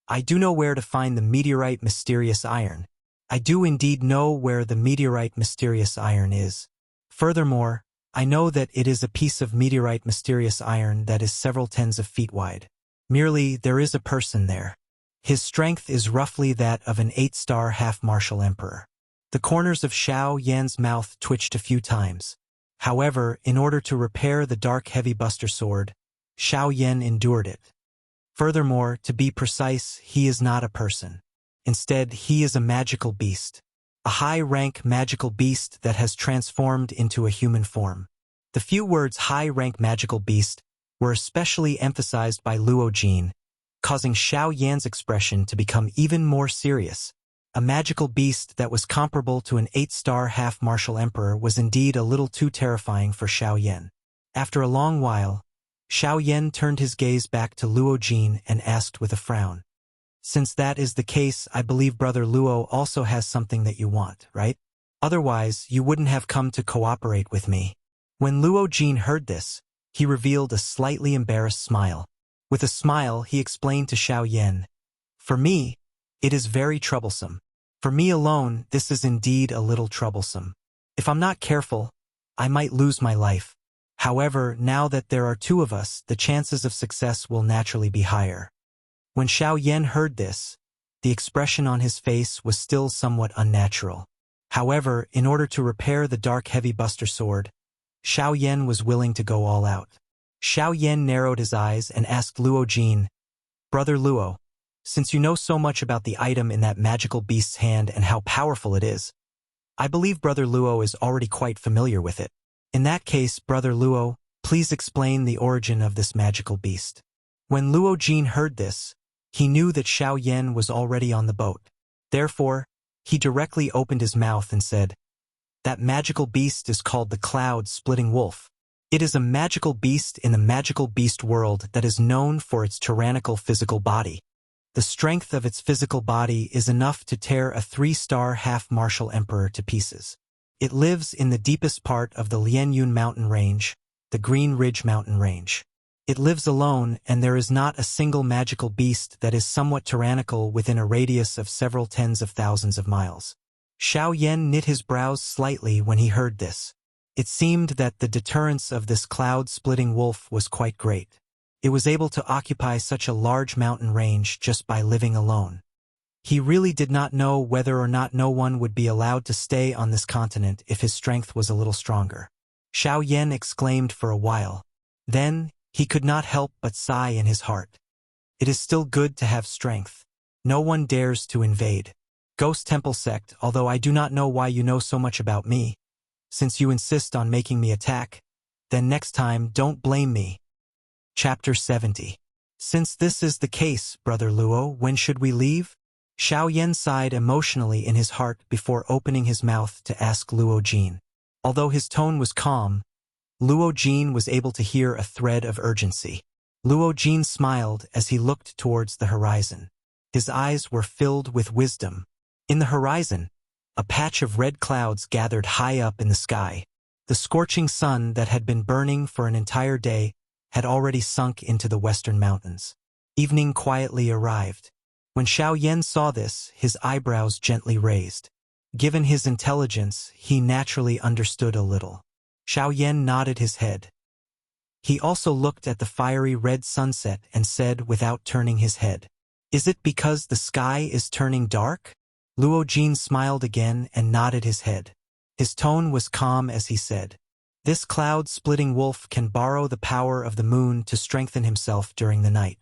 "I do know where to find the meteorite mysterious iron. I do indeed know where the meteorite mysterious iron is. Furthermore, I know that it is a piece of meteorite mysterious iron that is several tens of feet wide. Merely, there is a person there. His strength is roughly that of an 8-star half-martial emperor." The corners of Xiao Yan's mouth twitched a few times. However, in order to repair the dark heavy buster sword, Xiao Yan endured it. Furthermore, to be precise, he is not a person. Instead, he is a magical beast. A high-rank magical beast that has transformed into a human form. The few words high-rank magical beast were especially emphasized by Luo Jin, causing Xiao Yan's expression to become even more serious. A magical beast that was comparable to an 8-star half-martial emperor was indeed a little too terrifying for Xiao Yan. After a long while, Xiao Yan turned his gaze back to Luo Jin and asked with a frown, "Since that is the case, I believe Brother Luo also has something that you want, right? Otherwise, you wouldn't have come to cooperate with me." When Luo Jin heard this, he revealed a slightly embarrassed smile. With a smile, he explained to Xiao Yan, "For me, it is very troublesome. For me alone, this is indeed a little troublesome. If I'm not careful, I might lose my life. However, now that there are two of us, the chances of success will naturally be higher." When Xiao Yan heard this, the expression on his face was still somewhat unnatural. However, in order to repair the dark heavy buster sword, Xiao Yan was willing to go all out. Xiao Yan narrowed his eyes and asked Luo Jin, "Brother Luo, since you know so much about the item in that magical beast's hand and how powerful it is, I believe Brother Luo is already quite familiar with it. In that case, Brother Luo, please explain the origin of this magical beast." When Luo Jin heard this, he knew that Xiao Yan was already on the boat. Therefore, he directly opened his mouth and said, "That magical beast is called the Cloud-Splitting Wolf. It is a magical beast in the magical beast world that is known for its tyrannical physical body. The strength of its physical body is enough to tear a 3-star half-martial emperor to pieces. It lives in the deepest part of the Lianyun mountain range, the Green Ridge mountain range. It lives alone, and there is not a single magical beast that is somewhat tyrannical within a radius of several tens of thousands of miles." Xiao Yan knit his brows slightly when he heard this. It seemed that the deterrence of this cloud-splitting wolf was quite great. It was able to occupy such a large mountain range just by living alone. He really did not know whether or not no one would be allowed to stay on this continent if his strength was a little stronger. Xiao Yan exclaimed for a while. Then, he could not help but sigh in his heart. It is still good to have strength. No one dares to invade. Ghost Temple Sect, although I do not know why you know so much about me. Since you insist on making me attack, then next time don't blame me. Chapter 70. Since this is the case, Brother Luo, when should we leave? Xiao Yan sighed emotionally in his heart before opening his mouth to ask Luo Jin. Although his tone was calm, Luo Jin was able to hear a thread of urgency. Luo Jin smiled as he looked towards the horizon. His eyes were filled with wisdom. In the horizon, a patch of red clouds gathered high up in the sky. The scorching sun that had been burning for an entire day had already sunk into the western mountains. Evening quietly arrived. When Xiao Yan saw this, his eyebrows gently raised. Given his intelligence, he naturally understood a little. Xiao Yan nodded his head. He also looked at the fiery red sunset and said without turning his head, "Is it because the sky is turning dark?" Luo Jin smiled again and nodded his head. His tone was calm as he said, "This cloud-splitting wolf can borrow the power of the moon to strengthen himself during the night.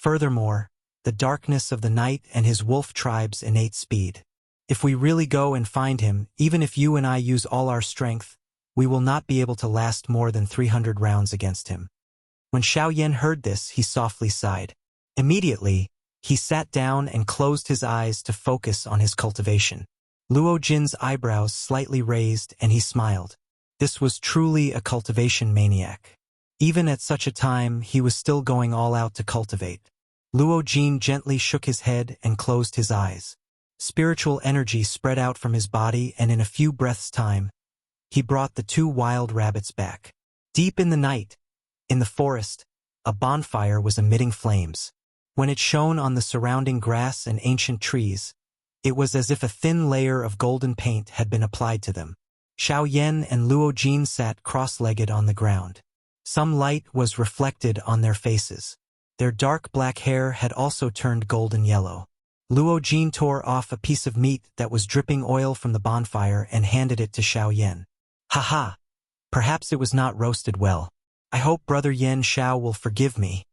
Furthermore, the darkness of the night and his wolf tribe's innate speed. If we really go and find him, even if you and I use all our strength, we will not be able to last more than 300 rounds against him. When Xiao Yan heard this, he softly sighed. Immediately, he sat down and closed his eyes to focus on his cultivation. Luo Jin's eyebrows slightly raised and he smiled. This was truly a cultivation maniac. Even at such a time, he was still going all out to cultivate. Luo Jin gently shook his head and closed his eyes. Spiritual energy spread out from his body, and in a few breaths' time, he brought the 2 wild rabbits back. Deep in the night, in the forest, a bonfire was emitting flames. When it shone on the surrounding grass and ancient trees, it was as if a thin layer of golden paint had been applied to them. Xiao Yan and Luo Jin sat cross-legged on the ground. Some light was reflected on their faces. Their dark black hair had also turned golden yellow. Luo Jin tore off a piece of meat that was dripping oil from the bonfire and handed it to Xiao Yan. "Haha! Perhaps it was not roasted well. I hope Brother Yan Xiao will forgive me."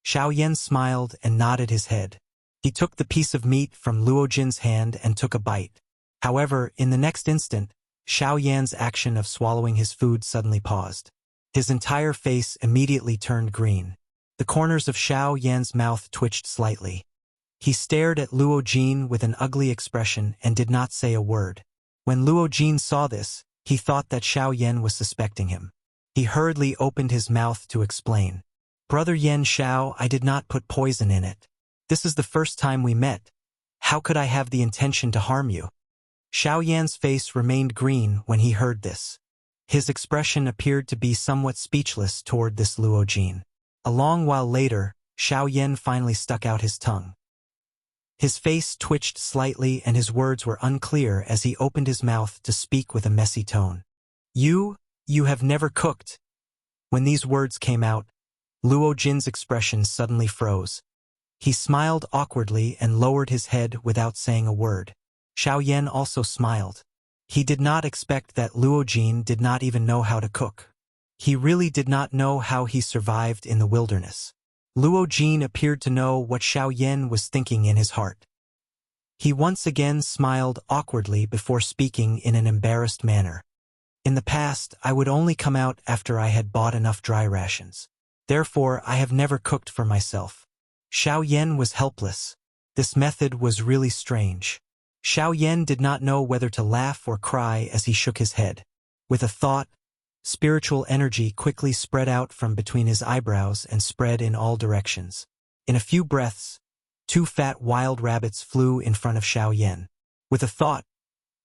Xiao Yan smiled and nodded his head. He took the piece of meat from Luo Jin's hand and took a bite. However, in the next instant, Xiao Yan's action of swallowing his food suddenly paused. His entire face immediately turned green. The corners of Xiao Yan's mouth twitched slightly. He stared at Luo Jin with an ugly expression and did not say a word. When Luo Jin saw this, he thought that Xiao Yan was suspecting him. He hurriedly opened his mouth to explain. "Brother Yan Xiao, I did not put poison in it. This is the first time we met. How could I have the intention to harm you?" Xiao Yan's face remained green when he heard this. His expression appeared to be somewhat speechless toward this Luo Jin. A long while later, Xiao Yan finally stuck out his tongue. His face twitched slightly and his words were unclear as he opened his mouth to speak with a messy tone. You have never cooked." When these words came out, Luo Jin's expression suddenly froze. He smiled awkwardly and lowered his head without saying a word. Xiao Yan also smiled. He did not expect that Luo Jin did not even know how to cook. He really did not know how he survived in the wilderness. Luo Jin appeared to know what Xiao Yan was thinking in his heart. He once again smiled awkwardly before speaking in an embarrassed manner. "In the past, I would only come out after I had bought enough dry rations. Therefore, I have never cooked for myself." Xiao Yan was helpless. This method was really strange. Xiao Yan did not know whether to laugh or cry as he shook his head. With a thought, spiritual energy quickly spread out from between his eyebrows and spread in all directions. In a few breaths, 2 fat wild rabbits flew in front of Xiao Yan. With a thought,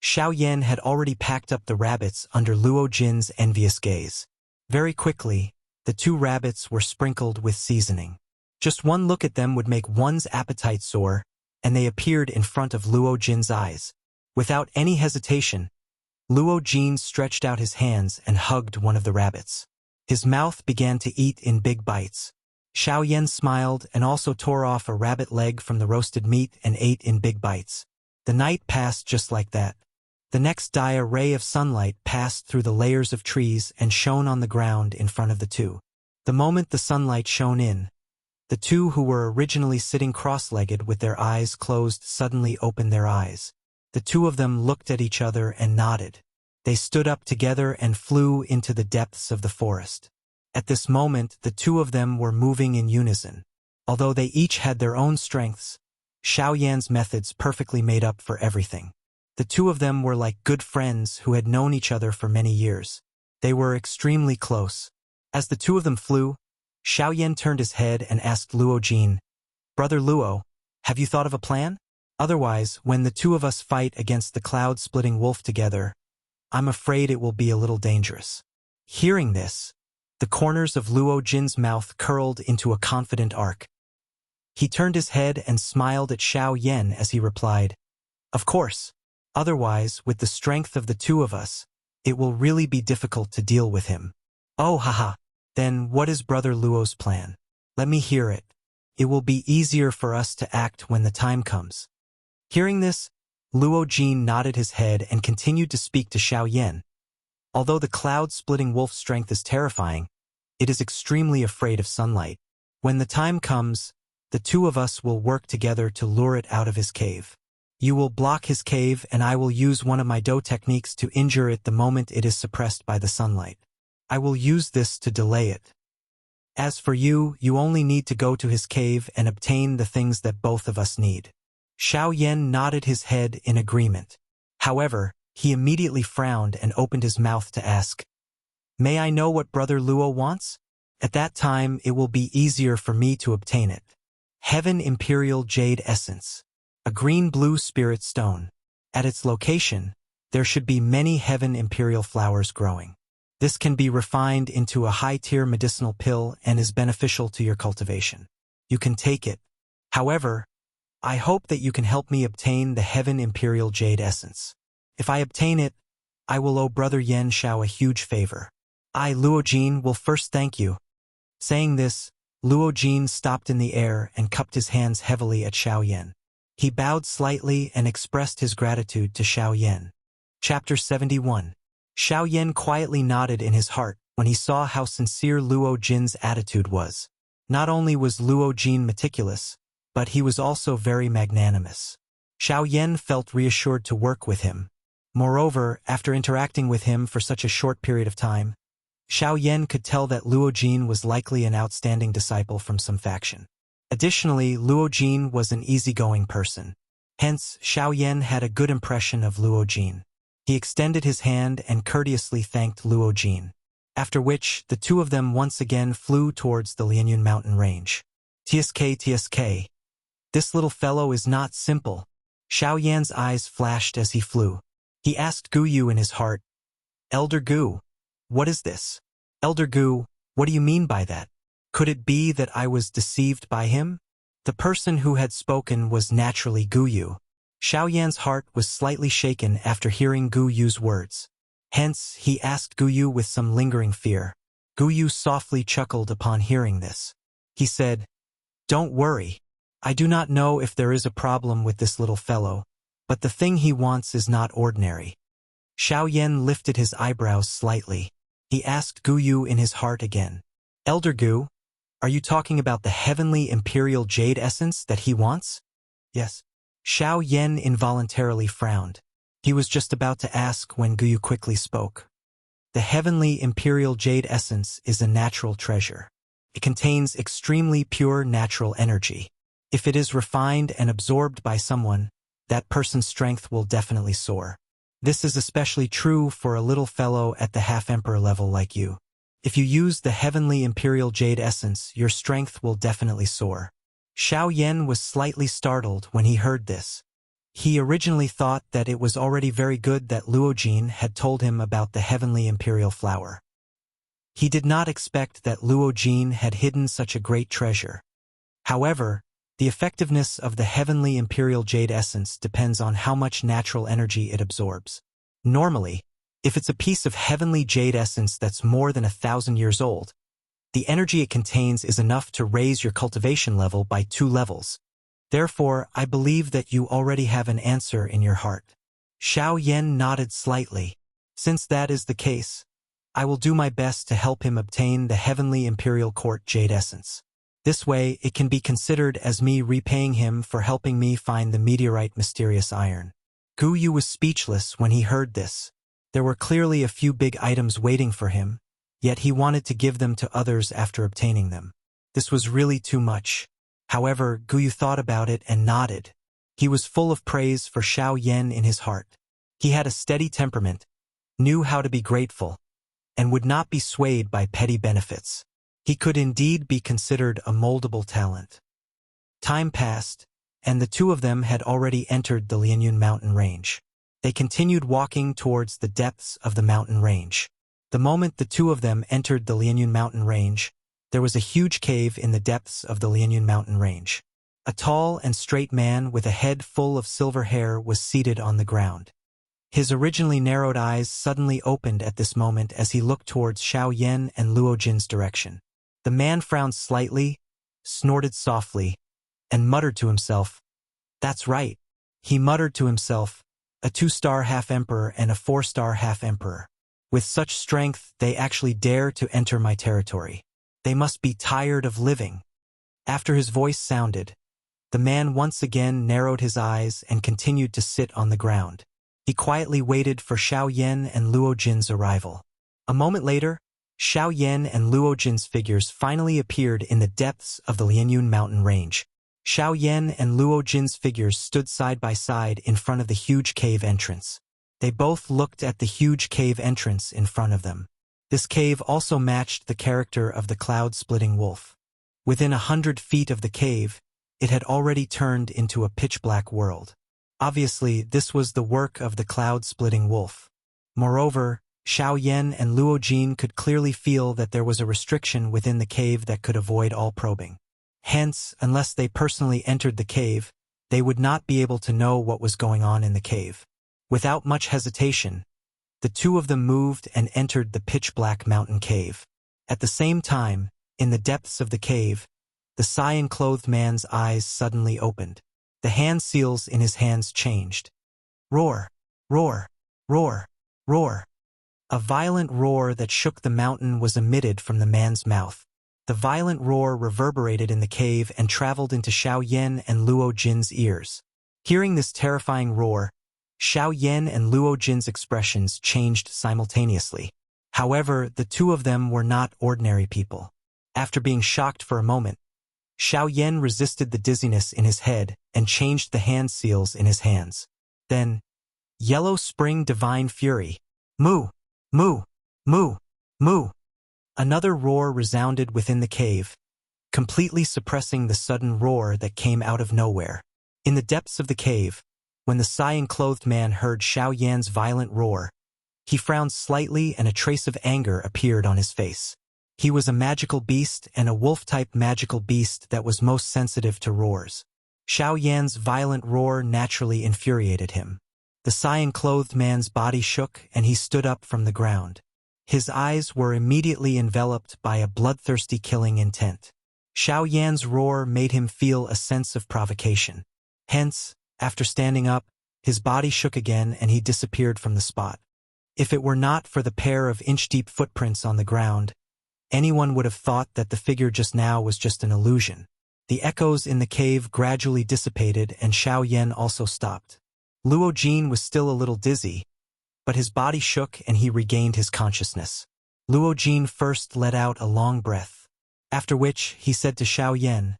Xiao Yan had already packed up the rabbits under Luo Jin's envious gaze. Very quickly, the 2 rabbits were sprinkled with seasoning. Just one look at them would make one's appetite soar, and they appeared in front of Luo Jin's eyes. Without any hesitation, Luo Jin stretched out his hands and hugged one of the rabbits. His mouth began to eat in big bites. Xiao Yan smiled and also tore off a rabbit leg from the roasted meat and ate in big bites. The night passed just like that. The next day a ray of sunlight passed through the layers of trees and shone on the ground in front of the 2. The moment the sunlight shone in, the 2 who were originally sitting cross-legged with their eyes closed suddenly opened their eyes. The 2 of them looked at each other and nodded. They stood up together and flew into the depths of the forest. At this moment, the 2 of them were moving in unison. Although they each had their own strengths, Xiao Yan's methods perfectly made up for everything. The 2 of them were like good friends who had known each other for many years. They were extremely close. As the 2 of them flew, Xiao Yan turned his head and asked Luo Jin, "Brother Luo, have you thought of a plan? Otherwise, when the 2 of us fight against the cloud-splitting wolf together, I'm afraid it will be a little dangerous." Hearing this, the corners of Luo Jin's mouth curled into a confident arc. He turned his head and smiled at Xiao Yan as he replied, "Of course. Otherwise, with the strength of the 2 of us, it will really be difficult to deal with him." "Oh, haha. Then what is Brother Luo's plan? Let me hear it. It will be easier for us to act when the time comes." Hearing this, Luo Jin nodded his head and continued to speak to Xiao Yan. Although the cloud-splitting wolf's strength is terrifying, it is extremely afraid of sunlight. When the time comes, The two of us will work together to lure it out of his cave. You will block his cave and I will use one of my Do techniques to injure it the moment it is suppressed by the sunlight. I will use this to delay it. As for you, you only need to go to his cave and obtain the things that both of us need. Xiao Yan nodded his head in agreement. However, he immediately frowned and opened his mouth to ask, "May I know what Brother Luo wants? At that time it will be easier for me to obtain it." Heaven Imperial Jade Essence. A green-blue spirit stone. At its location, there should be many Heaven Imperial flowers growing. This can be refined into a high-tier medicinal pill and is beneficial to your cultivation. You can take it. However, I hope that you can help me obtain the Heaven Imperial Jade Essence. If I obtain it, I will owe Brother Yan Xiao a huge favor. I, Luo Jin, will first thank you. Saying this, Luo Jin stopped in the air and cupped his hands heavily at Xiao Yan. He bowed slightly and expressed his gratitude to Xiao Yan. Chapter 71. Xiao Yan quietly nodded in his heart when he saw how sincere Luo Jin's attitude was. Not only was Luo Jin meticulous, but he was also very magnanimous. Xiao Yan felt reassured to work with him. Moreover, after interacting with him for such a short period of time, Xiao Yan could tell that Luo Jin was likely an outstanding disciple from some faction. Additionally, Luo Jin was an easygoing person. Hence, Xiao Yan had a good impression of Luo Jin. He extended his hand and courteously thanked Luo Jin. After which, the two of them once again flew towards the Lianyun mountain range. TSK. This little fellow is not simple. Xiao Yan's eyes flashed as he flew. He asked Gu Yu in his heart, "Elder Gu, what is this?" "Elder Gu, what do you mean by that? Could it be that I was deceived by him?" The person who had spoken was naturally Gu Yu. Xiao Yan's heart was slightly shaken after hearing Gu Yu's words. Hence, he asked Gu Yu with some lingering fear. Gu Yu softly chuckled upon hearing this. He said, "Don't worry. I do not know if there is a problem with this little fellow, but the thing he wants is not ordinary." Xiao Yan lifted his eyebrows slightly. He asked Gu Yu in his heart again, "Elder Gu, are you talking about the Heavenly Imperial Jade Essence that he wants?" "Yes." Xiao Yan involuntarily frowned. He was just about to ask when Gu Yu quickly spoke. The Heavenly Imperial Jade Essence is a natural treasure. It contains extremely pure natural energy. If it is refined and absorbed by someone, that person's strength will definitely soar. This is especially true for a little fellow at the half-emperor level like you. If you use the Heavenly Imperial Jade Essence, your strength will definitely soar. Xiao Yan was slightly startled when he heard this. He originally thought that it was already very good that Luo Jin had told him about the Heavenly Imperial Flower. He did not expect that Luo Jin had hidden such a great treasure. However, the effectiveness of the Heavenly Imperial Jade Essence depends on how much natural energy it absorbs. Normally, if it's a piece of Heavenly Jade Essence that's more than 1,000 years old, the energy it contains is enough to raise your cultivation level by 2 levels. Therefore, I believe that you already have an answer in your heart. Xiao Yan nodded slightly. Since that is the case, I will do my best to help him obtain the Heavenly Imperial Court Jade Essence. This way, it can be considered as me repaying him for helping me find the meteorite mysterious iron. Gu Yu was speechless when he heard this. There were clearly a few big items waiting for him, yet he wanted to give them to others after obtaining them. This was really too much. However, Gu Yu thought about it and nodded. He was full of praise for Xiao Yan in his heart. He had a steady temperament, knew how to be grateful, and would not be swayed by petty benefits. He could indeed be considered a moldable talent. Time passed, and the two of them had already entered the Lianyun mountain range. They continued walking towards the depths of the mountain range. The moment the two of them entered the Lianyun mountain range, there was a huge cave in the depths of the Lianyun mountain range. A tall and straight man with a head full of silver hair was seated on the ground. His originally narrowed eyes suddenly opened at this moment as he looked towards Xiao Yan and Luo Jin's direction. The man frowned slightly, snorted softly, and muttered to himself, "That's right." He muttered to himself, "A 2-star half-emperor and a 4-star half-emperor. With such strength, they actually dare to enter my territory. They must be tired of living." After his voice sounded, the man once again narrowed his eyes and continued to sit on the ground. He quietly waited for Xiao Yan and Luo Jin's arrival. A moment later, Xiao Yan and Luo Jin's figures finally appeared in the depths of the Lianyun mountain range. Xiao Yan and Luo Jin's figures stood side by side in front of the huge cave entrance. They both looked at the huge cave entrance in front of them. This cave also matched the character of the cloud-splitting wolf. Within 100 feet of the cave, it had already turned into a pitch-black world. Obviously, this was the work of the cloud-splitting wolf. Moreover, Xiao Yan and Luo Jin could clearly feel that there was a restriction within the cave that could avoid all probing. Hence, unless they personally entered the cave, they would not be able to know what was going on in the cave. Without much hesitation, the two of them moved and entered the pitch-black mountain cave. At the same time, in the depths of the cave, the cyan-clothed man's eyes suddenly opened. The hand seals in his hands changed. Roar! Roar! Roar! Roar! A violent roar that shook the mountain was emitted from the man's mouth. The violent roar reverberated in the cave and traveled into Xiao Yan and Luo Jin's ears. Hearing this terrifying roar, Xiao Yan and Luo Jin's expressions changed simultaneously. However, the two of them were not ordinary people. After being shocked for a moment, Xiao Yan resisted the dizziness in his head and changed the hand seals in his hands. Then, Yellow Spring Divine Fury. Moo! Moo! Moo! Moo! Another roar resounded within the cave, completely suppressing the sudden roar that came out of nowhere. In the depths of the cave, when the cyan-clothed man heard Xiao Yan's violent roar, he frowned slightly and a trace of anger appeared on his face. He was a magical beast and a wolf-type magical beast that was most sensitive to roars. Xiao Yan's violent roar naturally infuriated him. The cyan-clothed man's body shook and he stood up from the ground. His eyes were immediately enveloped by a bloodthirsty killing intent. Xiao Yan's roar made him feel a sense of provocation. Hence, after standing up, his body shook again and he disappeared from the spot. If it were not for the pair of inch-deep footprints on the ground, anyone would have thought that the figure just now was just an illusion. The echoes in the cave gradually dissipated and Xiao Yan also stopped. Luo Jin was still a little dizzy, but his body shook and he regained his consciousness. Luo Jin first let out a long breath, after which he said to Xiao Yan,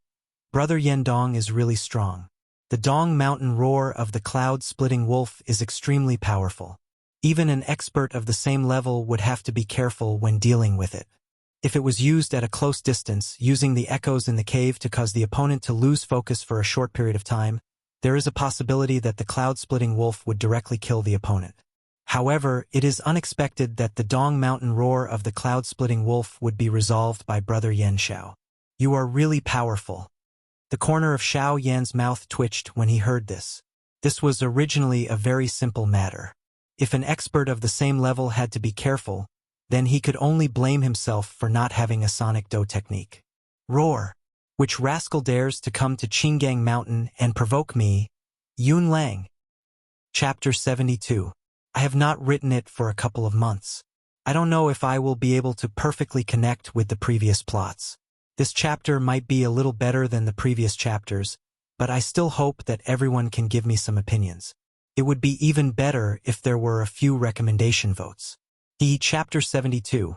"Brother Yendong is really strong. The Dong Mountain roar of the cloud-splitting wolf is extremely powerful. Even an expert of the same level would have to be careful when dealing with it. If it was used at a close distance, using the echoes in the cave to cause the opponent to lose focus for a short period of time, there is a possibility that the cloud-splitting wolf would directly kill the opponent. However, it is unexpected that the Dong Mountain roar of the cloud-splitting wolf would be resolved by Brother Yan Xiao. You are really powerful." The corner of Xiao Yan's mouth twitched when he heard this. This was originally a very simple matter. If an expert of the same level had to be careful, then he could only blame himself for not having a sonic do technique. Roar! Which rascal dares to come to Qinggang Mountain and provoke me? Yun Lang. Chapter 72. I have not written it for a couple of months. I don't know if I will be able to perfectly connect with the previous plots. This chapter might be a little better than the previous chapters, but I still hope that everyone can give me some opinions. It would be even better if there were a few recommendation votes. Chapter 72.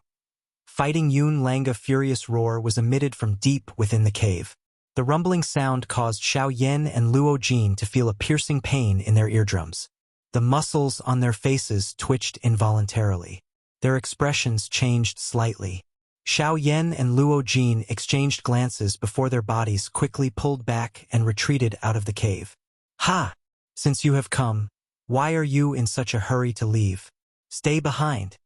Fighting Yun Langa furious roar was emitted from deep within the cave. The rumbling sound caused Xiao Yan and Luo Jin to feel a piercing pain in their eardrums. The muscles on their faces twitched involuntarily. Their expressions changed slightly. Xiao Yan and Luo Jin exchanged glances before their bodies quickly pulled back and retreated out of the cave. "Ha! Since you have come, why are you in such a hurry to leave? Stay behind."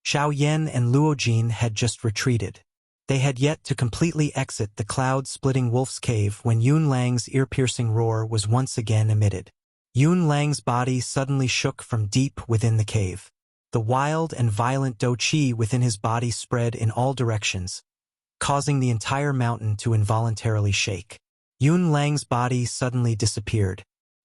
Xiao Yan and Luo Jin had just retreated. They had yet to completely exit the cloud-splitting wolf's cave when Yun Lang's ear-piercing roar was once again emitted. Yun Lang's body suddenly shook from deep within the cave. The wild and violent do qi within his body spread in all directions, causing the entire mountain to involuntarily shake. Yun Lang's body suddenly disappeared.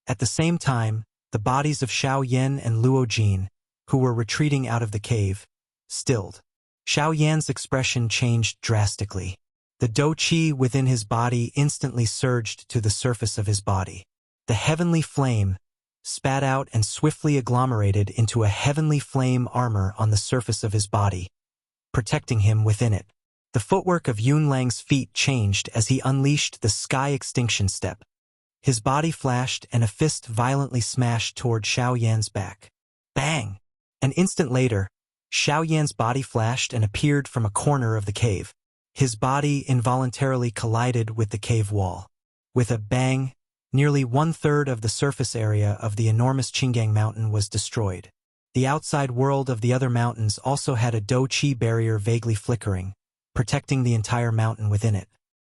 At the same time, the bodies of Xiao Yan and Luo Jin, who were retreating out of the cave, stilled. Xiao Yan's expression changed drastically. The do-chi within his body instantly surged to the surface of his body. The heavenly flame spat out and swiftly agglomerated into a heavenly flame armor on the surface of his body, protecting him within it. The footwork of Yun Lang's feet changed as he unleashed the Sky Extinction Step. His body flashed and a fist violently smashed toward Xiao Yan's back. Bang! An instant later, Xiao Yan's body flashed and appeared from a corner of the cave. His body involuntarily collided with the cave wall. With a bang, nearly 1/3 of the surface area of the enormous Qingang Mountain was destroyed. The outside world of the other mountains also had a do-chi barrier vaguely flickering, protecting the entire mountain within it.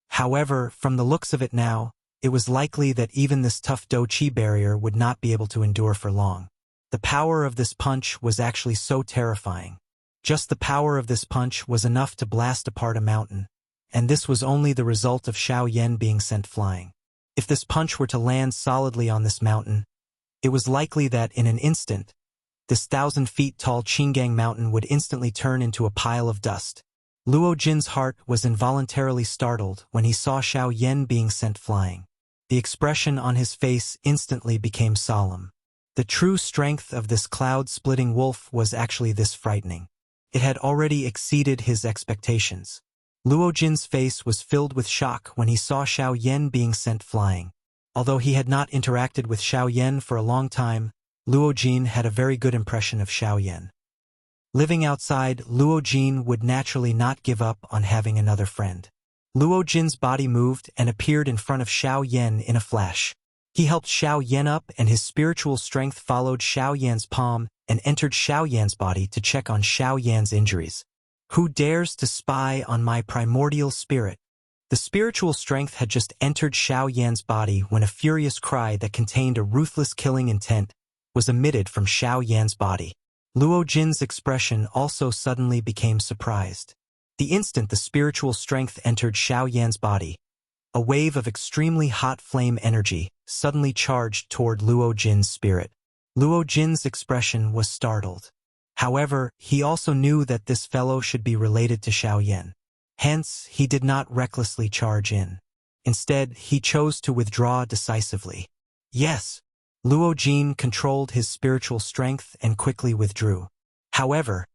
However, from the looks of it now, it was likely that even this tough do-chi barrier would not be able to endure for long. The power of this punch was actually so terrifying. Just the power of this punch was enough to blast apart a mountain, and this was only the result of Xiao Yan being sent flying. If this punch were to land solidly on this mountain, it was likely that in an instant, this 1,000 feet tall Qingang Mountain would instantly turn into a pile of dust. Luo Jin's heart was involuntarily startled when he saw Xiao Yan being sent flying. The expression on his face instantly became solemn. The true strength of this cloud-splitting wolf was actually this frightening. It had already exceeded his expectations. Luo Jin's face was filled with shock when he saw Xiao Yan being sent flying. Although he had not interacted with Xiao Yan for a long time, Luo Jin had a very good impression of Xiao Yan. Living outside, Luo Jin would naturally not give up on having another friend. Luo Jin's body moved and appeared in front of Xiao Yan in a flash. He helped Xiao Yan up and his spiritual strength followed Xiao Yan's palm and entered Xiao Yan's body to check on Xiao Yan's injuries. Who dares to spy on my primordial spirit? The spiritual strength had just entered Xiao Yan's body when a furious cry that contained a ruthless killing intent was emitted from Xiao Yan's body. Luo Jin's expression also suddenly became surprised. The instant the spiritual strength entered Xiao Yan's body, a wave of extremely hot flame energy suddenly charged toward Luo Jin's spirit. Luo Jin's expression was startled. However, he also knew that this fellow should be related to Xiao Yan. Hence, he did not recklessly charge in. Instead, he chose to withdraw decisively. Yes, Luo Jin controlled his spiritual strength and quickly withdrew. However,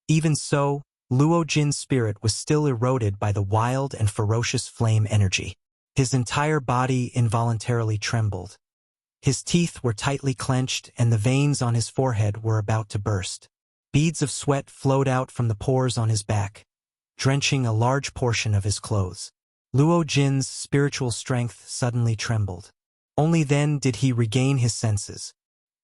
even so, Luo Jin's spirit was still eroded by the wild and ferocious flame energy. His entire body involuntarily trembled. His teeth were tightly clenched and the veins on his forehead were about to burst. Beads of sweat flowed out from the pores on his back, drenching a large portion of his clothes. Luo Jin's spiritual strength suddenly trembled. Only then did he regain his senses.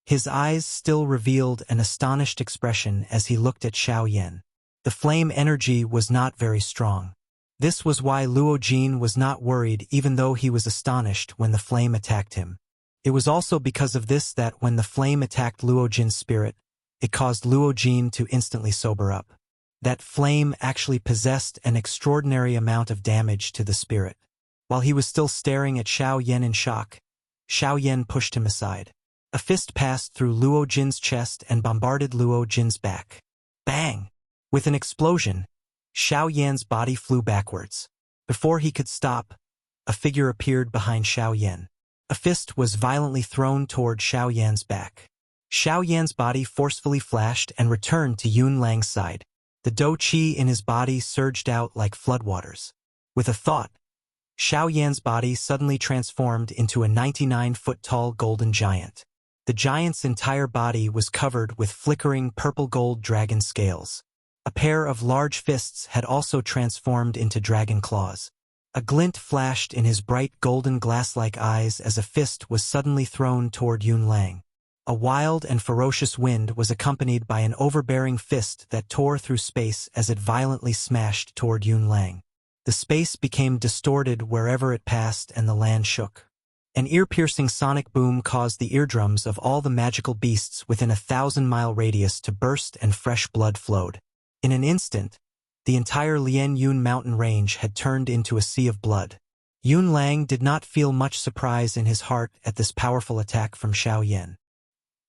His eyes still revealed an astonished expression as he looked at Xiao Yan. The flame energy was not very strong. This was why Luo Jin was not worried even though he was astonished when the flame attacked him. It was also because of this that when the flame attacked Luo Jin's spirit, it caused Luo Jin to instantly sober up. That flame actually possessed an extraordinary amount of damage to the spirit. While he was still staring at Xiao Yan in shock, Xiao Yan pushed him aside. A fist passed through Luo Jin's chest and bombarded Luo Jin's back. Bang! With an explosion, Xiao Yan's body flew backwards. Before he could stop, a figure appeared behind Xiao Yan. A fist was violently thrown toward Xiao Yan's back. Xiao Yan's body forcefully flashed and returned to Yun Lang's side. The do-chi in his body surged out like floodwaters. With a thought, Xiao Yan's body suddenly transformed into a 99-foot-tall golden giant. The giant's entire body was covered with flickering purple-gold dragon scales. A pair of large fists had also transformed into dragon claws. A glint flashed in his bright golden glass-like eyes as a fist was suddenly thrown toward Yun Lang. A wild and ferocious wind was accompanied by an overbearing fist that tore through space as it violently smashed toward Yun Lang. The space became distorted wherever it passed and the land shook. An ear-piercing sonic boom caused the eardrums of all the magical beasts within a 1,000-mile radius to burst and fresh blood flowed. In an instant, the entire Lian Yun mountain range had turned into a sea of blood. Yun Lang did not feel much surprise in his heart at this powerful attack from Xiao Yan.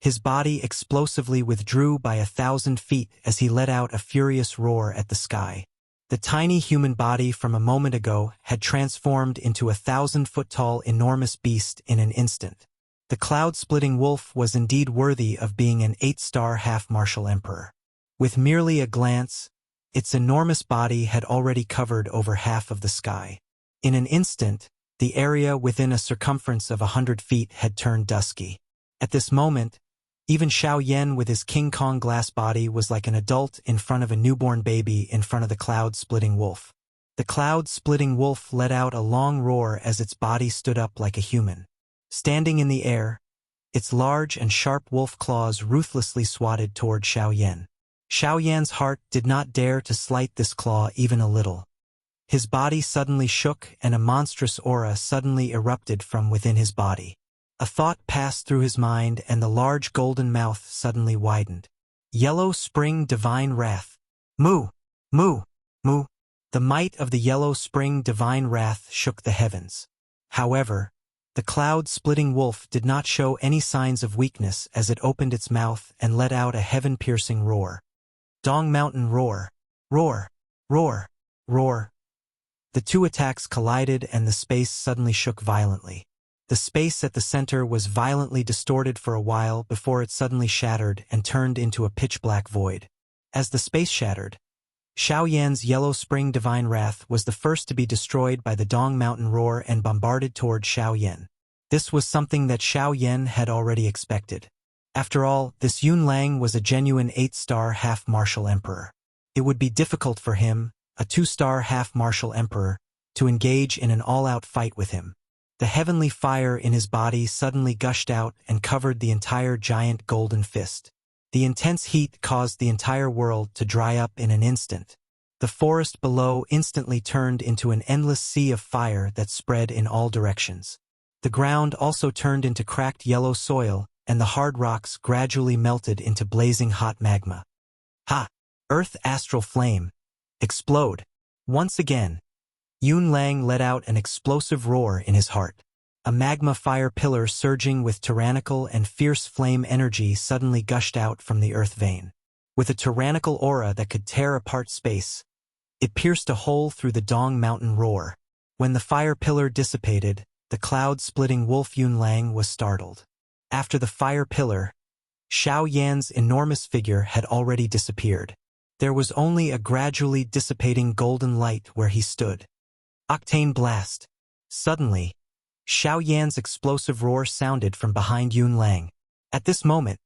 His body explosively withdrew by 1,000 feet as he let out a furious roar at the sky. The tiny human body from a moment ago had transformed into a 1,000-foot-tall enormous beast in an instant. The cloud-splitting wolf was indeed worthy of being an 8-star half-martial emperor. With merely a glance, its enormous body had already covered over half of the sky. In an instant, the area within a circumference of 100 feet had turned dusky. At this moment, even Xiao Yan with his King Kong glass body was like an adult in front of a newborn baby in front of the cloud-splitting wolf. The cloud-splitting wolf let out a long roar as its body stood up like a human. Standing in the air, its large and sharp wolf claws ruthlessly swatted toward Xiao Yan. Xiao Yan's heart did not dare to slight this claw even a little. His body suddenly shook and a monstrous aura suddenly erupted from within his body. A thought passed through his mind and the large golden mouth suddenly widened. Yellow Spring Divine Wrath. Moo! Moo! Moo! The might of the Yellow Spring Divine Wrath shook the heavens. However, the cloud-splitting wolf did not show any signs of weakness as it opened its mouth and let out a heaven-piercing roar. Dong Mountain Roar! Roar! Roar! Roar! The two attacks collided and the space suddenly shook violently. The space at the center was violently distorted for a while before it suddenly shattered and turned into a pitch-black void. As the space shattered, Xiao Yan's Yellow Spring Divine Wrath was the first to be destroyed by the Dong Mountain Roar and bombarded toward Xiao Yan. This was something that Xiao Yan had already expected. After all, this Yun Lang was a genuine 8-star half-martial emperor. It would be difficult for him, a 2-star half-martial emperor, to engage in an all-out fight with him. The heavenly fire in his body suddenly gushed out and covered the entire giant golden fist. The intense heat caused the entire world to dry up in an instant. The forest below instantly turned into an endless sea of fire that spread in all directions. The ground also turned into cracked yellow soil, and the hard rocks gradually melted into blazing hot magma. Ha! Earth Astral Flame! Explode! Once again, Yun Lang let out an explosive roar in his heart. A magma fire pillar surging with tyrannical and fierce flame energy suddenly gushed out from the earth vein. With a tyrannical aura that could tear apart space, it pierced a hole through the Dong Mountain Roar. When the fire pillar dissipated, the cloud-splitting wolf Yun Lang was startled. After the fire pillar, Xiao Yan's enormous figure had already disappeared. There was only a gradually dissipating golden light where he stood. Octane Blast! Suddenly, Xiao Yan's explosive roar sounded from behind Yun Lang. At this moment,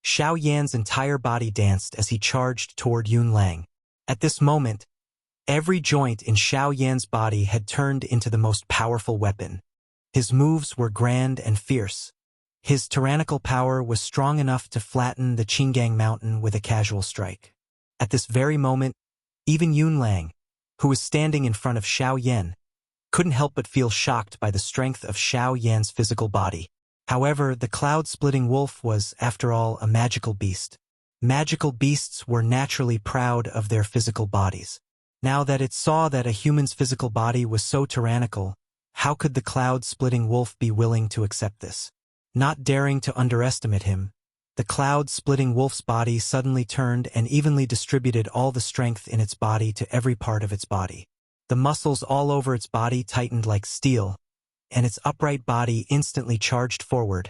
Xiao Yan's entire body danced as he charged toward Yun Lang. At this moment, every joint in Xiao Yan's body had turned into the most powerful weapon. His moves were grand and fierce. His tyrannical power was strong enough to flatten the Qinggang Mountain with a casual strike. At this very moment, even Yun Lang, who was standing in front of Xiao Yan, couldn't help but feel shocked by the strength of Xiao Yan's physical body. However, the cloud-splitting wolf was, after all, a magical beast. Magical beasts were naturally proud of their physical bodies. Now that it saw that a human's physical body was so tyrannical, how could the cloud-splitting wolf be willing to accept this? Not daring to underestimate him, the cloud-splitting wolf's body suddenly turned and evenly distributed all the strength in its body to every part of its body. The muscles all over its body tightened like steel, and its upright body instantly charged forward,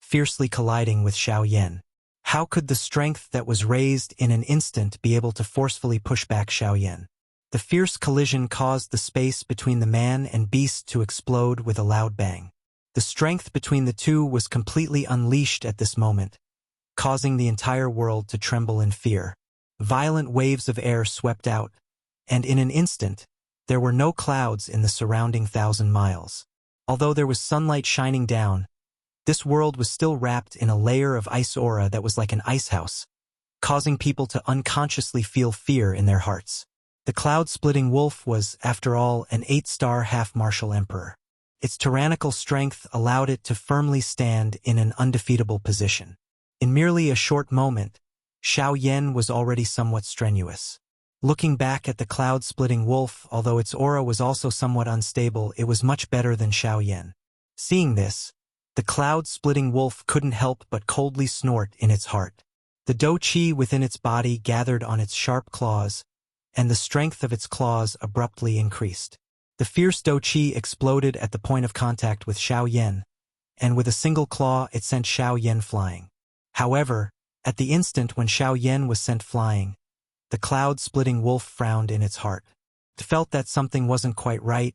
fiercely colliding with Xiao Yan. How could the strength that was raised in an instant be able to forcefully push back Xiao Yan? The fierce collision caused the space between the man and beast to explode with a loud bang. The strength between the two was completely unleashed at this moment, causing the entire world to tremble in fear. Violent waves of air swept out, and in an instant, there were no clouds in the surrounding 1,000 miles. Although there was sunlight shining down, this world was still wrapped in a layer of ice aura that was like an ice house, causing people to unconsciously feel fear in their hearts. The cloud-splitting wolf was, after all, an 8-star half-martial emperor. Its tyrannical strength allowed it to firmly stand in an undefeatable position. In merely a short moment, Xiao Yan was already somewhat strenuous. Looking back at the cloud-splitting wolf, although its aura was also somewhat unstable, it was much better than Xiao Yan. Seeing this, the cloud-splitting wolf couldn't help but coldly snort in its heart. The dou qi within its body gathered on its sharp claws, and the strength of its claws abruptly increased. The fierce Douqi exploded at the point of contact with Xiao Yan, and with a single claw it sent Xiao Yan flying. However, at the instant when Xiao Yan was sent flying, the cloud-splitting wolf frowned in its heart. It felt that something wasn't quite right,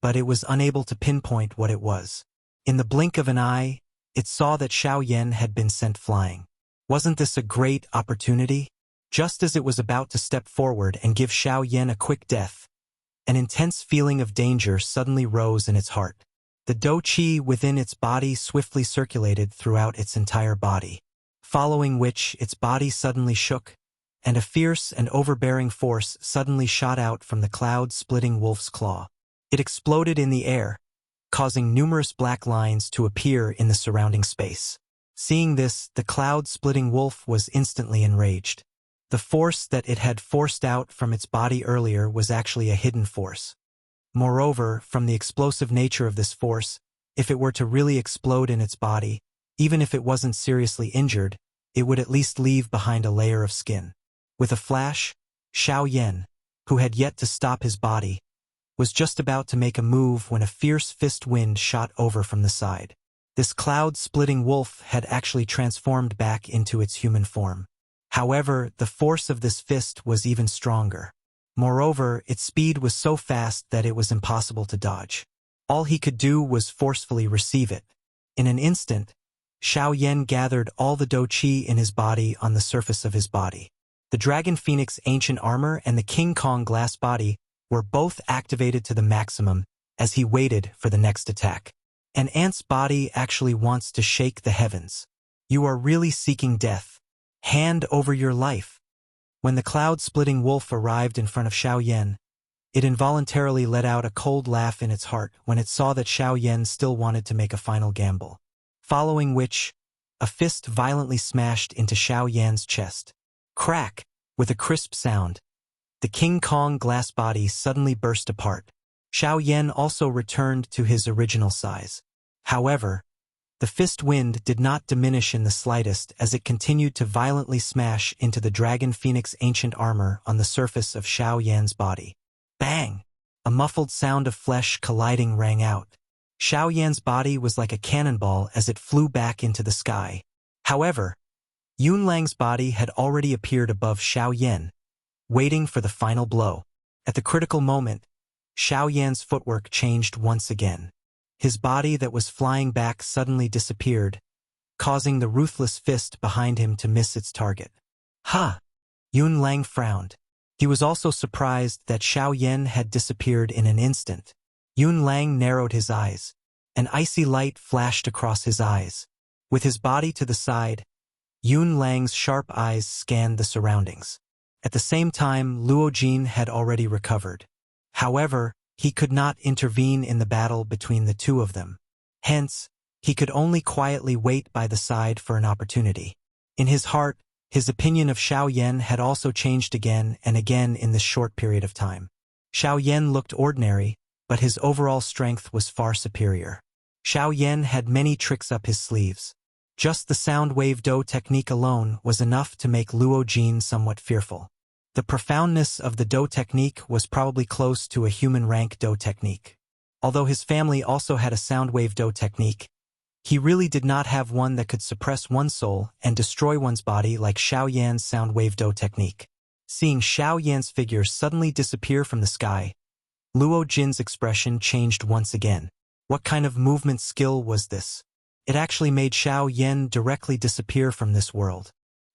but it was unable to pinpoint what it was. In the blink of an eye, it saw that Xiao Yan had been sent flying. Wasn't this a great opportunity? Just as it was about to step forward and give Xiao Yan a quick death, an intense feeling of danger suddenly rose in its heart. The Douqi within its body swiftly circulated throughout its entire body, following which its body suddenly shook, and a fierce and overbearing force suddenly shot out from the cloud-splitting wolf's claw. It exploded in the air, causing numerous black lines to appear in the surrounding space. Seeing this, the cloud-splitting wolf was instantly enraged. The force that it had forced out from its body earlier was actually a hidden force. Moreover, from the explosive nature of this force, if it were to really explode in its body, even if it wasn't seriously injured, it would at least leave behind a layer of skin. With a flash, Xiao Yan, who had yet to stop his body, was just about to make a move when a fierce fist wind shot over from the side. This cloud-splitting wolf had actually transformed back into its human form. However, the force of this fist was even stronger. Moreover, its speed was so fast that it was impossible to dodge. All he could do was forcefully receive it. In an instant, Xiao Yan gathered all the Douqi in his body on the surface of his body. The Dragon Phoenix ancient armor and the King Kong glass body were both activated to the maximum as he waited for the next attack. An ant's body actually wants to shake the heavens. You are really seeking death. Hand over your life. When the cloud-splitting wolf arrived in front of Xiao Yan, it involuntarily let out a cold laugh in its heart when it saw that Xiao Yan still wanted to make a final gamble. Following which, a fist violently smashed into Xiao Yan's chest. Crack! With a crisp sound, the King Kong glass body suddenly burst apart. Xiao Yan also returned to his original size. However, the fist wind did not diminish in the slightest as it continued to violently smash into the Dragon Phoenix ancient armor on the surface of Xiao Yan's body. Bang! A muffled sound of flesh colliding rang out. Xiao Yan's body was like a cannonball as it flew back into the sky. However, Yunlang's body had already appeared above Xiao Yan, waiting for the final blow. At the critical moment, Xiao Yan's footwork changed once again. His body that was flying back suddenly disappeared, causing the ruthless fist behind him to miss its target. Ha! Yunlang frowned. He was also surprised that Xiao Yan had disappeared in an instant. Yunlang narrowed his eyes. An icy light flashed across his eyes. With his body to the side, Yunlang's sharp eyes scanned the surroundings. At the same time, Luo Jin had already recovered. However, he could not intervene in the battle between the two of them. Hence, he could only quietly wait by the side for an opportunity. In his heart, his opinion of Xiao Yan had also changed again and again in this short period of time. Xiao Yan looked ordinary, but his overall strength was far superior. Xiao Yan had many tricks up his sleeves. Just the sound wave do technique alone was enough to make Luo Jin somewhat fearful. The profoundness of the do technique was probably close to a human rank do technique. Although his family also had a sound wave do technique, he really did not have one that could suppress one's soul and destroy one's body like Xiao Yan's sound wave do technique. Seeing Xiao Yan's figure suddenly disappear from the sky, Luo Jin's expression changed once again. What kind of movement skill was this? It actually made Xiao Yan directly disappear from this world.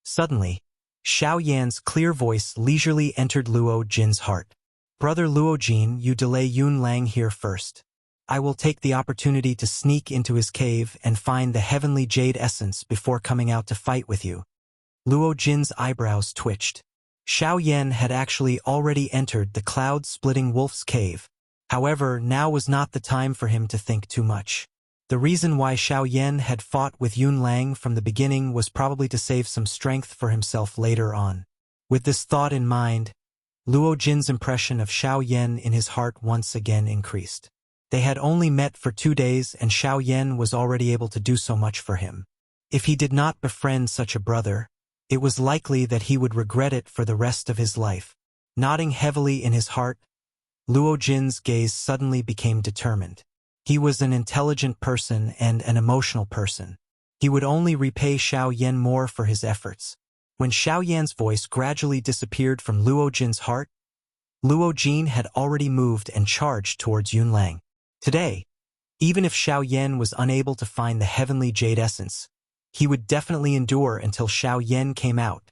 Suddenly, Xiao Yan's clear voice leisurely entered Luo Jin's heart. Brother Luo Jin, you delay Yunlang here first. I will take the opportunity to sneak into his cave and find the heavenly jade essence before coming out to fight with you. Luo Jin's eyebrows twitched. Xiao Yan had actually already entered the cloud-splitting wolf's cave. However, now was not the time for him to think too much. The reason why Xiao Yan had fought with Yunlang from the beginning was probably to save some strength for himself later on. With this thought in mind, Luo Jin's impression of Xiao Yan in his heart once again increased. They had only met for 2 days and Xiao Yan was already able to do so much for him. If he did not befriend such a brother, it was likely that he would regret it for the rest of his life. Nodding heavily in his heart, Luo Jin's gaze suddenly became determined. He was an intelligent person and an emotional person. He would only repay Xiao Yan more for his efforts. When Xiao Yan's voice gradually disappeared from Luo Jin's heart, Luo Jin had already moved and charged towards Yunlang. Today, even if Xiao Yan was unable to find the heavenly jade essence, he would definitely endure until Xiao Yan came out.